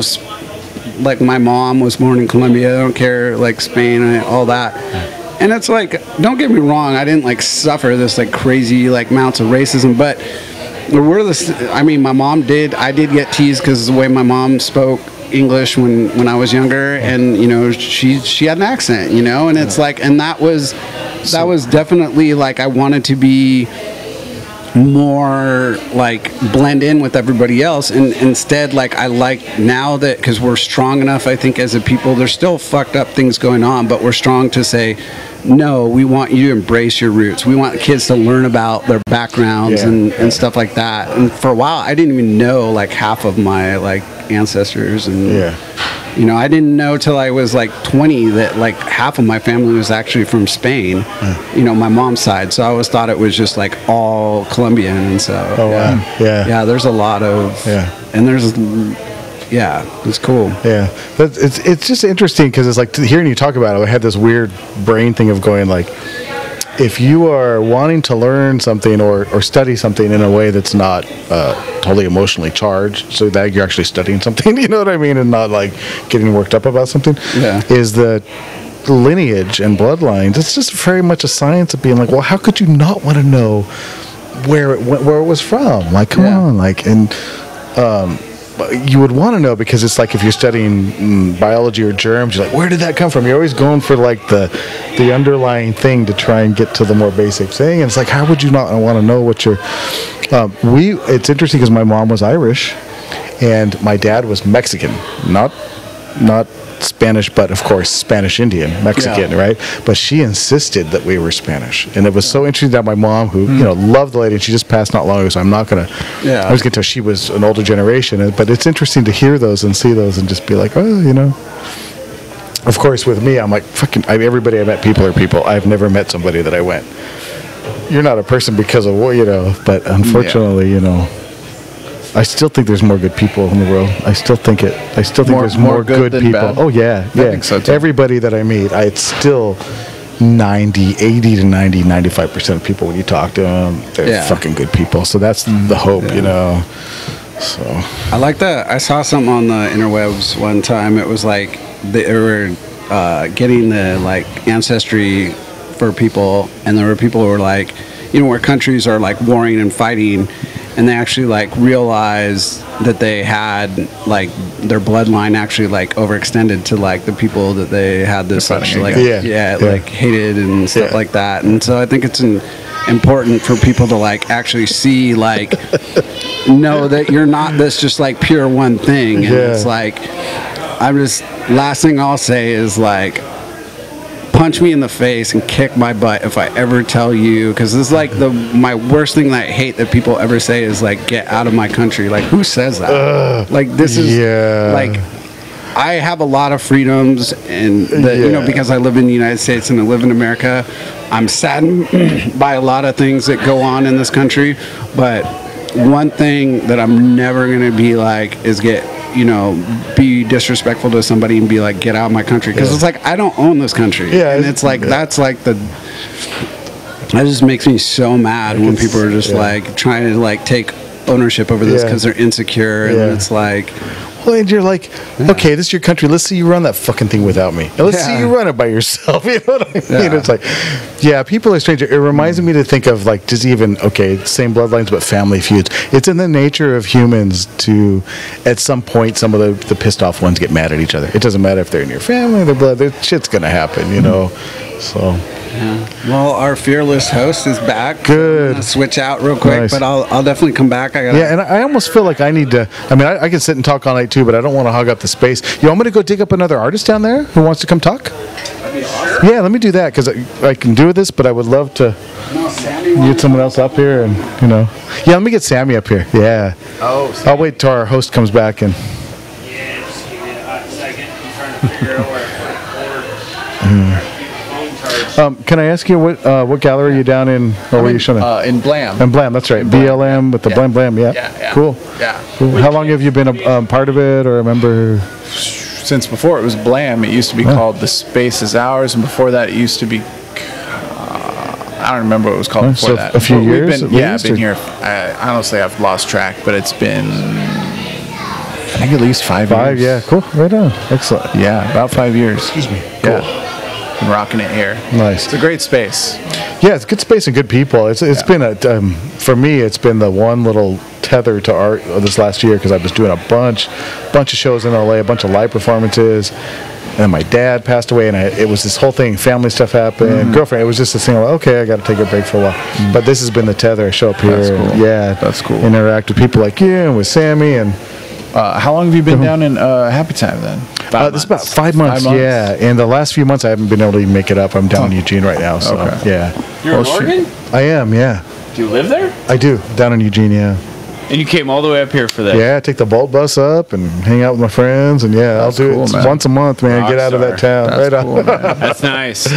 S2: like my mom was born in Colombia. They don't care, like Spain and all that. And it's like, don't get me wrong, I didn't like suffer this like crazy like amounts of racism, but my mom did. I did get teased because the way my mom spoke English when I was younger, and you know, she had an accent, you know, and it's like, and that was definitely like I wanted to be more like blend in with everybody else, and instead, like, I like now that because we're strong enough, I think, as a people, there's still fucked up things going on, but we're strong to say, no, we want you to embrace your roots. We want kids to learn about their backgrounds and stuff like that. And for a while, I didn't even know like half of my like ancestors, and you know, I didn't know till I was like 20 that like half of my family was actually from Spain, you know, my mom's side. So I always thought it was just like all Colombian, and so there's a lot of and there's it's cool.
S10: Yeah, it's just interesting because it's like hearing you talk about it, I had this weird brain thing of going like, if you are wanting to learn something or study something in a way that's not totally emotionally charged, so that you're actually studying something, you know what I mean, and not like getting worked up about something, is the lineage and bloodlines. It's just very much a science of being like, well, how could you not want to know where it was from? Like, come on, like, and you would want to know because it's like if you're studying biology or germs, you're like, where did that come from? You're always going for like the underlying thing to try and get to the more basic thing. And it's like, how would you not want to know what you're... it's interesting because my mom was Irish and my dad was Mexican, not Spanish, but of course Spanish Indian, Mexican, right? But she insisted that we were Spanish, and it was so interesting that my mom, who you know loved the lady, and she just passed not long ago, so I'm not gonna. I was gonna tell she was an older generation, but it's interesting to hear those and see those and just be like, oh, you know. Of course, with me, I'm like fucking. Everybody I met, people are people. I've never met somebody that I went, you're not a person because of what, you know. But unfortunately, you know. I still think there's more good people in the world. I still think there's more good people. Bad. Oh yeah. I think so too. Everybody that I meet, it's still 80 to 90, 95% of people when you talk to them, they're fucking good people. So that's the hope, you know. So
S2: I like that. I saw something on the interwebs one time. It was like they were getting the like ancestry for people, and there were people who were like, you know, where countries are like warring and fighting. and they actually like realized that they had like their bloodline actually like overextended to like the people that they had this such like like hated and stuff like that. And so I think it's important for people to like actually see like know that you're not this just like pure one thing. And it's like, I'm just, last thing I'll say is like, punch me in the face and kick my butt if I ever tell you, because this is like my worst thing that I hate that people ever say is like, get out of my country. Like, who says that? Like, this is like, I have a lot of freedoms, and you know, because I live in the United States and I live in America, I'm saddened by a lot of things that go on in this country. But one thing that I'm never gonna be like is be disrespectful to somebody and be like, get out of my country, because it's like, I don't own this country. And it's like, that's like that just makes me so mad when people are just like trying to like take ownership over this because they're insecure. And it's like,
S10: well, and you're like, okay, this is your country. Let's see you run that fucking thing without me. And let's see you run it by yourself. You know what I mean? It's like, people are strange. It reminds me to think of like, just even, same bloodlines, but family feuds. It's in the nature of humans to, at some point, some of the pissed off ones get mad at each other. It doesn't matter if they're in your family, their blood, shit's going to happen, you know? So.
S2: Well, our fearless host is back.
S10: Good.
S2: I'm gonna switch out real quick, but I'll definitely come back.
S10: And I almost feel like I need to. I mean, I can sit and talk all night too, but I don't want to hog up the space. You want me to go dig up another artist down there who wants to come talk? Yeah, let me do that, because I can do this, but I would love to get someone else up here, and let me get Sammy up here. Yeah. I'll wait till our host comes back and.
S1: Yeah, just give me a hot second. I'm trying to figure out where I put
S10: can I ask you what gallery are you down in? Or were you showing?
S11: In Blam.
S10: In Blam, that's right. BLM with the Blam Blam. Yeah. Cool.
S11: Yeah.
S10: Cool. How long have you been a part of it, or a member?
S11: Since before it was Blam, it used to be called The Space Is Ours, and before that it used to be. I don't remember what it was called before that.
S10: A few years.
S11: I've been here. Honestly, I've lost track, but it's been. I think at least 5 years.
S10: 5, yeah. Cool. Right on. Excellent.
S11: Yeah, about 5 years.
S10: Excuse me. Cool.
S11: Yeah. Been rocking it here.
S10: Nice.
S11: It's a great space.
S10: Yeah, it's good space and good people. It's been for me, it's been the one little tether to art this last year, because I was doing a bunch of shows in LA, a bunch of live performances, and my dad passed away, and it was this whole thing, family stuff happened, girlfriend. It was just this thing like, okay, I got to take a break for a while. But this has been the tether. I show up here,
S11: That's cool.
S10: and
S11: That's cool.
S10: Interact with people like you and with Sammy and.
S11: How long have you been down in Happy Time then?
S10: This is about 5 months. Yeah, and the last few months I haven't been able to even make it up. I'm down in Eugene right now, so
S1: You're in Oregon?
S10: I am, yeah.
S1: Do you live there?
S10: I do, down in Eugene, yeah.
S1: And you came all the way up here for that?
S10: Yeah, I take the Bolt bus up and hang out with my friends, and I'll do it once a month, man. Get out of that town.
S11: That's cool, man.
S1: That's nice.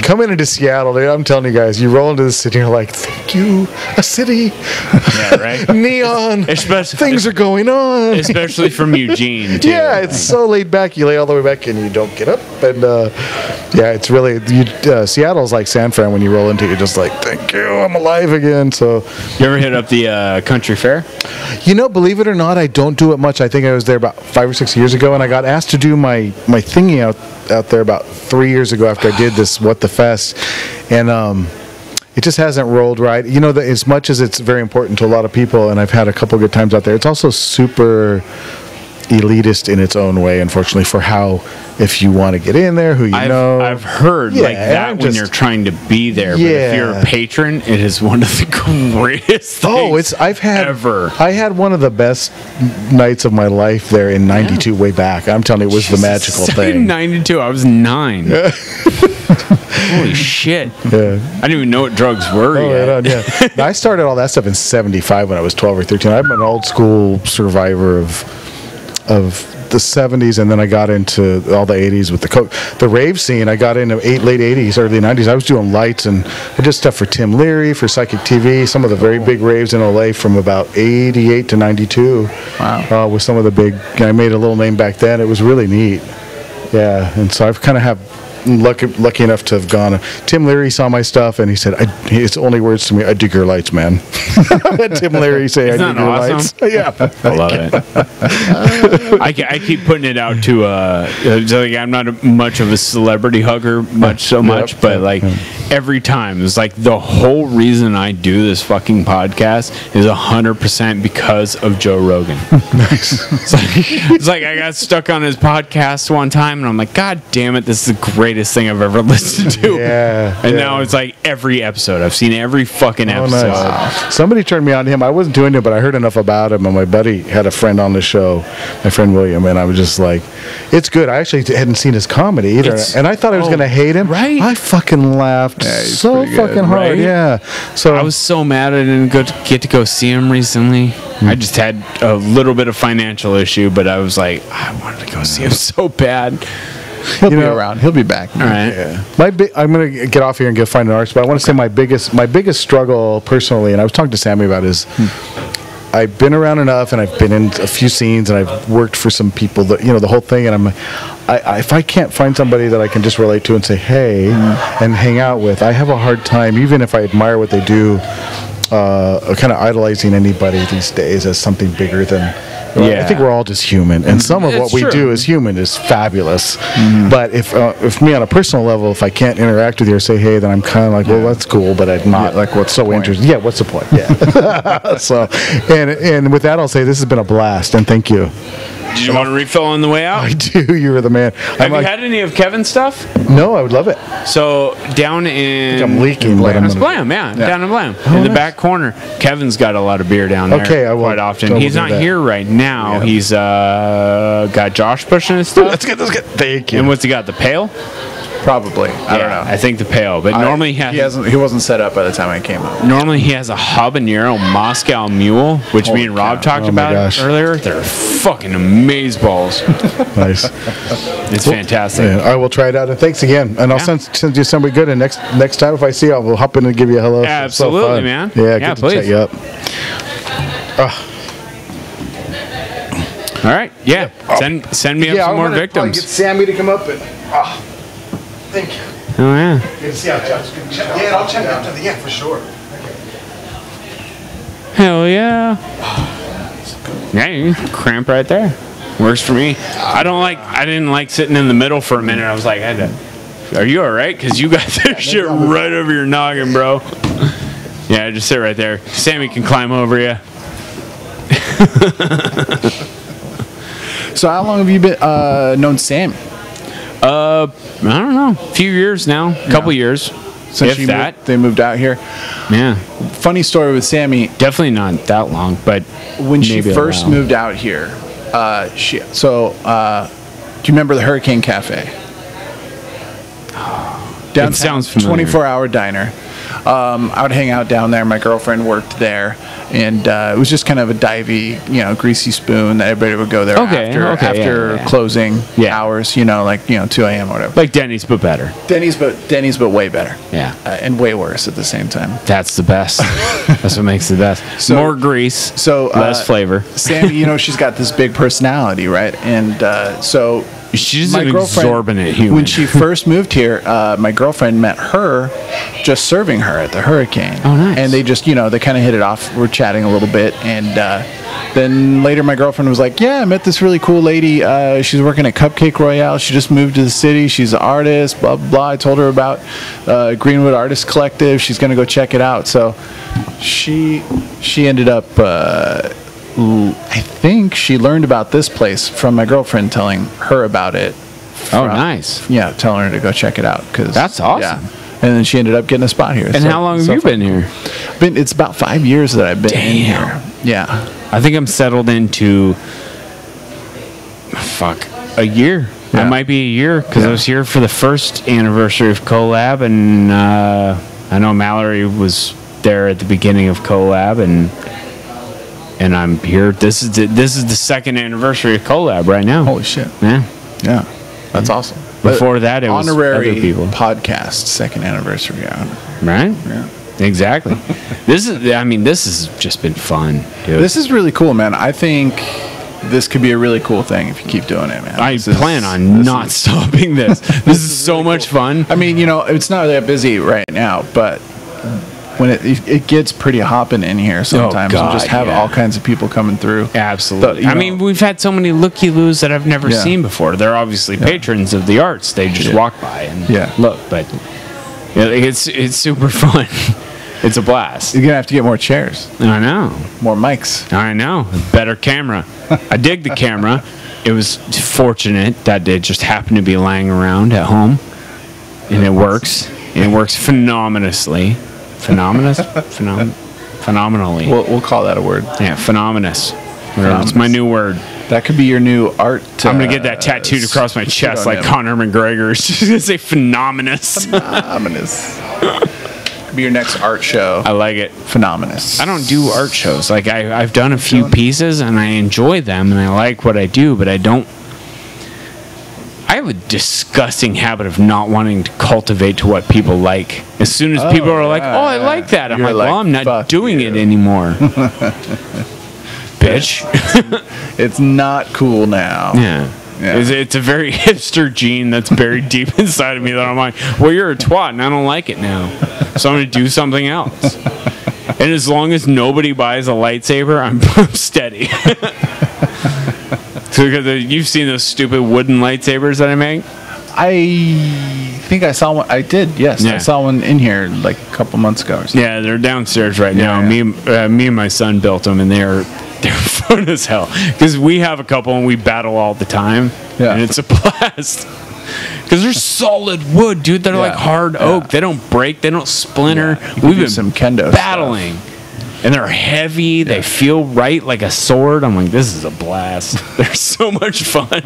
S10: Coming into Seattle, dude, I'm telling you guys, you roll into the city, you're like, thank you, a city.
S1: Yeah, right?
S10: Neon. Things are going on.
S1: Especially from Eugene, too.
S10: Yeah, it's so laid back. You lay all the way back and you don't get up. And it's really, Seattle's like San Fran. When you roll into it, you're just like, thank you, I'm alive again. So,
S1: you ever hit up the country fair?
S10: Believe it or not, I don't do it much. I think I was there about 5 or 6 years ago, and I got asked to do my thingy out there about 3 years ago after I did this What the Fest, and it just hasn't rolled right. As much as it's very important to a lot of people, and I've had a couple good times out there, it's also super elitist in its own way, unfortunately, for how, if you want to get in there, who you know.
S1: I've heard like that when you're trying to be there, but if you're a patron, it is one of the greatest things ever.
S10: I had one of the best nights of my life there in 92 way back. I'm telling you, it was the magical thing.
S1: 92, I was 9. Holy shit. Yeah. I didn't even know what drugs were yet.
S10: I started all that stuff in 75 when I was 12 or 13. I'm an old school survivor of the 70s, and then I got into all the 80s with the rave scene. I got into late 80s, early 90s. I was doing lights, and I did stuff for Tim Leary, for Psychic TV, some of the very big raves in LA from about 88 to 92. Wow. With some of the big, I made a little name back then. It was really neat. Yeah, and so I've kind of have lucky enough to have gone. Tim Leary saw my stuff, and he said, his only words to me, "I dig your lights, man." Tim Leary say,
S1: Isn't
S10: "I dig
S1: that
S10: your
S1: awesome?
S10: lights." Yeah,
S1: I love it. I keep putting it out to like, I'm not much of a celebrity hugger much, but like every time it's like the whole reason I do this fucking podcast is 100% because of Joe Rogan.
S10: Nice.
S1: It's like I got stuck on his podcast one time and I'm like, God damn it, this is the greatest thing I've ever listened to.
S10: Yeah.
S1: Now it's like every episode. I've seen every fucking episode.
S10: Nice. Somebody turned me on to him. I wasn't doing it, but I heard enough about him, and my buddy had a friend on the show, my friend William, and I was just like, it's good. I actually hadn't seen his comedy either, and I thought I was going to hate him.
S1: Right.
S10: I fucking laughed so fucking hard.
S1: Right?
S10: Yeah. So
S1: I was so mad I didn't get to go see him recently. I just had a little bit of financial issue, but I was like, I wanted to go see him so bad.
S11: He'll be around. He'll be back.
S1: All right.
S10: Yeah. I'm going to get off here and go find an artist, but I want to say my biggest struggle personally, and I was talking to Sammy about, is I've been around enough, and I've been in a few scenes, and I've worked for some people that, the whole thing, and if I can't find somebody that I can just relate to and say, hey, and hang out with, I have a hard time, even if I admire what they do, kind of idolizing anybody these days as something bigger than. I think we're all just human, and some of what we do as human is fabulous. But if me on a personal level, if I can't interact with you or say hey, then I'm kind of like, well, that's cool, but I'm not like what's so interested. Yeah, what's the point? Yeah. So, and with that, I'll say this has been a blast, and thank you.
S1: Did you want to refill on the way out?
S10: I do. You were the man.
S1: Have you had any of Kevin's stuff?
S10: No, I would love it.
S1: So down in
S10: I'm leaking.
S1: Down in Blam, down in Blam, in the back corner. Kevin's got a lot of beer down there.
S10: Okay, I will.
S1: Quite often.
S10: He's
S1: He's not here right now.
S10: Yeah.
S1: He's got Josh pushing his stuff.
S10: That's good. Thank you.
S1: And what's he got? The pail?
S11: Probably. I don't know.
S1: I think the pail. But normally
S11: he wasn't set up by the time I came up.
S1: Normally he has a habanero Moscow Mule, which me and Rob talked about earlier. They're fucking amazeballs.
S10: Nice.
S1: It's fantastic.
S10: Yeah, I will try it out. And thanks again. And I'll send you somebody good. And next time if I see you, I will hop in and give you a hello.
S1: Absolutely,
S10: so
S1: man.
S10: Yeah, good to chat you up.
S1: All right. Yeah. Send me up some more victims.
S10: Get Sammy to come up and. Thank you.
S1: Oh yeah.
S10: Good to see you, Josh. Yeah, I'll check out to for sure.
S1: Hell yeah. Yeah, you can cramp right there. Works for me. I didn't like sitting in the middle for a minute. I was like, are you all right? Because you got this shit right over your noggin, bro. Yeah, just sit right there. Sammy can climb over you.
S11: So how long have you been known Sam?
S1: I don't know. A few years now. A couple years.
S11: Since they moved out here.
S1: Yeah.
S11: Funny story with Sammy.
S1: Definitely not that long, but
S11: when she first moved out here, do you remember the Hurricane Cafe? Downtown,
S1: it sounds familiar.
S11: 24-hour diner. I would hang out down there. My girlfriend worked there, and it was just kind of a divey, greasy spoon that everybody would go there after closing hours, like 2 a.m. or whatever.
S1: Like Denny's, but better.
S11: Denny's, but way better.
S1: Yeah,
S11: and way worse at the same time.
S1: That's the best. That's what makes it the best. More grease, less flavor.
S11: Sammy, she's got this big personality, right? And so.
S1: She's an exorbitant human.
S11: When she first moved here, my girlfriend met her just serving her at the Hurricane.
S1: Oh, nice.
S11: And they just, they kind of hit it off. We're chatting a little bit. And then later my girlfriend was like, yeah, I met this really cool lady. She's working at Cupcake Royale. She just moved to the city. She's an artist, blah, blah, blah. I told her about Greenwood Artist Collective. She's going to go check it out. So she ended up... I think she learned about this place from my girlfriend telling her about it.
S1: Oh, nice.
S11: Yeah, telling her to go check it out.
S1: That's awesome.
S11: Yeah. And then she ended up getting a spot here.
S1: And how long have you been here?
S11: It's about 5 years that I've been in here. Yeah.
S1: I think I'm settled into, a year.
S11: Yeah.
S1: I might be a year because I was here for the first anniversary of Collab, and I know Mallory was there at the beginning of Collab, and I'm here. This is the second anniversary of Collab right now.
S11: Holy shit!
S1: Yeah,
S11: that's awesome.
S1: Before that, it was
S11: honorary
S1: other people.
S11: Podcast second anniversary.
S1: Right?
S11: Yeah.
S1: Exactly. This has just been fun, dude.
S11: This is really cool, man. I think this could be a really cool thing if you keep doing it, man.
S1: I plan on not stopping this. This is so much fun.
S11: I mean, it's not that busy right now, but when it gets pretty hopping in here sometimes,
S1: God,
S11: we just have all kinds of people coming through.
S1: Absolutely. I mean, we've had so many looky-loos that I've never seen before. They're obviously patrons of the arts. They just walk by and look, but it's super fun. It's a blast.
S11: You're going to have to get more chairs.
S1: I know.
S11: More mics.
S1: I know. Better camera. I dig the camera. It was fortunate that it just happened to be lying around at home. And it works. And it works phenomenally. Phenomenally.
S11: We'll call that a word.
S1: Yeah, phenomenous. It's my new word.
S11: That could be your new art.
S1: I'm going to get that tattooed across my chest like Conor McGregor. It's just going to say phenomenous.
S11: Phenomenous. Could be your next art show.
S1: I like it.
S11: Phenomenous.
S1: I don't do art shows. Like I've done a few pieces and I enjoy them and I like what I do, but I have a disgusting habit of not wanting to cultivate to what people like. As soon as people are like, I like that, I'm like, well, I'm not doing it anymore. Bitch.
S11: It's not cool now.
S1: Yeah. It's a very hipster gene that's buried deep inside of me that I'm like, well, you're a twat and I don't like it now. So I'm going to do something else. And as long as nobody buys a lightsaber, I'm steady. So because you've seen those stupid wooden lightsabers that I make?
S11: I think I saw one. I did, yes.
S1: Yeah.
S11: I saw one in here like a couple months ago or something.
S1: Yeah, they're downstairs right now. Me and my son built them, and they're fun as hell. Because we have a couple, and we battle all the time. Yeah. And it's a blast. Because they're solid wood, dude. They're like hard oak. They don't break. They don't splinter. We've been
S11: some kendo
S1: battling. And they're heavy. They feel right like a sword. I'm like, this is a blast. They're so much fun.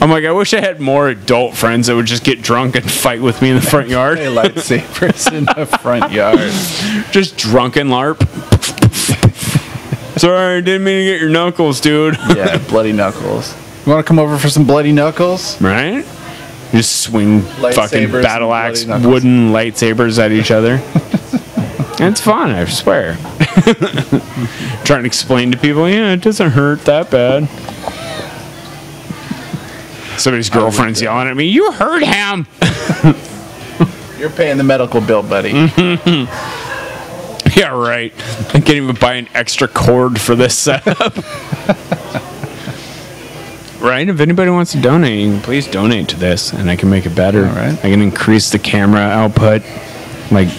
S1: I'm like, I wish I had more adult friends that would just get drunk and fight with me in the front yard.
S11: Lightsabers in the front yard.
S1: Just drunken LARP. Sorry, I didn't mean to get your knuckles, dude.
S11: Yeah, bloody knuckles. You want to come over for some bloody knuckles?
S1: Right? Just swing fucking battle axe wooden lightsabers at each other. It's fun, I swear. Trying to explain to people, it doesn't hurt that bad. Somebody's girlfriend's yelling at me, you hurt him!
S11: You're paying the medical bill, buddy.
S1: Yeah, right. I can't even buy an extra cord for this setup. Right? If anybody wants to donate, you can please donate to this, and I can make it better.
S11: All right.
S1: I can increase the camera output. Like,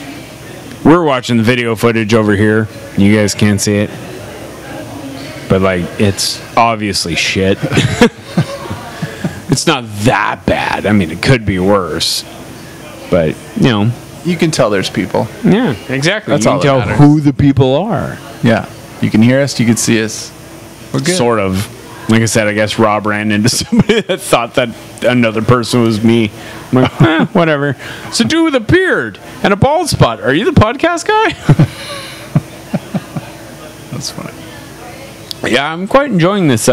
S1: we're watching the video footage over here. You guys can't see it. But, like, it's obviously shit. It's not that bad. I mean, it could be worse. But,
S11: you can tell there's people.
S1: Yeah, exactly.
S11: That's
S1: you
S11: all
S1: can
S11: that
S1: tell
S11: matters.
S1: who the people are.
S11: Yeah. You can hear us. You can see us. We're good.
S1: Sort of. Like I said, I guess Rob ran into somebody that thought that another person was me. I'm like, whatever. It's a dude with a beard and a bald spot. Are you the podcast guy?
S11: That's funny.
S1: Yeah, I'm quite enjoying this.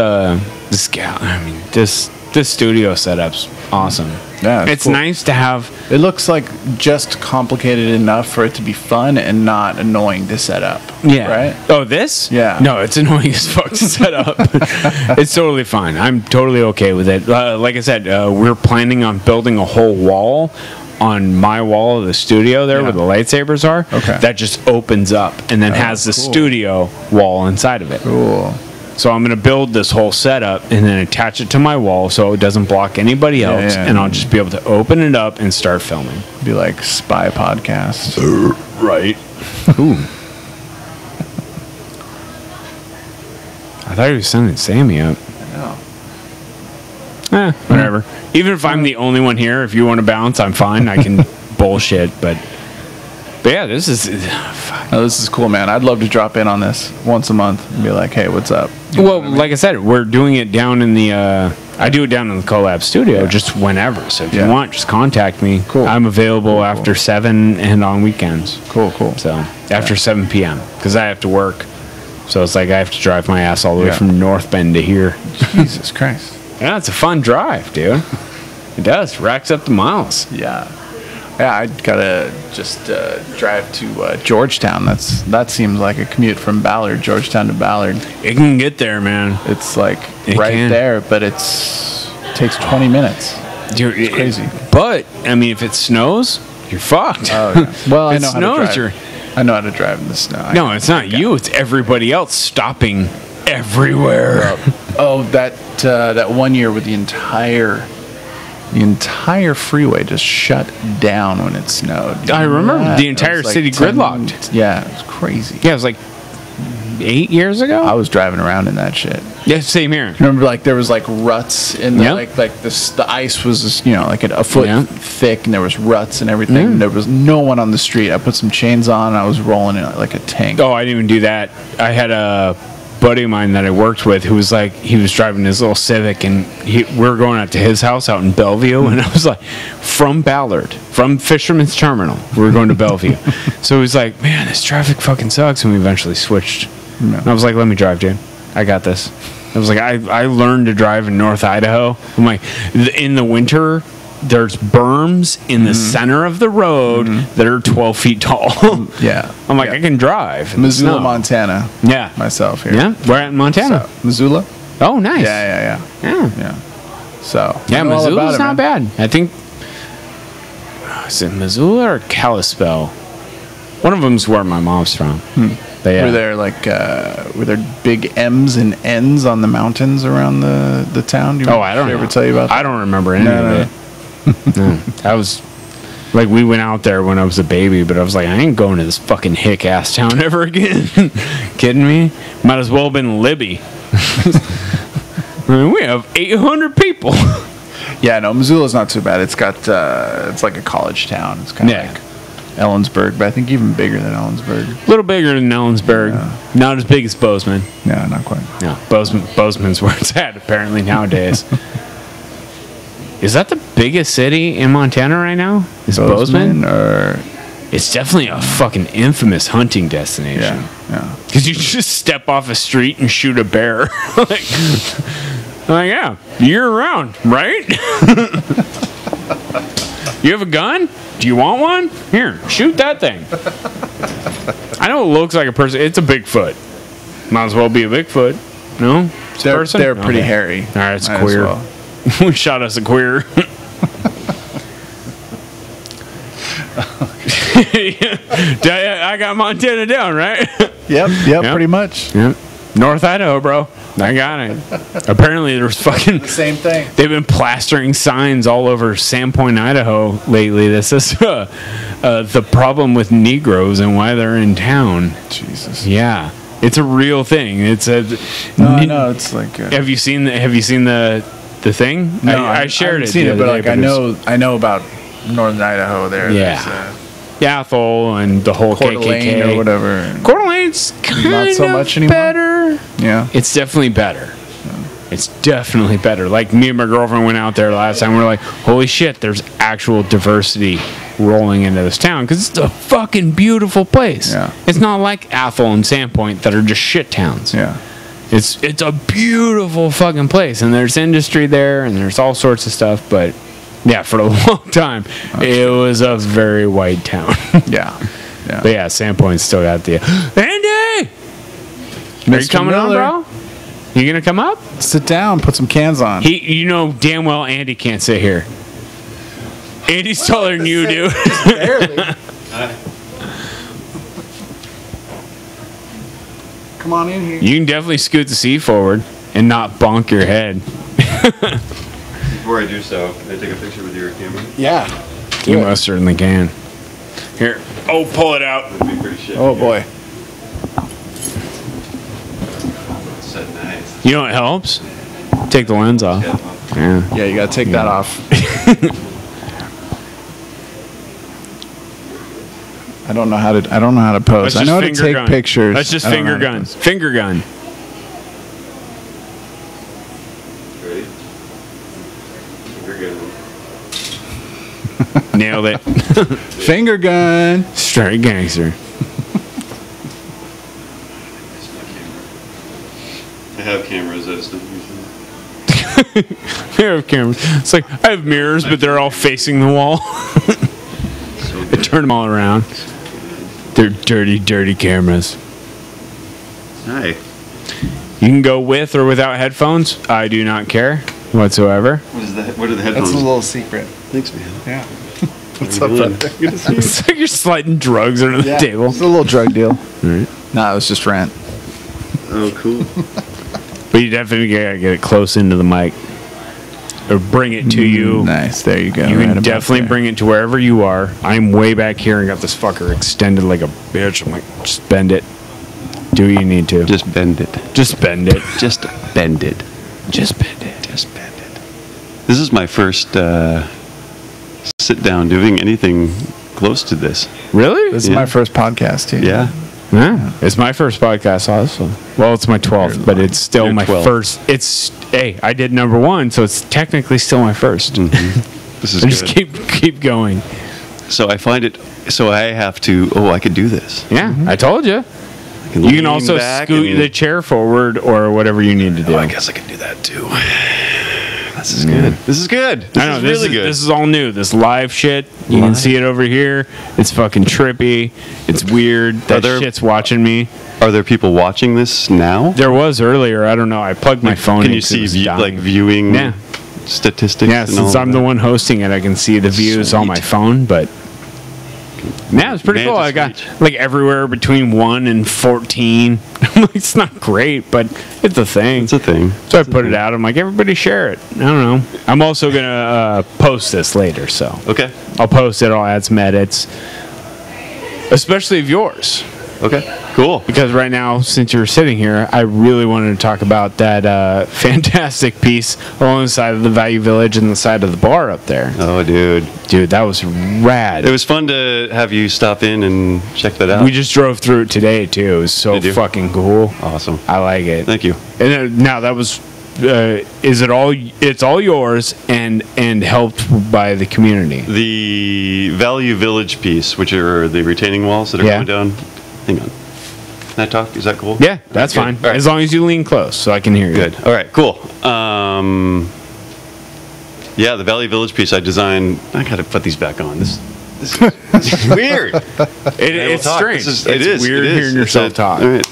S1: This studio setup's awesome.
S11: Yeah,
S1: it's
S11: cool.
S1: nice to have.
S11: It looks like just complicated enough for it to be fun and not annoying to set up.
S1: Yeah.
S11: Right?
S1: Oh, this?
S11: Yeah.
S1: No, it's annoying as fuck to set up. It's totally fine. I'm totally okay with it. Like I said, we're planning on building a whole wall on my wall of the studio there where the lightsabers are.
S11: Okay.
S1: That just opens up and then has the studio wall inside of it.
S11: Cool.
S1: So I'm going to build this whole setup and then attach it to my wall so it doesn't block anybody else. And I'll just be able to open it up and start filming.
S11: Be like spy podcast.
S1: Right. Ooh. I thought he was sending Sammy up.
S11: I know.
S1: Whatever. Even if I'm the only one here, if you want to bounce, I'm fine. I can bullshit, but yeah, this is
S11: this is cool, man. I'd love to drop in on this once a month and be like, hey, what's up?
S1: Well, like I said, we're doing it down in the I do it down in the Collab studio just whenever. So if you want, just contact me.
S11: Cool.
S1: I'm available after 7 and on weekends.
S11: Cool.
S1: So after 7 p.m. because I have to work. So it's like I have to drive my ass all the way from North Bend to here.
S11: Jesus Christ.
S1: Yeah, it's a fun drive, dude. It does. Racks up the miles.
S11: Yeah. Yeah, I gotta just drive to Georgetown. That seems like a commute from Ballard, Georgetown to Ballard.
S1: It can get there, man.
S11: It's like
S1: It
S11: right
S1: can.
S11: there, but it takes 20 minutes.
S1: Dude,
S11: It's crazy.
S1: But I mean, if it snows, you're fucked.
S11: Oh, yeah. Well, I
S1: If it
S11: know how
S1: snows,
S11: to drive.
S1: you're-
S11: I know how to drive in the snow.
S1: No, it's not you. It's everybody else stopping everywhere.
S11: Oh, that 1 year with the entire freeway just shut down when it snowed.
S1: I remember
S11: Yeah,
S1: the
S11: it
S1: entire
S11: was like
S1: city
S11: 10
S1: gridlocked.
S11: Yeah, it was crazy.
S1: Yeah, it was like 8 years ago.
S11: I was driving around in that shit.
S1: Yeah, same here.
S11: Remember, like there was like ruts in the
S1: Yeah.
S11: like the ice was like a foot
S1: Yeah.
S11: thick, and there was ruts and everything.
S1: Yeah.
S11: There was no one on the street. I put some chains on, and I was rolling it like a tank.
S1: Oh, I didn't even do that. I had a buddy of mine that I worked with who was like, he was driving his little Civic, and we were going out to his house out in Bellevue, and I was like, from Ballard, from Fisherman's Terminal, we were going to Bellevue. So he was like, man, this traffic fucking sucks, and we eventually switched. And I was like, let me drive, dude. I got this. I was like, I learned to drive in North Idaho. I'm like, in the winter, there's berms in the center of the road that are 12 feet tall.
S11: Yeah,
S1: I'm like, I can drive. in the
S11: Missoula,
S1: snow.
S11: Montana.
S1: Yeah.
S11: Myself here.
S1: Yeah, we're at Montana.
S11: So, Missoula.
S1: Oh, nice.
S11: Yeah. So
S1: Yeah,
S11: I know all about
S1: Missoula's
S11: it,
S1: not
S11: man.
S1: bad. I think, is it Missoula or Kalispell? One of them's where my mom's from. But yeah.
S11: Were there were there big M's and N's on the mountains around the town? Do you
S1: I don't
S11: did they
S1: know.
S11: ever tell you about that?
S1: I don't remember any of it. No, that was like, we went out there when I was a baby, but I was like, I ain't going to this fucking hick ass town ever again. Kidding me? Might as well have been Libby. I mean, we have 800 people.
S11: Yeah, no, Missoula's not too bad. It's got it's like a college town. It's kind of like Ellensburg, but I think even bigger than Ellensburg.
S1: A little bigger than Ellensburg. Not as big as Bozeman.
S11: Yeah, not quite.
S1: No, Bozeman's where it's at apparently nowadays. Is that the biggest city in Montana right now? Is Bozeman?
S11: Or
S1: it's definitely a fucking infamous hunting destination.
S11: Yeah.
S1: Because you just step off a street and shoot a bear. like, yeah, year round, right? You have a gun? Do you want one? Here, shoot that thing. I know it looks like a person. It's a Bigfoot. Might as well be a Bigfoot. No? It's a person?
S11: They're pretty
S1: Okay.
S11: hairy.
S1: All right, it's
S11: Might as
S1: queer.
S11: well.
S1: We shot us a queer. I got Montana down, right?
S11: Yep, pretty much.
S1: Yep. North Idaho, bro. I got it. Apparently, there's fucking
S11: Same thing.
S1: They've been plastering signs all over Sandpoint, Idaho lately. This is the problem with Negroes and why they're in town.
S11: Jesus.
S1: Yeah, it's a real thing. It's a.
S11: No, it's like.
S1: Have you seen the thing?
S11: No,
S1: I shared
S11: haven't
S1: it.
S11: seen
S1: the
S11: it, but
S1: other
S11: like
S1: day,
S11: I know about Northern Idaho. There.
S1: Yeah. Yathol and the whole
S11: Coeur d'Alene
S1: KKK
S11: or whatever.
S1: Coeur d'Alene's kind
S11: Not so
S1: of
S11: much anymore?
S1: better.
S11: Yeah.
S1: It's definitely better. It's definitely better. Like, me and my girlfriend went out there last time. We're like, holy shit, there's actual diversity rolling into this town because it's a fucking beautiful place.
S11: Yeah.
S1: It's not like Athol and Sandpoint that are just shit towns.
S11: Yeah.
S1: It's a beautiful fucking place, and there's industry there, and there's all sorts of stuff. But yeah, for a long time, it was a very white town.
S11: Yeah.
S1: But yeah, Sandpoint's still got the Andy. Are you
S11: Mr.
S1: coming
S11: Miller.
S1: on, bro? You gonna come up?
S11: Sit down. Put some cans on.
S1: You know damn well Andy can't sit here. Andy's taller than you, dude.
S11: Barely. Come on in here.
S1: You can definitely scoot the seat forward and not bonk your head.
S12: Before I do so, can I take a picture with your camera?
S11: Yeah.
S1: You most certainly can. Here. Oh, pull it out.
S12: That'd be pretty shit.
S11: Oh boy.
S12: So nice.
S1: You know what helps? Take the lens off. Yeah.
S11: Yeah, you gotta take that off. I don't know how to pose.
S1: Let's
S11: I
S1: just
S11: know how to
S1: finger
S11: take
S1: gun.
S11: pictures.
S1: Let's just
S11: I don't know
S1: finger
S11: how to
S1: gun.
S11: pose.
S1: Finger gun.
S12: Ready? We're good.
S1: Nailed it.
S11: Finger gun.
S1: Straight gangster.
S12: I have cameras, I just don't use them.
S1: I have cameras. It's like I have mirrors, but they're all facing the wall. turn them all around. They're dirty, dirty cameras.
S12: Hi.
S1: You can go with or without headphones. I do not care whatsoever.
S12: What are the headphones?
S11: That's a little secret.
S12: Thanks, man.
S11: Yeah.
S10: What's up, brother?
S12: Good to see you.
S1: It's like you're sliding drugs under the table.
S11: It's a little drug deal.
S1: All right.
S11: No, it was just rent.
S12: Oh, cool.
S1: But you definitely gotta get it close into the mic. Or bring it to you.
S11: Nice. There you go.
S1: You
S11: Right
S1: can
S11: about
S1: definitely
S11: there.
S1: bring it to wherever you are. I'm way back here and got this fucker extended like a bitch. I'm like, just bend it. Do what you need to.
S12: Just bend it.
S1: Just bend it.
S12: Just bend it.
S1: Just bend it.
S12: Just bend it. This is my first sit down doing anything close to this.
S1: Really?
S11: This is my first podcast, too.
S12: Yeah.
S1: Yeah. It's my first podcast also. Well, it's my 12th, but it's still
S12: Your
S1: my
S12: 12th.
S1: first. It's, hey, I did number 1, so it's technically still my first.
S12: This is
S1: I
S12: good.
S1: just keep going.
S12: So I find it. So I have to. Oh, I could do this.
S1: Yeah, I told you. You
S12: lean
S1: can also
S12: back
S1: scoot
S12: and-
S1: the chair forward or whatever you need to do.
S12: Oh, I guess I can do that too. This is good. This is good. This
S1: I know
S12: is
S1: this
S12: really
S1: is
S12: good.
S1: this is all new. This live shit. You can
S12: Live?
S1: see it over here. It's fucking trippy. It's weird. That
S12: there-
S1: shit's watching me.
S12: Are there people watching this now?
S1: There was earlier. I don't know. I plugged my phone.
S12: Can
S1: in
S12: you
S1: 'cause
S12: see
S1: it was
S12: like
S1: dying.
S12: viewing
S1: Yeah.
S12: statistics?
S1: Yeah,
S12: and
S1: since
S12: all
S1: I'm
S12: of
S1: the
S12: that?
S1: one hosting it, I can see the views on my phone. But yeah, it's pretty cool. I got like everywhere between 1 and 14. It's not great, but it's a thing.
S12: It's a thing.
S1: So I put it out. I'm like, everybody share it. I don't know. I'm also gonna post this later, so
S12: Okay.
S1: I'll post it. I'll add some edits, especially of yours.
S12: Okay. Cool.
S1: Because right now, since you're sitting here, I really wanted to talk about that fantastic piece along the side of the Value Village and the side of the bar up there.
S12: Oh, dude.
S1: Dude, that was rad.
S12: It was fun to have you stop in and check that out.
S1: We just drove through it today too. It was so
S12: Did you?
S1: fucking cool.
S12: Awesome.
S1: I like it.
S12: Thank you.
S1: And now that was, is it all? It's all yours and helped by the community.
S12: The Value Village piece, which are the retaining walls that are
S1: Yeah.
S12: going down. Hang on. Can I talk? Is that cool?
S1: Yeah, that's
S12: Good.
S1: fine.
S12: All right.
S1: As long as you lean close so I can hear you.
S12: Good. All right. Cool. Yeah, the Valley Village piece I designed. I got to put these back on. This is weird.
S1: It's strange.
S12: It
S1: It's
S12: is
S1: weird hearing yourself talk.
S12: All right.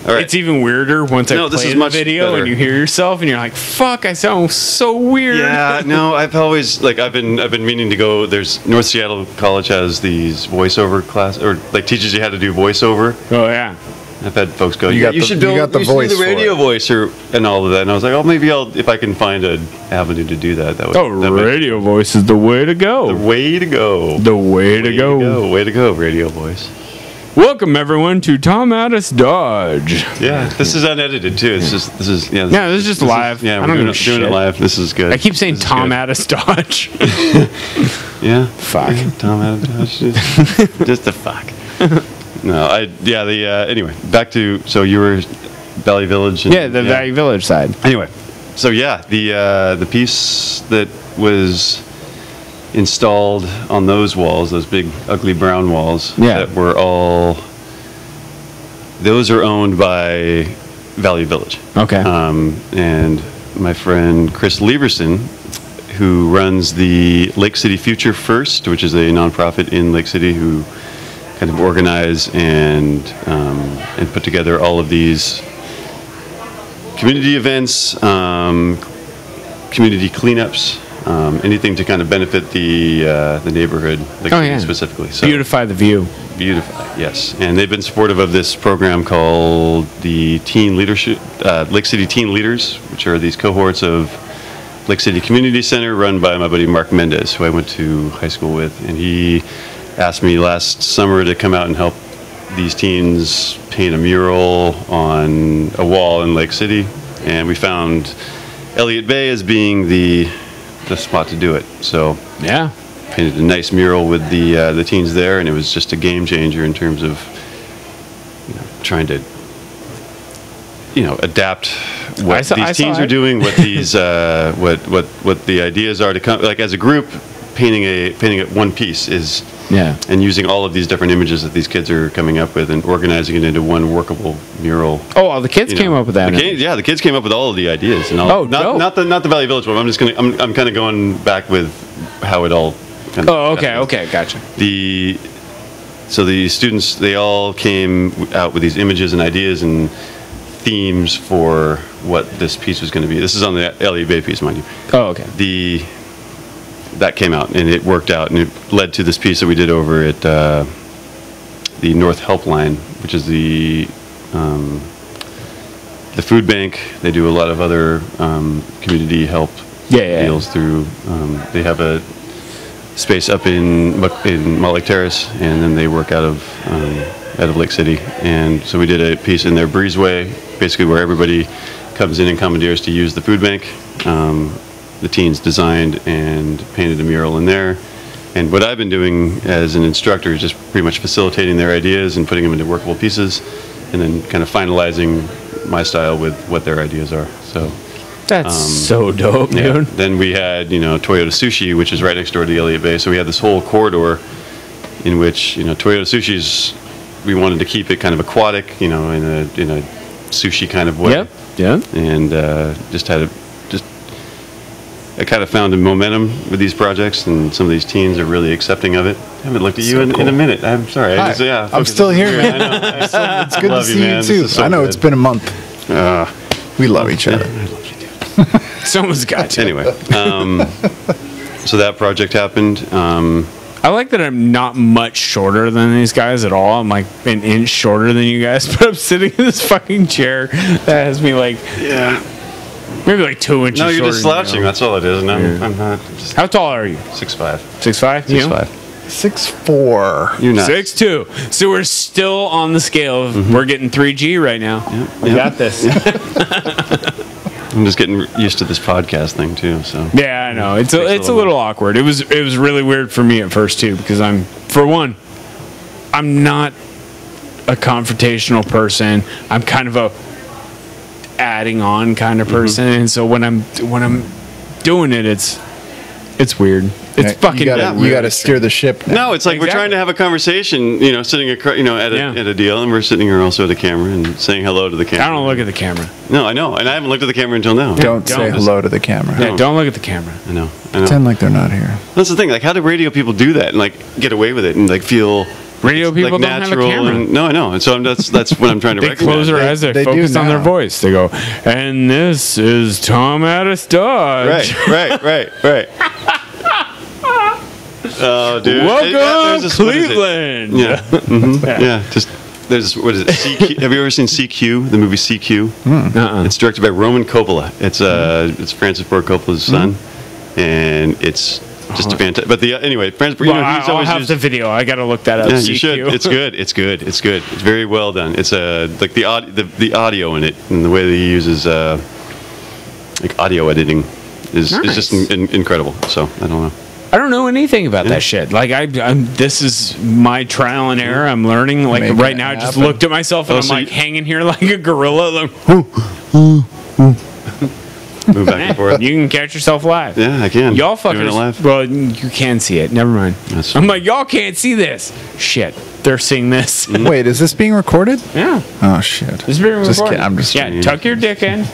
S12: All right.
S1: It's even weirder once
S12: No,
S1: I
S12: this
S1: play
S12: is
S1: the
S12: much
S1: video
S12: better.
S1: and you hear yourself and you're like, "Fuck, I sound so weird."
S12: Yeah, no, I've always I've been meaning to go. There's North Seattle College has these voiceover class or like teaches you how to do voiceover.
S1: Oh yeah.
S12: I've had folks go,
S10: You got
S12: you
S10: the-
S12: should
S10: you
S12: build
S10: got the
S12: you should do
S10: voice
S12: the
S10: for
S12: radio
S10: it."
S12: voice and all of that. And I was like, oh, maybe if I can find an avenue to do that. That would.
S1: Oh,
S12: that might-
S1: radio voice is the way to go.
S12: The way to go.
S1: The way to go.
S12: Way to go, radio voice.
S1: Welcome everyone to Tom Addis Dodge.
S12: Yeah, this is unedited too. This is
S1: Yeah, this is just live.
S12: Yeah,
S1: I
S12: we're
S1: don't
S12: doing,
S1: give a
S12: doing it
S1: shit.
S12: live. This is good.
S1: I keep saying
S12: This is
S1: Tom
S12: good.
S1: Addis Dodge.
S12: Yeah.
S1: Fuck.
S12: Tom Addis. Just a fuck. No, anyway, back to, so you were Valley Village. And,
S1: Yeah, the Valley Village side.
S12: Anyway, so yeah, the piece that was installed on those walls, those big ugly brown walls,
S1: Yeah.
S12: that were all, those are owned by Valley Village.
S1: Okay.
S12: And my friend Chris Lieberson, who runs the Lake City Future First, which is a nonprofit in Lake City, who kind of organize and put together all of these community events, community cleanups, anything to kind of benefit the neighborhood, Lake
S1: Oh,
S12: City
S1: yeah.
S12: specifically. So
S1: Beautify the view.
S12: Beautify, yes. And they've been supportive of this program called the Teen Leadership, Lake City Teen Leaders, which are these cohorts of Lake City Community Center run by my buddy Mark Mendez, who I went to high school with. And he asked me last summer to come out and help these teens paint a mural on a wall in Lake City. And we found Elliott Bay as being the spot to do it. So
S1: yeah,
S12: painted a nice mural with the teens there, and it was just a game changer in terms of trying to adapt what these teens are doing, what these what the ideas are to come, like as a group painting it one piece is, and using all of these different images that these kids are coming up with and organizing it into one workable mural.
S1: Oh, well, the kids came up with that.
S12: The kids came up with all of the ideas and all.
S1: Oh, dope.
S12: not the Valley Village one. I'm kind of going back with how it all
S1: Oh, okay, gotcha.
S12: So the students, they all came out with these images and ideas and themes for what this piece was going to be. This is on the Elliott Bay piece, mind you.
S1: Oh, okay.
S12: That came out, and it worked out, and it led to this piece that we did over at the North Helpline, which is the food bank. They do a lot of other community help deals through. They have a space up in Malt Lake Terrace, and then they work out of Lake City. And so we did a piece in their breezeway, basically where everybody comes in and commandeers to use the food bank. The teens designed and painted a mural in there. And what I've been doing as an instructor is just pretty much facilitating their ideas and putting them into workable pieces, and then kind of finalizing my style with what their ideas are. So
S1: that's so dope,
S12: yeah.
S1: dude.
S12: Then we had, Toyota Sushi, which is right next door to the Elliott Bay. So we had this whole corridor in which, Toyota Sushi's, we wanted to keep it kind of aquatic, in a sushi kind of way.
S1: Yep. Yeah.
S12: And I kind of found a momentum with these projects, and some of these teens are really accepting of it. I haven't looked at you in a minute. I'm sorry.
S11: I'm still here, man.
S12: I know.
S11: It's good to see you too.
S12: So
S11: I know
S12: good.
S11: it's been a month. We love each other.
S12: I love you, dude.
S1: Someone's got you.
S12: Anyway, so that project happened.
S1: I like that I'm not much shorter than these guys at all. I'm like an inch shorter than you guys, but I'm sitting in this fucking chair that has me like maybe like 2 inches.
S12: No, you're just
S1: shorter than
S12: slouching.
S1: you.
S12: That's all it is. And I'm not. Just
S1: How tall are you?
S12: 6'5".
S1: 6'5"?
S12: 6'5".
S11: 6'4".
S12: You're not.
S1: 6'2". So we're still on the scale of we're getting 3G right now. We got this.
S12: I'm just getting used to this podcast thing too. So
S1: yeah, I know it's a little awkward. It was really weird for me at first too, because I'm not a confrontational person. I'm kind of a adding on kind of person, and so when I'm doing it, it's weird. It's fucking.
S11: You got to steer the ship.
S12: No, it's like we're trying to have a conversation, sitting at a deal, and we're sitting here also at the camera and saying hello to the camera.
S1: I don't look at the camera.
S12: No, I know, and I haven't looked at the camera until now.
S11: Don't say hello to the camera.
S1: Yeah, don't look at the camera.
S12: I know.
S11: Pretend like they're not here.
S12: That's the thing. Like, how do radio people do that and like get away with it and like feel?
S1: Radio people
S12: like,
S1: don't have a camera.
S12: No, I know. And so that's what I'm trying to
S1: they
S12: recognize.
S1: close their eyes. They focus on their voice. They go, and this is Tom Addis Dodge.
S12: Right. Oh, dude.
S1: Welcome, Cleveland.
S12: Yeah. Yeah. Just there's what is it? CQ. Have you ever seen CQ? The movie CQ. It's directed by Roman Coppola. It's Francis Ford Coppola's son, and it's just a fantastic. But anyway, Francis.
S1: Well, I'll have the video. I got to look that up.
S12: Yeah,
S1: CQ.
S12: you should. It's good. It's very well done. It's like the audio in it and the way that he uses like audio editing is just incredible. So I don't know.
S1: I don't know anything about that shit. Like this is my trial and error. I'm learning. Like right now, I just looked at myself and I'm like hanging here like a gorilla. Like,
S12: move back and forth.
S1: You can catch yourself live.
S12: Yeah, I can.
S1: Y'all fuckers. Well, you can see it. Never mind. I'm like, y'all can't see this. Shit, they're seeing this.
S11: Wait, is this being recorded?
S1: Yeah.
S11: Oh shit.
S1: This is being recorded.
S11: I'm just.
S1: Yeah, tuck your dick in.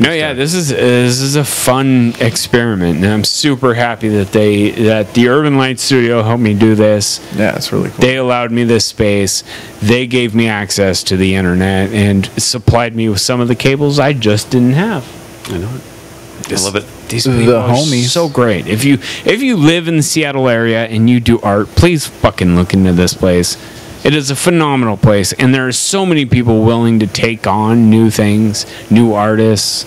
S1: No, yeah, this is a fun experiment, and I'm super happy that the Urban Light Studio helped me do this.
S11: Yeah, it's really cool.
S1: They allowed me this space. They gave me access to the internet and supplied me with some of the cables I just didn't have.
S12: I know it. I love it.
S1: These people are
S11: homies.
S1: so great. If you live in the Seattle area and you do art, please fucking look into this place. It is a phenomenal place, and there are so many people willing to take on new things, new artists.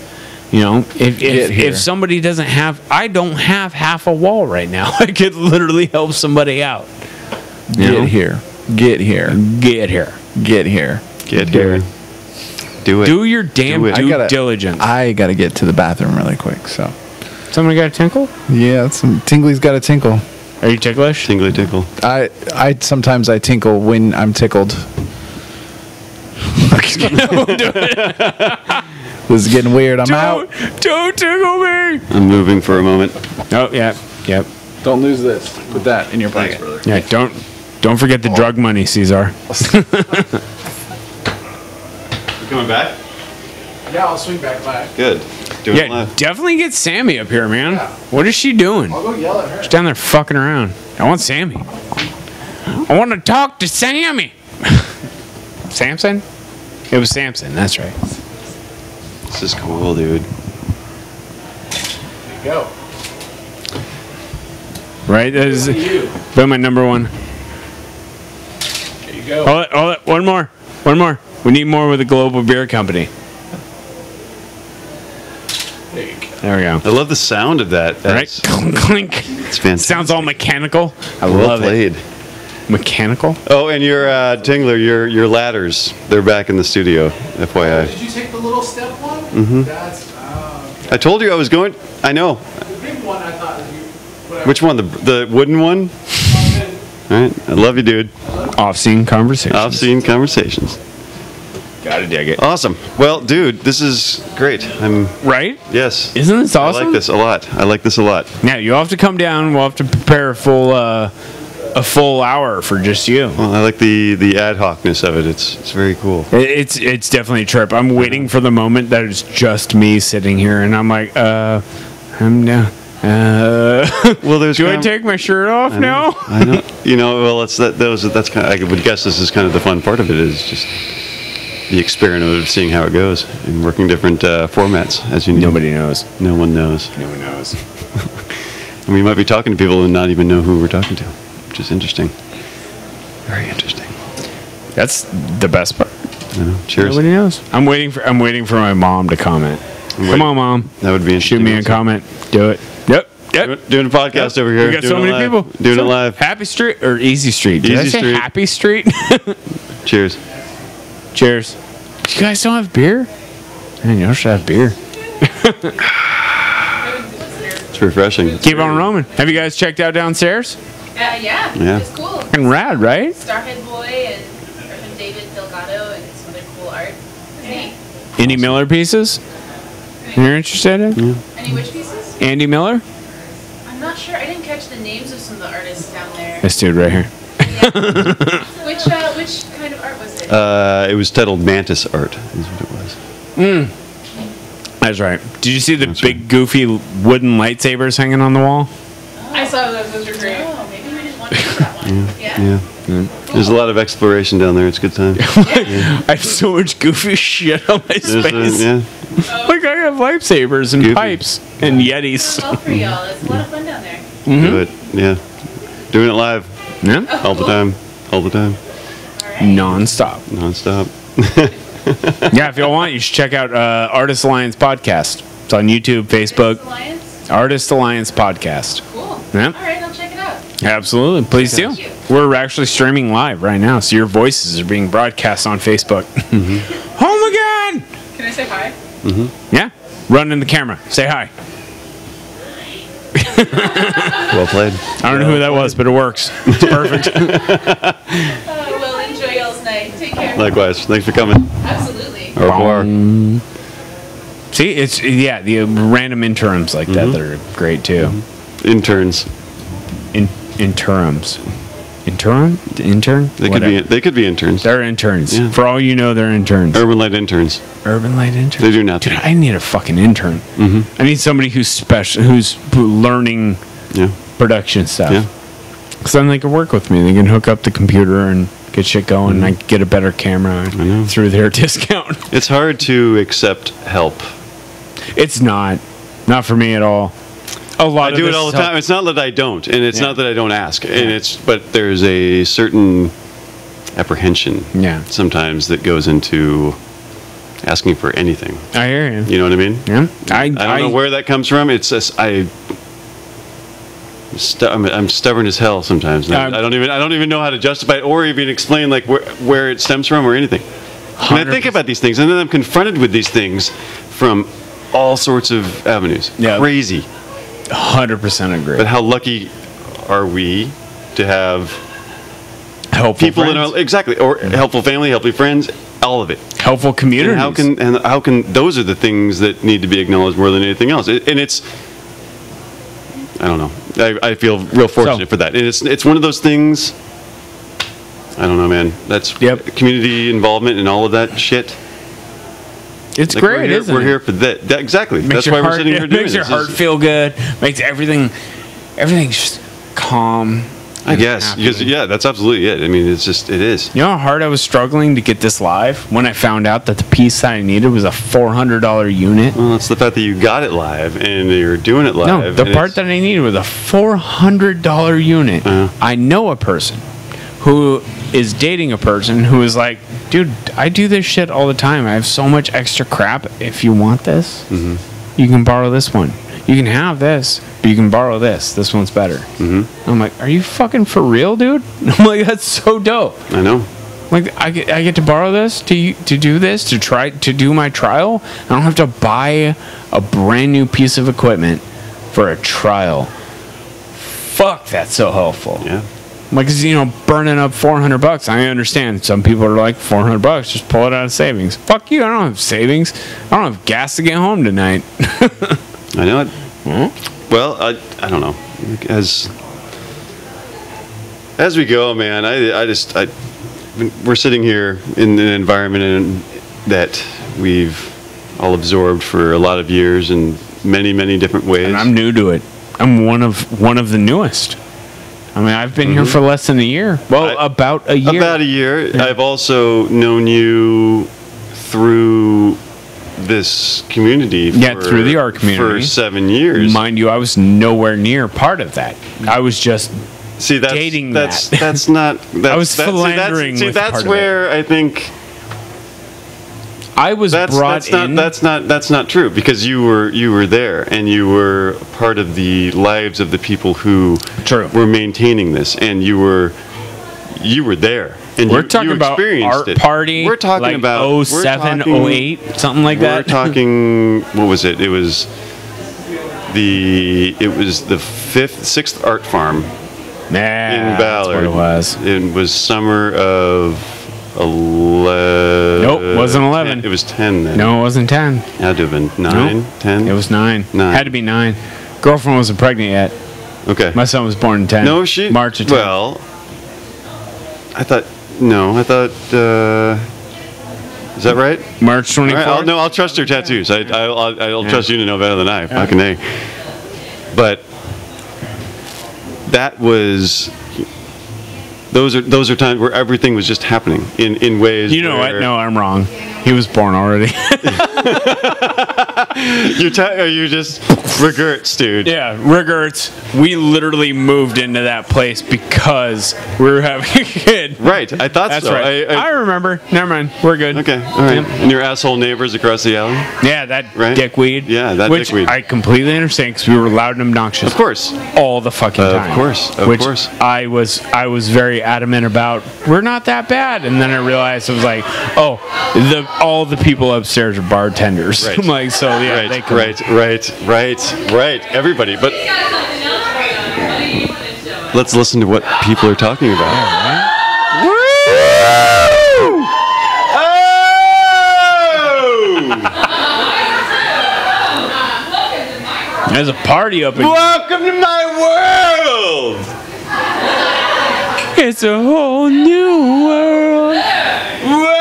S1: If somebody doesn't have, I don't have half a wall right now. I could literally help somebody out.
S11: Get here.
S1: Do
S12: it.
S1: Do your damn due diligence.
S11: I gotta get to the bathroom really quick. So,
S1: somebody got a tinkle?
S11: Yeah, Tingly's got a tinkle.
S1: Are you ticklish?
S12: Tingly tickle.
S11: I sometimes I tinkle when I'm tickled. This is getting weird. I'm out.
S1: Don't tickle me.
S12: I'm moving for a moment.
S1: Oh yeah, yep.
S11: Don't lose this. Put that in your pocket.
S1: Yeah, don't forget the drug money, Caesar.
S12: You coming back?
S11: Yeah, I'll swing back by.
S12: Good. Doing it
S1: Yeah,
S12: live.
S1: definitely get Sammy up here, man. What is she doing?
S10: I'll go yell at her.
S1: She's down there fucking around. I want Sammy. I want to talk to Sammy. Samson? It was Samson, that's right.
S12: This is cool, dude.
S10: There you go.
S1: Right? That is been my number one.
S10: There you go.
S1: Hold it. One more. We need more with the Global Beer Company.
S10: There you go.
S1: There we go.
S12: I love the sound of that.
S1: Right? Clink, clink.
S12: It's fantastic.
S1: Sounds all mechanical. I
S12: Well
S1: love
S12: played.
S1: it. Mechanical?
S12: Oh, and your Tingler, your ladders, they're back in the studio, FYI.
S10: Did you take the little step one?
S12: Mhm.
S10: That's,
S12: I told you I was going. I know.
S10: the big one I thought you, whatever.
S12: Which one? The wooden one? All right. I love you, dude.
S1: Off-scene conversations.
S12: Off-scene conversations.
S1: Gotta dig it.
S12: Awesome. Well, dude, this is great. I'm
S1: right.
S12: Yes.
S1: Isn't this awesome?
S12: I like this a lot. I like this a lot.
S1: Yeah, you'll have to come down. We'll have to prepare a full hour for just you.
S12: Well, I like the ad hocness of it. It's very cool.
S1: It's definitely a trip. I'm waiting for the moment that it's just me sitting here, and I'm like, I'm down.
S12: Well, there's.
S1: Do I take my shirt off now?
S12: I know. You know, well, that's kind of, I would guess this is kind of the fun part of it, is just the experiment of seeing how it goes and working different formats, as you know.
S1: Nobody knows.
S12: No one knows.
S1: No one knows.
S12: And we might be talking to people and not even know who we're talking to, which is interesting. Very interesting.
S1: That's the best part.
S12: I know. Cheers.
S1: Nobody knows. I'm waiting for my mom to comment. Come on, Mom.
S12: That would be interesting.
S1: Shoot me a comment. Do it. Yep.
S12: Doing a podcast over here.
S1: We got
S12: doing
S1: so
S12: it
S1: many
S12: live.
S1: people.
S12: Doing it live.
S1: Happy Street or Easy Street? Did I
S12: Easy
S1: say
S12: Street.
S1: Happy Street?
S12: Cheers.
S1: Cheers. You guys don't have beer? Man, you should have beer.
S12: It's refreshing.
S1: Keep on roaming. Have you guys checked out downstairs?
S13: Yeah.
S12: Yeah.
S13: It's cool.
S1: Fucking rad, right?
S13: Starhead Boy and from David Delgado and some other cool art. It's neat.
S1: Andy Miller pieces? You're interested in?
S13: Any which pieces?
S1: Andy Miller?
S13: I'm not sure. I didn't catch the names of some of the artists down there.
S1: This dude right here.
S13: Which kind of art was it?
S12: It was titled Mantis Art, is what it was.
S1: That's right. Did you see the big goofy wooden lightsabers hanging on the wall?
S13: I saw those. Those are great. Oh, maybe we just want to do that one.
S12: Yeah. There's a lot of exploration down there. It's a good time.
S1: I have so much goofy shit on my space.
S12: Yeah.
S1: Like I have lightsabers and
S12: Goofy.
S1: pipes and yetis.
S13: Well, for y'all, it's a lot of fun down there.
S12: Do it. Yeah. Doing it live.
S1: Yeah.
S12: All the time. All the time.
S1: Non-stop.
S12: Non-stop.
S1: Yeah, if y'all want, you should check out Artist Alliance Podcast. It's on YouTube, Facebook. Artist Alliance Podcast.
S13: Cool.
S1: Yeah.
S13: All right, I'll check it out.
S1: Absolutely. Please do. We're actually streaming live right now, so your voices are being broadcast on Facebook. Home again!
S13: Can I say hi?
S1: Yeah. Run in the camera. Say hi.
S12: Well played.
S1: I don't know who that was, but it works. It's perfect.
S13: Well, enjoy y'all's night. Take care.
S12: Likewise. Thanks for coming.
S13: Absolutely.
S12: Au revoir.
S1: See, it's the random interims like that that are great too.
S12: Interns.
S1: Interims. Intern?
S12: They could be interns.
S1: They're interns.
S12: Yeah.
S1: For all you know, they're interns.
S12: Urban Light interns.
S1: Urban Light interns.
S12: They do nothing.
S1: Dude, I need a fucking intern. I need somebody who's special, who's learning production stuff.
S12: Yeah.
S1: Because then they can work with me. They can hook up the computer and get shit going. And I can get a better camera through their discount.
S12: It's hard to accept help.
S1: It's not for me at all. A lot
S12: I do it all the time. It's not that I don't, and it's not that I don't ask, but there's a certain apprehension sometimes that goes into asking for anything.
S1: I hear you.
S12: You know what I mean?
S1: Yeah.
S12: I don't know where that comes from. It's just I'm stubborn as hell sometimes. And I don't even know how to justify it or even explain like where it stems from or anything. And I think about these things, and then I'm confronted with these things from all sorts of avenues.
S1: Yeah.
S12: Crazy.
S1: 100% agree.
S12: But how lucky are we to have
S1: helpful
S12: people
S1: friends.
S12: or helpful family, helpful friends, all of it.
S1: Helpful communities.
S12: And how can those are the things that need to be acknowledged more than anything else. And it's I don't know. I feel real fortunate for that. And it's one of those things. I don't know, man. That's community involvement and all of that shit.
S1: It's
S12: Like,
S1: great, isn't
S12: we're
S1: it?
S12: here for that. Exactly.
S1: Makes
S12: That's
S1: your
S12: why
S1: heart,
S12: we're sitting here doing
S1: makes your
S12: this.
S1: heart feel good. Makes everything's just calm.
S12: I guess. Because, yeah, that's absolutely it. I mean, it is.
S1: You know how hard I was struggling to get this live when I found out that the piece that I needed was a $400 unit?
S12: Well, it's the fact that you got it live and you're doing it live.
S1: No, the part that I needed was a $400 unit. I know a person who is dating a person who is like, dude, I do this shit all the time. I have so much extra crap. If you want this, you can borrow this one. You can have this, but you can borrow this. This one's better. I'm like, are you fucking for real, dude? I'm like, that's so dope.
S12: I know.
S1: Like, I get to borrow this to do this, to do my trial. I don't have to buy a brand new piece of equipment for a trial. Fuck, that's so helpful.
S12: Yeah.
S1: Like, burning up $400. I understand. Some people are like, $400, just pull it out of savings. Fuck you, I don't have savings. I don't have gas to get home tonight.
S12: I know it. Well, I don't know. As we go, man, we're sitting here in an environment that we've all absorbed for a lot of years in many, many different ways.
S1: And I'm new to it. I'm one of the newest. I mean, I've been here for less than a year. Well, about a year.
S12: About a year. Yeah. I've also known you through this community.
S1: Through the art community
S12: for 7 years.
S1: Mind you, I was nowhere near part of that. I was just dating
S12: that's not.
S1: I was philandering with
S12: that's
S1: part
S12: where
S1: of it.
S12: I think.
S1: I was brought in.
S12: That's not true, because you were there and you were part of the lives of the people who were maintaining this, and you were there. And
S1: we're talking about art party.
S12: We're talking
S1: like
S12: about
S1: 07, 08, something like that.
S12: We're talking. What was it? It was the 6th art farm in Ballard.
S1: That's what it was.
S12: It was summer of 11.
S1: Nope, wasn't 11.
S12: It was 10 then.
S1: No, it wasn't 10.
S12: It had to have been 9,
S1: Nope.
S12: 10.
S1: It was 9.
S12: 9.
S1: Had to be 9. Girlfriend wasn't pregnant yet.
S12: Okay.
S1: My son was born in 10.
S12: No, she.
S1: March of 10.
S12: Well, I thought. Is that right?
S1: March 24th.
S12: Right, I'll trust your tattoos. I'll trust you to know better than I. Fucking A. But that was. Those are times where everything was just happening in ways.
S1: You know what? No, I'm wrong. He was born already.
S12: You just regrets, dude.
S1: Yeah, regrets. We literally moved into that place because we were having a kid.
S12: Right, I thought
S1: That's
S12: so.
S1: right. I remember. Never mind. We're good.
S12: Okay, all right. And your asshole neighbors across the alley?
S1: Yeah, that dickweed.
S12: Yeah, that
S1: which
S12: dickweed.
S1: I completely understand because we were loud and obnoxious.
S12: Of course.
S1: All the fucking time.
S12: Of course. Of
S1: which
S12: course.
S1: I was very adamant about. We're not that bad, and then I realized I was like, oh, all the people upstairs are bartenders.
S12: Right.
S1: I'm like, so yeah,
S12: right,
S1: they come.
S12: right. Everybody, but let's listen to what people are talking about.
S1: Yeah, right?
S12: Woo! Oh!
S1: There's a party up in.
S12: Welcome to my world.
S1: It's a whole new world.
S12: Whoa!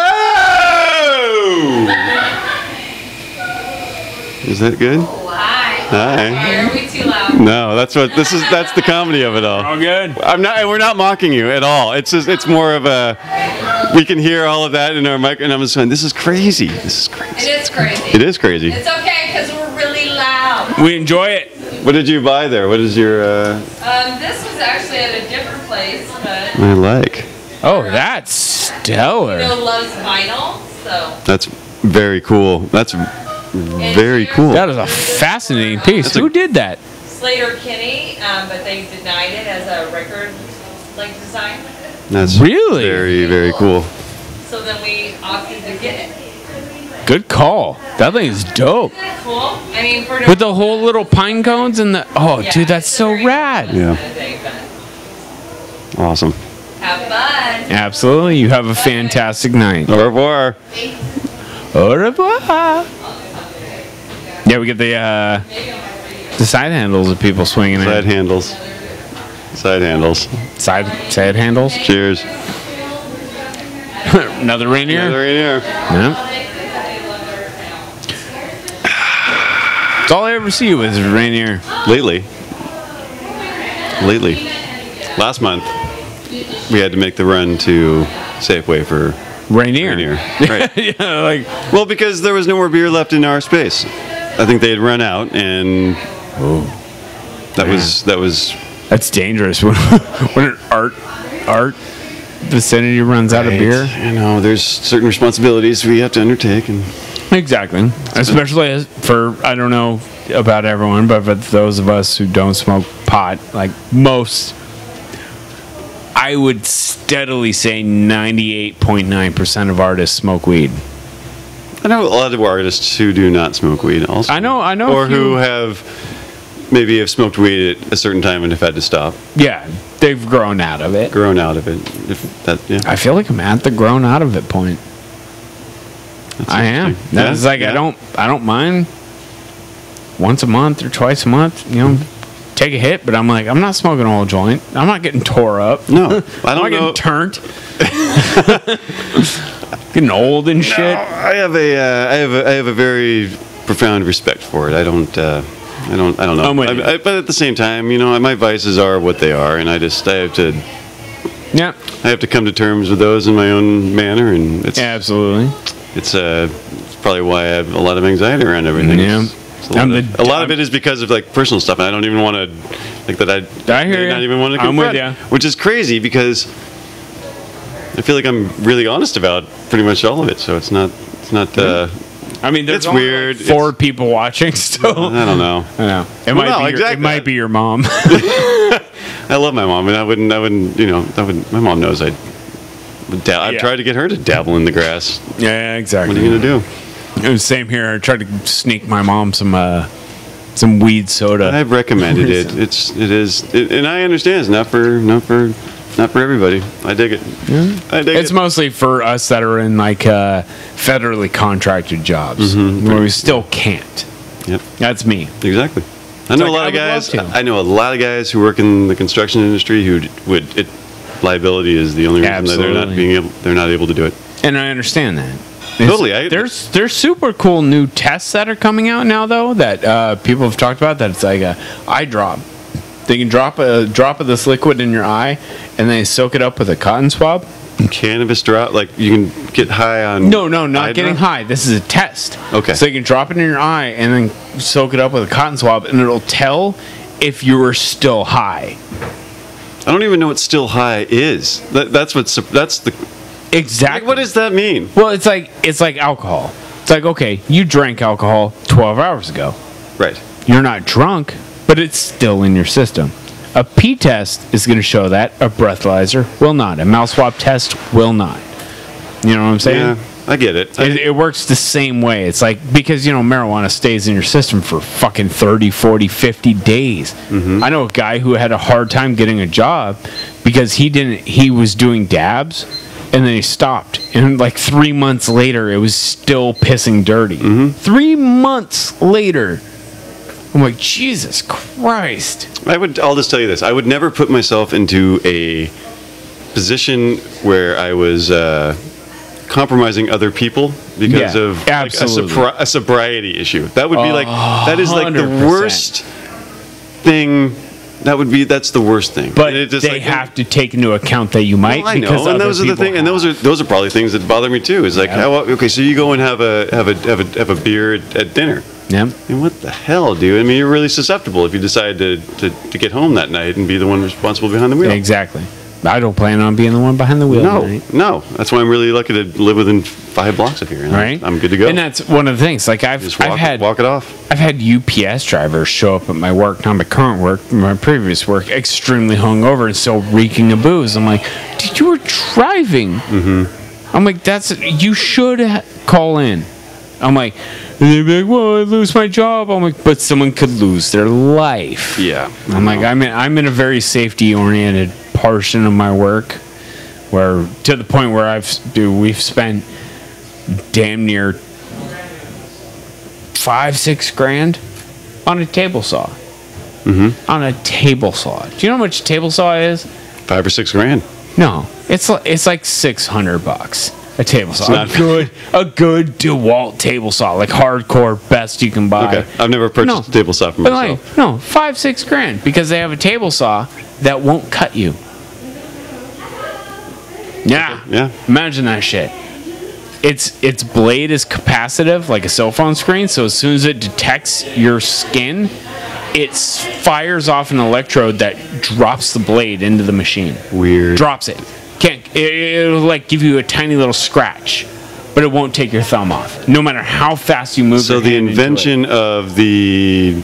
S12: Is that good? Hi.
S13: Are we too loud?
S12: No, that's the comedy of it all.
S1: All good.
S12: We're not mocking you at all. It's more of a, we can hear all of that in our mic, and I'm just going, this is crazy.
S13: It is crazy.
S12: It is crazy.
S13: It's okay because we're really loud.
S1: We enjoy it.
S12: What did you buy there? What is your,
S13: This was actually at a different place, but
S12: I like.
S1: Oh, that's stellar.
S13: loves vinyl, so.
S12: That's very cool. That's very cool.
S1: That is a fascinating piece. Who did that?
S13: Slater Kinney, but they denied it as a record design.
S12: That's
S1: really
S12: very, very cool.
S13: So then we opted to get it.
S1: Good call. That thing is dope.
S13: Isn't that cool? I mean, for
S1: With the whole little pine cones and the dude, that's so rad.
S12: Yeah. Awesome.
S13: Have fun.
S1: Absolutely. You have a fantastic night.
S12: Au revoir.
S1: Au revoir. Yeah, we get the side handles of people swinging
S12: Side handles. Side handles.
S1: Side handles.
S12: Cheers.
S1: Another reindeer.
S12: Another reindeer.
S1: Yeah. That's all I ever see you with is Rainier.
S12: Lately. Last month, we had to make the run to Safeway for
S1: Rainier.
S12: Right.
S1: Yeah, like,
S12: well, because there was no more beer left in our space. I think they had run out, and
S1: that's dangerous when an art vicinity runs out of beer.
S12: You know, there's certain responsibilities we have to undertake, and
S1: exactly, especially for, I don't know about everyone, but for those of us who don't smoke pot, like most, I would steadily say 98.9% of artists smoke weed.
S12: I know a lot of artists who do not smoke weed also.
S1: I know.
S12: Or who have smoked weed at a certain time and have had to stop.
S1: Yeah, they've grown out of it.
S12: I
S1: feel like I'm at the grown out of it point. I am. That's I don't mind once a month or twice a month, take a hit, but I'm like, I'm not smoking a whole joint. I'm not getting tore up.
S12: No, I don't
S1: know. Getting turned. Getting old and shit.
S12: I have a very profound respect for it. I don't know. But at the same time, my vices are what they are, and I have to.
S1: Yeah.
S12: I have to come to terms with those in my own manner, and it's
S1: absolutely.
S12: It's probably why I have a lot of anxiety around everything.
S1: Yeah.
S12: A lot of it is because of like personal stuff, and I don't even want to I hear you. Not even want to confront,
S1: I'm with you.
S12: Which is crazy because I feel like I'm really honest about pretty much all of it. So it's not.
S1: I mean, there's
S12: it's weird.
S1: Like 4 people watching still.
S12: I don't know.
S1: I know. It might be your mom.
S12: I love my mom, and I wouldn't. My mom knows I've tried to get her to dabble in the grass.
S1: Yeah, exactly.
S12: What are you gonna do?
S1: It was same here. I tried to sneak my mom some weed soda.
S12: I've recommended it. It is, and I understand it's not for everybody. I dig it.
S1: Yeah. It's mostly for us that are in like federally contracted jobs where we still can't.
S12: Yep,
S1: that's me.
S12: Exactly. I know a lot of guys. I know a lot of guys who work in the construction industry who liability is the only reason that they're not able to do it.
S1: And I understand that.
S12: Totally.
S1: There's super cool new tests that are coming out now, though, that people have talked about. That it's like a eye drop. They can drop a drop of this liquid in your eye, and they soak it up with a cotton swab.
S12: Cannabis drop, like you can get high on.
S1: No, not getting high. This is a test.
S12: Okay.
S1: So you can drop it in your eye and then soak it up with a cotton swab, and it'll tell if you were still high.
S12: I don't even know what still high is. That's the.
S1: Exactly.
S12: Like, what does that mean?
S1: Well, it's like alcohol. It's like, okay, you drank alcohol 12 hours ago.
S12: Right.
S1: You're not drunk, but it's still in your system. A pee test is going to show that. A breathalyzer will not. A mouth swab test will not. You know what I'm saying?
S12: Yeah, I get it.
S1: It works the same way. It's like, because, marijuana stays in your system for fucking 30, 40, 50 days.
S12: Mm-hmm.
S1: I know a guy who had a hard time getting a job because he was doing dabs. And then he stopped. And like 3 months later, it was still pissing dirty. 3 months later. I'm like, Jesus Christ.
S12: I'll just tell you this. I would never put myself into a position where I was compromising other people because of like, a sobriety issue. That would be that is like the
S1: 100%.
S12: Worst thing. That's the worst thing.
S1: But they have to take into account that you might.
S12: Well, I know, and those are the thing, and those are probably things that bother me too. Is like, okay, so you go and have a beer at dinner.
S1: Yeah.
S12: And what the hell, dude? I mean, you're really susceptible if you decide to get home that night and be the one responsible behind the wheel.
S1: Exactly. I don't plan on being the one behind the wheel.
S12: No. That's why I'm really lucky to live within 5 blocks of here.
S1: Right.
S12: I'm good to go.
S1: And that's one of the things. Like I've had
S12: walk it off.
S1: I've had UPS drivers show up at my work, not my current work, my previous work, extremely hungover and still reeking of booze. I'm like, dude, you were driving.
S12: Mm-hmm.
S1: I'm like, you should call in. I'm like, and they'd be like, well, I lose my job. I'm like, but someone could lose their life.
S12: Yeah.
S1: I'm like, I'm in a very safety oriented portion of my work, where to the point where we've spent damn near $5-6 grand on a table saw.
S12: Mm-hmm.
S1: On a table saw. Do you know how much a table saw is?
S12: $5 or $6 grand.
S1: No, it's like $600. A table saw.
S12: not-
S1: A good DeWalt table saw, like hardcore, best you can buy.
S12: Okay, I've never purchased a table saw for
S1: But
S12: myself.
S1: like, no, $5-6 because they have a table saw that won't cut you. Yeah.
S12: Yeah.
S1: Imagine that shit. Its blade is capacitive, like a cell phone screen. So as soon as it detects your skin, it fires off an electrode that drops the blade into the machine.
S12: Weird.
S1: Drops it. It'll like give you a tiny little scratch, but it won't take your thumb off, no matter how fast you move.
S12: So
S1: your
S12: the
S1: hand into it.
S12: invention of the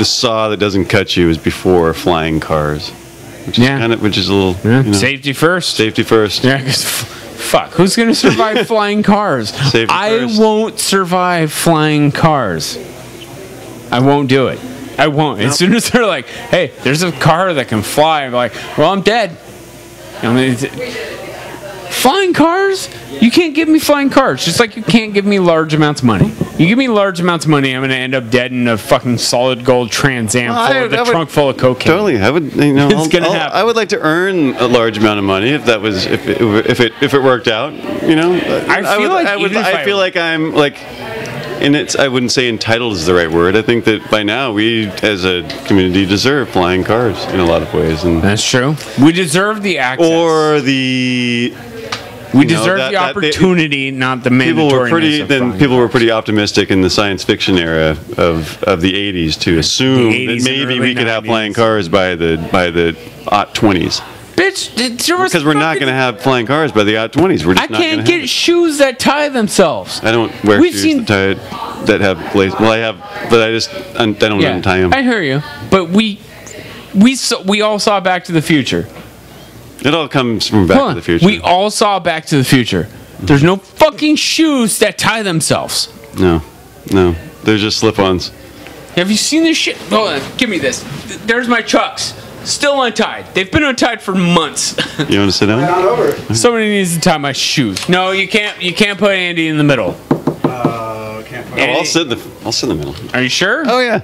S12: saw that doesn't cut you is before flying cars, which is a little you know,
S1: safety first.
S12: Safety first.
S1: Yeah, because fuck, who's gonna survive flying cars?
S12: Safety
S1: I
S12: first.
S1: won't survive flying cars. I won't do it. I won't. As soon as they're like, "Hey, there's a car that can fly," I'm like, "Well, I'm dead." I mean, flying cars? You can't give me flying cars. Just like you can't give me large amounts of money. You give me large amounts of money, I'm gonna end up dead in a fucking solid gold Trans Am full of the trunk full of cocaine.
S12: Totally, I would. You know,
S1: It's gonna happen.
S12: I would like to earn a large amount of money if that was if it worked out. You know, I feel like I'm like. And I wouldn't say entitled is the right word. I think that by now we, as a community, deserve flying cars in a lot of ways. And
S1: that's true. We deserve the access.
S12: Or the...
S1: We deserve the opportunity, not the mandatory.
S12: People were pretty optimistic in the science fiction era of the 80s to assume that maybe we could have flying cars by the 20s.
S1: Bitch,
S12: because we're not going to have flying cars by the 20s. We're just
S1: I can't get shoes that tie themselves.
S12: I don't wear shoes that have lace. Well, I have, but I don't untie them.
S1: I hear you, but we all saw Back to the Future.
S12: It all comes from Back to the Future.
S1: We all saw Back to the Future. There's no fucking shoes that tie themselves.
S12: No, they're just slip-ons.
S1: Have you seen this shit? Hold on, give me this. There's my Chucks. Still untied. They've been untied for months.
S12: You want to sit down?
S2: Not over.
S1: Somebody needs to tie my shoes. No, you can't. You can't put Andy in the middle.
S2: Can't put
S12: I'll sit in the middle.
S1: Are you sure?
S12: Oh yeah.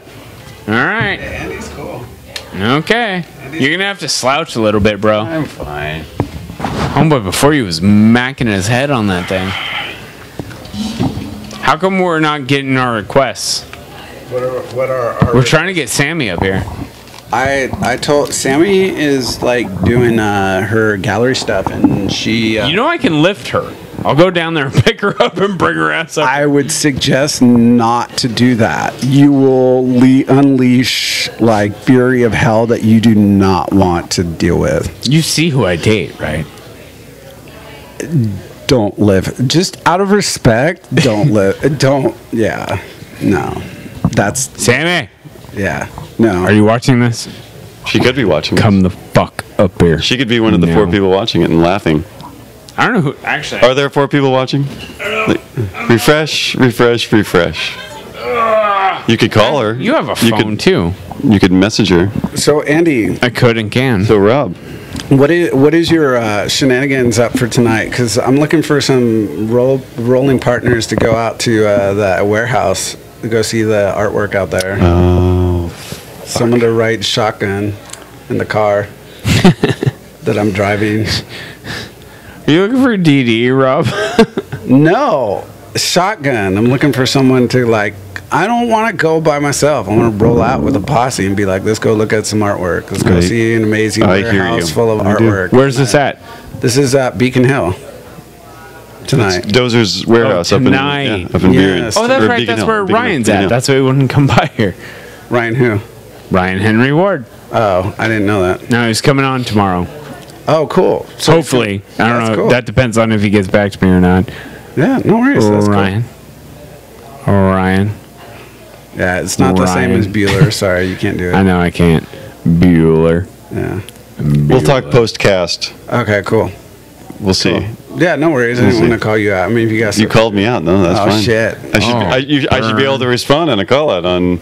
S1: All right.
S2: Yeah, Andy's cool.
S1: Okay. You're gonna have to slouch a little bit, bro.
S12: I'm fine.
S1: Homeboy before you was macking his head on that thing. How come we're not getting our requests?
S2: What are our
S1: We're trying to get Sammy up here.
S2: I told Sammy is like doing her gallery stuff, and she.
S1: You know I can lift her. I'll go down there and pick her up and bring her ass up.
S2: I would suggest not to do that. You will unleash like fury of hell that you do not want to deal with.
S1: You see who I date, right?
S2: Don't live. Just out of respect, don't live. Don't. Yeah. No. That's
S1: Sammy.
S2: Yeah. No.
S1: Are you watching this?
S12: She could be watching.
S1: Come the fuck up here.
S12: She could be one of the 4 people watching it and laughing.
S1: I don't know who. Actually,
S12: are there 4 people watching? Refresh. You could call her.
S1: You have a phone too.
S12: You could message her.
S2: So Andy,
S1: I could and can.
S12: So Rob,
S2: what is your shenanigans up for tonight? Because I'm looking for some rolling partners to go out to the warehouse to go see the artwork out there.
S12: Oh.
S2: Someone to ride shotgun in the car that I'm driving.
S1: Are you looking for DD, Rob?
S2: No, shotgun. I'm looking for someone to like. I don't want to go by myself. I want to roll out with a posse and be like, let's go look at some artwork. Let's go see an amazing warehouse full of artwork.
S1: Where's this at?
S2: This is at Beacon Hill tonight.
S12: It's Dozer's warehouse up in Burien.
S1: Oh, that's right. That's where Ryan's at. That's why he wouldn't come by here.
S2: Ryan who?
S1: Ryan Henry Ward.
S2: Oh, I didn't know that.
S1: No, he's coming on tomorrow.
S2: Oh, cool. So
S1: hopefully. I don't know.
S2: Cool.
S1: That depends on if he gets back to me or not.
S2: Yeah, no worries. That's
S1: Ryan.
S2: Cool.
S1: Ryan.
S2: Yeah, it's not the same as Bueller. Sorry, you can't do it.
S1: I know I can't. Bueller.
S2: Yeah.
S12: We'll talk post-cast.
S2: Okay, cool.
S12: We'll see.
S2: Yeah, no worries. I didn't want to call you out. I mean, if you guys...
S12: You called me out. No, that's fine.
S2: Oh, shit.
S12: I should be able to respond on a call out on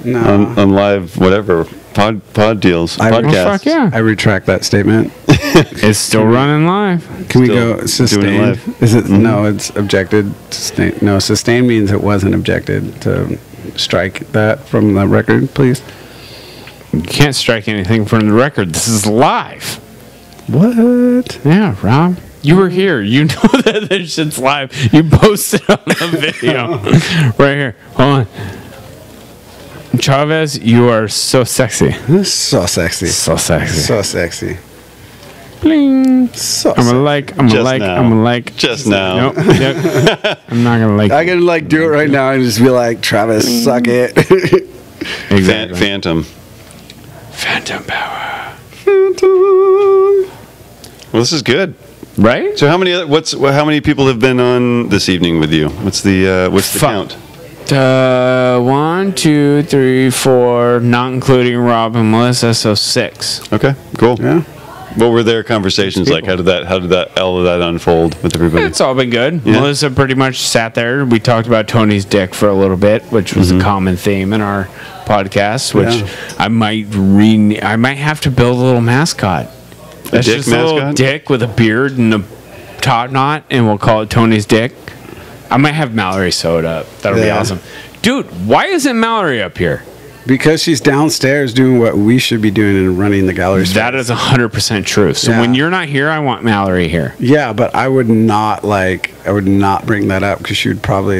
S12: live whatever pod deals podcasts.
S1: Fuck yeah.
S2: I retract that statement.
S1: It's still running live.
S2: Can we go sustained? Is it no? It's objected. Sustained. No, sustained means it wasn't objected. To strike that from the record, please.
S1: You can't strike anything from the record. This is live.
S2: What?
S1: Yeah, Rob. You were here. You know that this shit's live. You posted on the video. Right here. Hold on. Chavez, you are so sexy.
S2: So sexy.
S1: So sexy.
S2: So sexy.
S1: Bling.
S2: So
S1: I'm gonna like. I'm gonna like. I'm gonna like.
S12: Just now.
S1: Nope. Yep. I'm not gonna like.
S2: I can like do it right now and just be like, Travis, suck it.
S1: Exactly.
S12: Phantom.
S1: Phantom power.
S2: Phantom.
S12: Well, this is good.
S1: Right?
S12: So how many people have been on this evening with you? What's the count?
S1: 1, 2, 3, 4, not including Rob and Melissa, so 6.
S12: Okay, cool.
S2: Yeah.
S12: What were their conversations like? How did all of that unfold with everybody?
S1: It's all been good.
S12: Yeah.
S1: Melissa pretty much sat there. We talked about Tony's dick for a little bit, which was a common theme in our podcast. Which I might have to build a little mascot. That's
S12: dick
S1: just a little
S12: mascot?
S1: dick with a beard and a top knot, and we'll call it Tony's dick. I might have Mallory sewed up. That'll be awesome. Dude, why isn't Mallory up here?
S2: Because she's downstairs doing what we should be doing and running the gallery.
S1: That is 100% true. So when you're not here, I want Mallory here.
S2: Yeah, but I would not bring that up because she would probably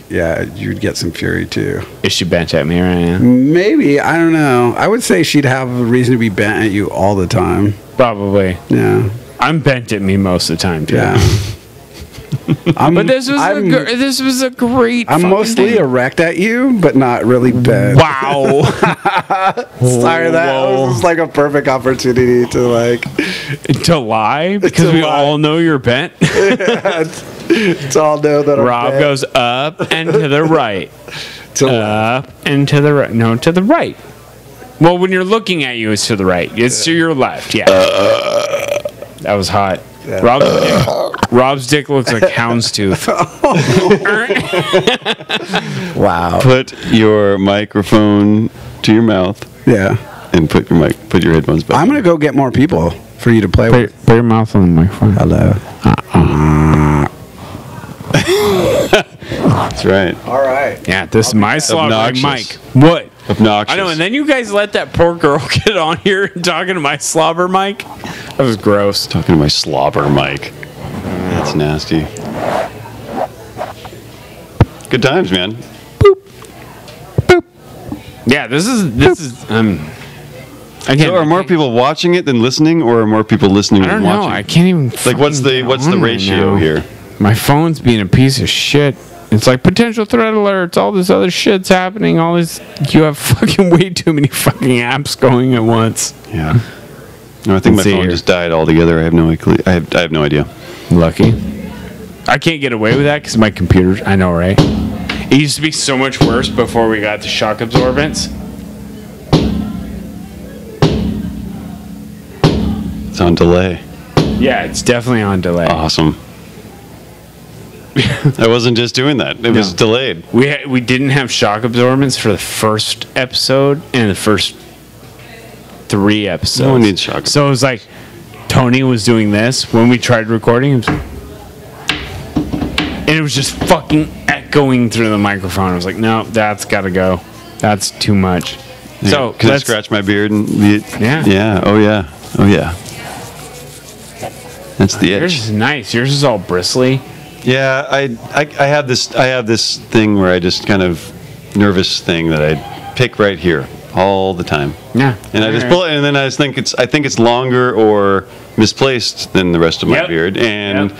S2: you'd get some fury too.
S1: Is she bent at me right now?
S2: Maybe, I don't know. I would say she'd have a reason to be bent at you all the time.
S1: Probably.
S2: Yeah.
S1: I'm bent at me most of the time too.
S2: Yeah.
S1: But this was a great.
S2: I'm mostly erect at you, but not really bent.
S1: Wow.
S2: Sorry, that was just like a perfect opportunity to
S1: lie because we all know you're bent.
S2: It's all know that
S1: Rob goes up and to the right. Up and to the right. No, to the right. Well, when you're looking at you, it's to the right. It's to your left. Yeah. That was hot. Yeah. Rob's dick looks like houndstooth.
S2: Wow.
S12: Put your microphone to your mouth.
S2: Yeah.
S12: And put your headphones back.
S2: I'm gonna go get more people for you to play with.
S1: Put your mouth on the microphone.
S2: Hello.
S12: That's right.
S2: All right.
S1: Yeah, this is my slobbering mic.
S12: Obnoxious.
S1: What?
S12: Obnoxious.
S1: I know, and then you guys let that poor girl get on here and talking to my slobber mic. That was gross.
S12: Talking to my slobber mic. That's nasty. Good times, man.
S1: Boop. Boop. Yeah, this is again.
S12: So are more people watching it than listening, or are more people listening
S1: I don't
S12: than
S1: know.
S12: watching?
S1: I can't even.
S12: What's the ratio here?
S1: My phone's being a piece of shit. It's like potential threat alerts, all this other shit's happening, all this. You have fucking way too many fucking apps going at once.
S12: Yeah. No, I think my phone just died altogether. I have no clue. I have no idea.
S1: Lucky. I can't get away with that because my computer. I know, right? It used to be so much worse before we got the shock absorbents.
S12: It's on delay.
S1: Yeah, it's definitely on delay.
S12: Awesome. I wasn't just doing that. It was delayed.
S1: We didn't have shock absorbents for the first episode and the first 3 episodes.
S12: No one needs shock.
S1: So it was like Tony was doing this when we tried recording, and it was just fucking echoing through the microphone. I was like, no, that's got to go. That's too much.
S12: Yeah.
S1: So
S12: can I scratch my beard and
S1: yeah.
S12: Oh yeah. That's the itch.
S1: Yours is nice. Yours is all bristly.
S12: Yeah, I have this thing where I just kind of nervous thing that I pick right here all the time.
S1: Yeah.
S12: And I just pull it, and then I think it's longer or misplaced than the rest of my beard, and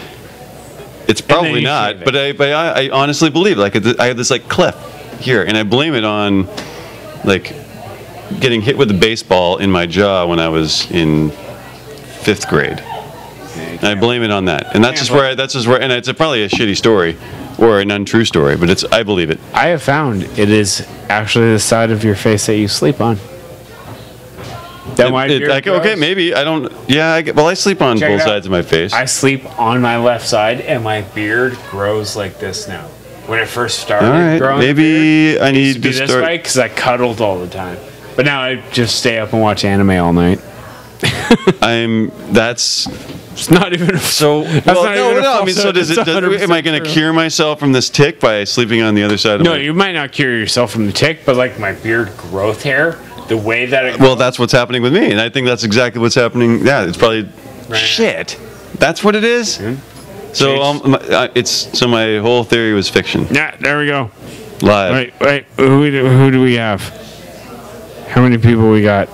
S12: it's probably not. But I honestly believe I have this cleft here, and I blame it on getting hit with a baseball in my jaw when I was in 5th grade. I blame it on that, and that's just where, and it's probably a shitty story, or an untrue story, but I believe it.
S1: I have found it is actually the side of your face that you sleep on.
S12: Okay, maybe I don't. Yeah, I sleep on both sides of my face.
S1: I sleep on my left side, and my beard grows like this now. When it first started growing,
S12: maybe I need to
S1: be this way because I cuddled all the time. But now I just stay up and watch anime all night. It's not even
S12: so. I mean, so am I going to cure myself from this tick by sleeping on the other side of
S1: No, you might not cure yourself from the tick, but my beard growth hair, the way that it.
S12: Well, that's what's happening with me, and I think that's exactly what's happening. Yeah, it's probably shit. That's what it is. So my whole theory was fiction.
S1: Yeah, there we go.
S12: Live.
S1: Wait. Who do we have? How many people we got?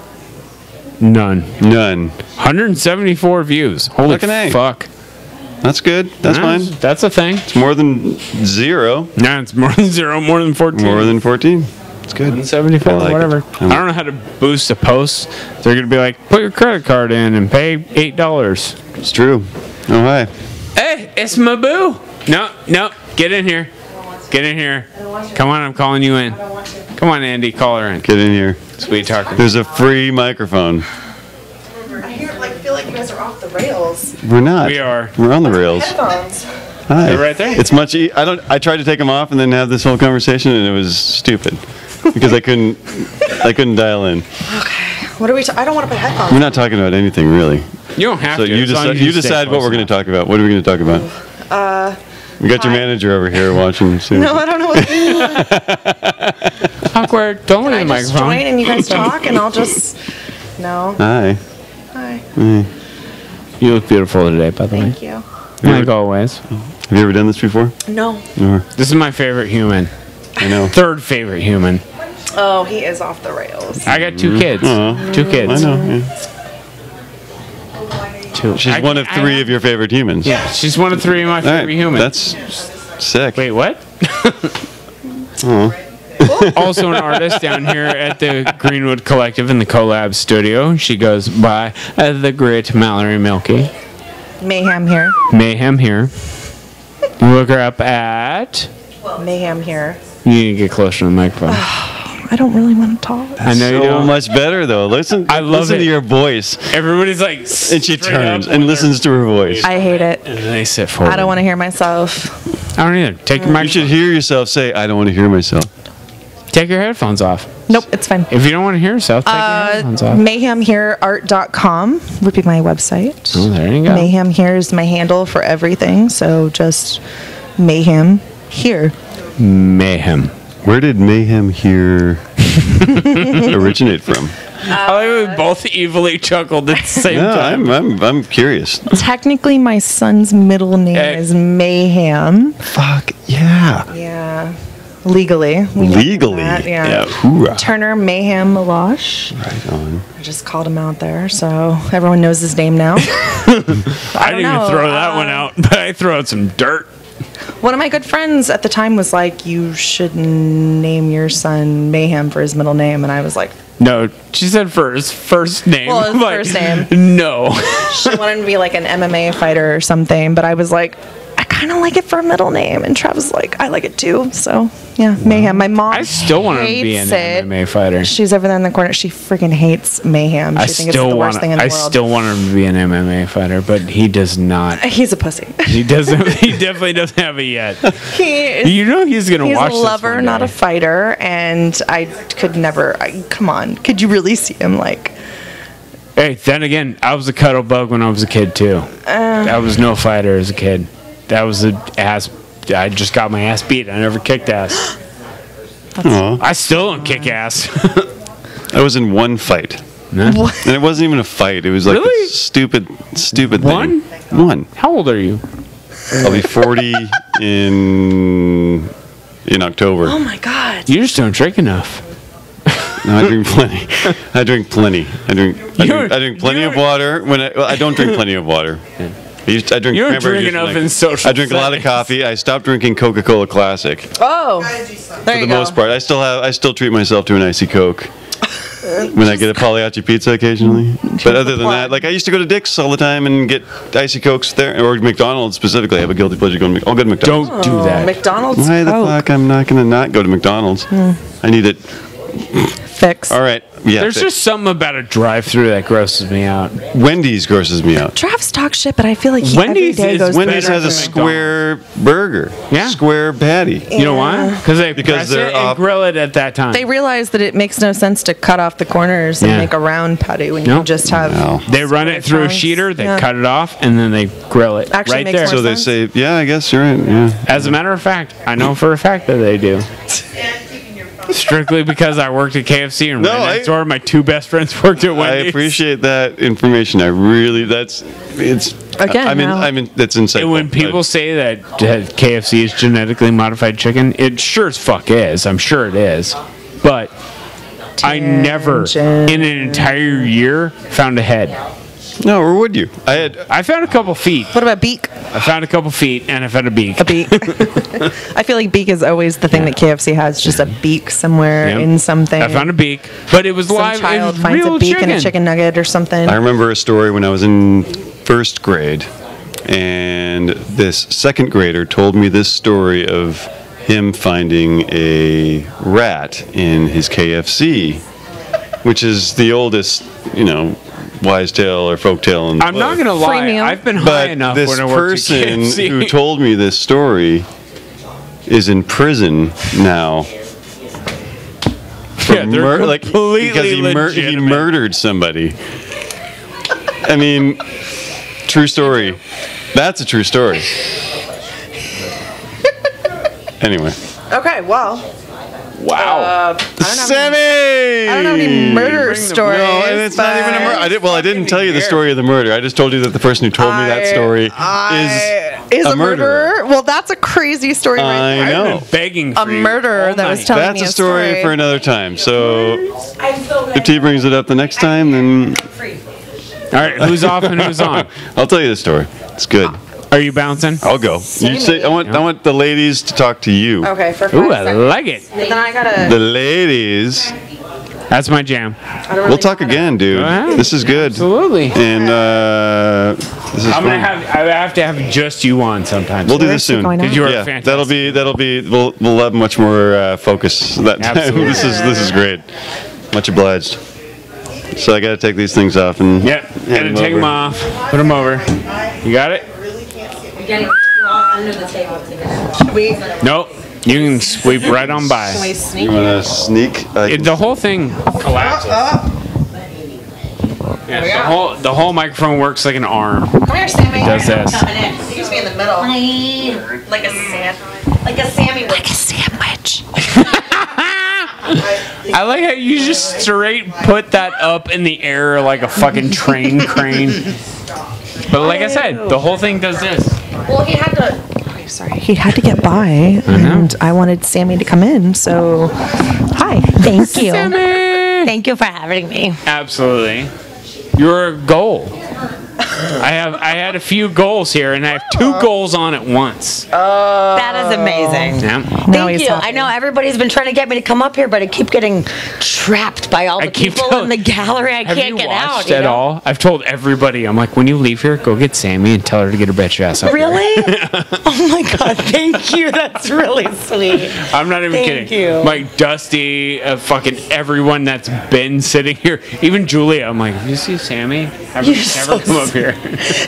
S1: None. 174 views. Holy fuck.
S12: That's good. That's fine.
S1: That's a thing.
S12: It's more than 0.
S1: Nah, it's more than 0. More than 14.
S12: More than 14. It's good.
S1: 174, whatever. I don't know how to boost a post. They're going to be like, put your credit card in and pay $8.
S12: It's true. Oh, hi.
S1: Hey, it's my boo. No. Get in here. Get in here. Come on, I'm calling you in. Come on, Andy, call her in.
S12: Get in here.
S1: Sweet talker.
S12: There's a free microphone.
S14: I feel like you guys are off the rails.
S12: We're not.
S1: We are.
S12: We're on the rails.
S14: Headphones.
S12: Hi.
S1: They're right there.
S12: It's much. I tried to take them off and then have this whole conversation, and it was stupid because I couldn't dial in.
S14: Okay. What are we? I don't want to put headphones.
S12: We're not talking about anything really.
S1: You don't have
S12: to.
S1: to.
S12: You decide what we're going to talk about. What are we going to talk about? We got your manager over here watching.
S14: No, I don't know what.
S1: Awkward. Don't leave the microphone.
S14: Join and you guys talk, and I'll just. No.
S12: Hi.
S14: Hi.
S1: You look beautiful today, by the way.
S14: Thank you.
S1: Like always.
S12: Have you ever done this before?
S14: No.
S1: This is my favorite human.
S12: I know.
S1: Third favorite human.
S14: Oh, he is off the rails.
S1: I got 2 kids.
S12: Aw.
S1: 2 kids.
S12: I know. Yeah.
S1: 2.
S12: She's one of 3 of your favorite humans.
S1: Yeah, she's one of 3 of my favorite humans.
S12: That's sick.
S1: Wait, what?
S12: Oh.
S1: Also an artist down here at the Greenwood Collective in the Collab studio. She goes by the great Mallory Milky.
S14: Mayhem here.
S1: Mayhem here. You look her up at...
S14: Mayhem here.
S1: You need to get closer to the microphone.
S14: I don't really want to talk.
S1: I know you
S12: So
S1: don't.
S12: much better though. Listen to your voice.
S1: Everybody's like...
S12: And she turns and listens to her voice.
S14: I hate it.
S1: And they sit forward.
S14: I don't want to hear myself.
S1: I don't either. Take your
S12: You
S1: microphone.
S12: should hear yourself say, I don't want to hear myself.
S1: Take your headphones off.
S14: Nope, it's fine.
S1: If you don't want to hear yourself, take your headphones off.
S14: Mayhemhereart.com would be my website.
S1: Oh, there you go.
S14: Mayhem here is my handle for everything, so just Mayhem here.
S1: Mayhem.
S12: Where did Mayhem here originate from?
S1: I like we both evilly chuckled at the same time.
S12: I'm curious.
S14: Technically, my son's middle name is Mayhem.
S12: Fuck yeah.
S14: Yeah. Legally.
S12: Legally.
S14: Yeah.
S12: Hoorah.
S14: Turner Mayhem Malosh.
S12: Right on.
S14: I just called him out there, so everyone knows his name now.
S1: I didn't even throw that one out, but I threw out some dirt.
S14: One of my good friends at the time was like, you should name your son Mayhem for his middle name. And I was like,
S1: No, she said for his first name.
S14: well, his
S1: I'm like,
S14: first name.
S1: No.
S14: She wanted to be like an MMA fighter or something. But I was like, I kind of like it for a middle name. And Trav was like, I like it too. So, yeah, Mayhem. My mom
S1: I still want to be an
S14: hates
S1: MMA fighter.
S14: She's over there in the corner. She freaking hates Mayhem. She
S1: I
S14: thinks it's
S1: still
S14: the
S1: want.
S14: worst thing in the
S1: I
S14: world.
S1: still want him to be an MMA fighter, but he does not.
S14: He's a pussy.
S1: He doesn't. He definitely doesn't have it yet.
S14: He is,
S1: You know he's gonna
S14: he's
S1: watch
S14: a
S1: this
S14: lover,
S1: one
S14: not
S1: day.
S14: a fighter. And I could never. Come on. Could you really see him like?
S1: Hey, then again, I was a cuddle bug when I was a kid too. I was no fighter as a kid. That was a ass. I just got my ass beat. I never kicked ass.
S12: Aw.
S1: I still don't kick ass.
S12: I was in one fight. And it wasn't even a fight. It was like
S1: Really?
S12: a stupid
S1: One?
S12: thing. One.
S1: How old are you?
S12: I'll be 40 in October.
S14: Oh my god.
S1: You just don't drink enough.
S12: No, I drink plenty. I drink plenty. I drink plenty of water. I don't drink plenty of water. I drink.
S1: You don't
S12: cranberry
S1: drink
S12: juice
S1: enough
S12: when
S1: in social
S12: I drink a lot of
S1: settings.
S12: coffee. I stopped drinking Coca-Cola Classic
S14: Oh.
S12: for
S14: There
S12: the
S14: you go.
S12: most part. I still treat myself to an icy Coke when I get a Pagliacci pizza occasionally. But other than that, like I used to go to Dick's all the time and get icy Cokes there, or McDonald's specifically. I have a guilty pleasure going. I'll go to McDonald's.
S1: Don't do that.
S14: McDonald's.
S12: Why the
S14: Coke.
S12: fuck? I'm not gonna not go to McDonald's. I need it.
S14: Fix.
S12: All right. Yeah.
S1: There's just something about a drive-through that grosses me out.
S12: Wendy's grosses me out.
S14: Trav's talk shit, but I feel like he
S1: Wendy's
S14: every day
S1: is-
S14: goes.
S12: Wendy's
S14: through
S12: has a
S14: that.
S12: square burger.
S1: Yeah.
S12: Square patty.
S1: You know why? Because they
S12: Because
S1: press
S12: they're
S1: it and
S12: off-
S1: grill it at that time.
S14: They realize that it makes no sense to cut off the corners and
S1: Yeah.
S14: make a round patty when you
S1: No.
S14: can just have.
S12: No.
S1: They run it through a
S14: chunks.
S1: sheeter, they
S14: Yeah.
S1: cut it off, and then they grill it
S14: Actually
S1: right
S14: makes
S1: there.
S14: more
S12: So they
S14: sense.
S12: say, yeah, I guess you're right. Yeah.
S1: As a matter of fact, I know for a fact that they do. Strictly because I worked at KFC and
S12: No,
S1: right next door, my 2 best friends worked at
S12: I
S1: Wendy's.
S12: appreciate that information. It's
S14: Again,
S12: I mean, that's insightful.
S1: And when people say that KFC is genetically modified chicken, it sure as fuck is. I'm sure it is. But I never, in an entire year, found a head.
S12: No, or would you?
S1: I found a couple feet.
S14: What about beak?
S1: I found a couple feet, and I found a beak.
S14: A beak. I feel like beak is always the thing that KFC has, just a beak somewhere in something.
S1: I found a beak, but it was
S14: Some
S1: live.
S14: child
S1: it was
S14: finds
S1: real
S14: a beak
S1: chicken.
S14: in a chicken nugget or something.
S12: I remember a story when I was in first grade, and this second grader told me this story of him finding a rat in his KFC, which is the oldest, wise tale or folk tale in the
S1: I'm
S12: book.
S1: not gonna lie. I've been high enough
S12: this
S1: when I worked at
S12: person
S1: KFC.
S12: who told me this story is in prison now.
S1: Yeah, they're completely
S12: because he
S1: legitimate.
S12: murdered somebody. I mean, true story. That's a true story. Anyway.
S14: Okay, well.
S12: Wow. Sammy!
S14: I don't have any murder stories.
S12: No, and it's not even a murder. I didn't tell you the story of the murder. I just told you that the person who told me that story is
S14: a
S12: murderer.
S14: murderer. Well, that's a crazy story.
S12: I
S14: right there.
S12: know.
S1: I've been begging
S14: A
S1: for you
S14: murderer
S1: all
S14: that was
S1: night.
S14: telling
S12: That's
S14: me
S12: a story for another time. So
S14: glad.
S12: if T brings it up the next time, then
S1: All right, who's off and who's on?
S12: I'll tell you the story. It's good.
S1: Are you bouncing?
S12: I'll go. You say I want the ladies to talk to you.
S14: Okay, for 5
S1: Ooh, I
S14: seconds.
S1: like it.
S14: Then I gotta.
S12: The ladies.
S1: That's my jam.
S12: We'll talk again, dude.
S1: Wow.
S12: This is good.
S1: Absolutely.
S12: And this is
S1: I
S12: fun.
S1: have to have just you on sometimes.
S12: We'll do this soon.
S14: going on?
S1: 'Cause you are
S12: Yeah,
S1: fantastic.
S12: that'll be. We'll have much more focus that time.
S1: Absolutely.
S12: This is great. Much obliged. So I got to take these things off and
S1: Yep. Gotta take them off. Put them over. You got it?
S13: Under the table together.
S1: Nope. You can sweep right on by.
S14: Can we sneak?
S12: You want to sneak?
S1: The whole thing collapses. Yeah, the whole microphone works like an arm.
S14: Come here, Sammy.
S1: It does this.
S14: Coming in. You just be in the middle. Like a Sammy. Like a sandwich.
S1: I like how you just straight put that up in the air like a fucking train crane. But like I said, the whole thing does this.
S14: Well, he had to. Oh, sorry. He had to get by, and I wanted Sammy to come in. So, hi.
S8: Thank you.
S1: Sammy!
S8: Thank you for having me.
S1: Absolutely. You're a goal. I had a few goals here, and I have 2 goals on at once.
S8: That is amazing.
S1: Yeah.
S14: Now
S8: Thank
S14: he's
S8: you.
S14: happy.
S8: I know everybody's been trying to get me to come up here, but I keep getting trapped by all the people in the gallery. I
S1: Have
S8: can't
S1: you
S8: get
S1: watched
S8: out.
S1: at all? I've told everybody. I'm like, when you leave here, go get Sammy and tell her to get her bitch ass up. here."
S8: Really? Oh my God! Thank you. That's really sweet.
S1: I'm not even
S8: Thank
S1: kidding.
S8: you.
S1: Like Dusty, fucking everyone that's been sitting here, even Julia. I'm like, have you see Sammy? Have
S8: You're
S1: never
S8: so
S1: come up here.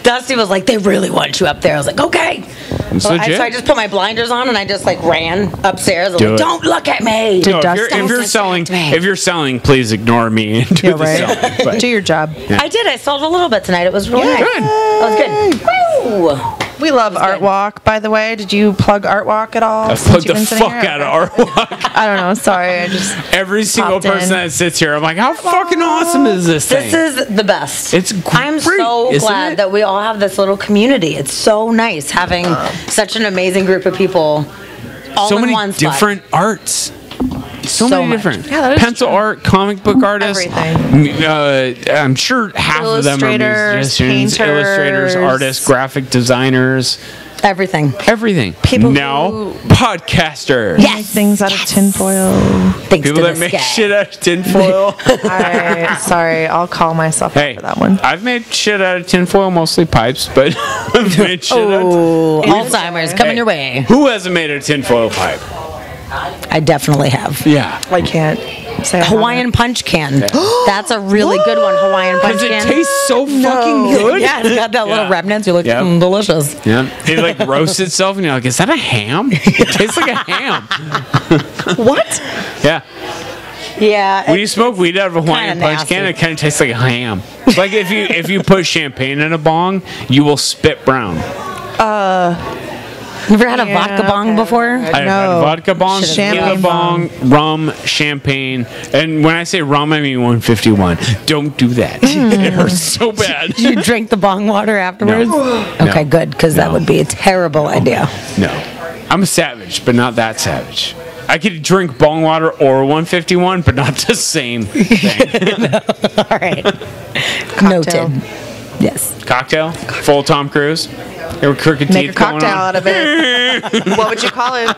S8: Dusty was like, they really want you up there. I was like, okay.
S1: It's
S8: So
S1: legit.
S8: I just put my blinders on and I just like ran upstairs. I was
S1: Do
S8: like,
S1: it.
S8: don't look at me.
S1: No, if you're selling, please ignore me and do
S14: Yeah,
S1: the
S14: right.
S1: selling. But-
S14: Do your job.
S1: Yeah.
S8: I did. I sold a little bit tonight. It was really
S14: Yeah.
S8: nice.
S14: Good.
S8: That was good. Woo!
S14: We love Art Walk, by the way. Did you plug Art Walk at all?
S1: I
S14: since
S1: plugged
S14: you've
S1: the
S14: been sitting
S1: fuck
S14: here?
S1: out of Art Walk.
S14: I don't know. Sorry. I just
S1: Every single
S14: popped in.
S1: person that sits here, I'm like, how fucking awesome is this thing?
S8: This is the best.
S1: It's
S8: I'm
S1: great,
S8: so
S1: isn't
S8: glad
S1: it?
S8: that we all have this little community. It's so nice having such an amazing group of people all
S1: so
S8: in
S1: many
S8: one spot.
S1: different arts. So
S8: So
S1: many
S8: much.
S1: different.
S14: Yeah, that is
S1: Pencil art, comic book artists.
S14: Everything.
S1: I'm sure half of them are
S14: Illustrators,
S1: musicians, illustrators,
S14: painters.
S1: artists, graphic designers.
S8: Everything.
S1: Everything.
S14: People
S1: now,
S14: who-
S1: podcasters.
S14: Make things out of tinfoil.
S8: Thanks
S1: People
S8: to
S1: that
S8: this
S1: make
S8: guy.
S1: shit out of tinfoil.
S14: Sorry, I'll call myself out
S1: Hey,
S14: for that one.
S1: I've made shit out of tinfoil, mostly pipes, but I've made shit out
S8: Oh, Alzheimer's coming your way.
S1: Who hasn't made a tinfoil pipe?
S8: I definitely have.
S1: Yeah.
S14: I can't say I
S8: Hawaiian punch can. That's a really good one. Hawaiian punch
S1: Because it
S8: can.
S1: tastes so fucking good.
S8: Yeah, it's got that little
S1: Yeah.
S8: remnants. You're like,
S1: Yep.
S8: delicious.
S1: Yeah. It like roasts itself, and you're like, is that a ham? It tastes like a ham.
S14: What?
S1: Yeah.
S8: Yeah.
S1: When you smoke weed out of a Hawaiian
S8: kinda
S1: punch can,
S8: nasty.
S1: it kind of tastes like a ham. Like if you put champagne in a bong, you will spit brown.
S15: Never had a vodka bong before?
S1: I've had vodka bong, tequila bong, rum, champagne, and when I say rum, I mean 151. Don't do that. It hurts so bad.
S15: Did you drink the bong water afterwards? Okay, good, because that would be a terrible idea.
S1: No. I'm a savage, but not that savage. I could drink bong water or 151, but not the same thing.
S15: All right. Noted. Yes.
S1: Cocktail? Full Tom Cruise? There were crooked
S14: Make a
S1: teeth going
S14: cocktail
S1: on.
S14: out of it. What would you call it?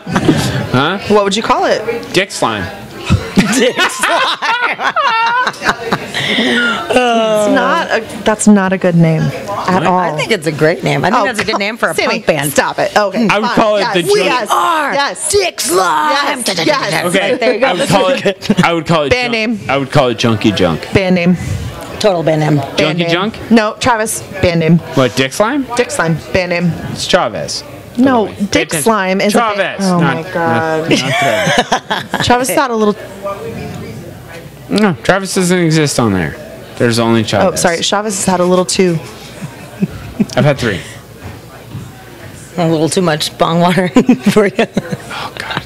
S1: Huh?
S14: What would you call it?
S1: Dick slime.
S14: That's not a good name at all.
S15: I think it's a great name. I think that's a good name for a
S14: Sammy,
S15: punk band.
S14: Stop it. Okay.
S1: I would
S14: fine.
S1: call it
S14: yes.
S1: the
S14: We
S1: Junk-
S15: are
S14: Yes.
S15: Dick Slime.
S14: Yes. Yes.
S1: Okay.
S15: There you go.
S1: I would call it
S14: Band name.
S1: I would call it Junkie Junk.
S14: Band name.
S15: Total band name.
S14: Band
S1: Junkie
S14: name.
S1: Junk?
S14: No, Travis. Band name.
S1: What, Dick Slime?
S14: Dick Slime. Band name.
S1: It's Chavez.
S14: No,
S1: Pay
S14: Dick
S1: attention.
S14: Slime is
S1: Chavez.
S14: Oh
S1: not,
S14: my God.
S1: Not Travis.
S14: Travis thought a little.
S1: No, Travis doesn't exist on there. There's only Chavez.
S14: Oh, sorry. Travis has had a little too.
S1: I've had 3.
S15: A little too much bong water for you.
S1: Oh, God.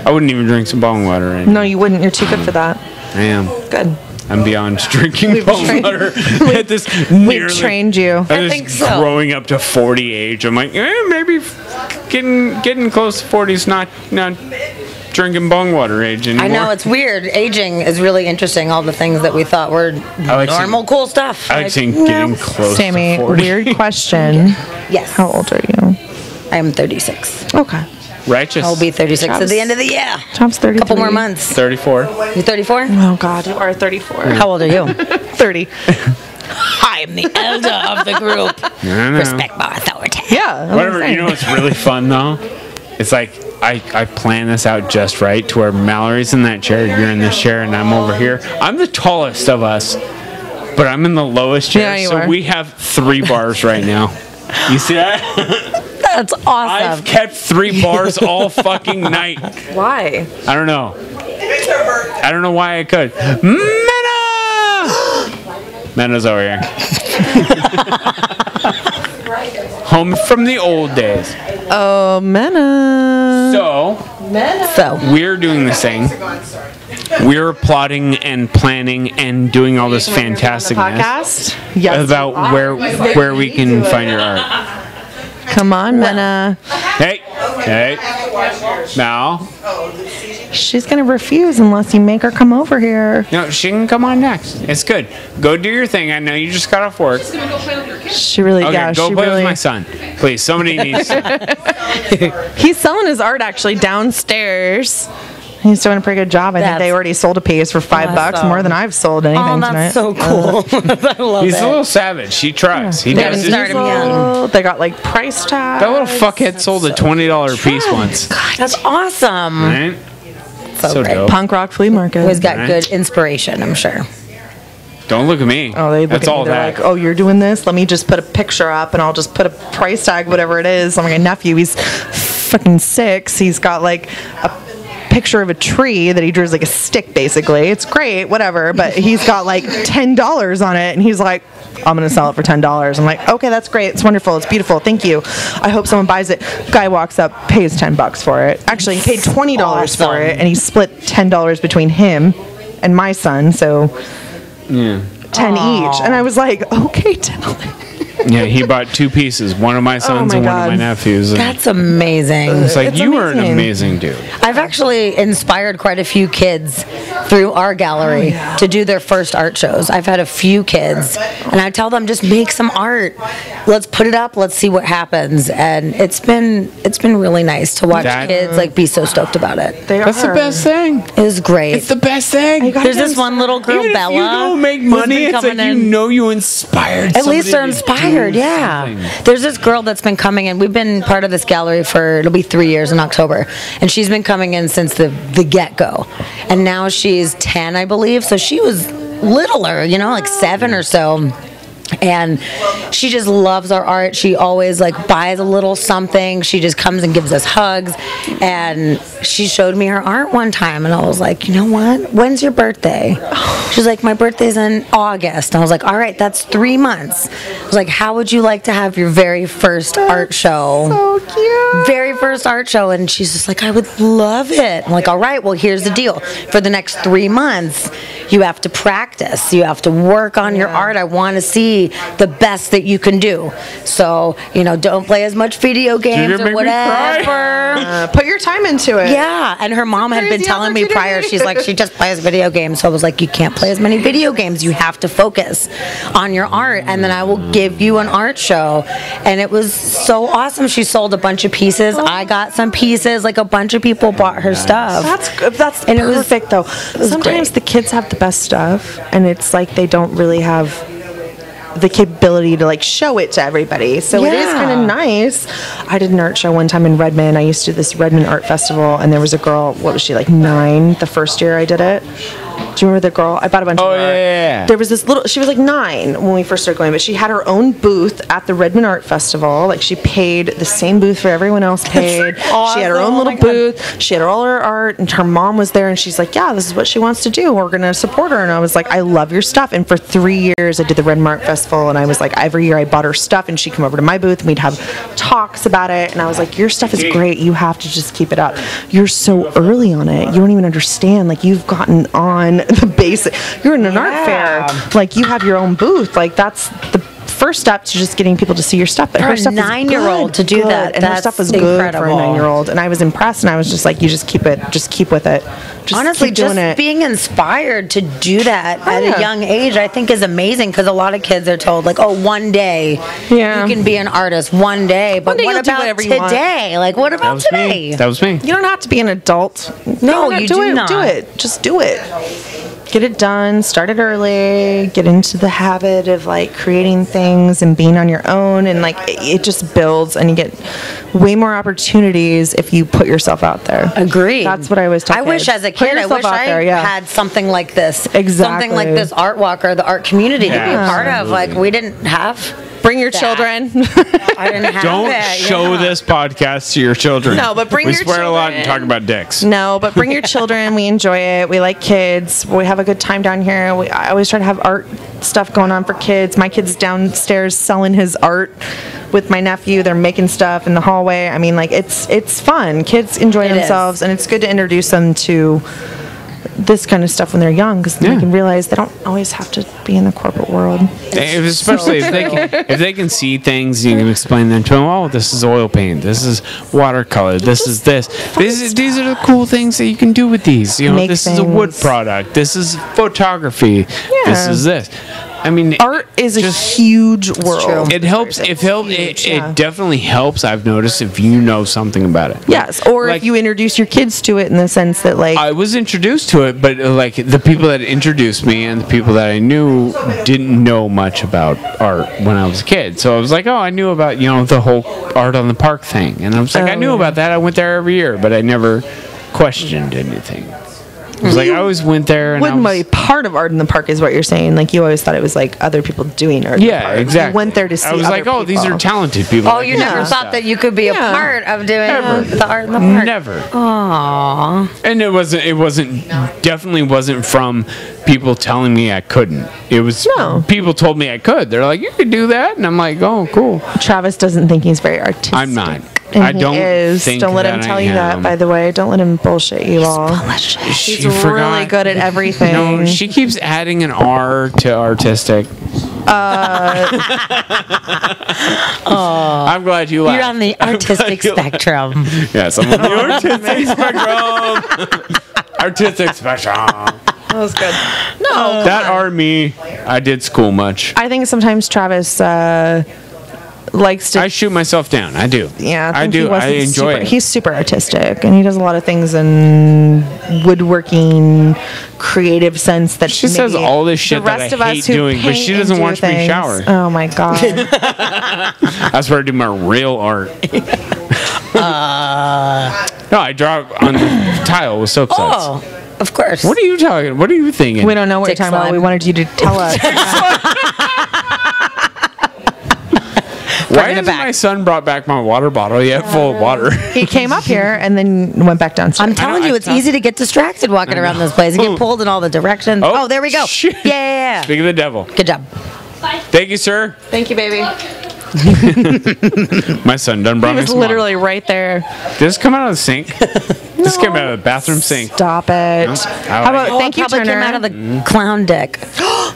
S1: I wouldn't even drink some bong water. Right
S14: No, you wouldn't. You're too good for that.
S1: I am.
S14: Good.
S1: I'm beyond drinking bong
S14: trained-
S1: water at this
S14: We've
S1: nearly.
S14: trained you.
S1: At this growing up to 40 age, I'm like, maybe getting close to 40 is not drinking bong water age anymore.
S15: I know, it's weird. Aging is really interesting. All the things that we thought were normal, cool stuff.
S1: I like saying getting close
S14: Sammy,
S1: to 40.
S14: weird question.
S15: Yes.
S14: How old are you?
S15: I am 36.
S14: Okay.
S1: Righteous.
S15: I'll be 36 at the end of the year.
S14: Tom's 33.
S15: Couple more months.
S1: 34.
S15: You 34?
S14: Oh, God. You are 34.
S15: How old are you?
S14: 30.
S15: I am the elder of the group.
S1: I know.
S15: Respect my authority.
S14: Yeah.
S1: Whatever. You know what's really fun though? It's like I plan this out just right to where Mallory's in that chair, you're in this chair, and I'm over here. I'm the tallest of us, but I'm in the lowest chair.
S14: Yeah, you
S1: so
S14: are.
S1: we have 3 bars right now. You see that?
S15: That's awesome.
S1: I've kept 3 bars all fucking night.
S14: Why?
S1: I don't know. I don't know why I could. Mena! Mena's over here. Home from the old days.
S14: Oh, Mena.
S1: So, we're doing this thing. We're plotting and planning and doing all this fantasticness
S14: Podcast? Yes.
S1: about where we can find your art.
S14: Come on, Mena.
S1: Hey, now.
S14: She's going to refuse unless you make her come over here.
S1: No, she can come on next. It's good. Go do your thing. I know you just got off work.
S14: She really,
S1: Okay,
S14: yeah,
S1: go
S14: she
S1: play
S14: really.
S1: with my son. Please, somebody needs to.
S14: He's selling his art actually downstairs. He's doing a pretty good job. I think they already sold a piece for $5 more than I've sold anything
S15: Oh,
S14: tonight.
S15: that's so cool. I love
S1: He's
S15: it.
S1: a little savage. He tries. He
S14: They
S1: does
S14: haven't
S1: his-
S14: started yet. They got like price tags.
S1: That little fuckhead sold a $20 piece once.
S15: That's awesome.
S1: Right?
S15: So great.
S1: dope.
S14: Punk rock flea market.
S15: Always got
S1: Right.
S15: good inspiration, I'm sure.
S1: Don't look at me.
S14: Oh, they look
S1: That's
S14: at
S1: all
S14: me, they're
S1: that.
S14: like, oh, you're doing this? Let me just put a picture up and I'll just put a price tag, whatever it is. I'm like, my nephew, he's fucking 6. He's got like a picture of a tree that he drew as like a stick, basically. It's great, whatever, but he's got like $10 on it and he's like, I'm going to sell it for $10. I'm like, okay, that's great. It's wonderful. It's beautiful. Thank you. I hope someone buys it. Guy walks up, pays $10 for it. Actually, he paid $20 for it and he split $10 between him and my son. So
S1: Yeah.
S14: 10 each. And I was like, okay, tell him.
S1: Yeah, he bought 2 pieces. One of my sons
S14: my
S1: and one of
S14: God.
S1: my nephews. And
S15: That's amazing.
S1: it's like,
S14: It's
S1: you are an
S14: amazing.
S1: amazing dude.
S15: I've actually inspired quite a few kids through our gallery to do their first art shows. I've had a few kids, and I tell them just make some art. Let's put it up. Let's see what happens. And it's been really nice to watch
S1: That-
S15: kids like be so stoked about it.
S1: That's the best thing.
S15: It was great.
S1: It's the best thing.
S15: There's this one little girl,
S1: Even
S15: Bella.
S1: if you don't make
S15: who's
S1: money,
S15: been
S1: it's like
S15: coming
S1: you
S15: in.
S1: know you inspired
S15: At least they're
S1: somebody to do
S15: inspired, yeah.
S1: something.
S15: There's this girl that's been coming in. We've been part of this gallery it'll be 3 years in October. And she's been coming in since the get-go. And now she's 10, I believe. So she was littler, like 7 or so. And she just loves our art. She always like buys a little something. She just comes and gives us hugs. And she showed me her art one time, and I was like, you know what? When's your birthday? She's like, my birthday's in August. And I was like, all right, that's 3 months. I was like, how would you like to have your very first art show?
S14: So cute.
S15: Very first art show. And she's just like, I would love it. I'm like, all right, well, here's the deal. For the next 3 months, you have to practice. You have to work on your art. I want to see the best that you can do. So, you know, don't play as much video games or whatever.
S14: Put your time into it.
S15: Yeah, and her mom had been telling me prior, she's like, she just plays video games. So I was like, you can't play as many video games. You have to focus on your art, and then I will give you an art show. And it was so awesome. She sold a bunch of pieces. I got some pieces. Like, a bunch of people bought her stuff.
S14: That's
S15: and
S14: perfect, though. Sometimes the kids have the best stuff, and it's like they don't really have the capability to like show it to everybody. So it is kind of nice. I did an art show one time in Redmond. I used to do this Redmond Art Festival, and there was a girl, what was she, like 9 the first year I did it? Do you remember the girl? I bought a bunch of art.
S1: Yeah.
S14: There was this little, she was like 9 when we first started going, but she had her own booth at the Redmond Art Festival. Like, she paid the same booth for everyone else paid. She had her own little booth. She had all her art, and her mom was there, and she's like, yeah, this is what she wants to do. We're going to support her. And I was like, I love your stuff. And for 3 years, I did the Redmond Art Festival, and I was like, every year I bought her stuff, and she'd come over to my booth, and we'd have talks about it. And I was like, your stuff is great. You have to just keep it up. You're so early on it. You don't even understand. Like, you've gotten on the basic. You're in an art fair. Like, you have your own booth. Like, that's the first step to just getting people to see your stuff. But
S15: For
S14: her
S15: a
S14: stuff
S15: 9-year-old to do that,
S14: and her
S15: that's
S14: stuff was good for a
S15: incredible.
S14: 9-year-old. And I was impressed, and I was just like, you just keep it, just keep with it. Just
S15: Honestly,
S14: keep doing
S15: just
S14: it.
S15: being inspired to do that at a young age, I think, is amazing, because a lot of kids are told, like, oh, one day you can be an artist, one day. But
S14: One day
S15: what
S14: you'll do
S15: about
S14: whatever you want.
S15: today? Like, what about today?
S1: That was me.
S14: You don't have to be an adult.
S15: No, you do not.
S14: Do it. Just do it. Get it done. Start it early. Get into the habit of like creating things and being on your own, and like it just builds, and you get way more opportunities if you put yourself out there.
S15: Agreed.
S14: That's what I always tell
S15: I wish
S14: kids.
S15: as a
S14: Put
S15: kid, I
S14: yourself
S15: wish
S14: out
S15: I
S14: there, yeah.
S15: had something like this.
S14: Exactly.
S15: Something like this art walk or the art community to be a
S14: Yeah.
S15: part of. Like, we didn't have.
S14: Bring your
S15: that.
S14: children.
S15: I didn't have
S1: Don't
S15: it.
S1: show this podcast to your children.
S14: No, but bring
S1: we
S14: your
S1: swear a lot and
S14: children.
S1: talk about dicks.
S14: No, but bring your children. We enjoy it. We like kids. We have a good time down here. I always try to have art stuff going on for kids. My kid's downstairs selling his art with my nephew. They're making stuff in the hallway. I mean, like, it's fun. Kids enjoy
S15: It is.
S14: themselves, and it's good to introduce them to this kind of stuff when they're young, because then they can realize they don't always have to be in the corporate world.
S1: Especially if they can see things, you can explain them to them. Oh, this is oil paint. This is watercolor. This is this. These are the cool things that you can do with these. You know,
S14: Make
S1: this is a wood
S14: things.
S1: product. This is photography. This is this. I mean,
S14: art is a huge world.
S1: It helps. It definitely helps. I've noticed if you know something about it.
S14: Yes, or if you introduce your kids to it in the sense that, like,
S1: I was introduced to it, but like the people that introduced me and the people that I knew didn't know much about art when I was a kid. So I was like, oh, I knew about, you know, the whole art on the park thing, and I was like, I knew about that. I went there every year, but I never questioned anything. It was like I always went there, and
S14: wouldn't be part of art in the park, is what you're saying. Like, you always thought it was like other people doing art. in the park.
S1: exactly.
S14: You went there to see.
S1: I was
S14: other
S1: like, oh, these
S14: people.
S1: are talented people.
S15: Oh, you never thought that you could be a part of doing the art in the park?
S1: Never.
S15: Aww.
S1: And it wasn't definitely wasn't from people telling me I couldn't. It was people told me I could. They're like, you could do that, and I'm like, oh, cool.
S14: Travis doesn't think he's very artistic.
S1: I'm not.
S14: And
S1: I don't
S14: he is.
S1: think
S14: Don't let him
S1: that
S14: tell
S1: I
S14: you that,
S1: am.
S14: by the way. Don't let him bullshit you all. He's
S1: She
S14: really
S1: forgot.
S14: good at everything.
S1: No, she keeps adding an R to artistic. I'm glad you laughed.
S15: You're on the artistic spectrum.
S1: Yes, I'm on the artistic spectrum. Artistic spectrum.
S14: That was good. No,
S1: That are me. I did school much.
S14: I think sometimes Travis likes to.
S1: I shoot myself down. I do.
S14: Yeah,
S1: I
S14: think
S1: do.
S14: he
S1: I
S14: wasn't
S1: enjoy
S14: super,
S1: it.
S14: He's super artistic, and he does a lot of things in woodworking, creative sense. That
S1: She says
S14: maybe
S1: all this shit
S14: the
S1: that
S14: rest
S1: I
S14: of us
S1: hate
S14: who
S1: doing, but
S14: paint
S1: she
S14: and
S1: doesn't
S14: do
S1: watch me
S14: things-
S1: shower.
S14: Oh my god!
S1: That's where I do my real art. No, I draw on the tile with soap suds.
S15: Oh, of course.
S1: What are you talking? What are you thinking?
S14: We don't know what you're talking about. We wanted you to tell us.
S1: Why
S14: bringing it
S1: hasn't
S14: back.
S1: my son brought back my water bottle yet full of water?
S14: He came up here and then went back downstairs.
S15: I'm telling you, it's easy to get distracted walking around this place. You get pulled in all the directions. Oh, there we go. Yeah.
S1: Speak of the devil.
S15: Good job.
S1: Thank you, sir.
S14: Thank you, baby.
S1: My son done brought
S14: He
S1: me
S14: was
S1: some
S14: literally right there.
S1: Did this come out of the sink? This came out of the bathroom sink.
S14: Stop it.
S1: No?
S14: How about
S15: Oh,
S14: thank
S15: it
S14: you,
S15: probably
S14: Turner?
S15: came out of the clown deck.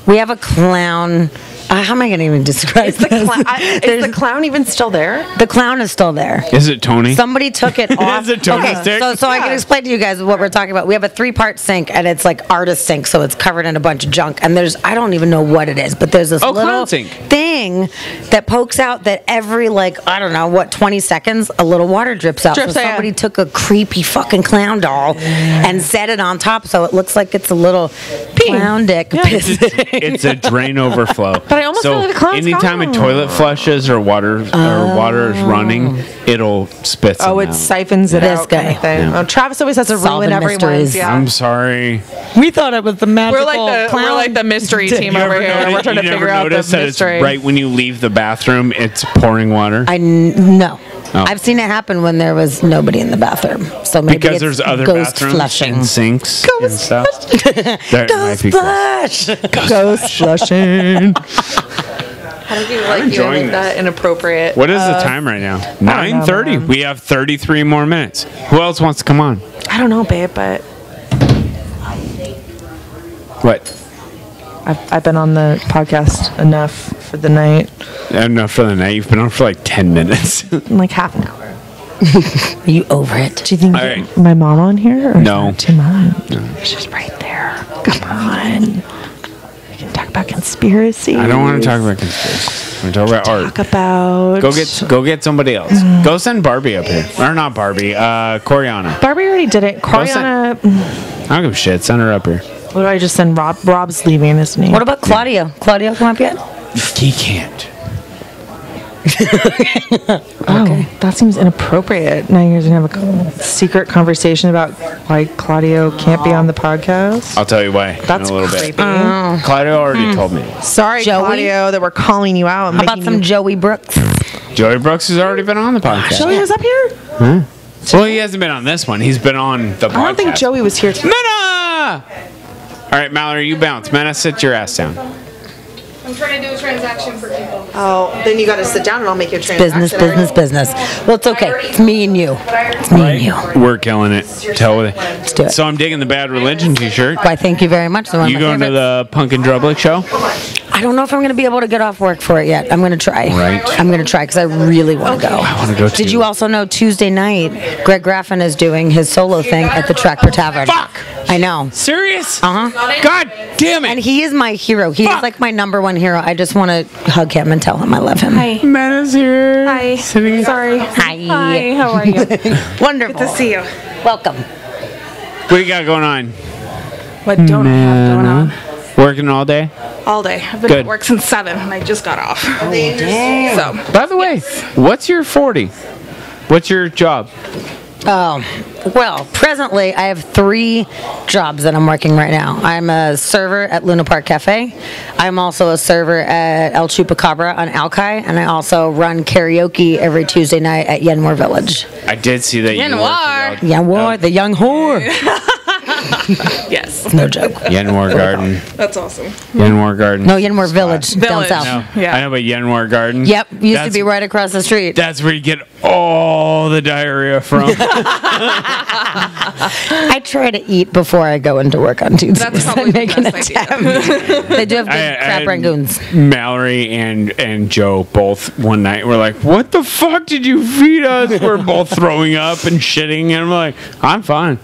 S15: We have a clown. How am I going to even describe
S14: Is the,
S15: this?
S14: is the clown even still there?
S15: The clown is still there.
S1: Is it Tony?
S15: Somebody took it off.
S1: Is it Tony stick?
S15: So I can explain to you guys what we're talking about. We have a 3-part sink, and it's like artist sink, so it's covered in a bunch of junk. And I don't even know what it is, but there's this little
S1: clown sink.
S15: thing that pokes out that every 20 seconds, a little water drips out.
S14: Drips
S15: so
S14: out,
S15: somebody took a creepy fucking clown doll and set it on top, so it looks like it's a little clown dick.
S1: It's a drain overflow.
S14: But I almost
S1: so
S14: feel like the clown's
S1: anytime a toilet flushes or water is running, it'll spit some
S14: Oh, it
S1: out.
S14: siphons it
S15: This
S14: out.
S15: guy.
S14: Kind of thing.
S1: Yeah.
S14: Oh, Travis always has to
S15: Solving
S14: ruin everyone's.
S15: mysteries.
S14: Yeah.
S1: I'm sorry.
S15: We thought it was the magical
S14: We're like the mystery team over here. We're trying to figure out the
S1: that
S14: mystery.
S1: it's right when you leave the bathroom, it's pouring water?
S15: No.
S1: Oh.
S15: I've seen it happen when there was nobody in the bathroom. So maybe
S1: Because
S15: it's
S1: there's other
S15: ghost
S1: bathrooms
S15: flushing.
S1: and sinks and stuff. That might
S15: Ghost
S1: be cool.
S15: flush.
S14: Ghost flushing. How did you like
S1: enjoying
S14: make that inappropriate?
S1: What is the time right now? 9:30.
S14: man.
S1: We have 33 more minutes. Who else wants to come on?
S14: I don't know, babe, but
S1: What?
S14: I've been on the podcast enough for the night.
S1: Enough for the night. You've been on for like 10 minutes.
S14: Like half an hour.
S15: Are you over it?
S14: Do you think
S1: All right.
S14: my mom on here? Or
S1: No.
S14: is that too much? She's right there. Come on. We can talk about conspiracy.
S1: I don't want to talk about conspiracy. I want to talk about art.
S14: Talk about.
S1: Go get somebody else. Go send Barbie up here. Or not Barbie. Coriana.
S14: Barbie already did it.
S1: Go send-
S14: Coriana.
S1: I don't give a shit. Send her up here.
S14: What do I just send Rob? Rob's leaving, isn't he?
S15: What about Claudio? Claudio come up yet?
S1: He can't.
S14: Oh, that seems inappropriate. Now you're gonna have a secret conversation about why Claudio can't be on the podcast.
S1: I'll tell you why
S14: That's
S1: in a little
S14: creepy.
S1: bit. Claudio already told me.
S14: Sorry,
S15: Joey?
S14: Claudio, that we're calling you out. And
S15: How about
S14: making
S15: some
S14: you-
S15: Joey Brooks?
S1: Joey Brooks has already been on the podcast.
S14: Joey was up here?
S1: Well, he hasn't been on this one. He's been on the podcast.
S14: I don't think Joey was here.
S1: Mena! All right, Mallory, you bounce. Mena, sit your ass down.
S13: I'm trying to do a transaction for people.
S14: Oh, then you got to sit down and I'll make you a
S15: Business. Well, it's okay. It's me and you. It's me and you.
S1: We're killing it. Tell it.
S15: Let's do it.
S1: So I'm digging the Bad Religion t-shirt.
S15: Why, thank you very much. They're one of
S1: You
S15: my
S1: going to
S15: favorites.
S1: the Punk and Drublick show?
S15: I don't know if I'm going to be able to get off work for it yet. I'm going to try.
S1: Right.
S15: I'm going to try because I really want to go.
S1: I want to go too.
S15: Did you also know Tuesday night, Greg Graffin is doing his solo thing at the Tractor Tavern?
S1: Fuck!
S15: I know.
S1: Serious?
S15: Uh-huh.
S1: God damn
S15: And
S1: it!
S15: he is my hero. He is like my number one hero. I just want to hug him and tell him I love him.
S5: Hi.
S1: Mena's here.
S5: Hi.
S1: Sitting.
S5: Sorry.
S15: Hi.
S5: Hi. How are you?
S15: Wonderful.
S5: Good to see you.
S15: Welcome.
S1: What do you got going on?
S5: What don't I have going on?
S1: Working all day?
S5: All day. I've been
S1: Good.
S5: at work since 7 and I just got off.
S15: Damn.
S5: So,
S1: By the way, what's your 40? What's your job?
S15: Oh, well, presently I have 3 jobs that I'm working right now. I'm a server at Luna Park Cafe. I'm also a server at El Chupacabra on Alki, and I also run karaoke every Tuesday night at Yenmore Village.
S1: I did see that you worked at
S15: Yenmore, the young whore.
S5: yes.
S15: No joke.
S1: Yenmore Garden.
S5: That's awesome.
S1: Yenmore Garden.
S15: No, Yenmore Village, down
S5: Village.
S15: south.
S1: No, I know, but Yenmore Garden.
S15: Yep, used to
S1: That's-
S15: be right across the street.
S1: That's where you get all the diarrhea from.
S15: I try to eat before I go into work on Tuesdays.
S5: That's probably
S15: and
S5: the
S15: make an
S5: best idea.
S15: attempt. They do have good
S1: I
S15: crab
S1: had
S15: rangoons.
S1: Mallory and Joe both one night were like, "What the fuck did you feed us?" We're both throwing up and shitting, and I'm like, "I'm fine."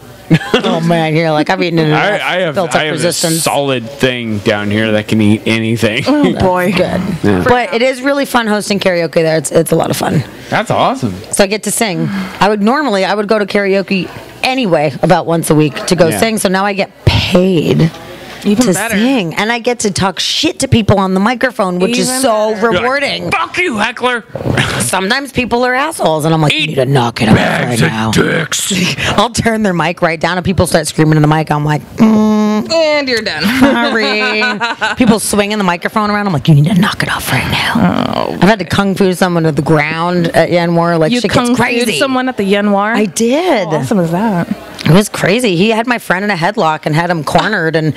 S15: Oh man, you're like I've eaten enough.
S1: I have
S15: built up
S1: a
S15: resistance.
S1: solid thing down here that can eat anything.
S5: Oh boy.
S15: Good.
S1: Yeah.
S15: But it is really fun hosting karaoke there. It's a lot of fun.
S1: That's awesome.
S15: So I get to sing. I would go to karaoke anyway about once a week to go
S1: Yeah.
S15: sing. So now I get paid
S5: Even
S15: to
S5: better.
S15: sing, and I get to talk shit to people on the microphone, which is
S5: Even
S15: so
S5: better.
S15: rewarding.
S1: Fuck you, heckler.
S15: Sometimes people are assholes, and I'm like, you need to knock it off right now. I'll turn their mic right down, and people start screaming in the mic. I'm like,
S14: And you're done.
S15: Sorry. People swinging the microphone around. I'm like, you need to knock it off right now.
S14: Oh.
S15: I've had to kung fu someone to the ground at Yanwar. Like,
S14: You
S15: shit
S14: kung
S15: gets
S14: fu'd
S15: crazy.
S14: someone at the Yanwar?
S15: I did.
S14: How awesome is that?
S15: It was crazy. He had my friend in a headlock and had him cornered, and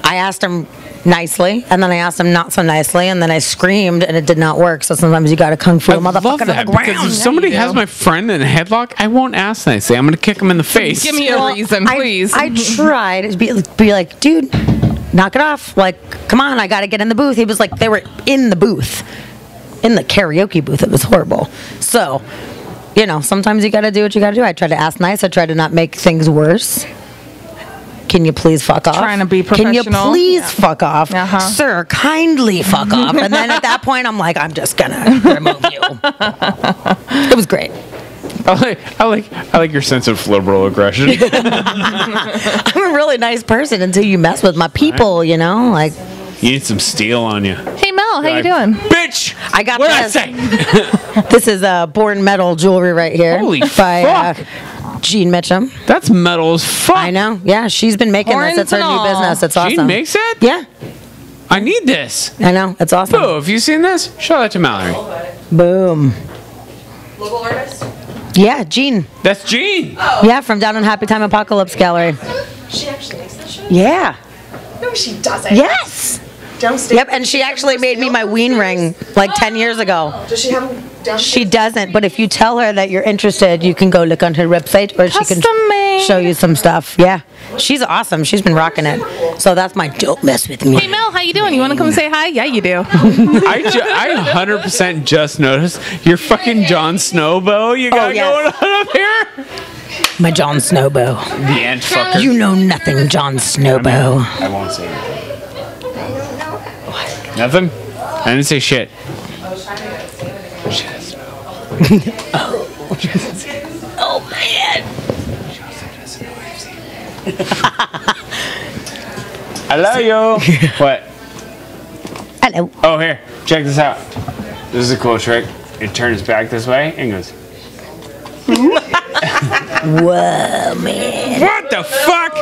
S15: I asked him nicely, and then I asked him not so nicely, and then I screamed, and it did not work. So sometimes you got to kung fu a
S1: love
S15: motherfucker to the
S1: that because
S15: ground.
S1: if somebody has my friend in a headlock, I won't ask nicely. I'm gonna kick him in the face.
S14: Give me a reason, please.
S15: I tried to be like, dude, knock it off. Like, come on, I got to get in the booth. He was like, they were in the booth, in the karaoke booth. It was horrible. So, you know, sometimes you got to do what you got to do. I tried to ask nice. I tried to not make things worse. Can you please fuck off?
S14: Trying to be
S15: Can you
S14: professional.
S15: please fuck off? Sir, kindly fuck off. And then at that point, I'm like, I'm just going to remove you. It was great.
S1: I like your sense of liberal aggression.
S15: I'm a really nice person until you mess with my people, you know? Like,
S1: You need some steel on you.
S14: Hey, Mel, how you
S1: Like,
S14: doing?
S1: Bitch!
S15: I got
S1: What'd I
S15: this.
S1: say?
S15: This is Born Metal jewelry right here.
S1: Holy
S15: by
S1: fuck.
S15: Jean Mitchum.
S1: That's metal as fuck.
S15: I know. Yeah, she's been making
S14: Horns
S15: this. It's her
S14: and
S15: new
S14: all.
S15: business. It's awesome.
S1: Jean makes it?
S15: Yeah,
S1: I need this.
S15: I know. It's awesome.
S1: Boo, have you seen this? Show that to Mallory.
S15: Boom.
S13: Local artist?
S15: Yeah, Jean.
S1: That's Jean.
S15: Yeah, from down in Happy Time Apocalypse Gallery.
S13: She actually makes that shit?
S15: Yeah.
S13: No, she doesn't.
S15: Yes.
S13: Downstairs?
S15: Yep, and she actually made me my ween ring like 10 years ago.
S13: Does she have them downstairs?
S15: She doesn't, but if you tell her that you're interested, you can go look on her website, or she can
S14: Custom made.
S15: show you some stuff. Yeah, she's awesome. She's been rocking it. So that's my don't mess with me.
S14: Hey, Mel, how you doing? You want to come say hi? Yeah, you do.
S1: I 100% just noticed your fucking Jon Snow bow you got
S15: yes.
S1: going on up here.
S15: My Jon Snowbow.
S1: The ant fucker.
S15: You know nothing, Jon Snowbow.
S1: I won't say anything. Nothing? I didn't say shit.
S15: Oh man.
S1: Hello, yo. What?
S15: Hello.
S1: Oh, here. Check this out. This is a cool trick. It turns back this way and goes.
S15: Whoa, man.
S1: What the fuck?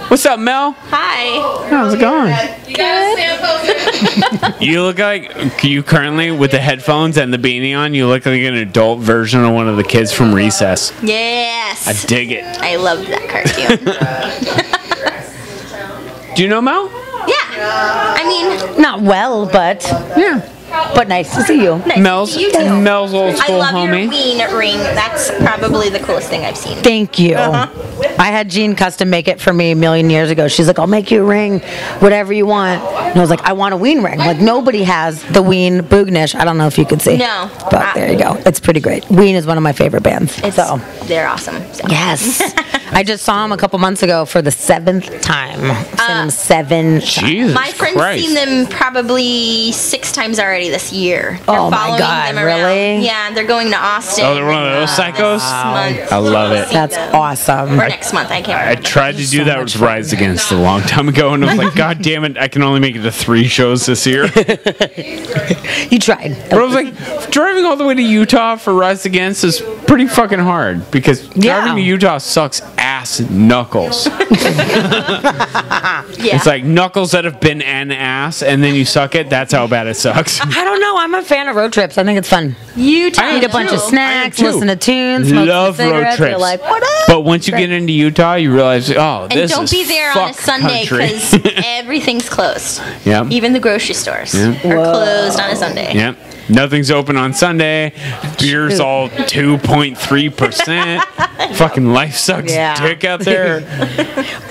S1: What's up, Mel?
S8: Hi.
S1: How's it going?
S13: You gotta stand closer.
S1: You look like you currently with the headphones and the beanie on. You look like an adult version of one of the kids from Recess.
S8: Yes.
S1: I dig it.
S8: I loved that cartoon.
S1: Do you know Mel?
S8: Yeah. I mean,
S15: Not well, but
S1: Yeah.
S15: but nice to see you.
S8: nice
S1: Mel's
S8: to meet you too.
S1: Mel's old
S8: I
S1: school
S8: love
S1: homie.
S8: your ween ring. That's probably the coolest thing I've seen.
S15: Thank you. I had Jean custom make it for me a million years ago. She's like, I'll make you a ring, whatever you want. And I was like, I want a ween ring. Like, nobody has the Ween Boognish. I don't know if you could see.
S8: No.
S15: But there you go. It's pretty great. Ween is one of my favorite bands. So,
S8: They're awesome. So.
S15: yes. I just saw him a couple months ago for the 7th time. I've seen him 7 times.
S1: Jesus
S8: My friend's
S1: Christ.
S8: seen them probably 6 times already this year. They're
S15: Oh my
S8: following
S15: God,
S8: them around.
S15: really?
S8: Yeah, they're going to Austin.
S1: Oh, they're one of those psychos?
S8: Month.
S1: I love it.
S15: That's awesome.
S8: Or next month, I can't
S1: I
S8: remember.
S1: tried to do that with Rise Against a long time ago, and I was like, God damn it, I can only make it to 3 shows this year.
S15: You tried.
S1: But I was like, driving all the way to Utah for Rise Against is pretty fucking hard because driving to Utah sucks ass knuckles. It's like knuckles that have been an ass, and then you suck it. That's how bad it sucks.
S15: I don't know. I'm a fan of road trips. I think it's fun.
S8: Utah.
S15: Eat a bunch of snacks,
S1: too.
S15: listen to tunes, smoke
S1: Love
S15: some
S1: road
S15: cigarettes.
S1: trips.
S15: You're like, what up?
S1: But once you get into Utah, you realize, oh,
S8: And
S1: this
S8: don't
S1: is
S8: be there on a
S1: fuck
S8: Sunday
S1: country.
S8: because everything's closed.
S1: Yep.
S8: Even the grocery stores
S1: Yep.
S8: are closed on a Sunday.
S1: Yep. Nothing's open on Sunday. Beer's all 2.3%. Fucking life sucks dick out there.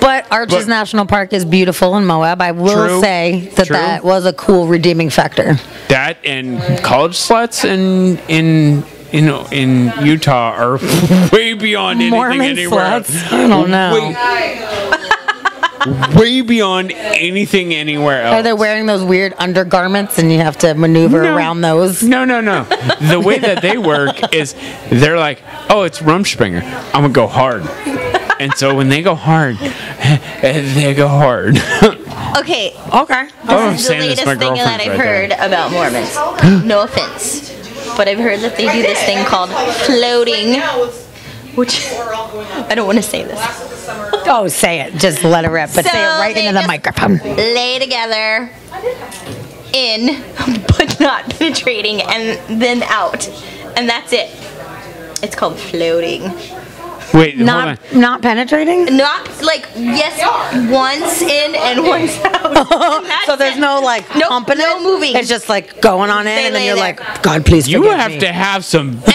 S15: But Arches National Park is beautiful in Moab. I will
S1: True.
S15: say that
S1: True.
S15: that was a cool redeeming factor.
S1: That and college sluts in Utah are way beyond anything
S15: Mormon
S1: anywhere.
S15: sluts? I don't know.
S1: Way beyond anything anywhere else.
S15: Are they wearing those weird undergarments and you have to maneuver around those?
S1: No. The way that they work is they're like, oh, it's Rumspringa. I'm going to go hard. And so when they go hard, they go hard.
S8: Okay.
S15: Okay.
S1: I'm
S8: This is the
S1: saying this,
S8: latest
S1: my
S8: thing that
S1: girlfriend's
S8: I've
S1: right
S8: heard about Mormons. No offense. But I've heard that they do this thing called floating, which I don't want to say this.
S15: Oh, say it. Just let it rip. But say it right into the microphone.
S8: Lay together, in, but not penetrating, and then out. And that's it. It's called floating.
S1: Wait,
S15: not penetrating?
S8: Not like, yes, once in and once out.
S15: So there's no like pumping
S8: no moving.
S15: It's just like going on in,
S8: They
S15: and then
S8: lay
S15: you're
S8: there.
S15: like, God, please
S1: You
S15: forgive
S1: have
S15: me.
S1: to have some.
S15: How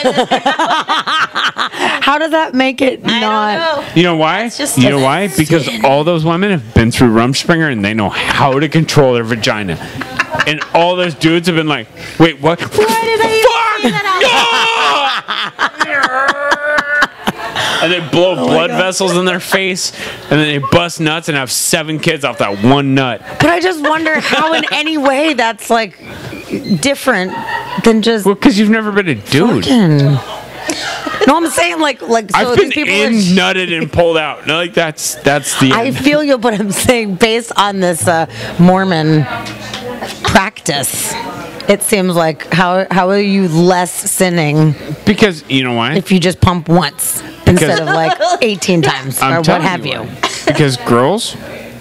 S15: does that make it not?
S1: You know why? You know why? Because all those women have been through Rumspringa and they know how to control their vagina. And all those dudes have been like, wait, what?
S8: Why did I even say that
S1: And they blow blood vessels in their face, and then they bust nuts and have 7 kids off that one nut.
S15: But I just wonder how, in any way, that's like different than just.
S1: Well, because you've never been a dude.
S15: No, I'm saying like so
S1: I've
S15: these
S1: been
S15: people
S1: in,
S15: are.
S1: nutted, and pulled out. No, like that's the.
S15: I
S1: end.
S15: feel you, but I'm saying based on this Mormon practice, it seems like how are you less sinning?
S1: Because you know why?
S15: If you just pump once instead of like 18 times
S1: I'm
S15: or what
S1: telling
S15: have you.
S1: Because girls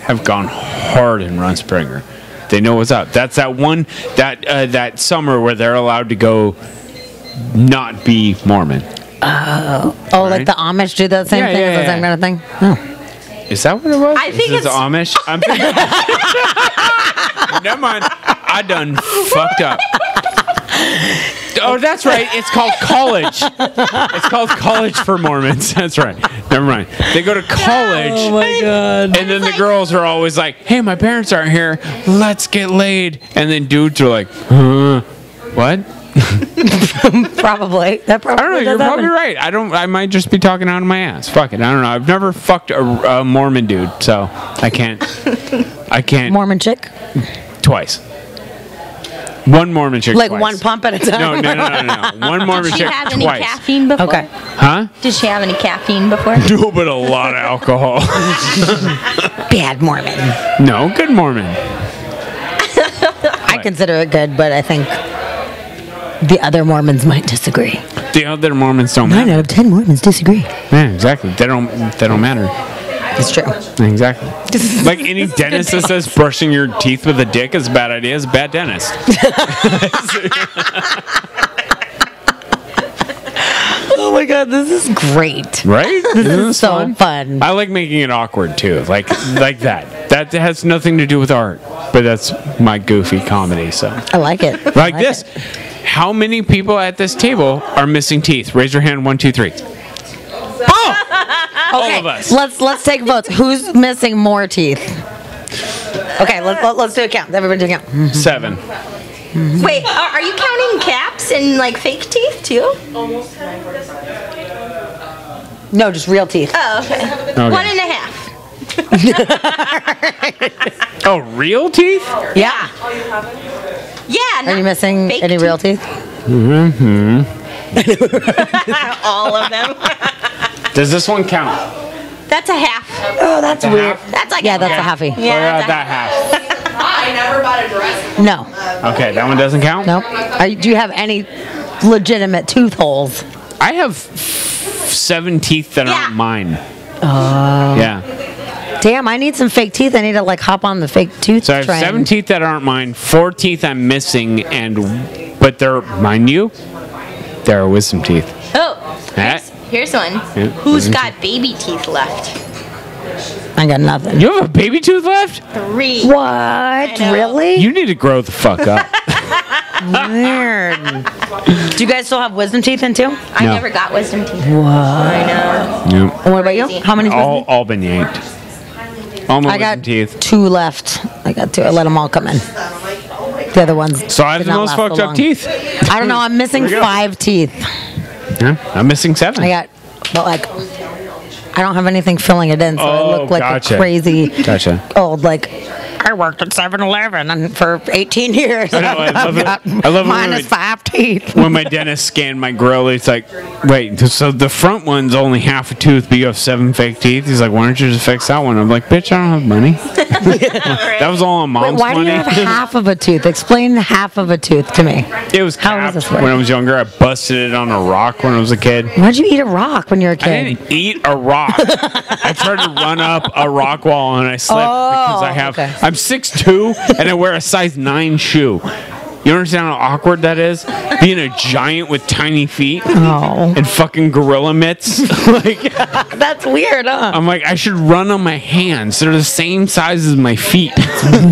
S1: have gone hard in Rumspringa. They know what's up. That's that one that summer where they're allowed to go not be Mormon.
S15: Oh,
S1: Right?
S15: like the Amish do that same
S1: Yeah,
S15: thing,
S1: yeah,
S15: the same
S1: yeah.
S15: kind of thing. Oh.
S1: Is that what it was?
S8: I think
S1: Is this
S8: it's-
S1: Amish. I'm thinking. Never mind. I done fucked up. Oh, that's right. It's called college. It's called college for Mormons. That's right. Never mind. They go to college.
S15: Oh my God.
S1: And then the girls are always like, "Hey, my parents aren't here. Let's get laid." And then dudes are like, "What?"
S15: Probably. That probably
S1: I don't know.
S15: does
S1: You're probably
S15: happen.
S1: right. I might just be talking out of my ass. Fuck it. I don't know. I've never fucked a Mormon dude, so I can't.
S15: Mormon chick?
S1: Twice. One Mormon chick.
S15: Like
S1: twice.
S15: one pump at a time?
S1: No. One Mormon
S8: Did she
S1: chick
S8: have any
S1: twice.
S8: caffeine before?
S15: Okay.
S1: Huh?
S8: Did she have any caffeine before?
S1: No, but a lot of alcohol.
S15: Bad Mormon.
S1: No, good Mormon.
S15: I consider it good, but I think the other Mormons might disagree.
S1: The other Mormons don't
S15: 9
S1: matter.
S15: out of 10 Mormons disagree.
S1: Yeah, exactly. They don't matter.
S15: It's true.
S1: Exactly. Like any dentist that says brushing your teeth with a dick is a bad idea is a bad dentist.
S15: Oh my God, this is great.
S1: Right?
S15: This
S1: Isn't
S15: is so fun.
S1: I like making it awkward too. Like that. That has nothing to do with art, but that's my goofy comedy. So
S15: I like it.
S1: like this. How many people at this table are missing teeth? Raise your hand. 1, 2, 3. All of us.
S15: Let's take votes. Who's missing more teeth? Okay, let's do a count. Everybody do a count.
S1: 7.
S8: Wait, are you counting caps and like fake teeth too?
S15: No, just real teeth.
S8: Oh, okay.
S1: Okay.
S8: 1.5.
S1: Oh, real teeth?
S15: Yeah.
S8: Yeah.
S15: Are you missing any real teeth?
S1: Mm-hmm.
S8: All of them.
S1: Does this one count?
S8: That's a half.
S15: Oh, that's
S1: A
S15: weird.
S1: half?
S8: That's like
S15: Yeah, that's a halfie.
S1: What
S8: Yeah,
S1: about that half?
S13: I never bought a dress.
S15: No.
S1: Okay, that one doesn't count?
S15: Nope. Do you have any legitimate tooth holes?
S1: I have 7 teeth that aren't mine. Yeah.
S15: Damn, I need some fake teeth. I need to like hop on the fake tooth
S1: So I have
S15: trend.
S1: 7 teeth that aren't mine, 4 teeth I'm missing, but they're, mind you, they're wisdom teeth.
S8: Oh,
S1: That-
S8: here's one.
S1: Yeah.
S8: Who's got baby teeth left?
S15: I got nothing.
S1: You have a baby tooth left?
S8: 3.
S15: What? Really?
S1: You need to grow the fuck up.
S15: Weird. Do you guys still have wisdom teeth in too?
S8: I
S1: No.
S8: never got wisdom teeth.
S15: What?
S8: I know.
S1: Nope.
S15: And what about you? How many?
S1: All been yanked. All my
S15: I got
S1: wisdom teeth.
S15: 2 left. I got 2. I let them all come in. The other ones.
S1: So I have
S15: did
S1: the
S15: not
S1: most
S15: last so
S1: fucked up
S15: long.
S1: teeth.
S15: I don't know. I'm missing
S1: There we go.
S15: 5 teeth.
S1: Yeah, I'm missing 7.
S15: I got, but like, I don't have anything filling it in, so I
S1: Oh,
S15: look like
S1: gotcha.
S15: a crazy
S1: Gotcha.
S15: old like I worked at 7-Eleven and for 18 years.
S1: I know, I love it
S15: minus 5 teeth.
S1: When my dentist scanned my grill, he's like, wait, so the front one's only half a tooth, but you have 7 fake teeth? He's like, why don't you just fix that one? I'm like, bitch, I don't have money. That was all on
S15: Wait,
S1: mom's
S15: why
S1: money.
S15: do you have half of a tooth? Explain half of a tooth to me.
S1: It was
S15: How does
S1: capped
S15: this work?
S1: when I was younger. I busted it on a rock when I was a kid.
S15: Why'd you eat a rock when you were a kid?
S1: I didn't eat a rock. I tried to run up a rock wall and I slipped because I'm 6'2" and I wear a size 9 shoe. You understand how awkward that is? Being a giant with tiny feet and fucking gorilla mitts. Like,
S15: that's weird, huh?
S1: I'm like, I should run on my hands. They're the same size as my feet.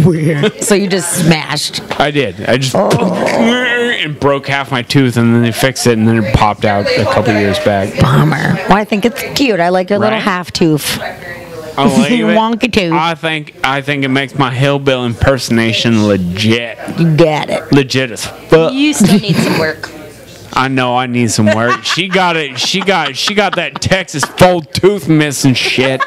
S15: Weird. So you just smashed.
S1: I did. I just and broke half my tooth, and then they fixed it, and then it popped out a couple years back.
S15: Bummer. Well, I think it's cute. I like your little
S1: Right?
S15: half tooth.
S1: I'll leave it.
S15: Wonky tooth.
S1: I think it makes my hillbill impersonation legit.
S15: You got it.
S1: Legit as fuck.
S8: You still need some work.
S1: I know I need some work. She got it. She got that Texas fold tooth missing shit.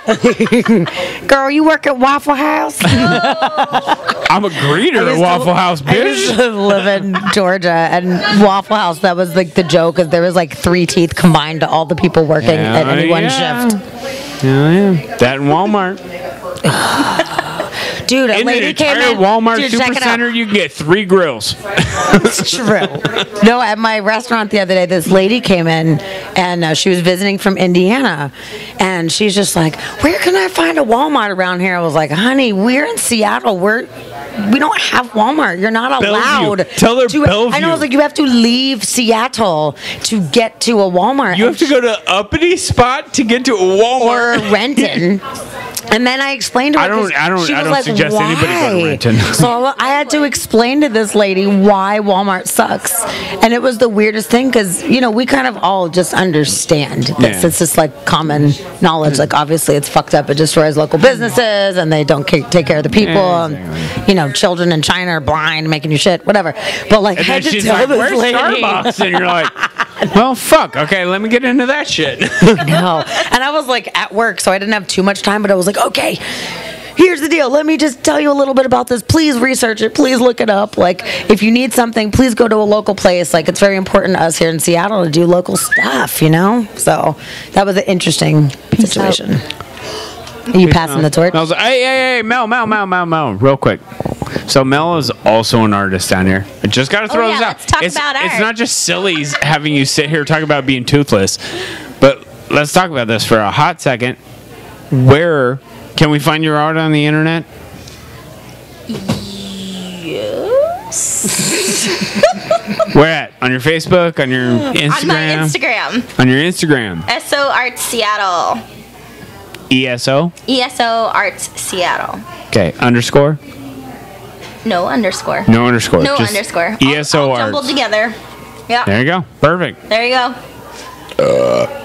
S15: Girl, you work at Waffle House?
S1: I'm a greeter at Waffle House,
S15: I used
S1: bitch.
S15: to live in Georgia, and Waffle House, that was like the joke, because there was like 3 teeth combined to all the people working at any one shift.
S1: Yeah. That in Walmart.
S15: Dude, a
S1: In
S15: lady
S1: the
S15: came
S1: entire
S15: in.
S1: Walmart
S15: Dude, check it out.
S1: Supercenter, you can get 3 grills.
S15: It's true. No, at my restaurant the other day, this lady came in, and she was visiting from Indiana, and she's just like, "Where can I find a Walmart around here?" I was like, "Honey, we're in Seattle. We don't have Walmart. You're not allowed."
S1: Bellevue. Tell her
S15: to,
S1: Bellevue.
S15: I know. I was like, you have to leave Seattle to get to a Walmart.
S1: You have to go to Uppity Spot to get to a Walmart.
S15: Or Renton. And then I explained to her.
S1: I don't
S15: she was like,
S1: suggest anybody go to
S15: "Why?"
S1: Renton.
S15: So I had to explain to this lady why Walmart sucks, and it was the weirdest thing because we kind of all just understand this.
S1: Yeah.
S15: It's just like common knowledge. Like obviously it's fucked up. It destroys local businesses, and they don't take care of the people. And, children in China are blind, making you shit, whatever. But like,
S1: And
S15: I
S1: then
S15: had to
S1: she's
S15: tell
S1: like,
S15: this
S1: "Where's
S15: lady.
S1: Starbucks?" And you're like, well, fuck. Okay, let me get into that shit.
S15: No. And I was like at work, so I didn't have too much time, but I was like, okay, here's the deal. Let me just tell you a little bit about this. Please research it. Please look it up. Like, if you need something, please go to a local place. Like, it's very important to us here in Seattle to do local stuff, So that was an interesting situation. Are you passing the torch?
S1: Mel's like, hey, Mel, real quick. So Mel is also an artist down here. I just got to throw this out.
S8: Let's talk
S1: it's
S8: about art.
S1: not just silly having you sit here talking about being toothless, but let's talk about this for a hot second. Where can we find your art on the internet?
S8: Yes.
S1: Where at? On your Facebook? On your Instagram?
S8: On my Instagram.
S1: On your Instagram.
S8: SO Arts Seattle.
S1: ESO?
S8: ESO Arts Seattle.
S1: Okay. Underscore?
S8: No underscore.
S1: No underscore.
S8: No
S1: just
S8: underscore.
S1: ESO
S8: all jumbled
S1: Arts.
S8: together. Yeah.
S1: There you go. Perfect.
S8: There you go.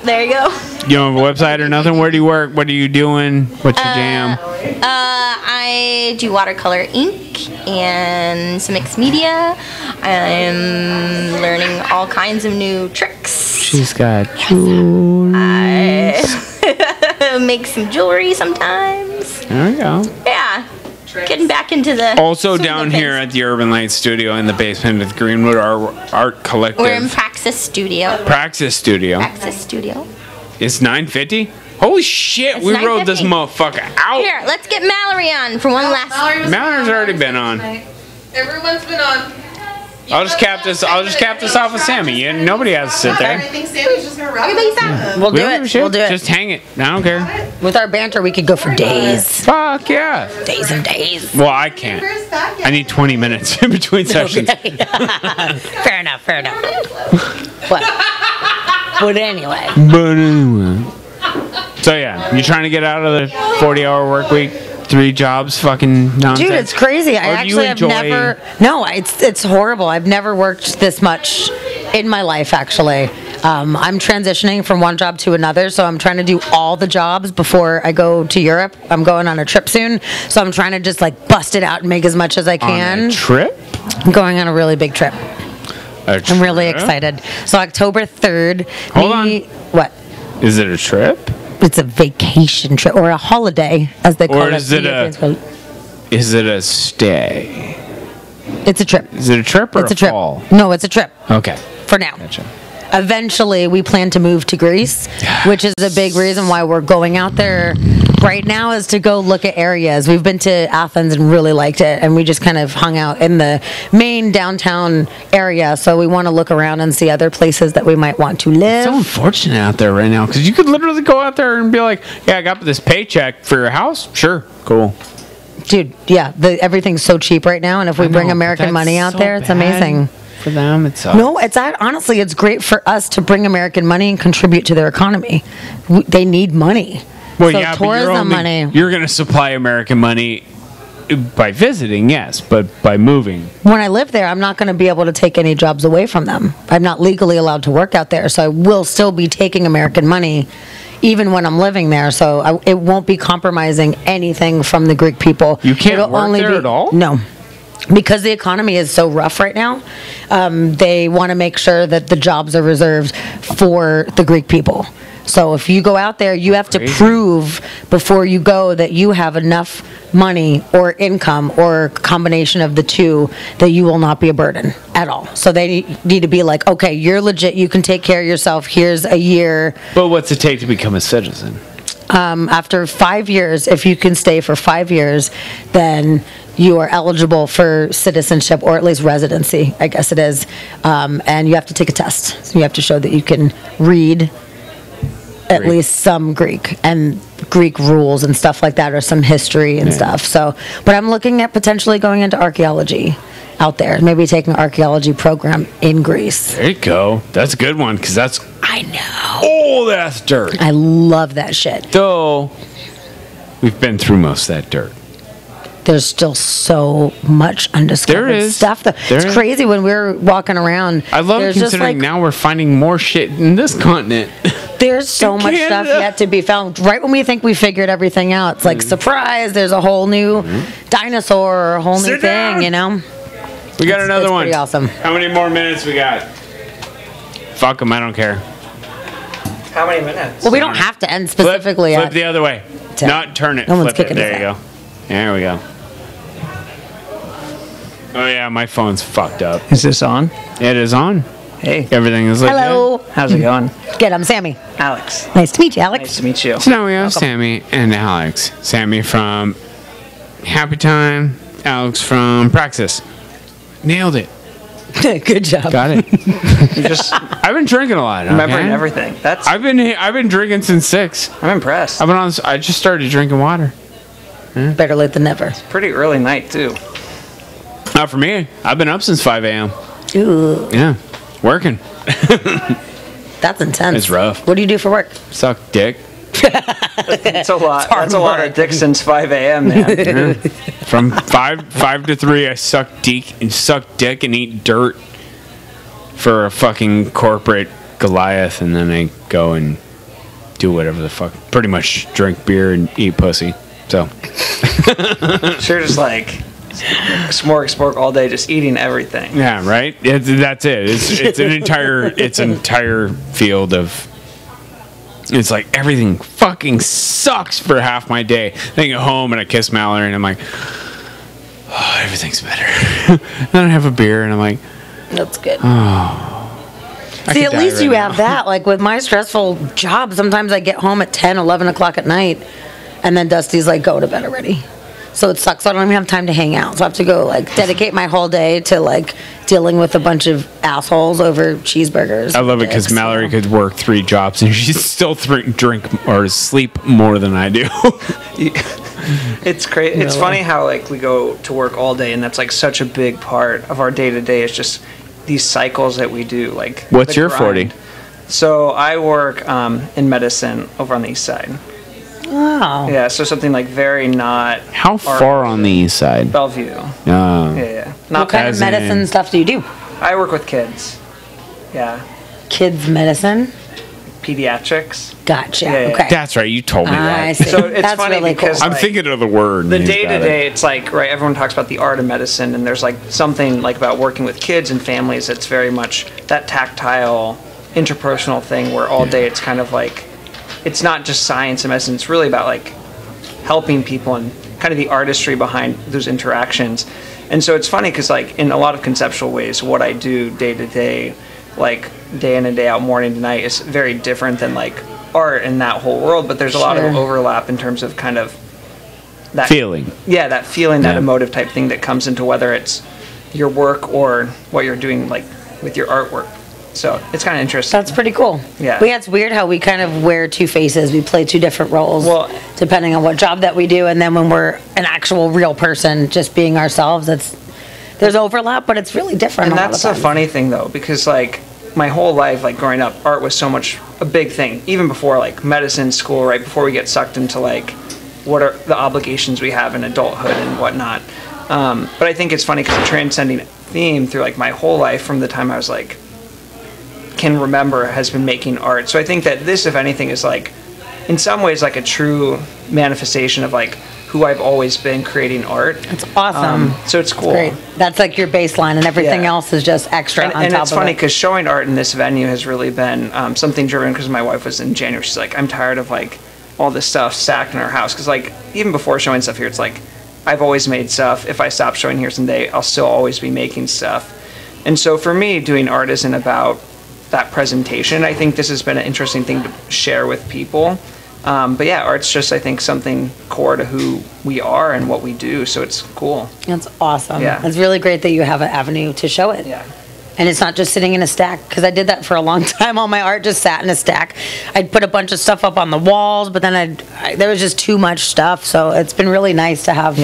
S8: There you go.
S1: You don't have a website or nothing? Where do you work? What are you doing? What's your jam?
S8: I do watercolor ink and some mixed media. I'm learning all kinds of new tricks.
S1: She's got jewels.
S8: I make some jewelry sometimes.
S1: There we go.
S8: Yeah. Getting back into the
S1: Also
S8: swing of
S1: down
S8: things.
S1: here at the Urban Light Studio in the basement of Greenwood Art Collective.
S8: We're in Praxis Studio.
S1: Praxis Studio.
S8: Praxis Studio.
S1: It's $9.50? Holy shit,
S8: It's
S1: we rode this
S8: $9.50.
S1: motherfucker out.
S8: Here, let's get Mallory on for one last.
S1: Mallory's already been on.
S13: Everyone's been on.
S1: I'll just cap this off with Sammy. Nobody has to sit there.
S13: I think Sammy's just gonna wrap
S8: Everybody's
S13: it.
S8: on.
S15: We'll
S1: We
S15: do
S1: don't give a
S15: it.
S1: shit.
S15: We'll do it.
S1: Just hang it. I don't care.
S15: With our banter, we could go for days.
S1: Fuck yeah.
S15: Days and days.
S1: Well, I can't. I need 20 minutes in between sessions.
S15: Fair enough. But anyway.
S1: So yeah, you trying to get out of the 40-hour work week? 3 jobs, fucking nonsense.
S15: Dude, it's crazy. I
S1: Or do you
S15: actually have
S1: enjoy-
S15: never. No, it's horrible. I've never worked this much in my life. Actually, I'm transitioning from one job to another, so I'm trying to do all the jobs before I go to Europe. I'm going on a trip soon, so I'm trying to just like bust it out and make as much as I can.
S1: On a trip?
S15: I'm going on a really big trip. I'm really excited. So October 3rd.
S1: Hold on.
S15: What?
S1: Is it a trip?
S15: It's a vacation trip or a holiday, as they call it.
S1: Or is it
S15: The
S1: a
S15: Europeans call it.
S1: is it a stay?
S15: It's a trip.
S1: Is it a trip or
S15: It's a trip.
S1: fall?
S15: No, it's a trip.
S1: Okay.
S15: For now.
S1: Gotcha.
S15: Eventually, we plan to move to Greece, which is a big reason why we're going out there right now, is to go look at areas. We've been to Athens and really liked it, and we just kind of hung out in the main downtown area. So we want to look around and see other places that we might want to live.
S1: It's so unfortunate out there right now because you could literally go out there and be like, "Yeah, I got this paycheck for your house. Sure, cool."
S15: Dude, yeah, everything's so cheap right now, and if we bring American money out there, it's amazing.
S1: For them, it sucks.
S15: No, honestly, it's great for us to bring American money and contribute to their economy. They need money.
S1: Well,
S15: so
S1: yeah,
S15: tourism money.
S1: You're going to supply American money by visiting, yes, but by moving.
S15: When I live there, I'm not going to be able to take any jobs away from them. I'm not legally allowed to work out there, so I will still be taking American money even when I'm living there. So it won't be compromising anything from the Greek people.
S1: You can't work there at all?
S15: No. Because the economy is so rough right now, they want to make sure that the jobs are reserved for the Greek people. So if you go out there, you have to prove before you go that you have enough money or income or combination of the two that you will not be a burden at all. So they need to be like, okay, you're legit, you can take care of yourself, here's a year.
S1: But what's it take to become a citizen?
S15: After 5 years, if you can stay for 5 years, then you are eligible for citizenship, or at least residency, I guess it is. And you have to take a test. So you have to show that you can read at least some Greek and Greek rules and stuff like that, or some history and stuff. So, but I'm looking at potentially going into archaeology out there, maybe taking an archaeology program in Greece.
S1: There you go. That's a good one, because that's...
S15: I know.
S1: Oh, that's dirt.
S15: I love that shit.
S1: Though, we've been through most of that dirt.
S15: There's still so much undiscovered stuff. It's crazy when we're walking around.
S1: I love it, considering now we're finding more shit in this continent.
S15: There's so much stuff yet to be found. Right when we think we figured everything out, it's like, surprise, there's a whole new dinosaur or a whole new thing, you know?
S1: We got another one.
S15: Pretty awesome.
S1: How many more minutes we got? Fuck them, I don't care.
S16: How many minutes?
S15: Well, we don't have to end specifically.
S1: Flip the other way. Not turn it.
S15: No one's
S1: Flip it.
S15: kicking
S1: There
S15: us
S1: you
S15: out.
S1: go. There we go. Oh yeah, my phone's fucked up.
S16: Is this on?
S1: It is on.
S16: Hey.
S1: Everything is legit.
S15: Hello.
S16: How's it going?
S15: Good, I'm Sammy.
S16: Alex.
S15: Nice to meet you, Alex.
S16: Nice to meet you.
S1: So now we have Sammy and Alex. Sammy from Happy Time, Alex from Praxis. Nailed it.
S15: Good job.
S1: Got it. I've been drinking a lot.
S16: Remembering
S1: okay?
S16: everything. That's.
S1: I've been drinking since 6.
S16: I'm impressed.
S1: I've been on. I just started drinking water.
S15: Better late than never.
S16: Pretty early night too.
S1: Not for me. I've been up since 5 a.m.
S15: Ooh.
S1: Yeah, working.
S15: That's intense.
S1: It's rough.
S15: What do you do for work?
S1: Suck dick.
S16: It's a lot. That's a lot of dick since 5 a.m. man.
S1: Yeah. From 5 to 3, I suck dick and eat dirt for a fucking corporate Goliath, and then I go and do whatever the fuck. Pretty much drink beer and eat pussy. So.
S16: Sure, just like smorgasbord all day, just eating everything.
S1: Yeah, right. That's it. It's an entire field of. It's like everything fucking sucks for half my day. Then I get home and I kiss Mallory and I'm like, oh, everything's better. Then I have a beer and I'm like,
S15: that's good.
S1: Oh.
S15: See, at least you have that. Like with my stressful job, sometimes I get home at 10, 11 o'clock at night, and then Dusty's like, go to bed already. So it sucks. So I don't even have time to hang out. So I have to go like dedicate my whole day to like dealing with a bunch of assholes over cheeseburgers.
S1: I love it because Mallory could work 3 jobs and she's still drink or sleep more than I do.
S16: It's crazy. It's funny how like we go to work all day, and that's like such a big part of our day to day. It's just these cycles that we do. Like,
S1: what's your 40?
S16: So I work in medicine over on the east side.
S15: Wow.
S16: Yeah, so something like very not.
S1: How far on the east side?
S16: Bellevue. Yeah.
S15: What kind of medicine stuff do you do?
S16: I work with kids. Yeah.
S15: Kids medicine?
S16: Pediatrics.
S15: Gotcha.
S16: Yeah.
S15: Okay.
S1: That's right. You told me that.
S15: I see.
S16: So it's
S15: That's
S16: funny
S15: really
S16: because
S15: cool.
S1: I'm thinking of the word.
S16: The day to day, it's like, right, everyone talks about the art of medicine, and there's like something like about working with kids and families that's very much that tactile, interpersonal thing where all day it's kind of like, it's not just science and medicine, it's really about like helping people and kind kind of the artistry behind those interactions. And so it's funny because like in a lot of conceptual ways, what I do day to day, like day in and day out, morning to night, is very different than like art in that whole world. But there's a lot of overlap in terms of kind of that
S1: feeling. Yeah,
S16: that feeling, that emotive type thing that comes into whether it's your work or what you're doing like with your artwork. So it's kind of interesting.
S15: That's pretty cool.
S16: Yeah.
S15: It's weird how we kind of wear two faces. We play two different roles depending on what job that we do. And then when we're an actual real person, just being ourselves, there's overlap, but it's really different.
S16: And that's a funny thing though, because like my whole life, like growing up, art was so much a big thing. Even before like medicine school, right before we get sucked into like what are the obligations we have in adulthood and whatnot. But I think it's funny because the transcending theme through like my whole life from the time I was like can remember has been making art. So I think that this, if anything, is like in some ways like a true manifestation of like who I've always been, creating art.
S15: It's awesome.
S16: So it's cool.
S15: Great. That's like your baseline, and everything else is just extra on top of it.
S16: And it's funny because showing art in this venue has really been something driven because my wife was in January. She's like, I'm tired of like all this stuff stacked in our house. Because like even before showing stuff here, it's like I've always made stuff. If I stop showing here someday, I'll still always be making stuff. And so for me, doing art isn't about that presentation. I think this has been an interesting thing to share with people. But yeah, art's just, I think, something core to who we are and what we do, so it's cool.
S15: That's awesome.
S16: Yeah.
S15: It's really great that you have an avenue to show it.
S16: Yeah.
S15: And it's not just sitting in a stack, because I did that for a long time. All my art just sat in a stack. I'd put a bunch of stuff up on the walls, but then there was just too much stuff, so it's been really nice to have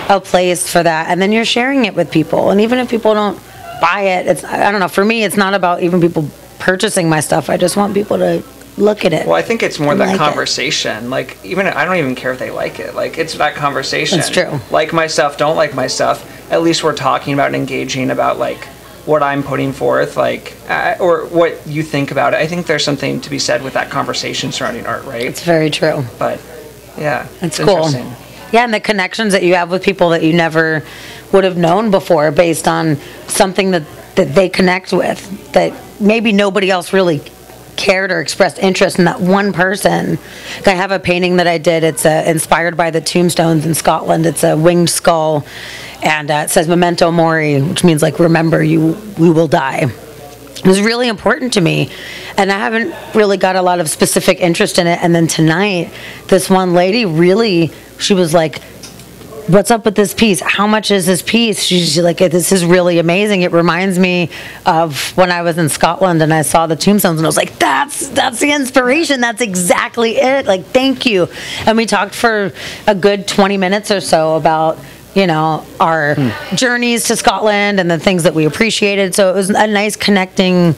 S15: a place for that. And then you're sharing it with people, and even if people don't buy it, I don't know, for me, it's not about even people purchasing my stuff. I just want people to look at it.
S16: Well, I think it's more that
S15: like
S16: conversation. Like, even I don't even care if they like it. Like, it's that conversation.
S15: That's true.
S16: Like my stuff, don't like my stuff. At least we're talking about and engaging about like what I'm putting forth, like, or what you think about it. I think there's something to be said with that conversation surrounding art, right?
S15: It's very true.
S16: But yeah,
S15: it's
S16: it's
S15: cool.
S16: interesting.
S15: Yeah, and the connections that you have with people that you never would have known before, based on something that they connect with, that maybe nobody else really cared or expressed interest in. That one person. I have a painting that I did. It's inspired by the tombstones in Scotland. It's a winged skull, and it says "Memento Mori," which means like remember we will die. It was really important to me, and I haven't really got a lot of specific interest in it. And then tonight, this one lady she was like, what's up with this piece? How much is this piece? She's like, this is really amazing. It reminds me of when I was in Scotland and I saw the tombstones, and I was like, that's the inspiration. That's exactly it. Like, thank you. And we talked for a good 20 minutes or so about, our journeys to Scotland and the things that we appreciated. So it was a nice connecting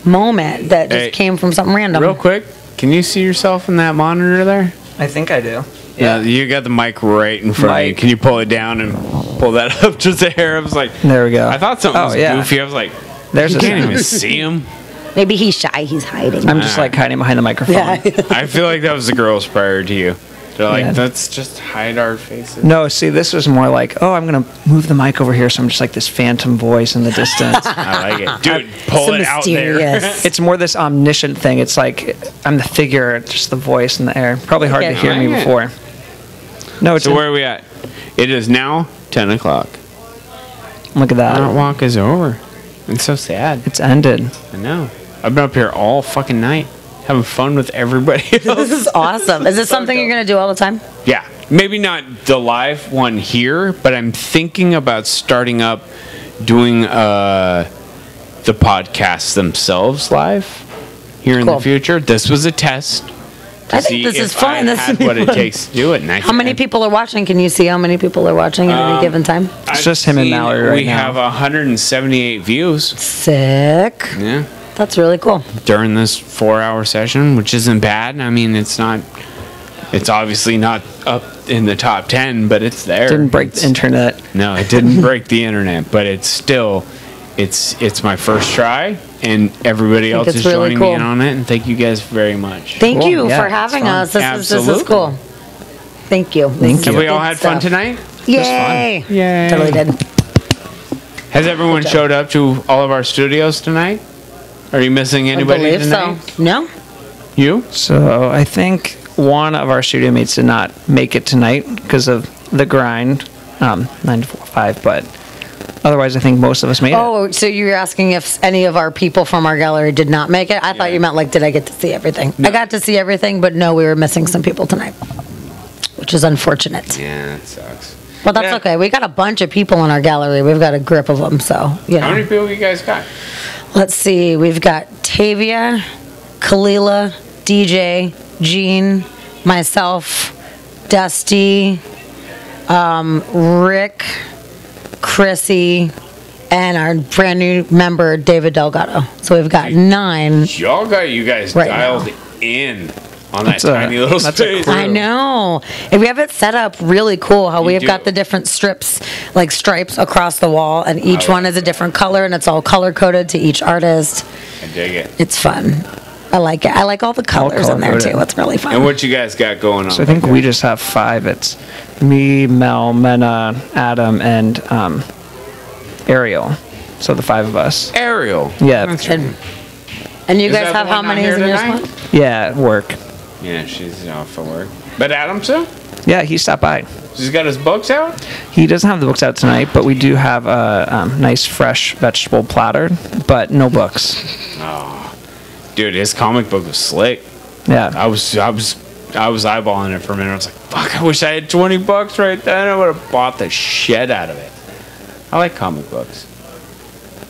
S15: moment that just came from something random.
S1: Real quick, can you see yourself in that monitor there?
S16: I think I do.
S1: Yeah, you got the mic right in front of you. Can you pull it down and pull that up just a hair? I was like,
S16: there we go.
S1: I thought something was goofy. I was like, you can't even see him.
S15: Maybe he's shy. He's hiding.
S16: I'm just like hiding behind the microphone.
S15: Yeah.
S1: I feel like that was the girls prior to you. They're like, let's just hide our faces.
S16: No, see, this was more like, I'm going to move the mic over here, so I'm just like this phantom voice in the distance.
S1: I like it. Dude, pull it out there.
S16: It's more this omniscient thing. It's like I'm the figure, just the voice in the air. Probably hard to hear me before. No,
S1: so where are we at? It is now 10 o'clock.
S16: Look at that.
S1: Art walk is over. It's so sad.
S16: It's ended.
S1: I know. I've been up here all fucking night, having fun with everybody else.
S15: This is awesome. Is this something you're going to do all the time?
S1: Yeah. Maybe not the live one here, but I'm thinking about starting up doing the podcasts themselves live here in the future. This was a test.
S15: I think this is fun.
S1: I had what it takes to do it.
S15: How many people are watching? Can you see how many people are watching at any given time?
S16: It's just him and Mallory right now.
S1: We have 178 views.
S15: Sick.
S1: Yeah.
S15: That's really cool.
S1: During this 4-hour session, which isn't bad. I mean, it's obviously not up in the top 10, but it's there.
S16: Didn't break the internet.
S1: No, it didn't break the internet, but it's still, it's my first try, and everybody else is really joining me in on it, and thank you guys very much.
S15: Thank you for having us. This is cool. Thank you.
S1: Thank you. Have we all had fun tonight?
S15: Yay.
S1: Fun. Yay.
S15: Totally did.
S1: Has everyone showed up to all of our studios tonight? Are you missing anybody
S15: I believe
S1: tonight?
S15: So. No.
S1: You?
S16: So I think one of our studio mates did not make it tonight because of the grind, 9 to 5, but otherwise I think most of us made it.
S15: Oh, so you're asking if any of our people from our gallery did not make it? I thought you meant like, did I get to see everything? I got to see everything, but no, we were missing some people tonight, which is unfortunate.
S1: Yeah, it sucks.
S15: But that's okay. We got a bunch of people in our gallery. We've got a grip of them, so, you know.
S1: How many people you guys got?
S15: Let's see. We've got Tavia, Kalila, DJ, Jean, myself, Dusty, Rick, Chrissy, and our brand new member, David Delgado. So we've got 9.
S1: Y'all got you guys
S15: Right
S1: dialed in on that tiny little space.
S15: I know. And we have it set up really cool how we've got the different strips, like stripes across the wall, and each one is a different color, and it's all color coded to each artist.
S1: I dig it.
S15: It's fun. I like it. I like all the colors in there too. It's really fun.
S1: And what you guys got going on?
S16: So I think we just have 5. It's me, Mel, Mena, Adam, and Ariel. So the 5 of us.
S1: Ariel.
S16: Yeah.
S15: And you
S1: Is
S15: guys
S1: that
S15: have
S1: the
S15: how
S1: one not
S15: many
S1: here
S15: in your
S1: tonight?
S15: spot?
S16: Yeah, at work.
S1: Yeah, she's off at work. But Adam's too?
S16: Yeah, he stopped by.
S1: He's got his books out?
S16: He doesn't have the books out tonight, but we do have a nice fresh vegetable platter, but no books.
S1: Oh, dude, his comic book was slick.
S16: Yeah.
S1: I was eyeballing it for a minute. I was like, fuck, I wish I had $20 right then. I would have bought the shit out of it. I like comic books.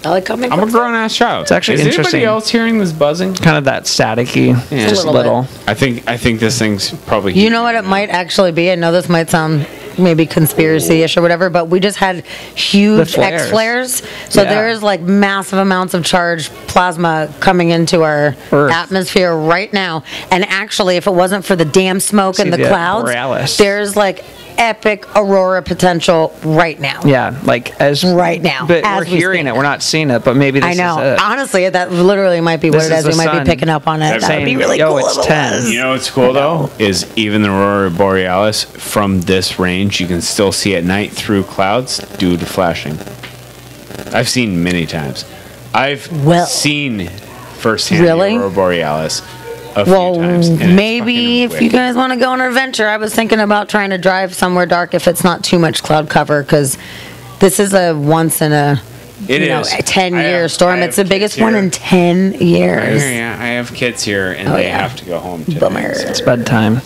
S15: I like comic
S1: I'm a grown-ass child.
S16: It's actually
S1: Is
S16: interesting.
S1: anybody else hearing this buzzing?
S16: Kind of that staticky,
S1: Yeah.
S16: just
S15: A little bit.
S1: I think this thing's probably.
S15: You know what it might actually be? I know this might sound maybe conspiracy-ish or whatever, but we just had huge
S16: The flares.
S15: X-flares. So
S16: Yeah.
S15: there's like massive amounts of charged plasma coming into our
S16: Earth.
S15: atmosphere right now. And actually, if it wasn't for the damn smoke and
S16: See
S15: the
S16: the
S15: clouds,
S16: Borealis.
S15: there's like epic aurora potential right now.
S16: Yeah, like as
S15: right now.
S16: But
S15: as
S16: we're
S15: we
S16: hearing
S15: speak.
S16: it. We're not seeing it, but maybe this
S15: I know.
S16: is it.
S15: Honestly, that literally might be what
S16: This
S15: it
S16: is
S15: is.
S16: the
S15: We might
S16: sun.
S15: be picking up on it. That would be really
S16: Yo,
S15: cool.
S16: it's
S15: if it
S16: 10.
S15: was.
S1: You know what's cool though is even the aurora borealis from this range you can still see at night through clouds due to flashing. I've seen many times. I've seen firsthand
S15: Really?
S1: the aurora borealis a few
S15: Well,
S1: times. and it's
S15: maybe if
S1: fucking
S15: you guys want to go on an adventure, I was thinking about trying to drive somewhere dark if it's not too much cloud cover, because this is a once in a
S1: It
S15: you know,
S1: is.
S15: a 10-year
S1: I have-
S15: storm.
S1: I
S15: It's the
S1: have
S15: biggest
S1: kids
S15: one
S1: here.
S15: in 10 years.
S1: Yeah, I have kids here and
S15: Oh,
S1: they
S15: yeah.
S1: have to go home today.
S15: Bummer.
S16: It's bedtime.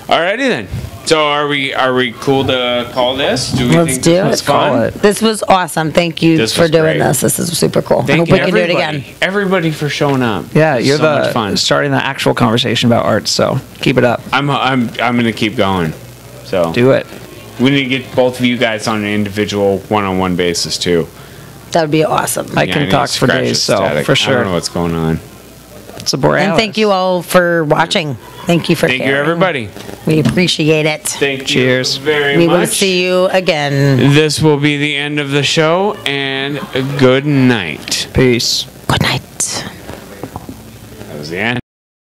S1: Alrighty then. So are we cool to call this? Do we
S15: Let's
S1: think
S15: do
S1: this
S15: it.
S1: was fun?
S15: This was awesome. Thank you
S1: This
S15: for
S1: was
S15: doing
S1: great.
S15: this. This is super cool. I
S1: Thank
S15: hope
S1: you
S15: we can do it
S1: everybody.
S15: again.
S1: Everybody for showing up.
S16: Yeah,
S1: It was
S16: you're
S1: so
S16: the
S1: much fun.
S16: starting the actual conversation about art, so keep it up.
S1: I'm gonna keep going. So
S16: Do it.
S1: we need to get both of you guys on an individual one-on-one basis too.
S15: That would be awesome.
S16: I
S1: Yeah,
S16: can
S1: need
S16: talk
S1: to
S16: for
S1: scratch
S16: days,
S1: the
S16: so
S1: static.
S16: for
S1: I
S16: sure.
S1: don't know what's going on.
S16: It's a Borealis.
S15: And thank you all for watching. Thank you for
S1: Thank you
S15: caring.
S1: everybody.
S15: We appreciate it.
S1: Thank
S16: Cheers.
S1: you very
S15: We
S1: much.
S15: will see you again.
S1: This will be the end of the show, and good night.
S16: Peace.
S15: Good night.
S1: That was the end.